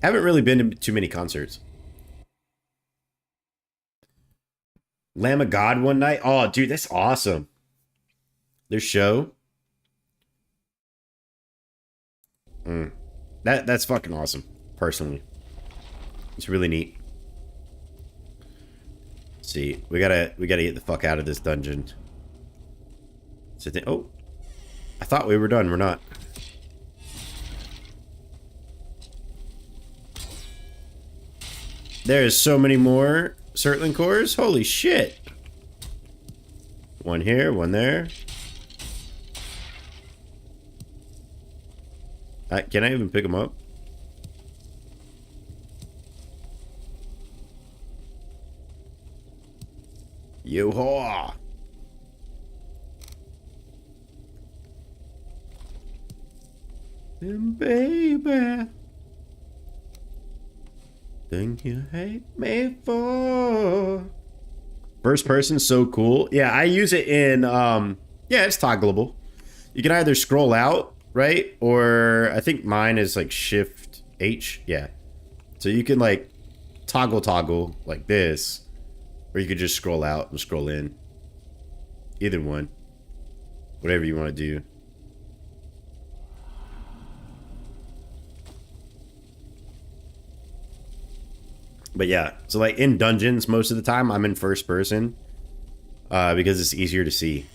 Haven't really been to too many concerts. Lamb of God one night. Oh, dude, that's awesome. Their show. That's fucking awesome. Personally, it's really neat. Let's see, we gotta get the fuck out of this dungeon. So oh, I thought we were done. We're not. There's so many more Surtling cores. Holy shit. One here, one there. Can I even pick them up? Yo-haw. Then baby, think you hate me for? First person, so cool. Yeah, I use it in, yeah, it's toggleable. You can either scroll out, right? Or I think mine is like Shift H. Yeah. So you can like toggle like this, or you could just scroll out and scroll in. Either one. Whatever you want to do. But yeah, so like in dungeons, most of the time I'm in first person because it's easier to see.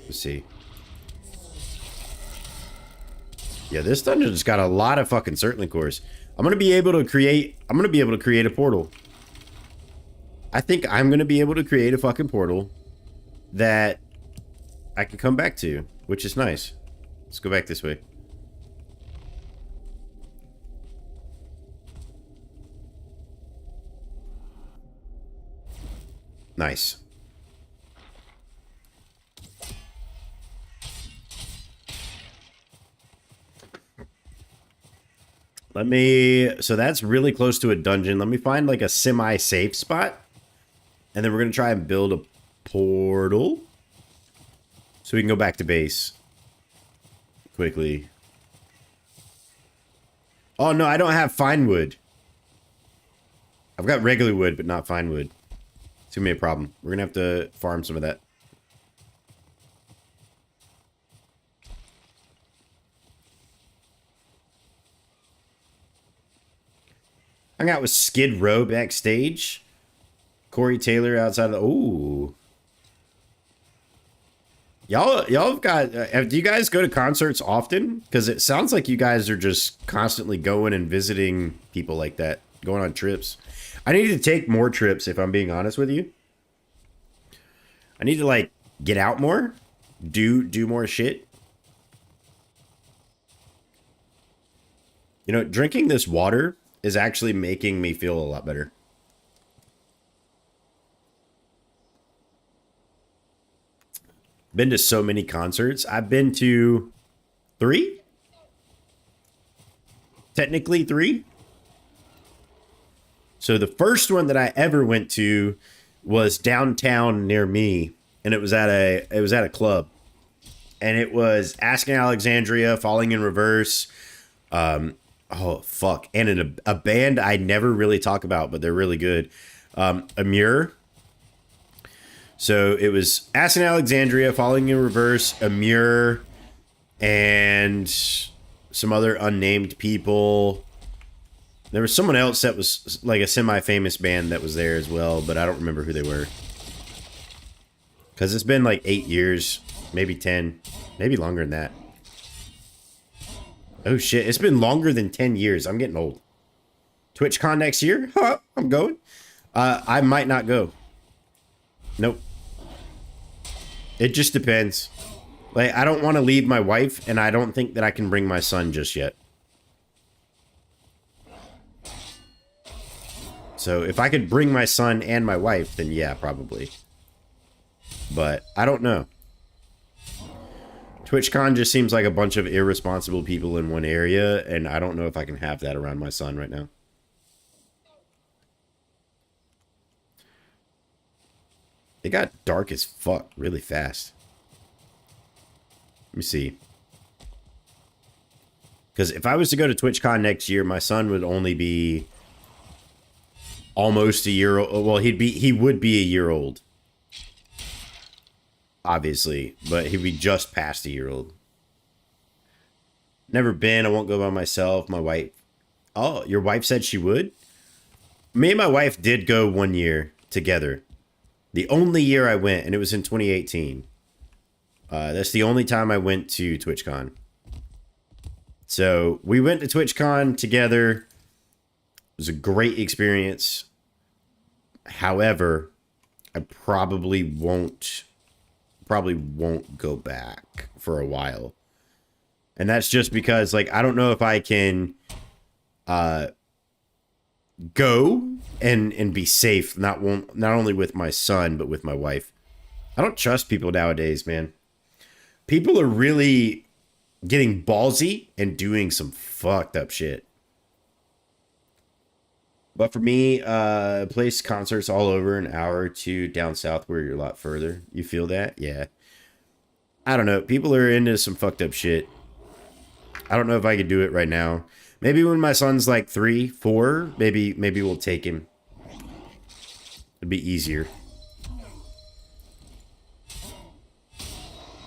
Let's see. Yeah, this dungeon's got a lot of fucking certainly cores. I'm gonna be able to create a portal. I think I'm gonna be able to create a fucking portal that I can come back to, which is nice. Let's go back this way. Nice. Let me, so that's really close to a dungeon. Let me find like a semi-safe spot. And then we're going to try and build a portal. So we can go back to base. Quickly. Oh no, I don't have fine wood. I've got regular wood, but not fine wood. It's going to be a problem. We're going to have to farm some of that. Hung out with Skid Row backstage. Corey Taylor outside of the... Ooh. Y'all have got... do you guys go to concerts often? Because it sounds like you guys are just constantly going and visiting people like that. Going on trips. I need to take more trips, if I'm being honest with you. I need to, like, get out more. Do more shit. You know, drinking this water is actually making me feel a lot better. Been to so many concerts. I've been to 3? Technically 3. So the first one that I ever went to was downtown near me, and it was at a club. And it was Asking Alexandria, Falling in Reverse, oh, fuck. And a band I never really talk about, but they're really good. Amur. So it was Asking Alexandria, Falling in Reverse, Amur, and some other unnamed people. There was someone else that was like a semi-famous band that was there as well, but I don't remember who they were. Because it's been like 8 years, maybe 10, maybe longer than that. Oh shit, it's been longer than 10 years. I'm getting old. TwitchCon next year? Huh, I'm going. I might not go. Nope. It just depends. Like, I don't want to leave my wife, and I don't think that I can bring my son just yet. So if I could bring my son and my wife, then yeah, probably. But I don't know. TwitchCon just seems like a bunch of irresponsible people in one area, and I don't know if I can have that around my son right now. It got dark as fuck really fast. Let me see. Because if I was to go to TwitchCon next year, my son would only be almost a year old. Well, he would be a year old. Obviously, but he'd be just past a year old. Never been. I won't go by myself. My wife. Oh, your wife said she would? Me and my wife did go 1 year together. The only year I went, and it was in 2018. That's the only time I went to TwitchCon. So we went to TwitchCon together. It was a great experience. However, I probably won't go back for a while. And that's just because, like, I don't know if I can go and be safe. Not only with my son, but with my wife. I don't trust people nowadays, man. People are really getting ballsy and doing some fucked up shit. But for me, place concerts all over an hour or two down south where you're a lot further. You feel that? Yeah. I don't know. People are into some fucked up shit. I don't know if I could do it right now. Maybe when my son's like 3, 4, maybe we'll take him. It'd be easier.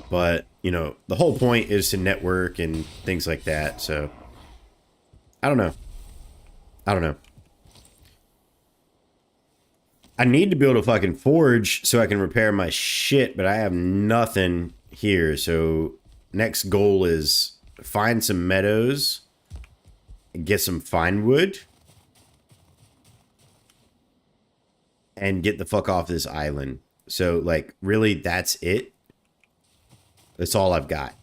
But, you know, the whole point is to network and things like that. So, I don't know. I need to build a fucking forge so I can repair my shit, but I have nothing here. So next goal is find some meadows, get some fine wood, and get the fuck off this island. So like really that's it. That's all I've got.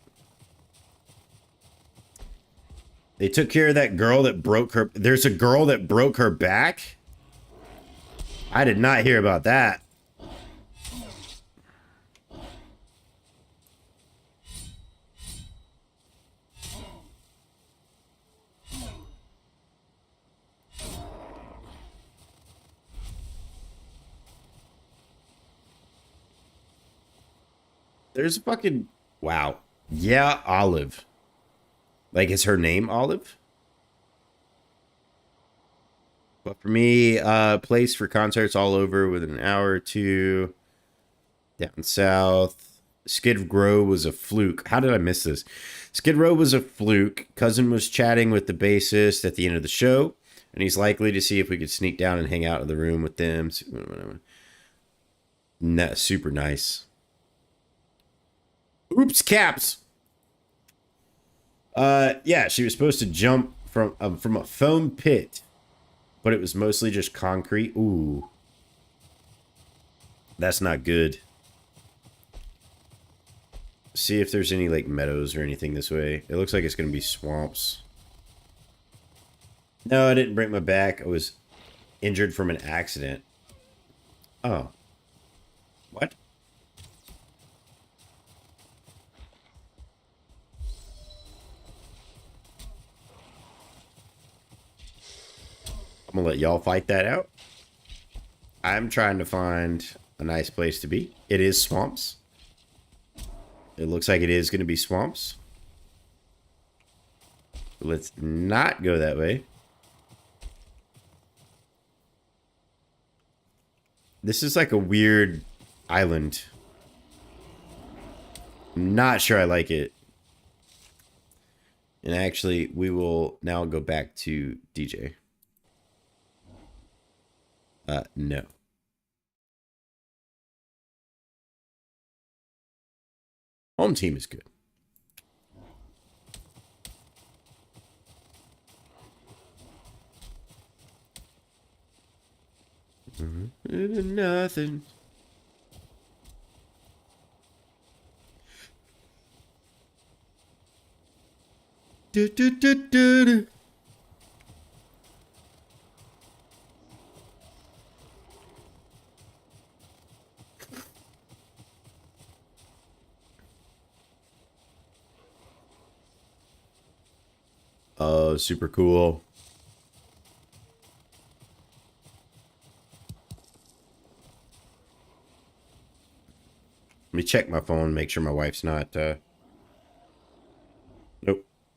They took care of that girl that broke her. There's a girl that broke her back. I did not hear about that. There's a fucking... Wow. Yeah, Olive. Like, is her name Olive? But for me, place for concerts all over within an hour or two. Down south. Skid Row was a fluke. How did I miss this? Skid Row was a fluke. Cousin was chatting with the bassist at the end of the show. And he's likely to see if we could sneak down and hang out in the room with them. Super nice. Oops, caps. Yeah, she was supposed to jump from a foam pit. But it was mostly just concrete. Ooh. That's not good. See if there's any, like, meadows or anything this way. It looks like it's going to be swamps. No, I didn't break my back. I was injured from an accident. Oh. What? I'm gonna let y'all fight that out. I'm trying to find a nice place to be. It is swamps. It looks like it is going to be swamps. Let's not go that way. This is like a weird island. I'm not sure I like it. And actually, we will now go back to DJ. No. Home team is good. Nothing. Do, do, do, do, do. Oh, super cool. Let me check my phone, make sure my wife's not, Nope.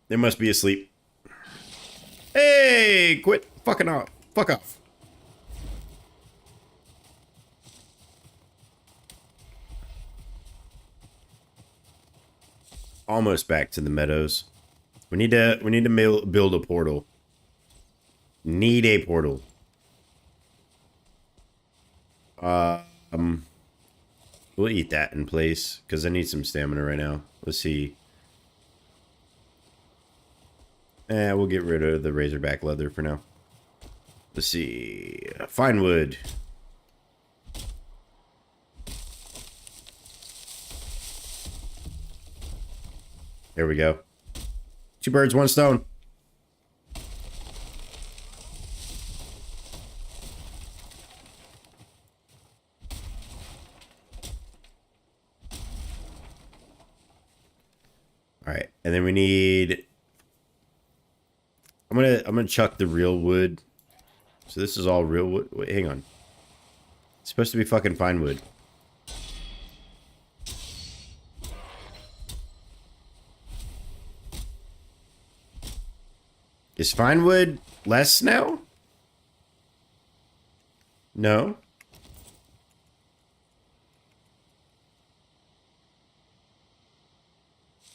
They must be asleep. Hey, quit fucking off. Fuck off. Almost back to the meadows. We need to build a portal. Need a portal. We'll eat that in place because I need some stamina right now. Let's see. We'll get rid of the razorback leather for now. Let's see. Fine wood. There we go. 2 birds, 1 stone. All right, and then we need. I'm gonna chuck the real wood. So this is all real wood. Wait, hang on. It's supposed to be fucking pine wood. Is fine wood less now? No.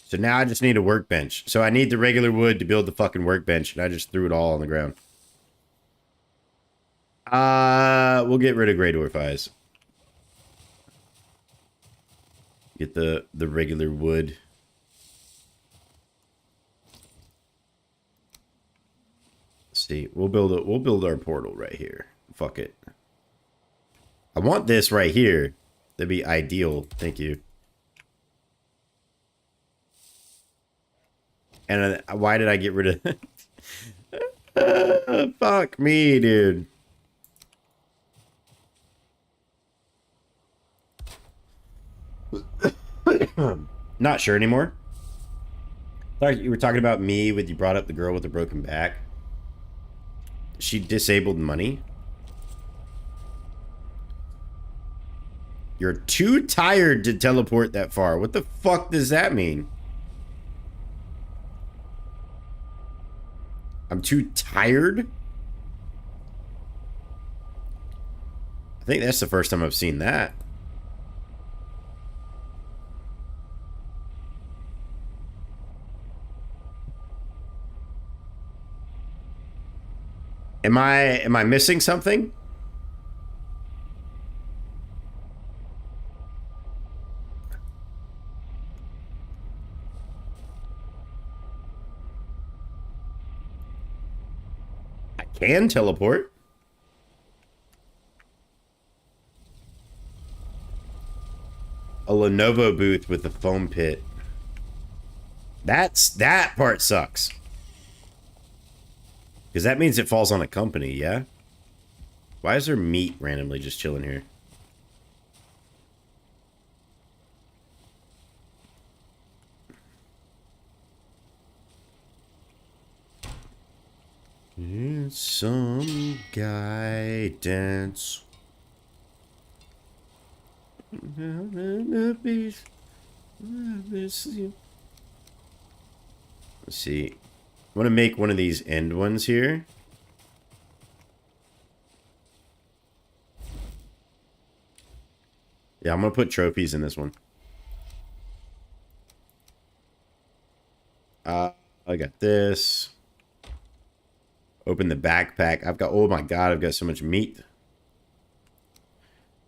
So now I just need a workbench. So I need the regular wood to build the fucking workbench, and I just threw it all on the ground. We'll get rid of Great Orphies. Get the regular wood. Let's see. We'll build our portal right here. Fuck it. I want this right here. That'd be ideal. Thank you. And why did I get rid of fuck me, dude. Not sure anymore. Thought you were talking about me when you brought up the girl with the broken back. She disabled money. You're too tired to teleport that far. What the fuck does that mean? I'm too tired? I think that's the first time I've seen that. Am I missing something? I can teleport. A Lenovo booth with a foam pit. That part sucks. Because that means it falls on a company, yeah? Why is there meat randomly just chilling here? It's some guidance. Let's see. I'm gonna make one of these end ones here. Yeah, I'm gonna put trophies in this one. I got this. Open the backpack. I've got, oh my god, I've got so much meat.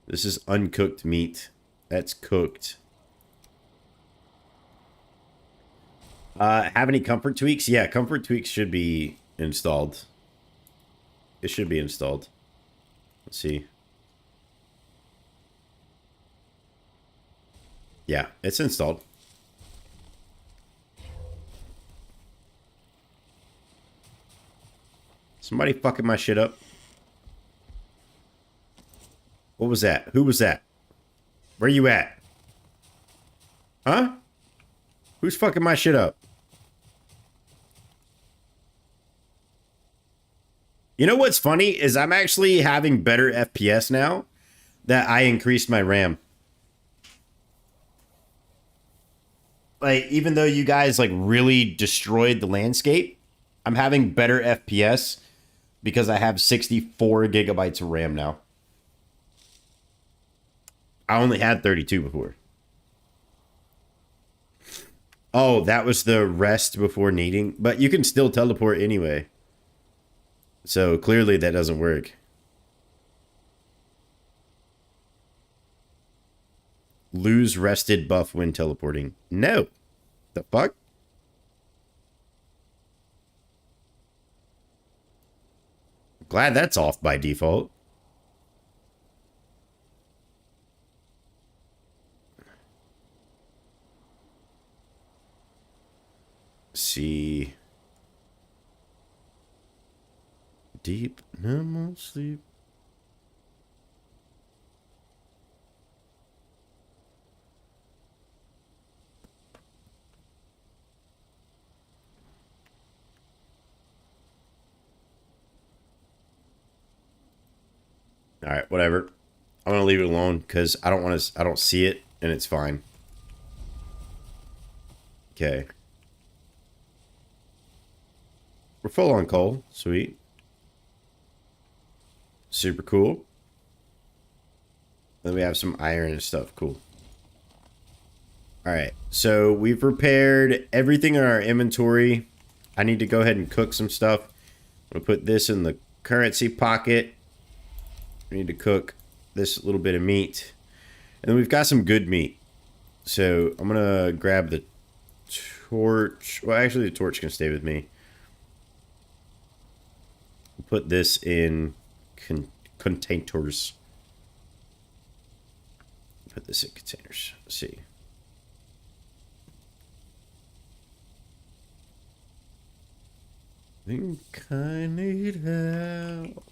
This is uncooked meat. That's cooked. Have any comfort tweaks? Yeah, comfort tweaks should be installed. It should be installed. Let's see. Yeah, it's installed. Somebody fucking my shit up. What was that? Who was that? Where you at? Huh? Who's fucking my shit up? You know what's funny is I'm actually having better FPS now that I increased my RAM. Like, even though you guys like really destroyed the landscape, I'm having better FPS because I have 64 gigabytes of RAM now. I only had 32 before. Oh, that was the rest before needing, but you can still teleport anyway. So clearly that doesn't work. Lose rested buff when teleporting. No. The fuck? Glad that's off by default. See. Deep normal sleep. All right, whatever. I'm gonna leave it alone because I don't want to. I don't see it, and it's fine. Okay. We're full on coal. Sweet. Super cool. Then we have some iron and stuff. Cool. All right. So we've repaired everything in our inventory. I need to go ahead and cook some stuff. I'm gonna put this in the currency pocket. We need to cook this little bit of meat. And then we've got some good meat. So I'm gonna grab the torch. Well, actually the torch can stay with me. Put this in containers. Put this in containers. Let's see. Think I need help.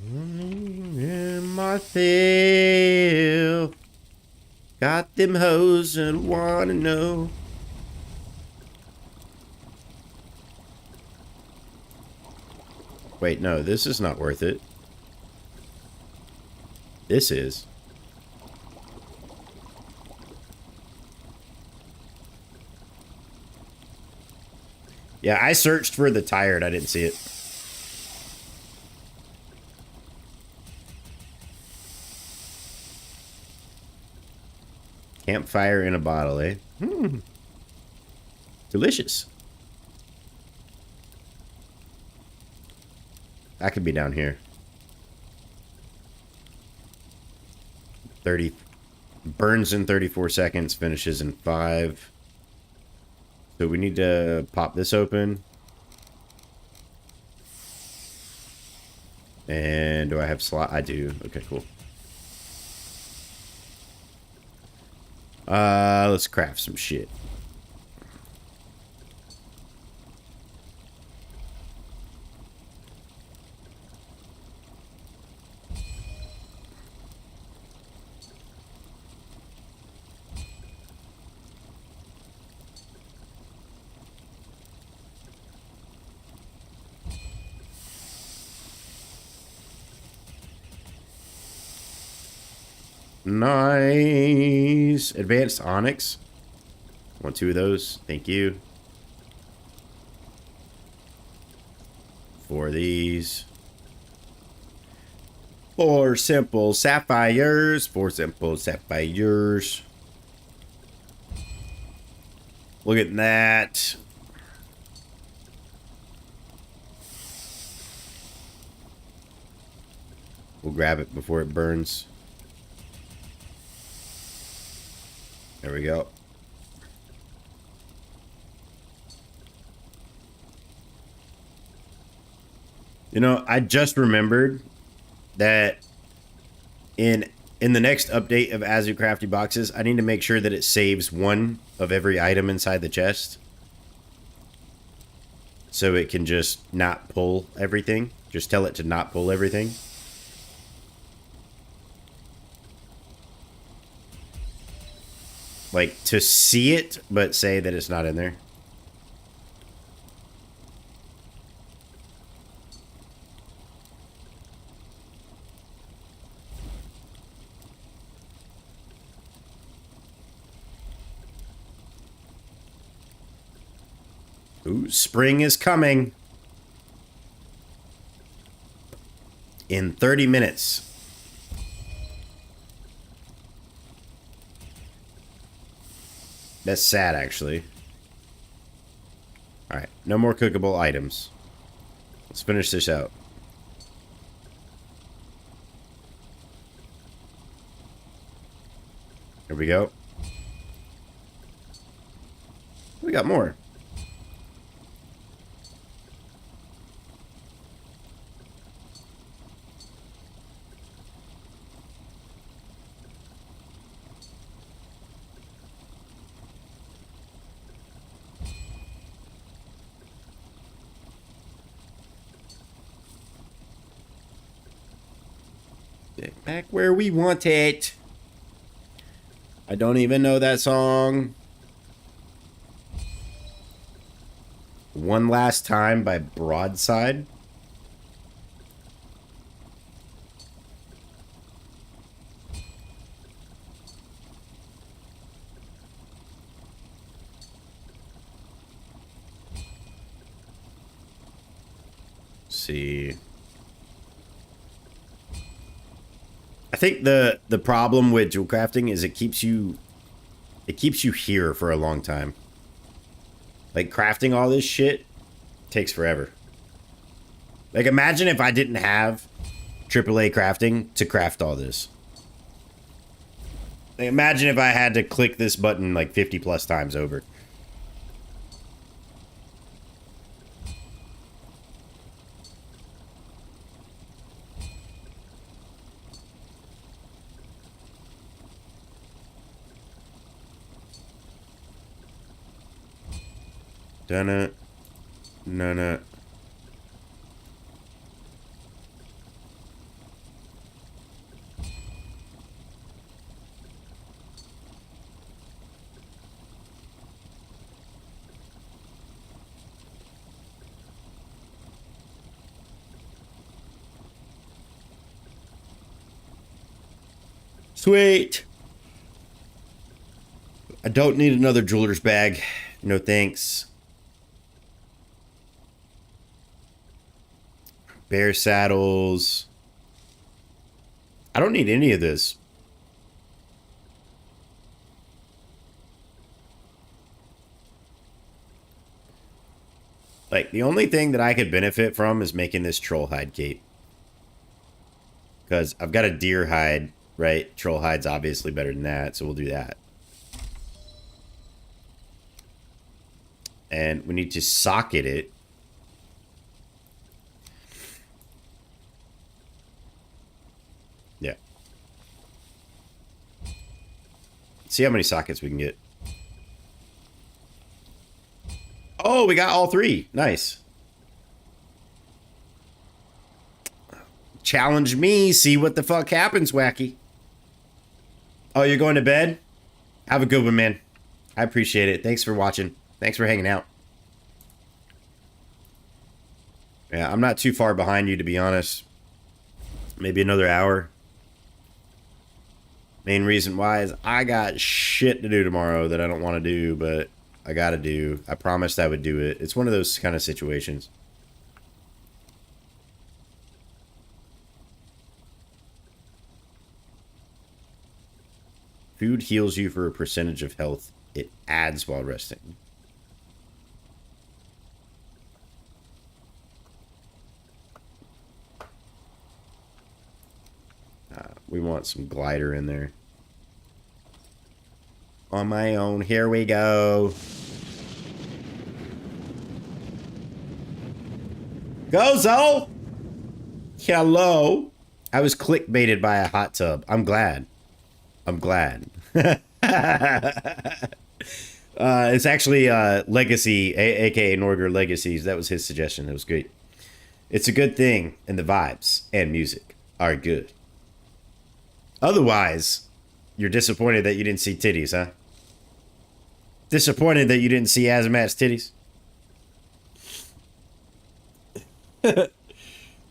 In myself. Got them hoes and wanna know. Wait, no, this is not worth it. This is. Yeah, I searched for the tired. I didn't see it. Campfire in a bottle, eh? Delicious. That could be down here. 30. Burns in 34 seconds. Finishes in 5. So we need to pop this open. And do I have slot? I do. Okay, cool. Let's craft some shit. Nice. Advanced onyx. Want 2 of those. Thank you. 4 of these. 4 simple sapphires. 4 simple sapphires. Look at that. We'll grab it before it burns. There we go. You know, I just remembered that in the next update of As You Crafty Boxes, I need to make sure that it saves 1 of every item inside the chest. So it can just not pull everything. Just tell it to not pull everything. Like, to see it, but say that it's not in there. Ooh, spring is coming. In 30 minutes. That's sad, actually. Alright, no more cookable items. Let's finish this out. Here we go. We got more. Back where we want it. I don't even know that song. One Last Time by Broadside. see. I think the problem with jewel crafting is it keeps you here for a long time. Like crafting all this shit takes forever. Like imagine if I didn't have AAA crafting to craft all this. Like, imagine if I had to click this button like 50 plus times over. Done it. No. Sweet. I don't need another jeweler's bag. No thanks. Bear saddles. I don't need any of this. Like, the only thing that I could benefit from is making this troll hide cape. Because I've got a deer hide, right? Troll hide's obviously better than that, so we'll do that. And we need to socket it. Yeah. See how many sockets we can get. Oh, we got all three. Nice. Challenge me. See what the fuck happens, wacky. Oh, you're going to bed? Have a good one, man. I appreciate it. Thanks for watching. Thanks for hanging out. Yeah, I'm not too far behind you, to be honest. Maybe another hour. Main reason why is I got shit to do tomorrow that I don't want to do, but I gotta do. I promised I would do it. It's one of those kind of situations. Food heals you for a percentage of health. It adds while resting. We want some glider in there. On my own. Here we go. Gozo! Hello. I was clickbaited by a hot tub. I'm glad. I'm glad. It's actually Legacy, aka Norger Legacies. That was his suggestion. That was great. It's a good thing, and the vibes and music are good. Otherwise, you're disappointed that you didn't see titties, huh? Disappointed that you didn't see Azamat's titties?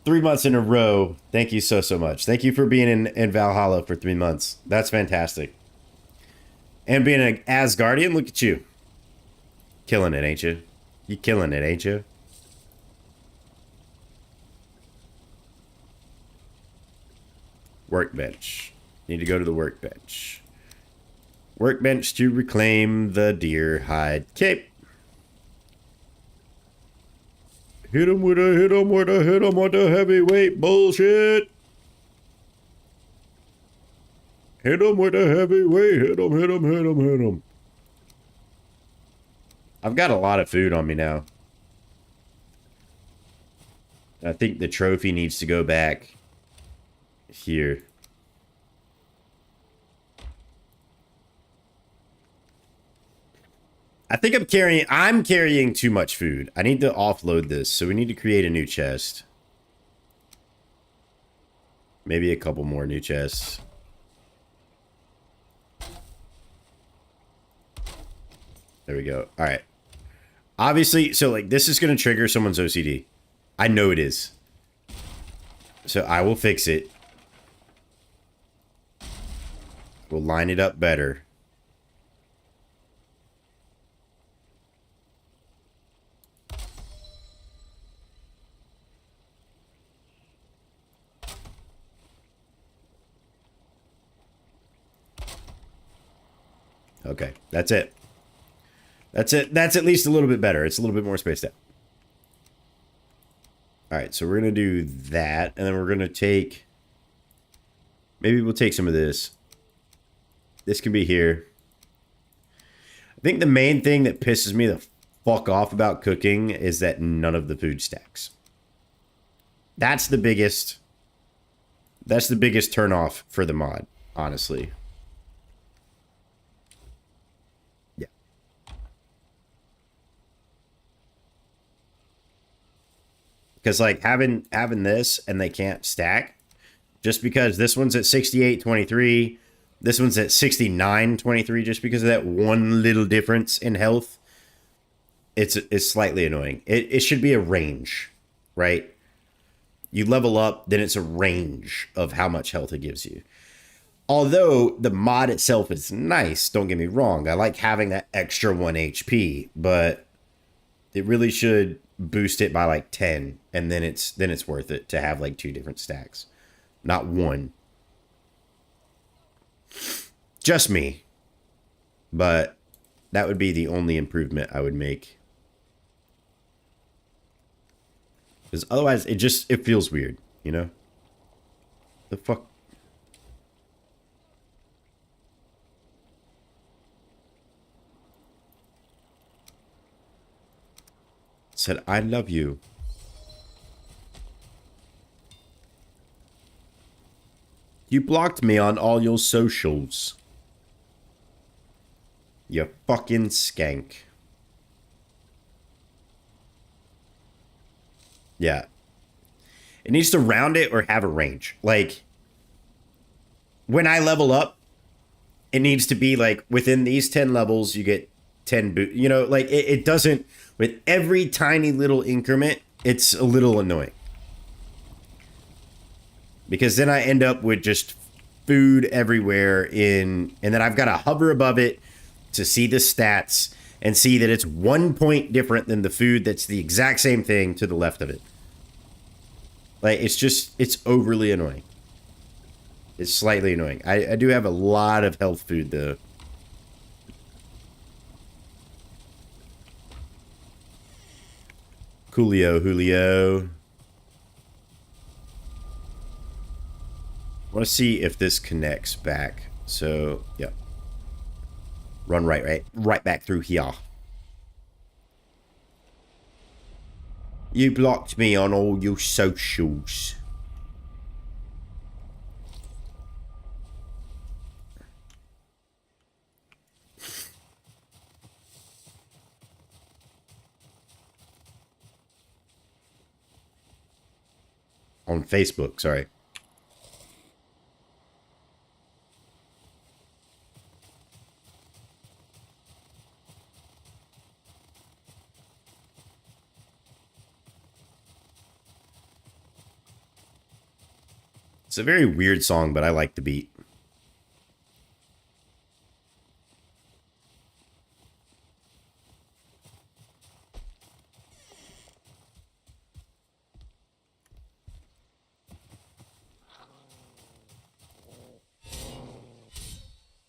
3 months in a row. Thank you so much. Thank you for being in Valhalla for 3 months. That's fantastic. And being an Asgardian, look at you. Killing it, ain't you? You killing it, ain't you? Workbench. Need to go to the workbench. Workbench to reclaim the deer hide cape. Hit him with a heavyweight bullshit. Hit him with a heavyweight. Hit him. I've got a lot of food on me now. I think the trophy needs to go back here. I think I'm carrying too much food. I need to offload this, so we need to create a new chest. Maybe a couple more new chests. There we go. All right. Obviously, so like this is going to trigger someone's OCD. I know it is. So I will fix it. We'll line it up better. Okay, that's it. That's it. That's at least a little bit better. It's a little bit more spaced out. All right, so we're going to do that, and then we're going to take... Maybe we'll take some of this. This can be here. I think the main thing that pisses me the fuck off about cooking is that none of the food stacks. That's the biggest turn off for the mod, honestly. Yeah. Because like having this and they can't stack just because this one's at 68.23, this one's at 69.23 just because of that one little difference in health. It's slightly annoying. It should be a range, right? You level up, then it's a range of how much health it gives you. Although the mod itself is nice, don't get me wrong. I like having that extra 1 HP, but it really should boost it by like 10, and then it's worth it to have like 2 different stacks, not 1. Just me. But that would be the only improvement I would make. Because otherwise, it feels weird, you know? The fuck? Said, I love you. You blocked me on all your socials. You fucking skank. Yeah. It needs to round it or have a range. Like, when I level up, it needs to be like within these 10 levels, you get 10 boot. You know, like it doesn't, with every tiny little increment, it's a little annoying. Because then I end up with just food everywhere and then I've got to hover above it to see the stats and see that it's 1 point different than the food that's the exact same thing to the left of it. Like, it's overly annoying. It's slightly annoying. I do have a lot of health food, though. Julio. I want to see if this connects back. So, yeah. Run right back through here. You blocked me on all your socials. On Facebook, sorry. It's a very weird song, but I like the beat.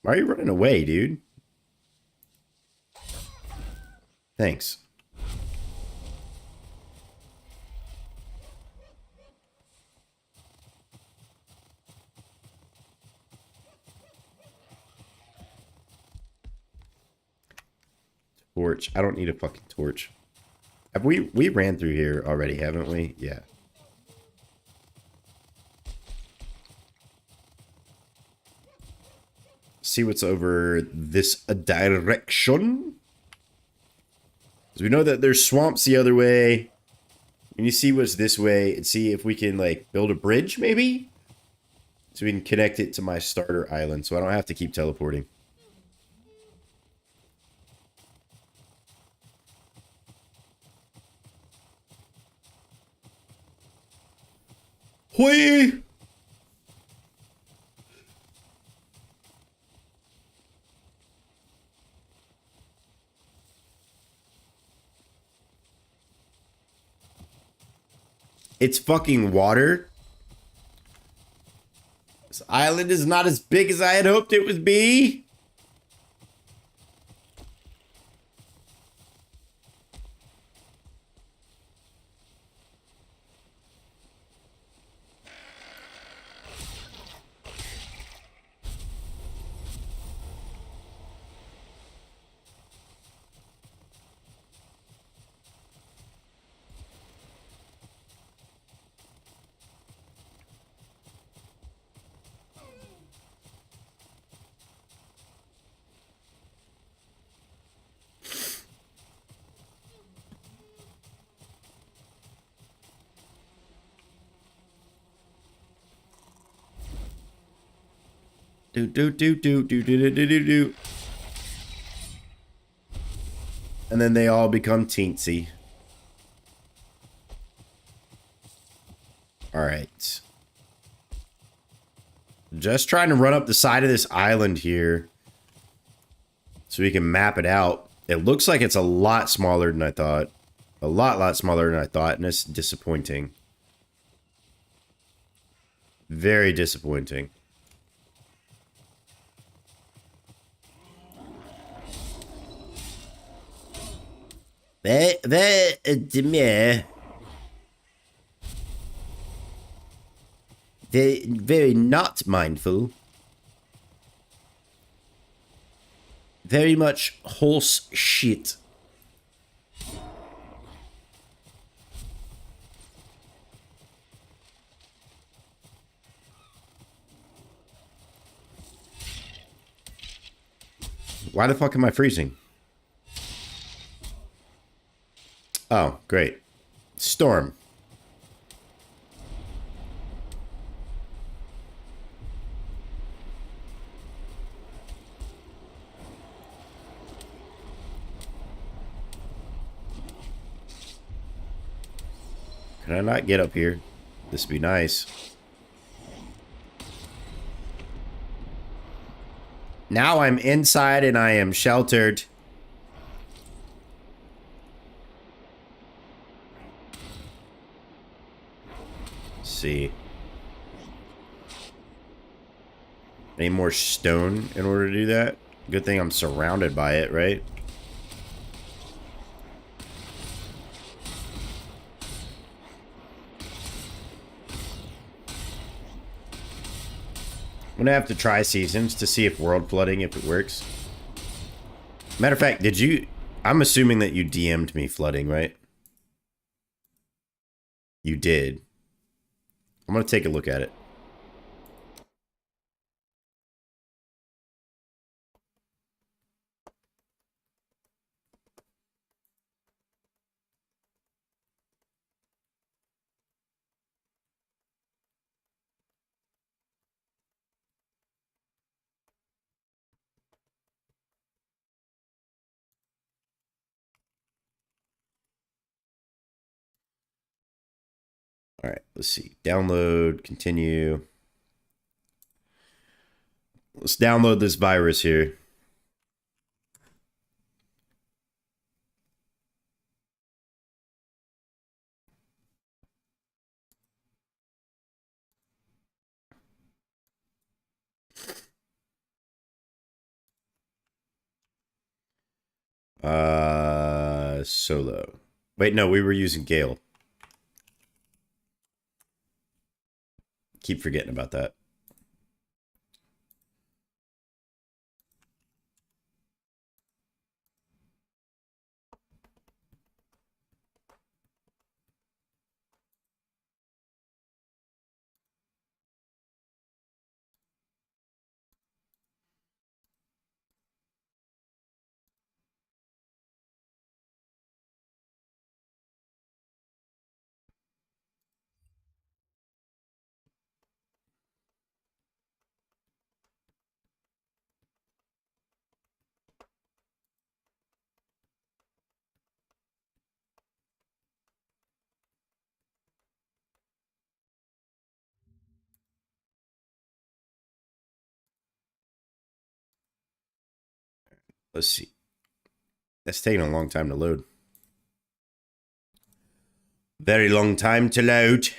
Why are you running away, dude? Thanks. Torch. I don't need a fucking torch. Have we ran through here already, haven't we? Yeah. See what's over this direction. Because we know that there's swamps the other way. And you see what's this way and see if we can like build a bridge maybe. So we can connect it to my starter island so I don't have to keep teleporting. Whee! It's fucking water. This island is not as big as I had hoped it would be. Do do do do do do do do do. And then they all become teensy. All right. Just trying to run up the side of this island here so we can map it out. It looks like it's a lot smaller than I thought. A lot smaller than I thought, and it's disappointing. Very disappointing. Very not mindful. Very much horse shit. Why the fuck am I freezing? Oh, great. Storm. Can I not get up here? This would be nice. Now I'm inside and I am sheltered. Let's see. Any more stone in order to do that? Good thing I'm surrounded by it, right? I'm gonna have to try seasons to see if world flooding, if it works. Matter of fact, I'm assuming that you DM'd me flooding, right? You did. I'm gonna take a look at it. All right, let's see. Download, continue. Let's download this virus here. Solo. Wait, no, we were using Gale. Keep forgetting about that. Let's see. That's taking a long time to load. Very long time to load.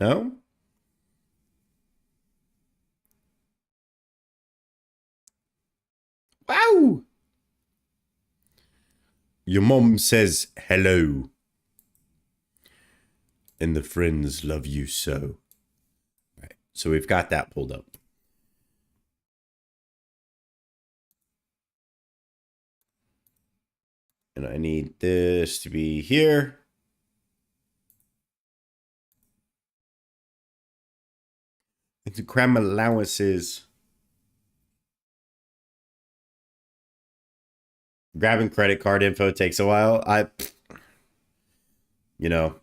No? Wow! Your mom says hello. and the friends love you so. All right, so we've got that pulled up. And I need this to be here. It's cram allowances. Grabbing credit card info takes a while. You know,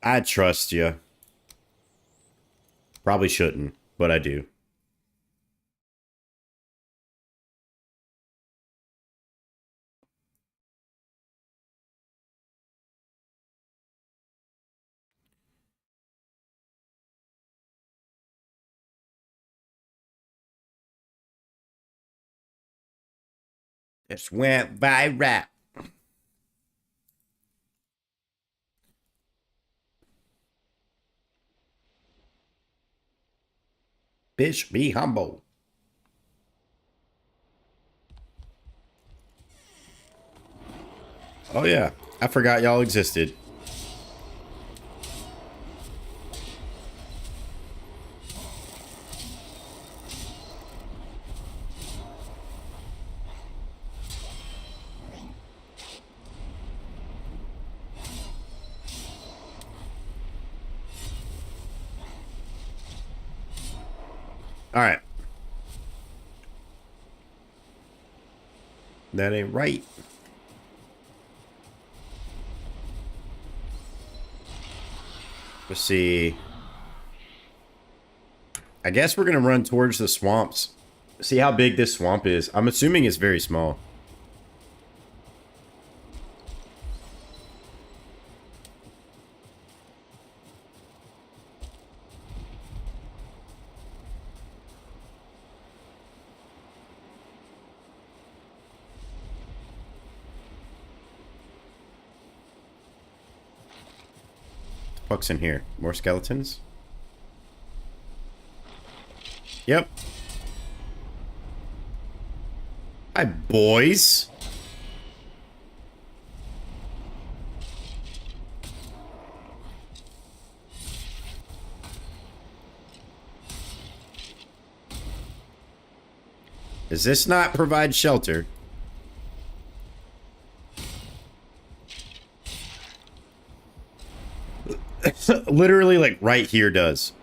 I trust you. Probably shouldn't, but I do. Just went by rap. Bitch, be humble. Oh yeah, I forgot y'all existed. All right. That ain't right. Let's see. I guess we're going to run towards the swamps. See how big this swamp is. I'm assuming it's very small. Fuck's in here? More skeletons? Yep. Hi, boys. Does this not provide shelter? Literally, like, right here does.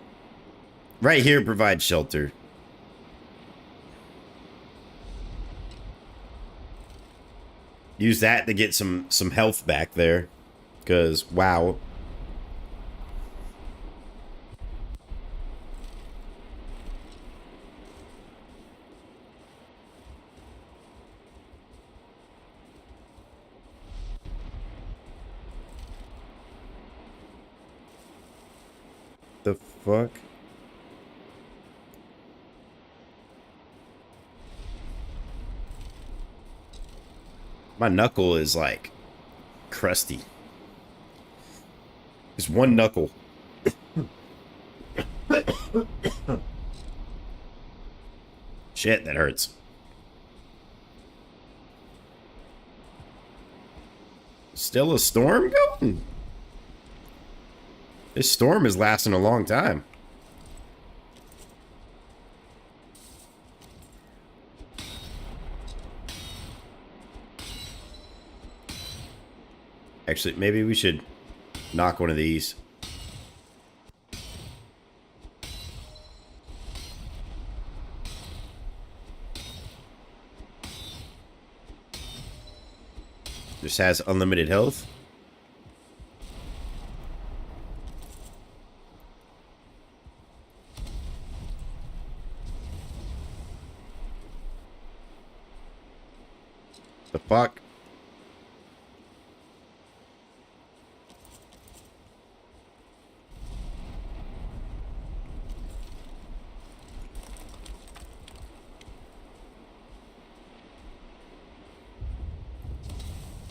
Right here provides shelter. Use that to get some health back there. Because, wow. The fuck? My knuckle is like crusty. It's one knuckle. Shit, that hurts. Still a storm going? This storm is lasting a long time. Actually, maybe we should knock one of these. Just has unlimited health. The fuck?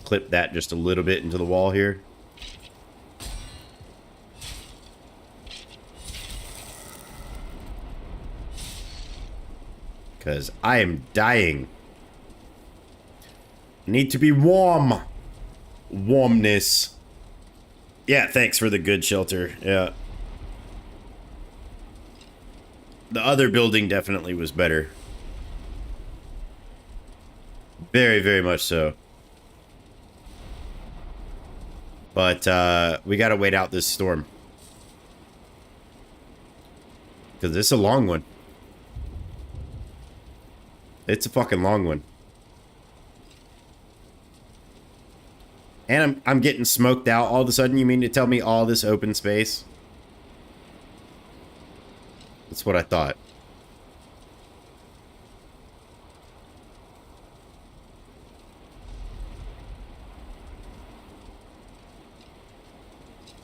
Clip that just a little bit into the wall here. Because I am dying. Need to be warm. Warmness. Yeah, thanks for the good shelter. Yeah. The other building definitely was better. Very, very much so. But we gotta wait out this storm. Because it's a long one. It's a fucking long one. And I'm getting smoked out all of a sudden. You mean to tell me all this open space? That's what I thought.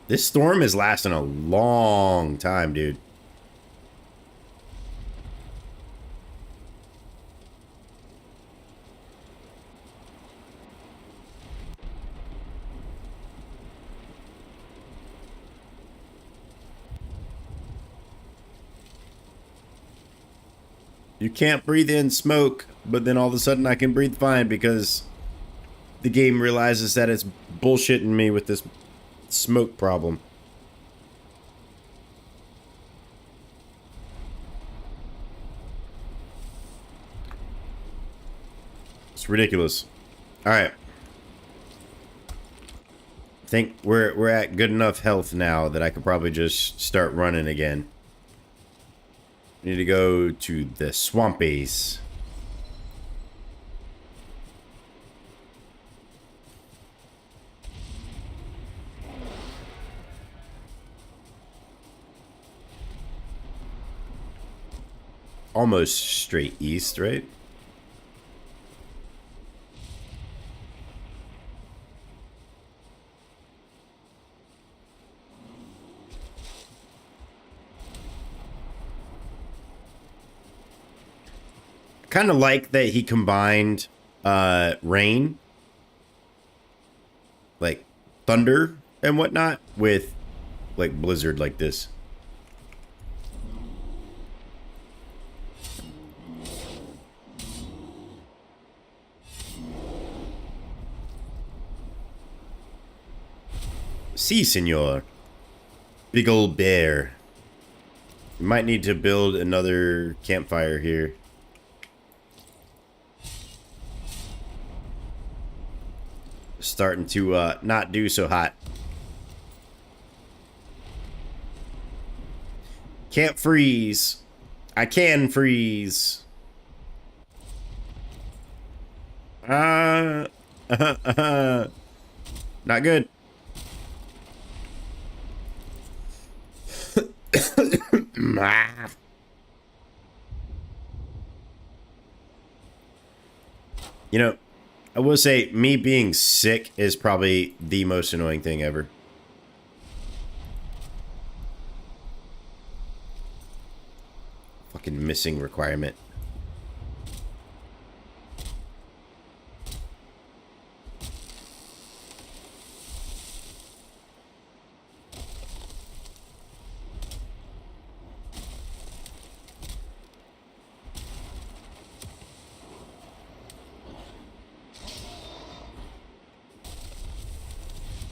This storm is lasting a long time, dude. You can't breathe in smoke, but then all of a sudden I can breathe fine because the game realizes that it's bullshitting me with this smoke problem. It's ridiculous. All right. I think we're at good enough health now that I could probably just start running again. Need to go to the swampies. Almost straight east, right? Kind of like that he combined rain, like thunder and whatnot, with like blizzard like this. Si, senor. Big old bear. We might need to build another campfire here. Starting to not do so hot. Can't freeze. I can freeze. Not good. You know, I will say, me being sick is probably the most annoying thing ever. Fucking missing requirement.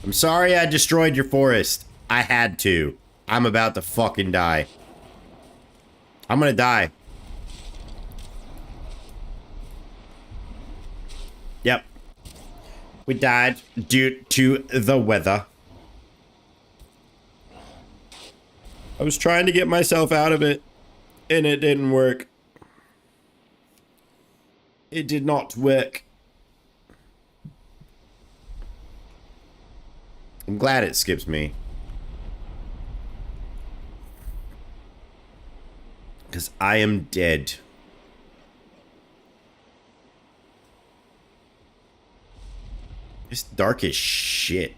I'm sorry I destroyed your forest. I had to. I'm about to fucking die. I'm gonna die. Yep. We died due to the weather. I was trying to get myself out of it, and it didn't work. It did not work. I'm glad it skips me. Because I am dead. It's dark as shit.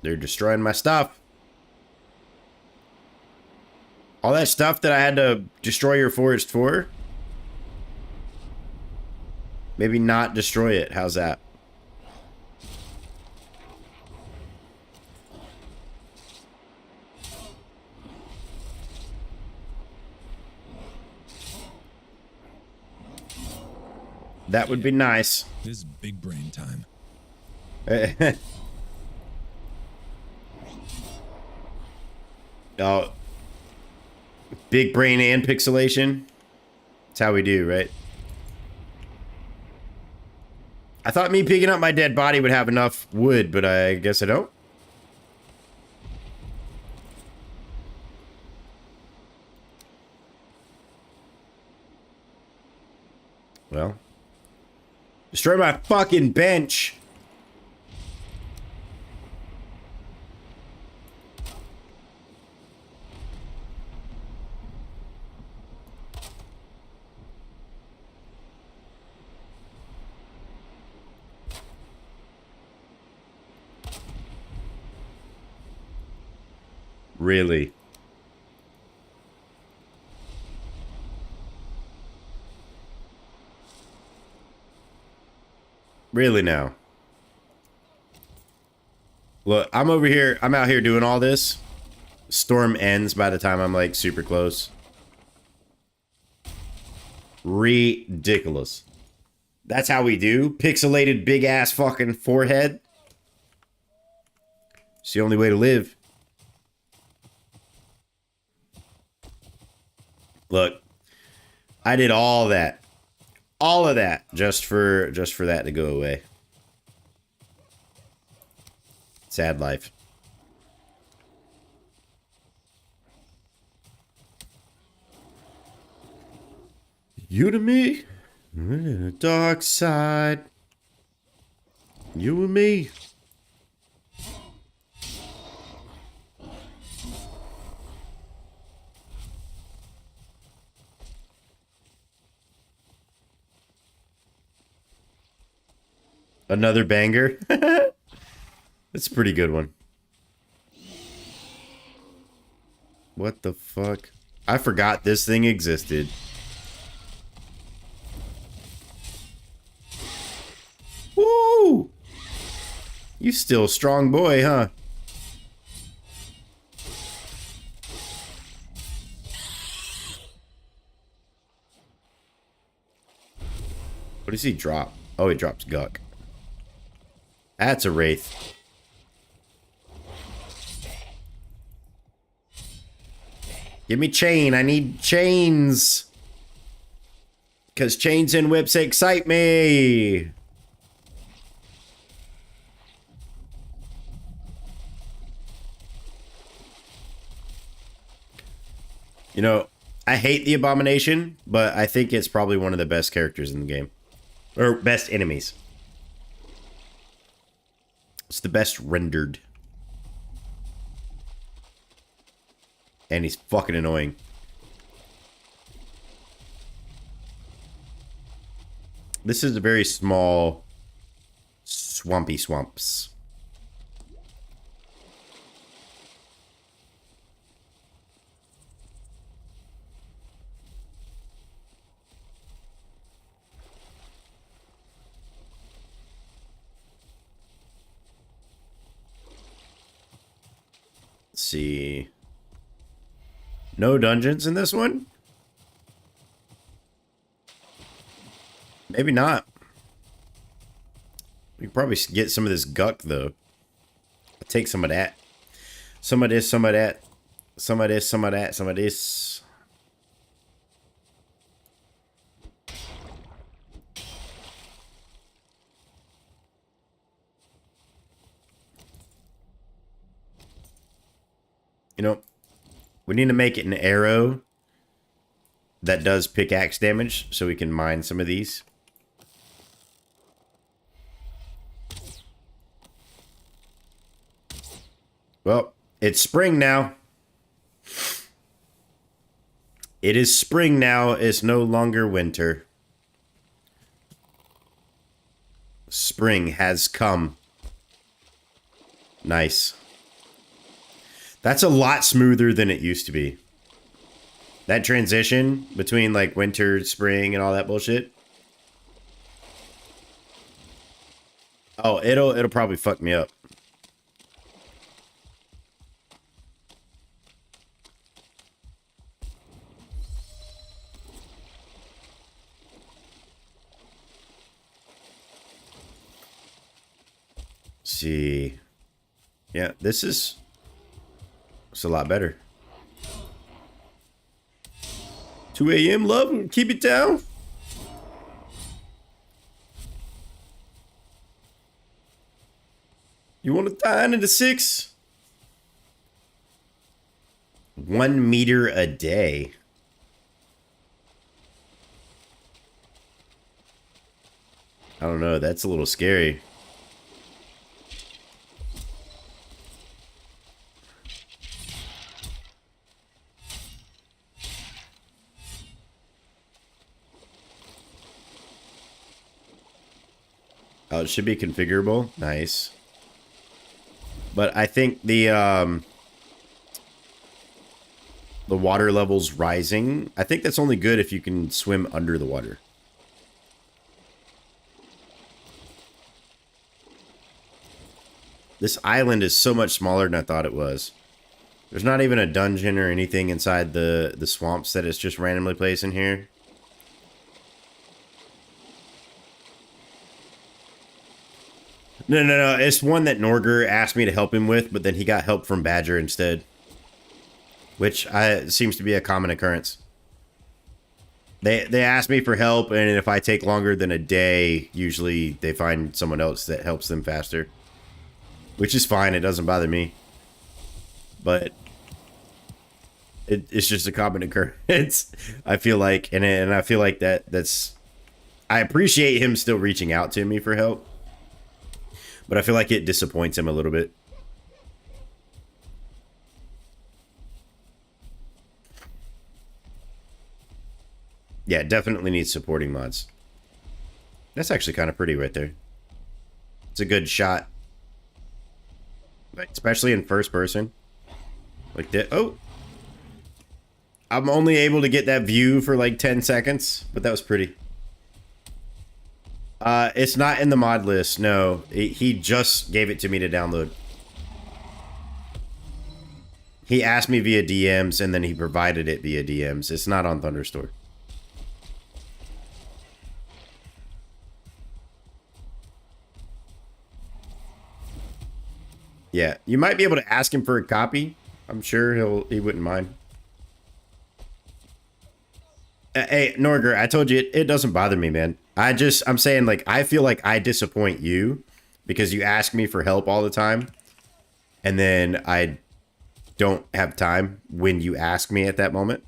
They're destroying my stuff. All that stuff that I had to destroy your forest for? Maybe not destroy it. How's that? That would be nice. This is big brain time. Oh, big brain and pixelation. That's how we do, right? I thought me picking up my dead body would have enough wood, but I guess I don't. Well, destroy my fucking bench. Really? Really now? Look, I'm over here. I'm out here doing all this. Storm ends by the time I'm like super close. Ridiculous. That's how we do. Pixelated big ass fucking forehead. It's the only way to live. Look, I did all that. All of that just for that to go away. Sad life. You to me, in the dark side. You and me. Another banger. That's a pretty good one. What the fuck? I forgot this thing existed. Woo! You still a strong boy, huh? What does he drop? Oh, he drops Guck. That's a wraith. Give me chain. I need chains. Because chains and whips excite me. You know, I hate the Abomination, but I think it's probably one of the best characters in the game. Or best enemies. It's the best rendered. And he's fucking annoying. This is a very small, swampy swamps. Let's see. No dungeons in this one? Maybe not. We can probably get some of this Guck, though. I'll take some of that. Some of this, some of that. Some of this, some of that, some of this. You know, we need to make it an arrow that does pickaxe damage so we can mine some of these. Well, it's spring now. It is spring now. It's no longer winter. Spring has come. Nice. That's a lot smoother than it used to be. That transition between like winter, spring, and all that bullshit. Oh, it'll probably fuck me up. see. Yeah, this is... It's a lot better. 2 a.m. love, keep it down. You want to dine into 6? 1 meter a day. I don't know. That's a little scary. Oh, it should be configurable. Nice. But I think the water level's rising. I think that's only good if you can swim under the water. This island is so much smaller than I thought it was. There's not even a dungeon or anything inside the swamps that it's just randomly placed in here. No. It's one that Norger asked me to help him with, but then he got help from Badger instead. Which seems to be a common occurrence. They ask me for help, and if I take longer than a day, usually they find someone else that helps them faster. Which is fine, it doesn't bother me. But it's just a common occurrence. I feel like, and I feel like that's... I appreciate him still reaching out to me for help. But I feel like it disappoints him a little bit. Yeah, definitely needs supporting mods. That's actually kind of pretty right there. It's a good shot. Especially in first person. Like that. Oh! I'm only able to get that view for like 10 seconds. But that was pretty. It's not in the mod list. No. He just gave it to me to download. He asked me via DMs and then he provided it via DMs. It's not on Thunderstore. Yeah, you might be able to ask him for a copy. I'm sure he wouldn't mind. Hey, Norger, I told you it doesn't bother me, man. I'm saying, like, I feel like I disappoint you because you ask me for help all the time. And then I don't have time when you ask me at that moment.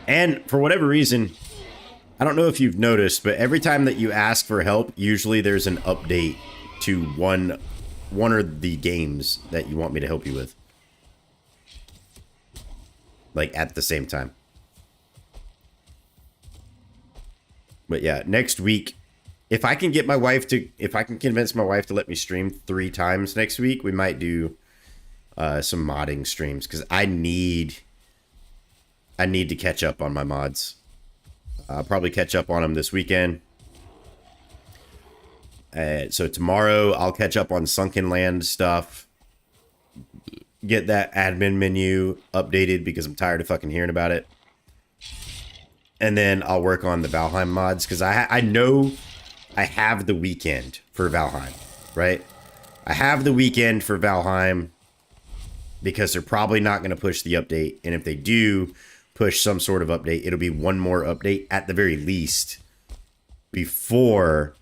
And for whatever reason, I don't know if you've noticed, but every time that you ask for help, usually there's an update to one of the games that you want me to help you with. Like at the same time. But yeah, next week, if I can convince my wife to let me stream 3 times next week, we might do some modding streams because I need to catch up on my mods. I'll probably catch up on them this weekend. So tomorrow I'll catch up on Sunken Land stuff. Get that admin menu updated because I'm tired of fucking hearing about it. And then I'll work on the Valheim mods because I know I have the weekend for Valheim, right? I have the weekend for Valheim because they're probably not going to push the update. And if they do push some sort of update, it'll be one more update at the very least before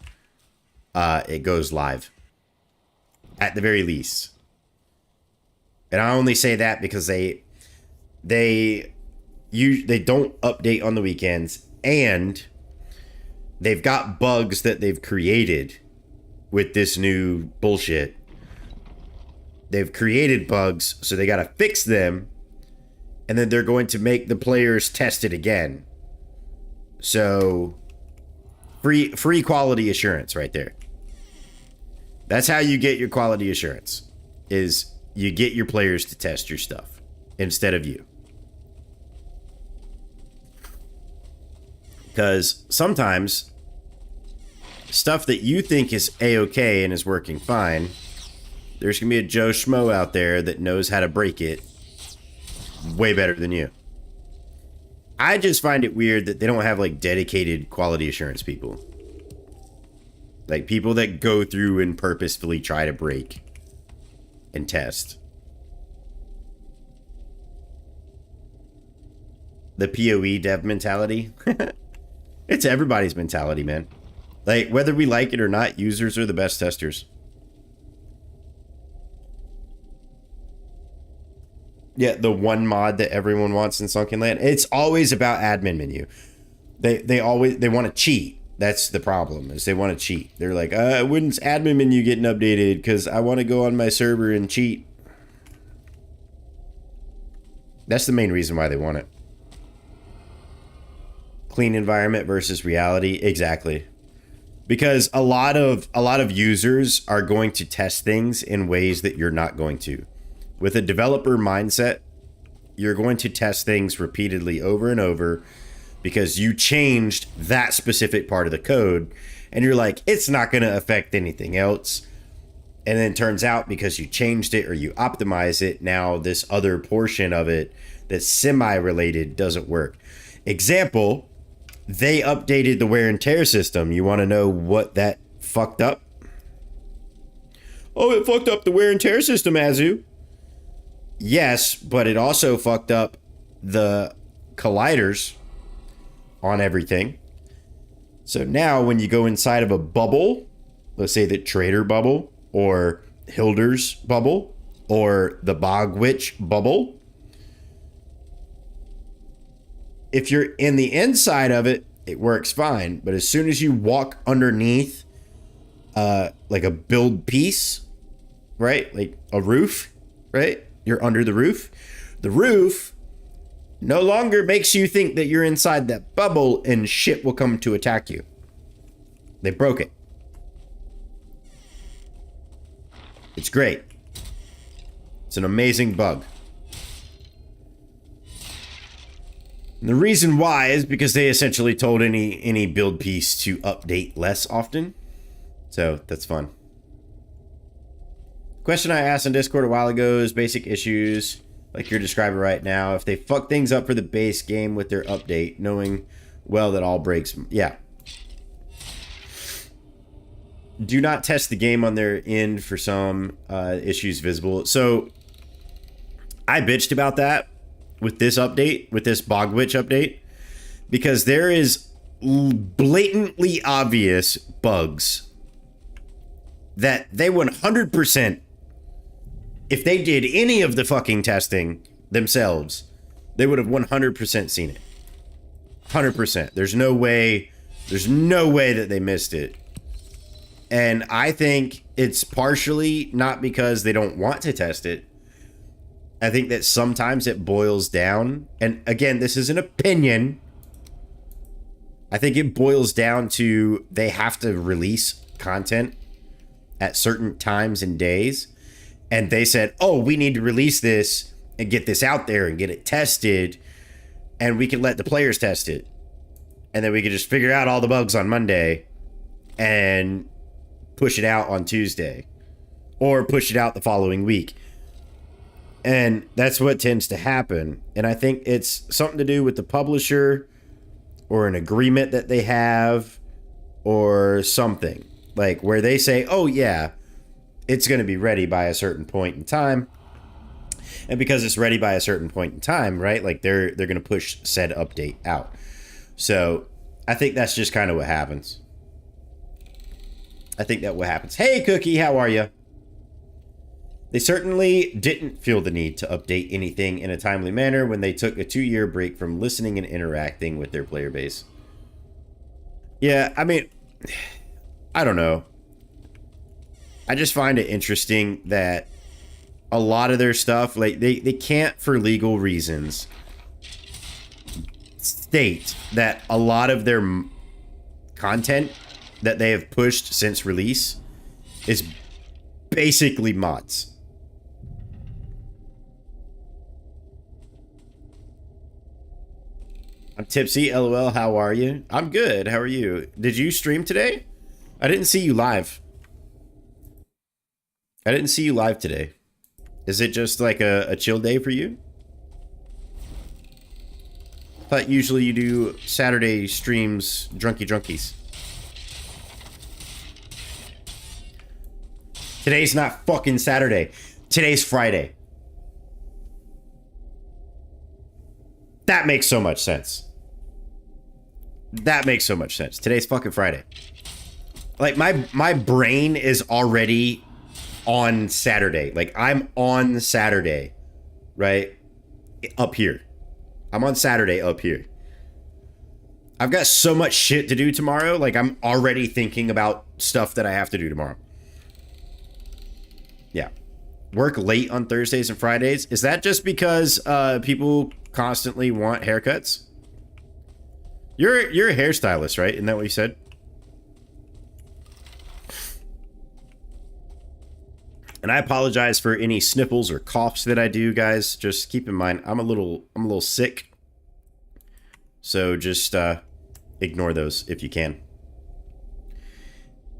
it goes live. At the very least. And I only say that because they don't update on the weekends, and they've got bugs that they've created with this new bullshit. They've created bugs, so they got to fix them, and then they're going to make the players test it again. So free quality assurance right there. That's how you get your quality assurance, is you get your players to test your stuff instead of you. Because sometimes stuff that you think is A-okay and is working fine, there's going to be a Joe Schmo out there that knows how to break it way better than you. I just find it weird that they don't have like dedicated quality assurance people. Like, people that go through and purposefully try to break and test. The PoE dev mentality. It's everybody's mentality, man. Like, whether we like it or not, users are the best testers. Yeah, the one mod that everyone wants in Sunken Land. It's always about admin menu. They want to cheat. That's the problem, is they want to cheat. They're like, when's admin menu getting updated? Because I want to go on my server and cheat. That's the main reason why they want it. Clean environment versus reality. Exactly. Because a lot of users are going to test things in ways that you're not going to. With a developer mindset, you're going to test things repeatedly over and over because you changed that specific part of the code and you're like, it's not going to affect anything else. And then it turns out because you changed it or you optimize it, now this other portion of it that's semi-related doesn't work. Example, they updated the wear and tear system. You want to know what that fucked up? Oh, it fucked up the wear and tear system, Azu. Yes, but it also fucked up the colliders on everything. So now when you go inside of a bubble, let's say the Trader bubble or Hilder's bubble or the Bog Witch bubble, if you're in the inside of it, it works fine. But as soon as you walk underneath like a build piece, right? Like a roof, right? You're under the roof. The roof no longer makes you think that you're inside that bubble and shit will come to attack you. They broke it. It's great. It's an amazing bug. And the reason why is because they essentially told any build piece to update less often. So that's fun. Question I asked on Discord a while ago is basic issues like you're describing right now. If they fuck things up for the base game with their update, knowing well that all breaks. Yeah. Do not test the game on their end for some issues visible. So I bitched about that with this update, with this Bog Witch update, because there is blatantly obvious bugs that they 100%, if they did any of the fucking testing themselves, they would have 100% seen it. 100%. There's no way that they missed it. And I think it's partially not because they don't want to test it. I think that sometimes it boils down, and again, this is an opinion. I think it boils down to they have to release content at certain times and days. And they said, oh, we need to release this and get this out there and get it tested. And we can let the players test it. And then we can just figure out all the bugs on Monday and push it out on Tuesday. Or push it out the following week. And that's what tends to happen. And I think it's something to do with the publisher or an agreement that they have or something. Like where they say, oh yeah, it's going to be ready by a certain point in time. And because it's ready by a certain point in time, right? Like they're going to push said update out. So I think that's just kind of what happens. I think that what happens. Hey, Cookie, how are you? They certainly didn't feel the need to update anything in a timely manner when they took a 2-year break from listening and interacting with their player base. Yeah, I mean, I don't know. I just find it interesting that a lot of their stuff, like they can't, for legal reasons, state that a lot of their content that they have pushed since release is basically mods. I'm tipsy, LOL, how are you? I'm good, how are you? Did you stream today? I didn't see you live. I didn't see you live today. Is it just like a chill day for you? I thought usually you do Saturday streams, drunkies. Today's not fucking Saturday. Today's Friday. That makes so much sense. That makes so much sense. Today's fucking Friday. Like, my brain is already on Saturday. Like, I'm on Saturday, right? Up here. I'm on Saturday up here. I've got so much shit to do tomorrow. Like, I'm already thinking about stuff that I have to do tomorrow. Yeah. Work late on Thursdays and Fridays. Is that just because people constantly want haircuts? You're a hairstylist, right? Isn't that what you said? And I apologize for any sniffles or coughs that I do, guys. Just keep in mind, I'm a little sick. So just ignore those if you can.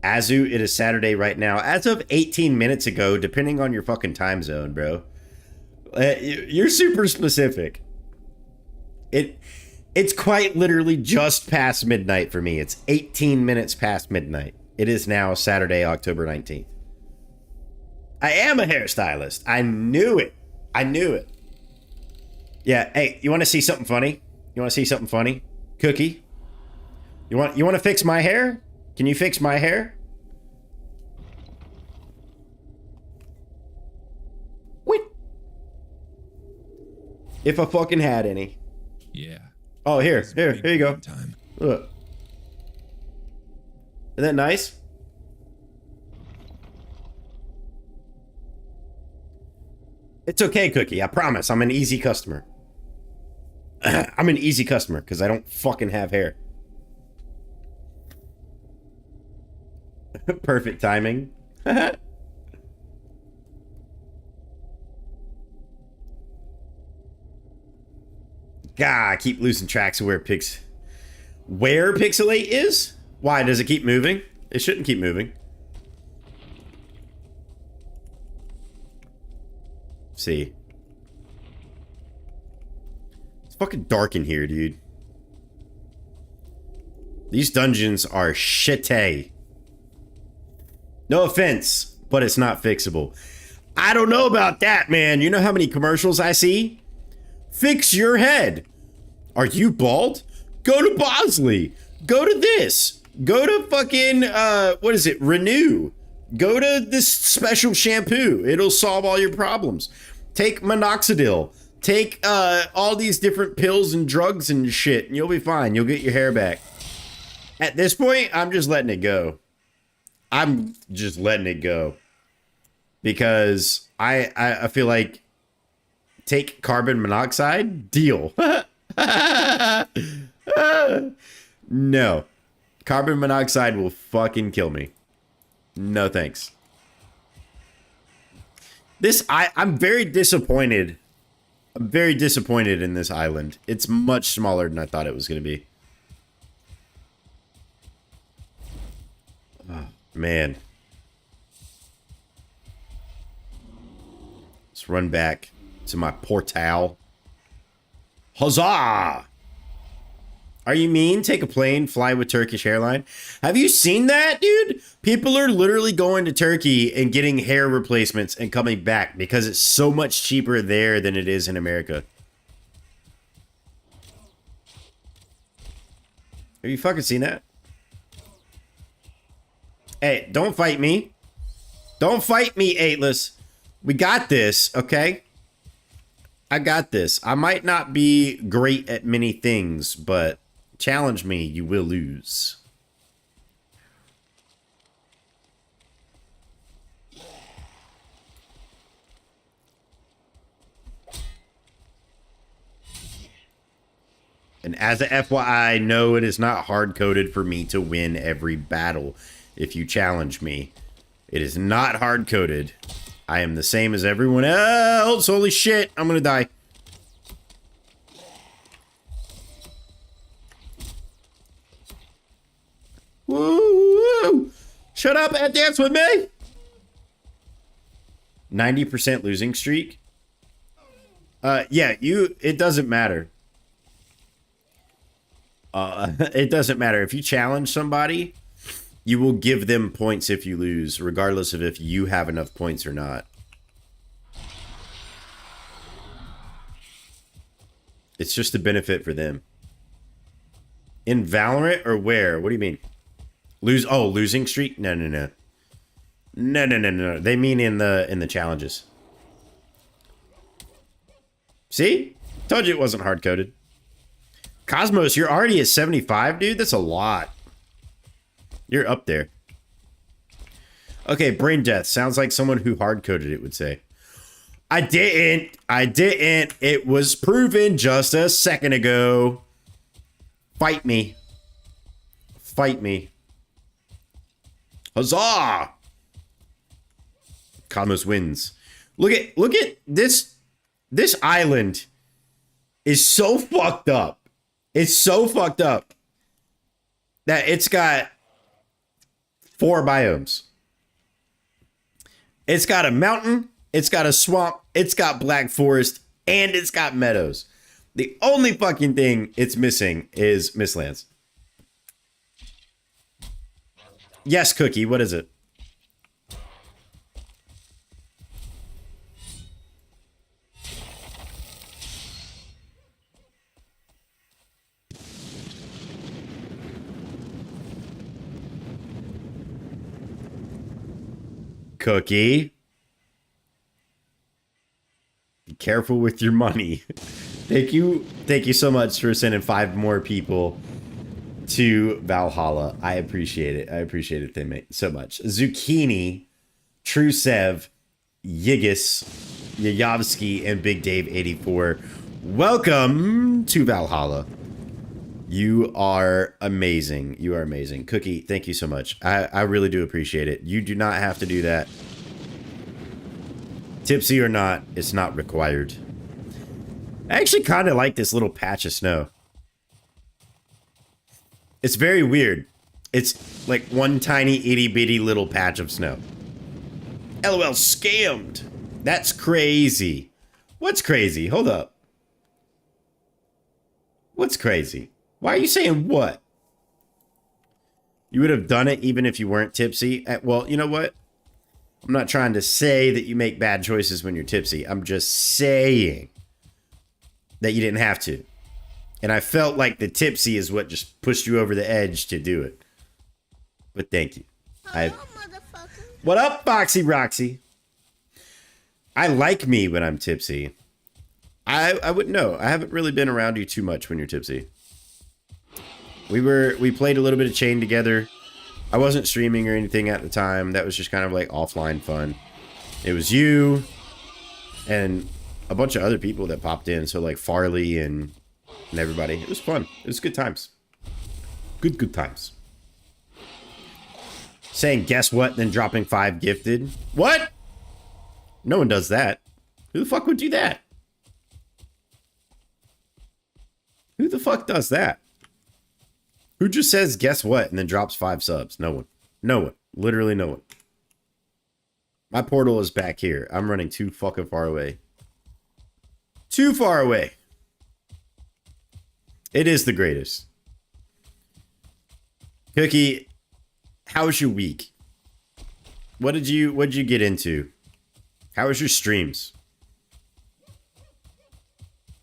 Azu, it is Saturday right now. As of 18 minutes ago, depending on your fucking time zone, bro. You're super specific. It's quite literally just past midnight for me. It's 18 minutes past midnight. It is now Saturday, October 19th. I am a hairstylist. I knew it. I knew it. Yeah, hey, you want to see something funny? You want to see something funny? Cookie? You want to fix my hair? Can you fix my hair? Wait. If I fucking had any. Yeah. Oh, here you go. Look. Isn't that nice? It's okay, Cookie. I promise. I'm an easy customer. I'm an easy customer because I don't fucking have hair. Perfect timing. God, I keep losing tracks of where Pixelate is? Why? Does it keep moving? It shouldn't keep moving. Let's see. It's fucking dark in here, dude. These dungeons are shitty. No offense, but it's not fixable. I don't know about that, man. You know how many commercials I see? Fix your head. Are you bald? Go to Bosley. Go to this. Go to fucking, what is it? Renew. Go to this special shampoo. It'll solve all your problems. Take minoxidil. Take all these different pills and drugs and shit, and you'll be fine. You'll get your hair back. At this point, I'm just letting it go. I'm just letting it go. Because I feel like take carbon monoxide, deal. No. Carbon monoxide will fucking kill me. No thanks. I'm very disappointed. I'm very disappointed in this island. It's much smaller than I thought it was going to be. Oh, man. Let's run back to my portal. Huzzah! Are you mean? Take a plane, fly with Turkish airline. Have you seen that, dude? People are literally going to Turkey and getting hair replacements and coming back because it's so much cheaper there than it is in America. Have you fucking seen that? Hey, don't fight me. Don't fight me, Atlas. We got this, okay? I got this. I might not be great at many things, but challenge me, you will lose. And as a FYI, no, it is not hard-coded for me to win every battle if you challenge me. It is not hard-coded. I am the same as everyone else. Holy shit, I'm gonna die. Woo! Shut up and dance with me! 90% losing streak? Yeah, it doesn't matter. It doesn't matter. If you challenge somebody You will give them points if you lose, regardless of if you have enough points or not. It's just a benefit for them. In Valorant or where? What do you mean? Losing streak? No. No. They mean in the challenges. See? Told you it wasn't hard-coded. Cosmos, you're already at 75, dude? That's a lot. You're up there. Okay, brain death. Sounds like someone who hard-coded it would say. I didn't. It was proven just a second ago. Fight me. Fight me. Huzzah! Cosmos wins. Look at this. This island is so fucked up. It's so fucked up that it's got 4 biomes. It's got a mountain, it's got a swamp, it's got black forest, and it's got meadows. The only fucking thing it's missing is Mistlands. Yes, Cookie, what is it? Cookie. Be careful with your money. Thank you so much for sending 5 more people to Valhalla. I appreciate it. I appreciate it, teammate, so much. Zucchini, Trusev, Yigis, Yayovsky, and Big Dave 84. Welcome to Valhalla. You are amazing. You are amazing. Cookie, thank you so much. I really do appreciate it. You do not have to do that. Tipsy or not, it's not required. I actually kind of like this little patch of snow. It's very weird. It's like one tiny itty bitty little patch of snow. LOL scammed. That's crazy. What's crazy? Hold up. What's crazy? Why are you saying what? You would have done it even if you weren't tipsy? Well, you know what? I'm not trying to say that you make bad choices when you're tipsy. I'm just saying that you didn't have to. And I felt like the tipsy is what just pushed you over the edge to do it. But thank you. What up, Boxy Roxy? I like me when I'm tipsy. I wouldn't know. I haven't really been around you too much when you're tipsy. We played a little bit of Chain together. I wasn't streaming or anything at the time. That was just kind of like offline fun. It was you and a bunch of other people that popped in. So like Farley and everybody. It was fun. It was good times. Good times. Saying guess what, then dropping 5 gifted. What? No one does that. Who the fuck would do that? Who the fuck does that? Who just says guess what and then drops 5 subs? No one. No one. Literally no one. My portal is back here. I'm running too fucking far away. Too far away. It is the greatest. Cookie, how was your week? What'd you get into? How was your streams?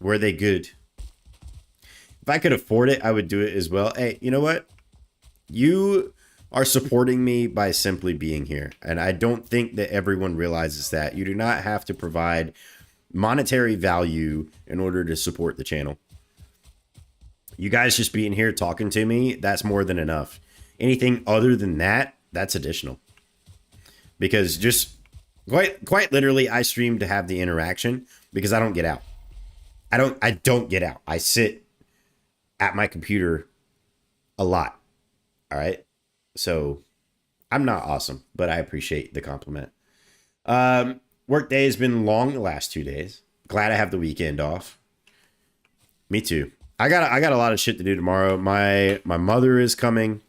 Were they good? If I could afford it, I would do it as well. Hey, you know what? You are supporting me by simply being here. And I don't think that everyone realizes that. You do not have to provide monetary value in order to support the channel. You guys just being here talking to me, that's more than enough. Anything other than that, that's additional. Because just quite literally, I stream to have the interaction because I don't get out. I don't get out. I sit at my computer a lot. All right. So I'm not awesome, but I appreciate the compliment. Work day has been long the last 2 days. Glad I have the weekend off. Me too. I got a lot of shit to do tomorrow. My mother is coming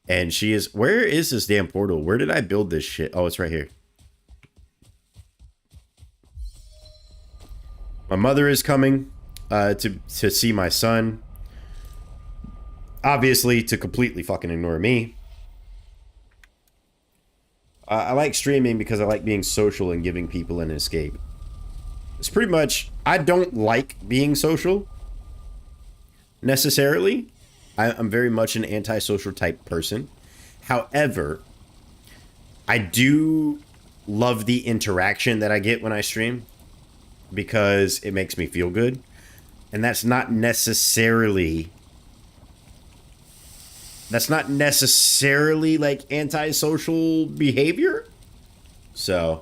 and she is, where is this damn portal? Where did I build this shit? Oh, it's right here. My mother is coming to see my son. Obviously, to completely fucking ignore me. I like streaming because I like being social and giving people an escape. It's pretty much, I don't like being social necessarily. I'm very much an antisocial type person. However, I do love the interaction that I get when I stream because it makes me feel good. And that's not necessarily like antisocial behavior. So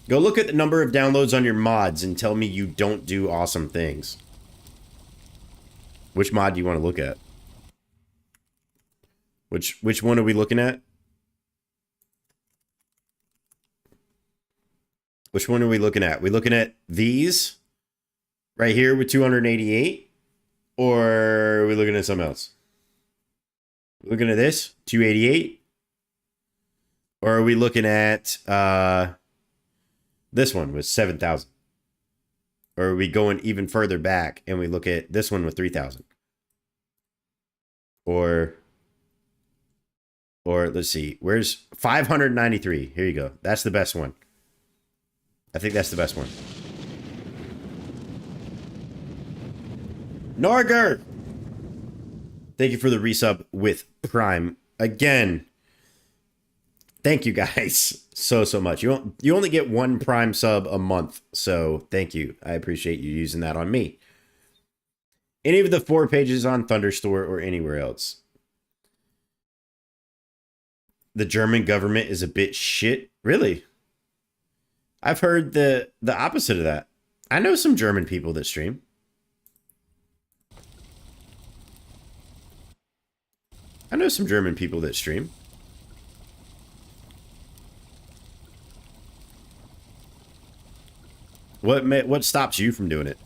go look at the number of downloads on your mods and tell me you don't do awesome things. Which mod do you want to look at? Which one are we looking at? Which one are we looking at? We looking at these right here with 288? Or are we looking at something else? Looking at this, 288? Or are we looking at this one with 7,000? Or are we going even further back and we look at this one with 3,000? Or let's see, where's 593? Here you go. That's the best one. I think that's the best one. Norger! Thank you for the resub with Prime. Again, thank you guys so much. You only get one Prime sub a month, so thank you. I appreciate you using that on me. Any of the 4 pages on Thunderstore or anywhere else. The German government is a bit shit. Really? I've heard the opposite of that. I know some German people that stream. I know some German people that stream. What stops you from doing it?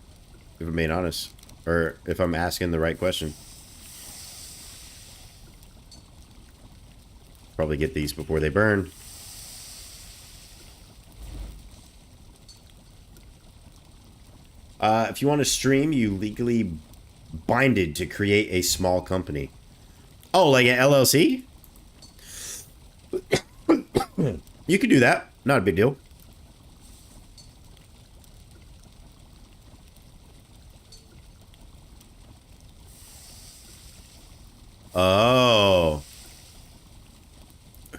If I'm being honest. Or if I'm asking the right question. Probably get these before they burn. If you want to stream, you legally binded to create a small company. Oh, like an LLC? You can do that. Not a big deal. Oh.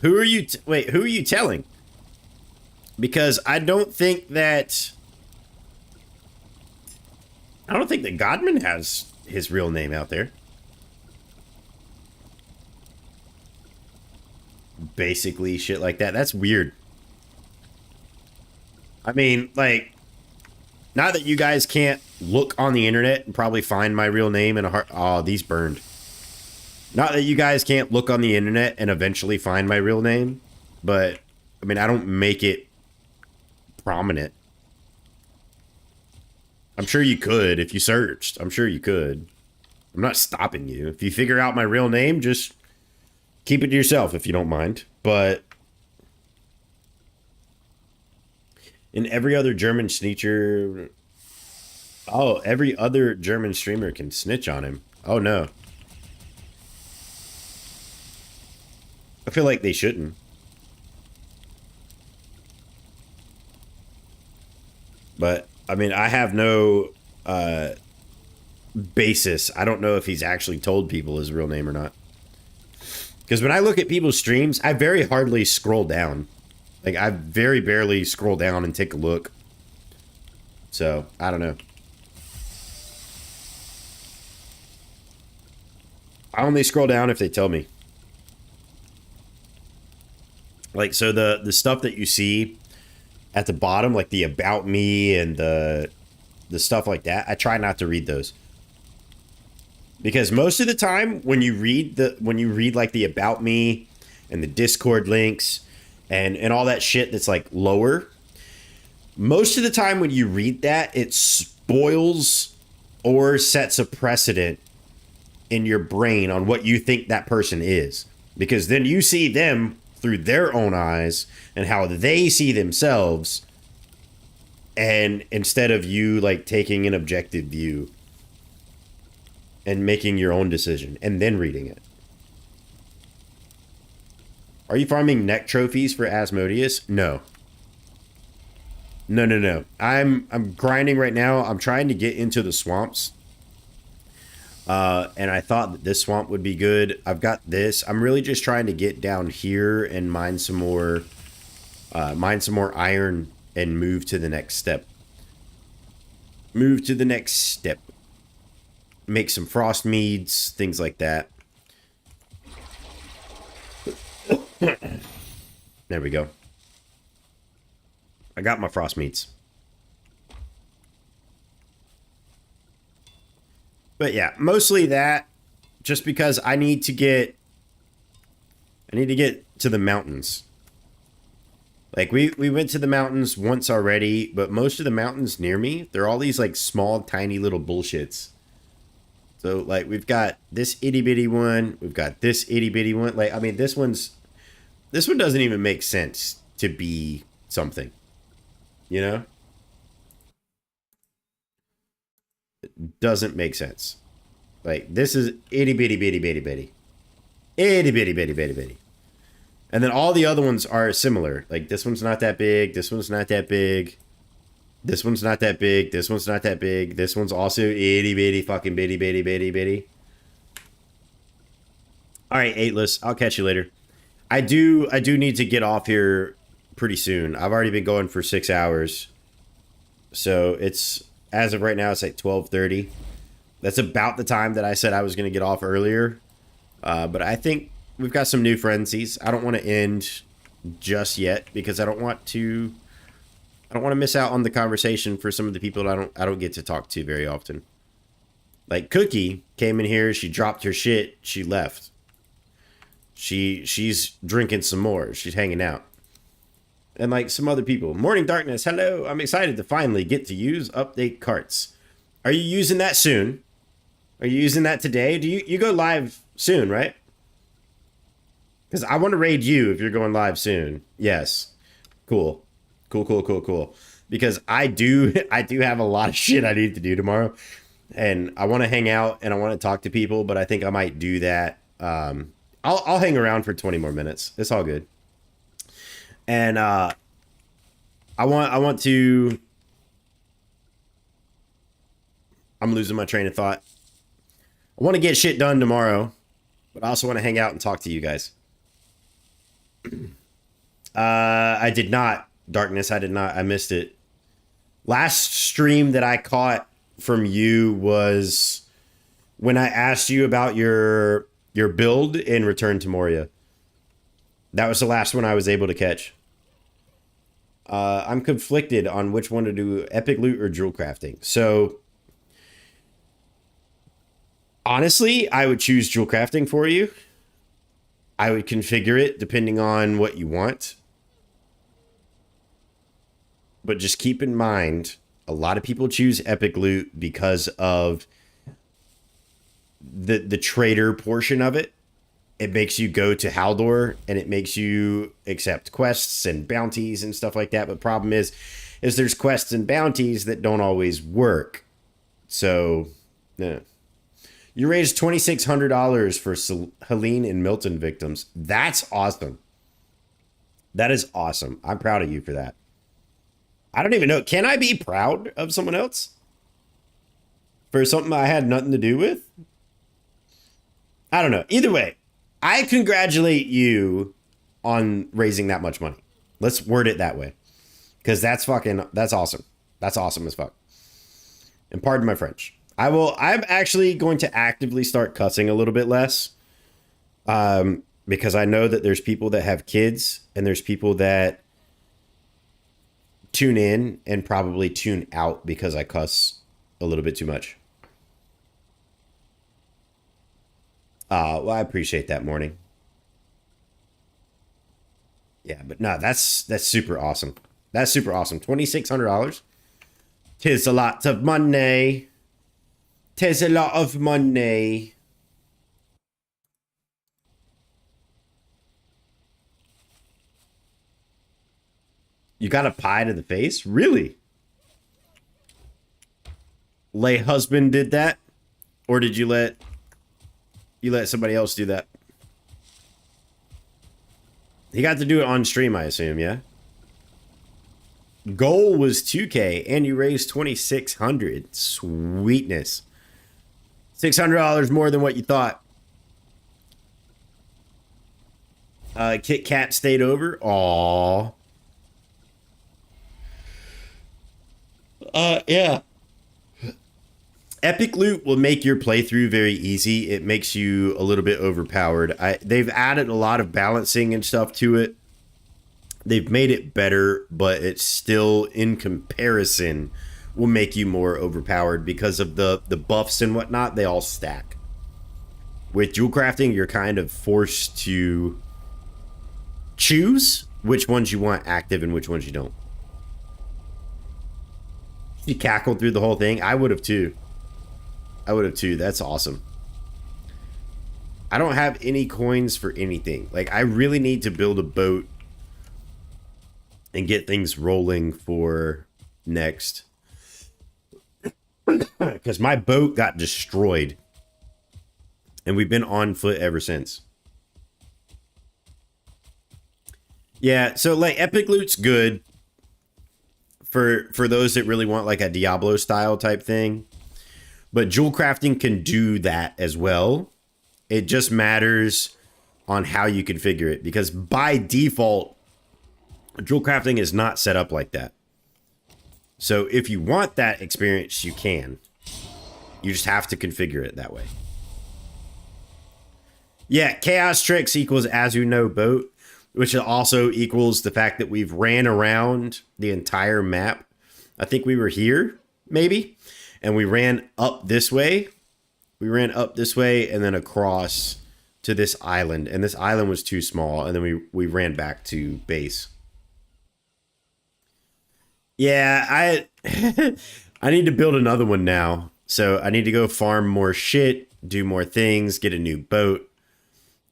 Who are you wait, who are you telling? Because I don't think that Godman has his real name out there. Basically shit like that. That's weird. I mean, like, now that you guys can't look on the internet and probably find my real name in a heart. Oh, these burned. Not that you guys can't look on the internet and eventually find my real name, but I mean, I don't make it prominent. I'm sure you could if you searched. I'm sure you could. I'm not stopping you. If you figure out my real name, just keep it to yourself if you don't mind. But in every other German snitcher... Oh, every other German streamer can snitch on him. Oh, no. I feel like they shouldn't. But, I mean, I have no basis. I don't know if he's actually told people his real name or not. Because when I look at people's streams, I very hardly scroll down. Like, I very barely scroll down and take a look. So, I don't know. I only scroll down if they tell me. Like, so the stuff that you see at the bottom, like the about me and the stuff like that, I try not to read those. Because most of the time when you read like the about me and the Discord links and all that shit that's like lower, most of the time when you read that, it spoils or sets a precedent in your brain on what you think that person is. Because then you see them through their own eyes and how they see themselves, and instead of you like taking an objective view and making your own decision and then reading it. Are you farming neck trophies for Asmodeus? No. No. I'm grinding right now. I'm trying to get into the swamps. And I thought that this swamp would be good. I've got this. I'm really just trying to get down here and mine some more iron and move to the next step. Make some frost meads, things like that. There we go. I got my frost meats. But yeah, mostly that, just because I need to get to the mountains. Like we went to the mountains once already, but most of the mountains near me, they're all these like small, tiny little bullshits. So like we've got this itty bitty one, we've got this itty bitty one. Like I mean, this one doesn't even make sense to be something. You know? It doesn't make sense. Like, this is itty bitty bitty bitty bitty. Itty bitty bitty bitty bitty. And then all the other ones are similar. Like, this one's not that big. This one's not that big. This one's not that big. This one's not that big. This one's also itty bitty fucking bitty bitty bitty bitty. Alright, Eightless. I'll catch you later. I do need to get off here pretty soon. I've already been going for 6 hours. So it's, as of right now, it's like 12:30. That's about the time that I said I was going to get off earlier. But I think we've got some new frenzies. I don't want to end just yet because I don't want to miss out on the conversation for some of the people that I don't get to talk to very often. Like Cookie came in here, she dropped her shit, she left. She's drinking some more. She's hanging out. And like some other people. Morning Darkness, hello. I'm excited to finally get to use update carts. Are you using that soon? Are you using that today? Do you go live soon, right? Because I want to raid you if you're going live soon. Yes. Cool. Because I do have a lot of shit I need to do tomorrow. And I want to hang out and I want to talk to people, but I think I might do that. I'll hang around for 20 more minutes. It's all good. And I want to. I'm losing my train of thought. I want to get shit done tomorrow, but I also want to hang out and talk to you guys. I did not, Darkness. I did not. I missed it. Last stream that I caught from you was when I asked you about your build in Return to Moria. That was the last one I was able to catch. I'm conflicted on which one to do, epic loot or jewel crafting. So, honestly, I would choose jewel crafting for you. I would configure it depending on what you want. But just keep in mind, a lot of people choose epic loot because of the trader portion of it. It makes you go to Haldor and it makes you accept quests and bounties and stuff like that. But problem is there's quests and bounties that don't always work. So, yeah. You raised $2,600 for Helene and Milton victims. That's awesome. That is awesome. I'm proud of you for that. I don't even know. Can I be proud of someone else? For something I had nothing to do with? I don't know. Either way, I congratulate you on raising that much money. Let's word it that way. Because that's awesome. That's awesome as fuck. And pardon my French. I'm actually going to actively start cussing a little bit less. Because I know that there's people that have kids and there's people that tune in and probably tune out because I cuss a little bit too much. Well, I appreciate that, Morning. Yeah, but no, that's super awesome. That's super awesome. $2,600. 'Tis a lot of money. 'Tis a lot of money. You got a pie to the face? Really? Lay husband did that? Or did you let somebody else do that? He got to do it on stream, I assume, yeah? Goal was 2K, and you raised 2,600. Sweetness. $600 more than what you thought. Kit Kat stayed over. Aww. Yeah. Epic Loot will make your playthrough very easy. It makes you a little bit overpowered. They've added a lot of balancing and stuff to it. They've made it better, but it's still, in comparison, will make you more overpowered because of the buffs and whatnot. They all stack. With jewel crafting, you're kind of forced to choose which ones you want active and which ones you don't. You cackled through the whole thing. I would have too. That's awesome. I don't have any coins for anything. Like, I really need to build a boat and get things rolling for next. Because my boat got destroyed. And we've been on foot ever since. Yeah, so like Epic Loot's good for those that really want like a Diablo style type thing. But jewel crafting can do that as well. It just matters on how you configure it, because by default, jewel crafting is not set up like that. So if you want that experience, you can. You just have to configure it that way. Yeah, Chaos Tricks equals As You Know Boat, which also equals the fact that we've ran around the entire map. I think we were here, maybe. And we ran up this way. We ran up this way and then across to this island. And this island was too small. And then we ran back to base. Yeah, I need to build another one now. So I need to go farm more shit, do more things, get a new boat.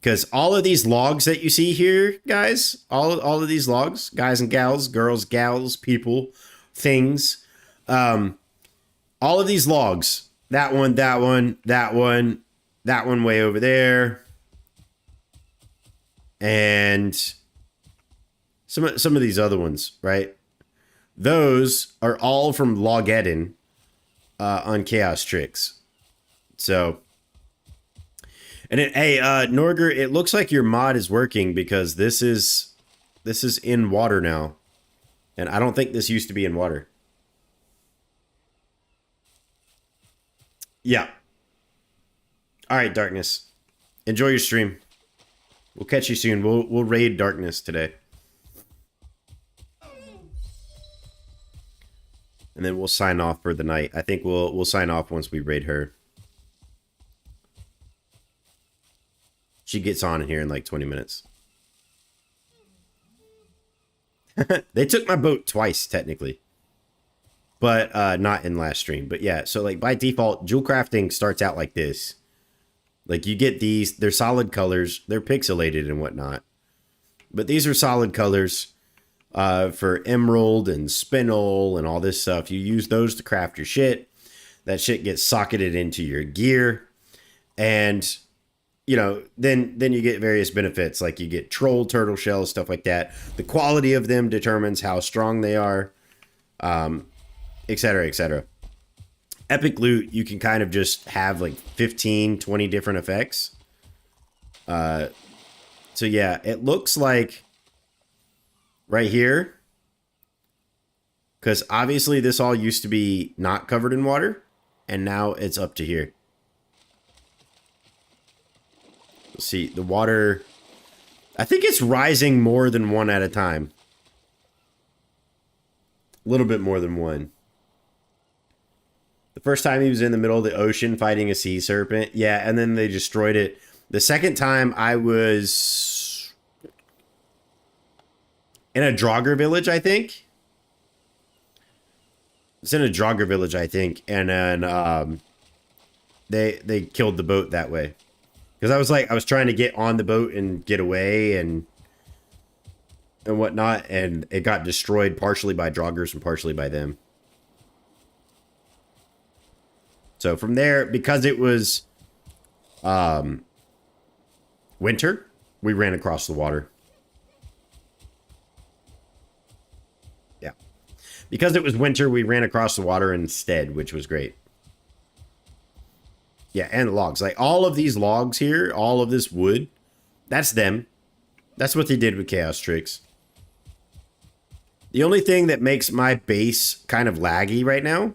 Because all of these logs that you see here, guys, all of these logs, guys and gals, girls, gals, people, things, all of these logs, that one, that one, that one, that one way over there, and some of these other ones, right? Those are all from Logeddon on Chaos Tricks. So, and hey, Norger, it looks like your mod is working because this is in water now, and I don't think this used to be in water. Yeah. All right, Darkness. Enjoy your stream. We'll catch you soon. We'll raid Darkness today. And then we'll sign off for the night. I think we'll sign off once we raid her. She gets on in here in like 20 minutes. They took my boat twice, technically. But not in last stream. But yeah, so like by default, jewel crafting starts out like this. Like you get these, they're solid colors, they're pixelated and whatnot. But these are solid colors for emerald and spinel and all this stuff. You use those to craft your shit. That shit gets socketed into your gear. And, you know, then you get various benefits. Like you get troll turtle shells, stuff like that. The quality of them determines how strong they are. Etc., etc. Epic Loot, you can kind of just have like 15, 20 different effects. So yeah, it looks like right here, because obviously this all used to be not covered in water, and now it's up to here. Let's see, the water, I think it's rising more than one at a time. A little bit more than one. The first time he was in the middle of the ocean fighting a sea serpent. Yeah, and then they destroyed it. The second time I was in a Draugr village, I think. It's in a Draugr village, I think. And then they killed the boat that way. Because I was trying to get on the boat and get away and whatnot. And it got destroyed partially by Draugrs and partially by them. So from there, because it was winter, we ran across the water. Because it was winter, we ran across the water instead, which was great. Yeah, and logs. Like, all of these logs here, all of this wood, that's them. That's what they did with Chaos Tricks. The only thing that makes my base kind of laggy right now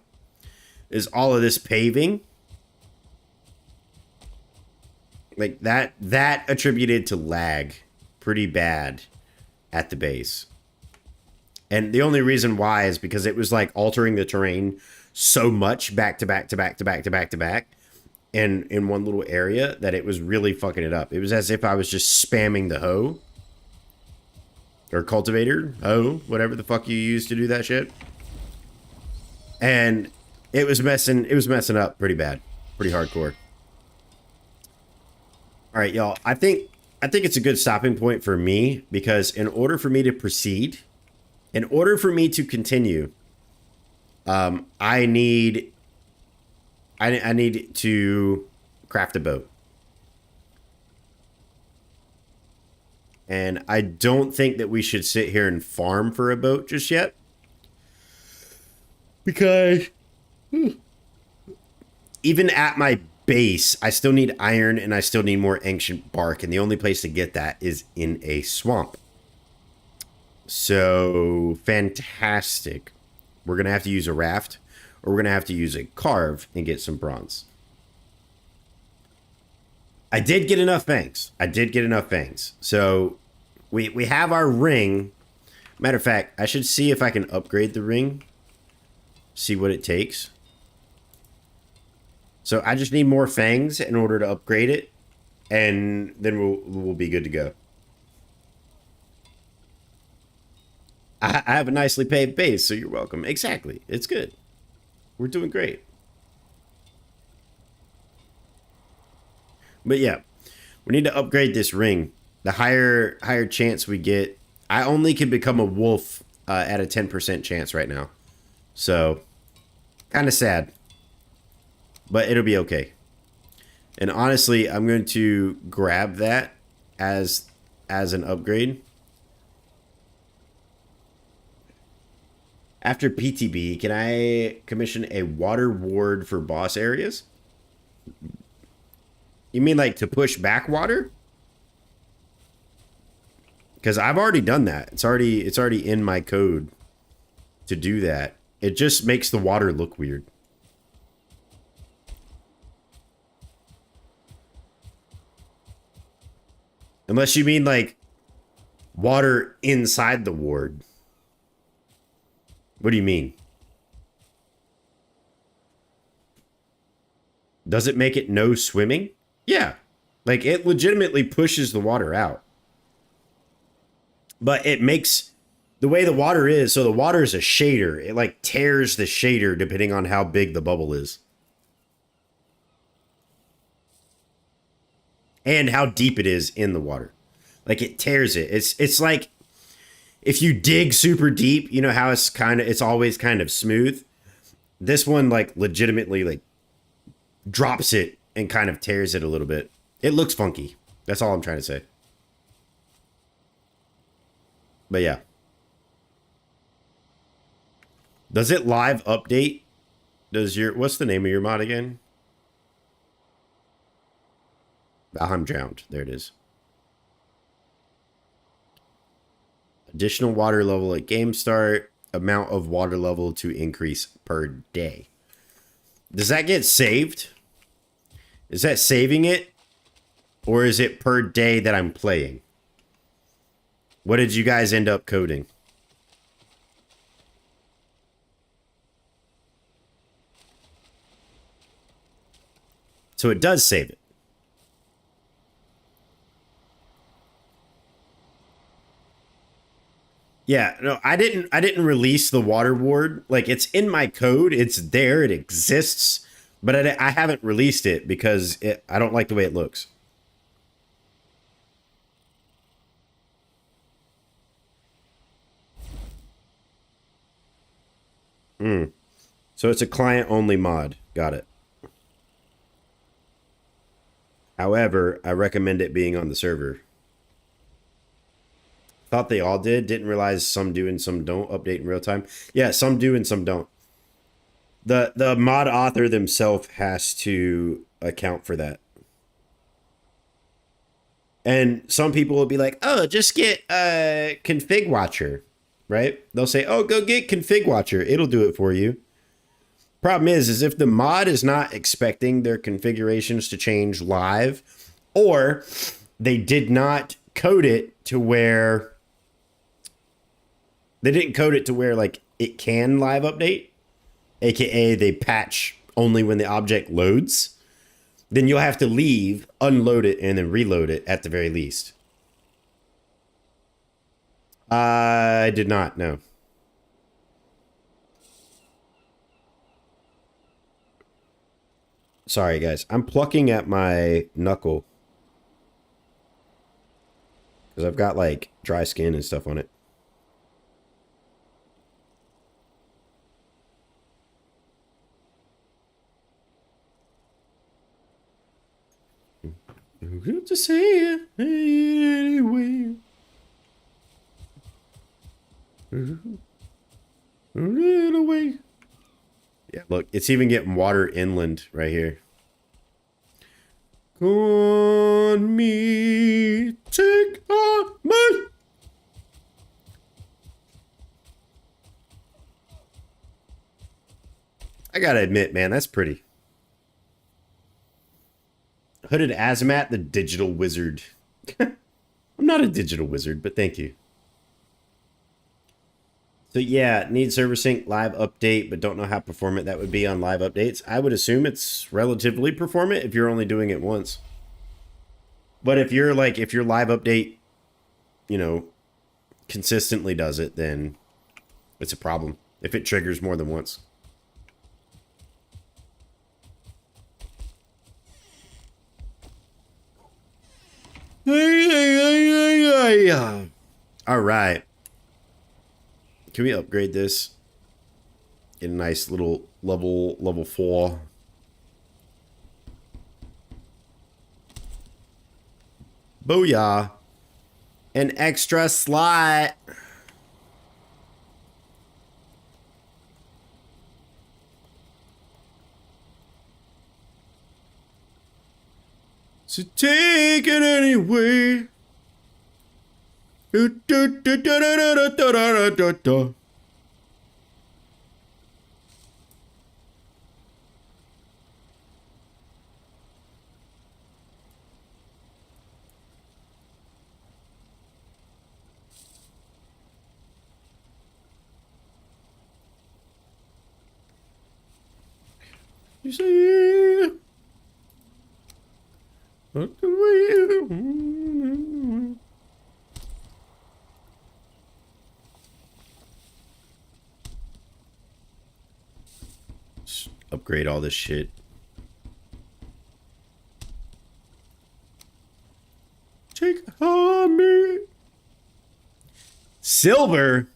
is all of this paving. Like, that attributed to lag pretty bad at the base. And the only reason why is because it was like altering the terrain so much back to back to back to back to back to back and in one little area that it was really fucking it up. It was as if I was just spamming the hoe or cultivator, hoe, whatever the fuck you use to do that shit. And it was messing up pretty bad, pretty hardcore. All right, y'all. I think it's a good stopping point for me because in order for me to proceed, in order for me to continue, I need to craft a boat. And I don't think that we should sit here and farm for a boat just yet. Because even at my base, I still need iron and I still need more ancient bark. And the only place to get that is in a swamp. So, fantastic. We're going to have to use a raft, or we're going to have to use a carve and get some bronze. I did get enough fangs. So, we have our ring. Matter of fact, I should see if I can upgrade the ring. See what it takes. So, I just need more fangs in order to upgrade it. And then we'll be good to go. I have a nicely paved base, so you're welcome. Exactly. It's good. We're doing great. But yeah, we need to upgrade this ring. The higher chance we get. I only can become a wolf at a 10% chance right now. So, kind of sad. But it'll be okay. And honestly, I'm going to grab that as an upgrade. After PTB, can I commission a water ward for boss areas? You mean like to push back water? Because I've already done that. It's already in my code to do that. It just makes the water look weird. Unless you mean like water inside the ward. What do you mean? Does it make it no swimming? Yeah. Like, it legitimately pushes the water out. But it makes... The way the water is, so the water is a shader. It, like, tears the shader depending on how big the bubble is. And how deep it is in the water. Like, it tears it. It's like... If you dig super deep, you know how it's always kind of smooth. This one, like, legitimately, like, drops it and kind of tears it a little bit. It looks funky. That's all I'm trying to say. But yeah. Does it live update? What's the name of your mod again? Valheim drowned. There it is. Additional water level at game start. Amount of water level to increase per day. Does that get saved? Is that saving it? Or is it per day that I'm playing? What did you guys end up coding? So it does save it. Yeah, no, I didn't release the water ward. Like, it's in my code. It's there. It exists. But I haven't released it because I don't like the way it looks. So it's a client-only mod. Got it. However, I recommend it being on the server. Thought they all did. Didn't realize some do and some don't update in real time. Yeah, some do and some don't. The mod author themselves has to account for that. And some people will be like, oh, just get config watcher, right? They'll say, oh, go get config watcher. It'll do it for you. Problem is if the mod is not expecting their configurations to change live, or they did not code it to where like it can live update, aka they patch only when the object loads, then you'll have to leave, unload it, and then reload it at the very least. I did not know. Sorry, guys. I'm plucking at my knuckle. Because I've got, like, dry skin and stuff on it. Good to see you anyway. A little way. Yeah, look, it's even getting water inland right here. On me, take on me. I gotta admit, man, that's pretty. Hooded Azamat, the digital wizard. I'm not a digital wizard, but thank you. So yeah, need server sync live update, but don't know how performant that would be on live updates. I would assume it's relatively performant if you're only doing it once. But if you're like, if your live update, you know, consistently does it, then it's a problem. If it triggers more than once. All right. Can we upgrade this? Get a nice little level 4. Booyah. An extra slot. So take it anyway. You say what the way. Upgrade all this shit. Take on me. Silver.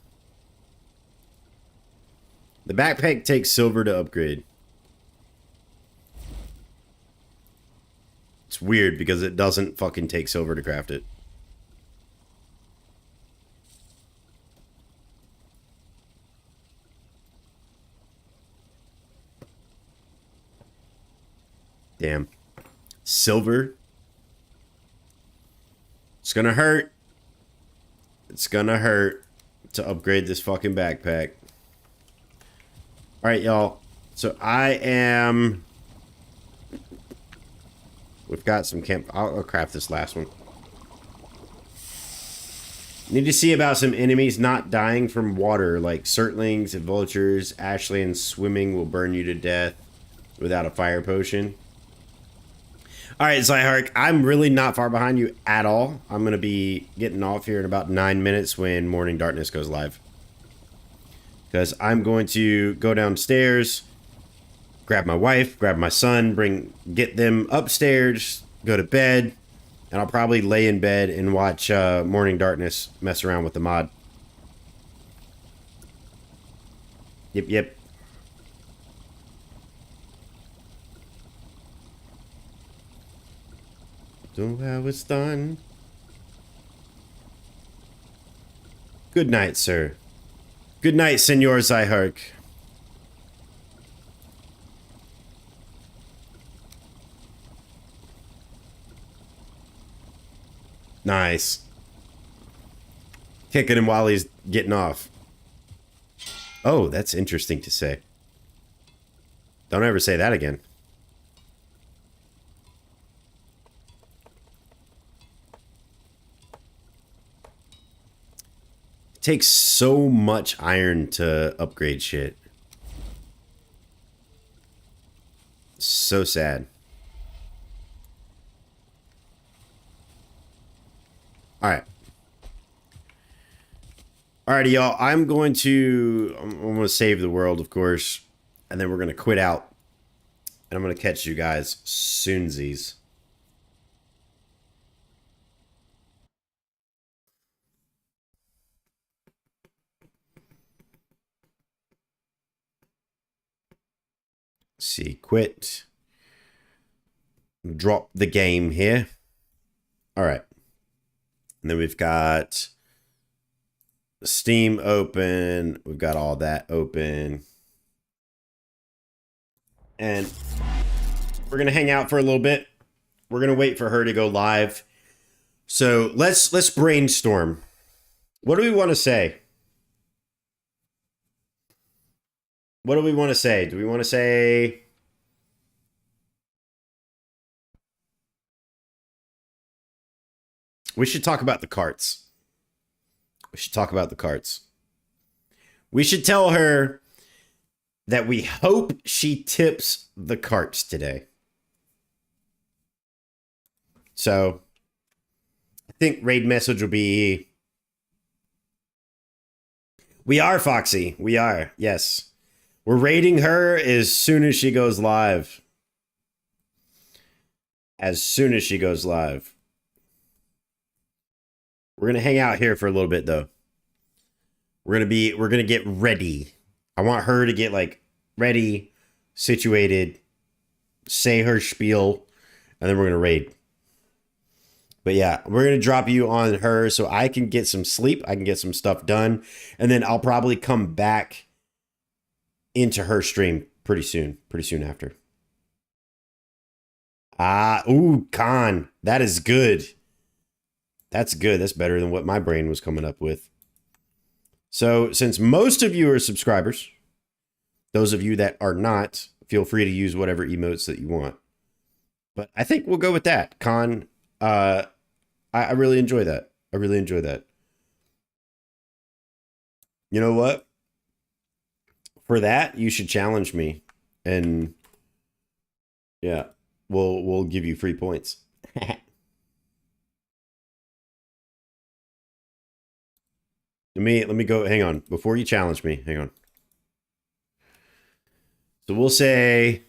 The backpack takes silver to upgrade. It's weird because it doesn't fucking take silver to craft it. Damn. Silver. It's gonna hurt. It's gonna hurt to upgrade this fucking backpack. Alright, y'all. So I am... We've got some camp... I'll craft this last one. Need to see about some enemies not dying from water, like Surtlings and Vultures. Ashland swimming will burn you to death without a fire potion. Alright, Zyhark, I'm really not far behind you at all. I'm going to be getting off here in about 9 minutes when Morning Darkness goes live. Because I'm going to go downstairs, grab my wife, grab my son, get them upstairs, go to bed, and I'll probably lay in bed and watch Morning Darkness mess around with the mod. Yep. So how it's done. Good night, sir. Good night, Senor Zyhark. Nice. Kicking him while he's getting off. Oh, that's interesting to say. Don't ever say that again. It takes so much iron to upgrade shit. So sad. Alright. Alrighty, y'all. I'm going to save the world, of course. And then we're going to quit out. And I'm going to catch you guys soonsies. See, quit. Drop the game here. Alright. And then we've got Steam open. We've got all that open. And we're going to hang out for a little bit. We're going to wait for her to go live. So let's brainstorm. What do we want to say? What do we want to say? Do we want to say... We should talk about the carts. We should talk about the carts. We should tell her that we hope she tips the carts today. So, I think raid message will be... We are, Foxy. We are. Yes. We're raiding her as soon as she goes live. As soon as she goes live. We're going to hang out here for a little bit, though. We're going to get ready. I want her to get, like, ready, situated, say her spiel, and then we're going to raid. But yeah, we're going to drop you on her so I can get some sleep. I can get some stuff done. And then I'll probably come back into her stream pretty soon after. Ooh, Khan. That is good. That's good. That's better than what my brain was coming up with. So since most of you are subscribers, those of you that are not, feel free to use whatever emotes that you want. But I think we'll go with that. Khan, I really enjoy that. I really enjoy that. You know what? For that, you should challenge me. And yeah, we'll give you free points. Let me go, hang on. Before you challenge me, hang on. So we'll say...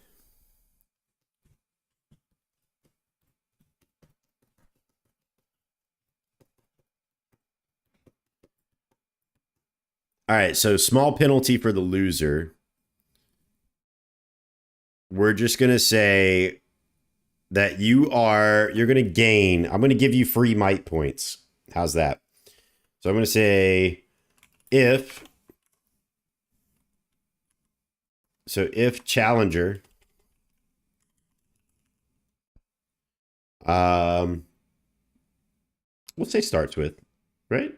All right, so small penalty for the loser. We're just going to say that you're going to gain. I'm going to give you free might points. How's that? So I'm going to say if challenger we'll say starts with, right?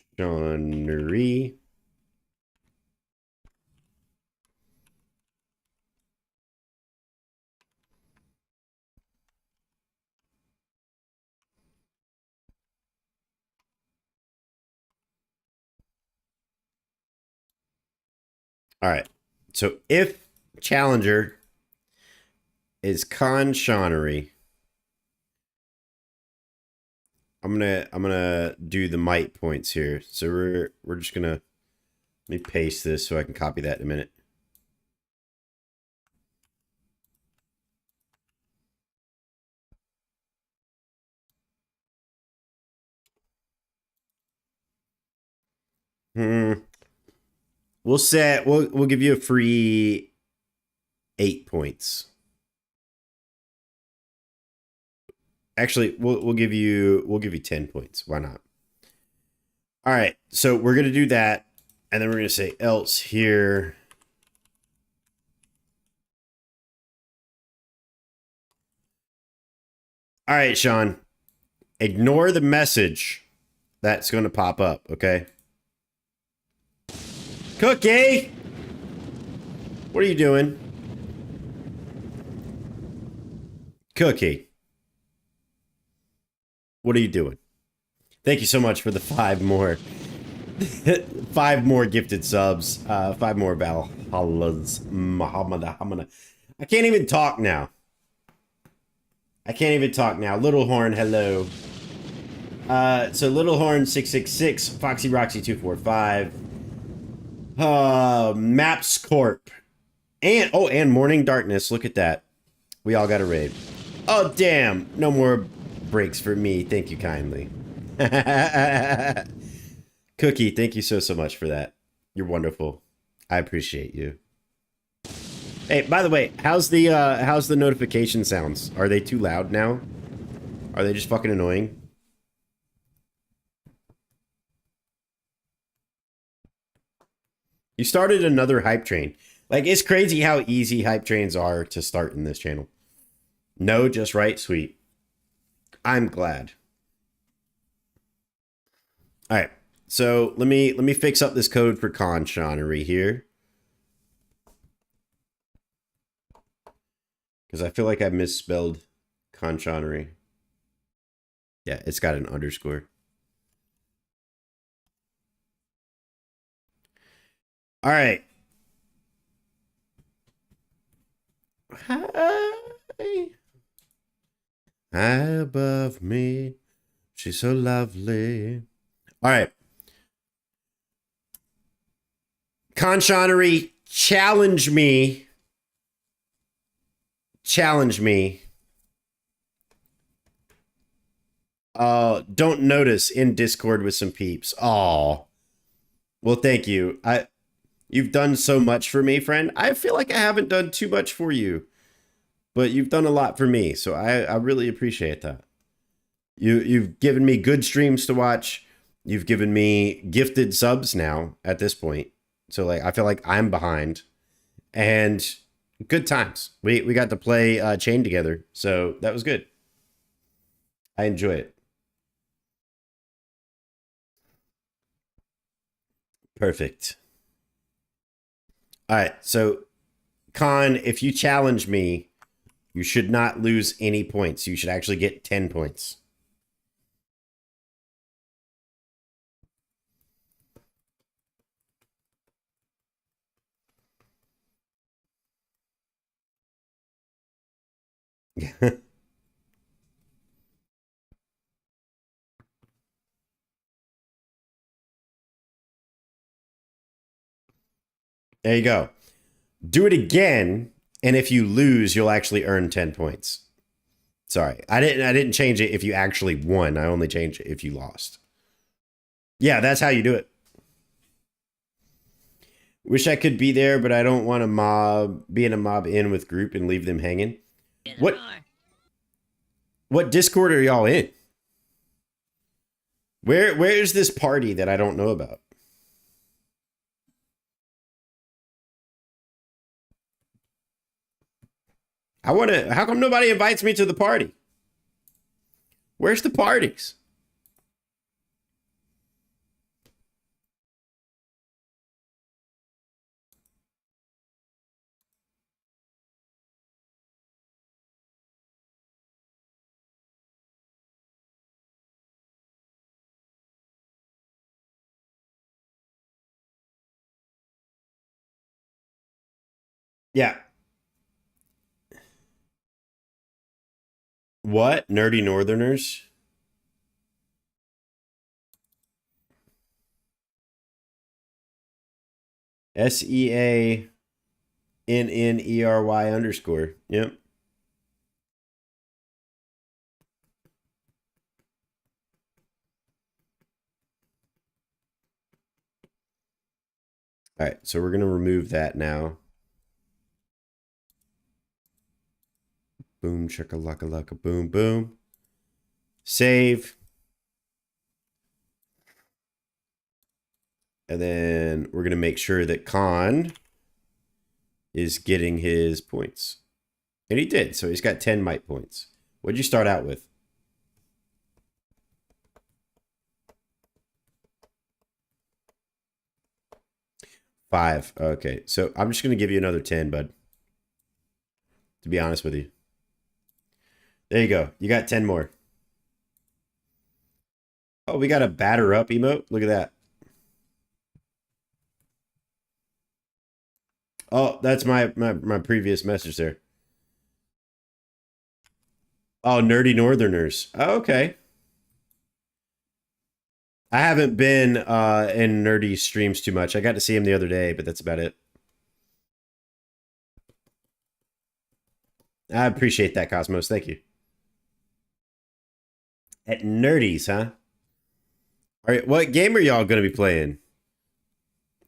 Connery. All right. So if challenger is Connery, I'm gonna do the might points here. So we're just gonna, let me paste this so I can copy that in a minute. We'll give you a free 8 points. Actually, we'll give you 10 points. Why not? All right. So we're gonna do that, and then we're gonna say else here. All right, Sean. Ignore the message that's going to pop up, okay? Cookie! What are you doing? Cookie. What are you doing? Thank you so much for the 5 more. 5 more gifted subs. 5 more Valhallas. Muhammad. I can't even talk now. Little Horn, hello. So Little Horn 666, Foxy Roxy 245, Maps Corp, and Morning Darkness. Look at that. We all got a raid. Oh damn! No more breaks for me. Thank you kindly. Cookie, thank you so much for that. You're wonderful. I appreciate you. Hey, by the way, how's the notification sounds? Are they too loud now? Are they just fucking annoying? You started another hype train. Like, it's crazy how easy hype trains are to start in this channel. No, just right, sweet. I'm glad. All right, so let me fix up this code for conshonery here. Because I feel like I misspelled conshonery. Yeah, it's got an underscore. All right. Hi. High above me. She's so lovely. All right. Conshonery, challenge me. Challenge me. Don't notice in Discord with some peeps. Oh, well, thank you. You've done so much for me, friend. I feel like I haven't done too much for you, but you've done a lot for me. So I really appreciate that. You've given me good streams to watch. You've given me gifted subs now at this point. So like, I feel like I'm behind, and good times. We got to play Chain together. So that was good. I enjoy it. Perfect. All right, so Con, if you challenge me, you should not lose any points. You should actually get 10 points. There you go. Do it again, and if you lose, you'll actually earn 10 points. Sorry, I didn't change it if you actually won. I only changed it if you lost. Yeah, that's how you do it. Wish I could be there, but I don't want to be in a mob in with group and leave them hanging. What Discord are y'all in? Where is this party that I don't know about? How come nobody invites me to the party? Where's the parties? Yeah. What? Nerdy Northerners? SEANNERY_. Yep. All right, so we're going to remove that now. Boom, chicka-lacka-lacka, boom, boom. Save. And then we're going to make sure that Khan is getting his points. And he did, so he's got 10 might points. What'd you start out with? Five. Okay, so I'm just going to give you another 10, bud. To be honest with you. There you go. You got 10 more. Oh, we got a batter up emote. Look at that. Oh, that's my previous message there. Oh, Nerdy Northerners. Oh, okay. I haven't been in Nerdy streams too much. I got to see him the other day, but that's about it. I appreciate that, Cosmos. Thank you. At Nerdies, huh? All right, what game are y'all going to be playing?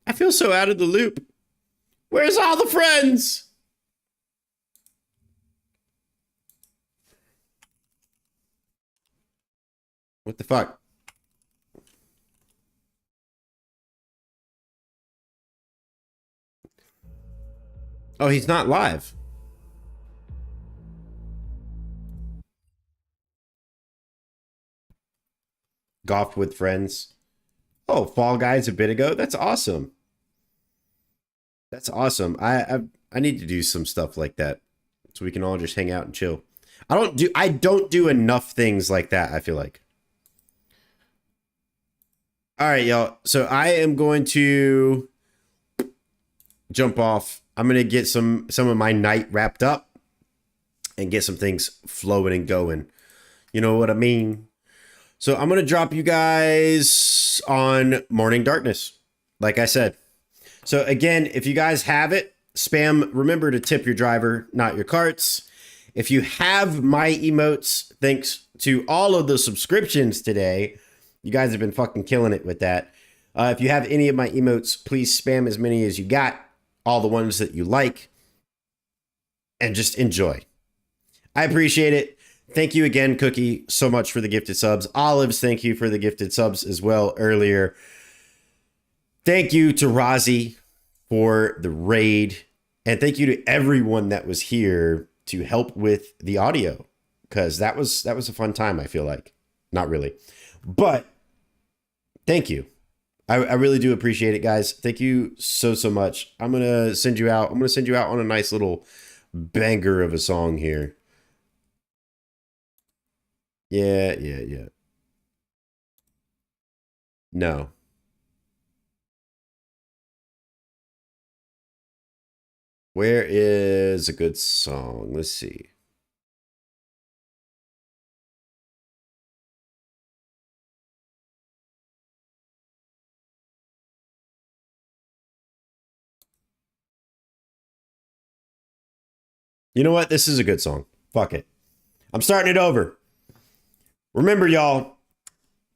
I feel so out of the loop. Where's all the friends? What the fuck? Oh, he's not live. Golf with friends. Oh, Fall Guys a bit ago. That's awesome. That's awesome. I need to do some stuff like that so we can all just hang out and chill. I don't do enough things like that, I feel like. All right, y'all. So I am going to jump off. I'm going to get some of my night wrapped up and get some things flowing and going. You know what I mean? So I'm going to drop you guys on Morning Darkness, like I said. So again, if you guys have it, spam, remember to tip your driver, not your carts. If you have my emotes, thanks to all of the subscriptions today, you guys have been fucking killing it with that. If you have any of my emotes, please spam as many as you got, all the ones that you like, and just enjoy. I appreciate it. Thank you again, Cookie, so much for the gifted subs. Olives, thank you for the gifted subs as well earlier. Thank you to Rozzy for the raid. And thank you to everyone that was here to help with the audio. Because that was a fun time, I feel like. Not really. But thank you. I really do appreciate it, guys. Thank you so much. I'm gonna send you out. I'm gonna send you out on a nice little banger of a song here. Yeah. No. Where is a good song? Let's see. You know what? This is a good song. Fuck it. I'm starting it over. Remember, y'all,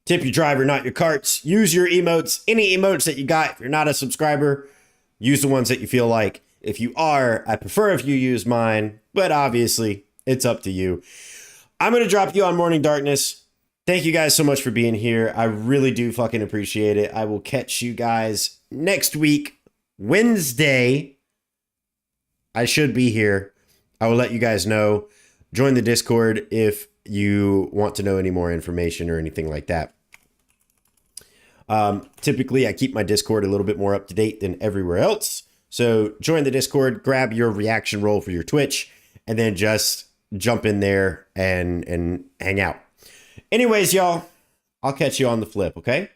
tip your driver, not your carts. Use your emotes. Any emotes that you got. If you're not a subscriber, use the ones that you feel like. If you are, I prefer if you use mine, but obviously, it's up to you. I'm going to drop you on Morning Darkness. Thank you guys so much for being here. I really do fucking appreciate it. I will catch you guys next week, Wednesday. I should be here. I will let you guys know. Join the Discord if you want to know any more information or anything like that. Typically, I keep my Discord a little bit more up to date than everywhere else. So join the Discord, grab your reaction roll for your Twitch, and then just jump in there and hang out. Anyways, y'all, I'll catch you on the flip, okay?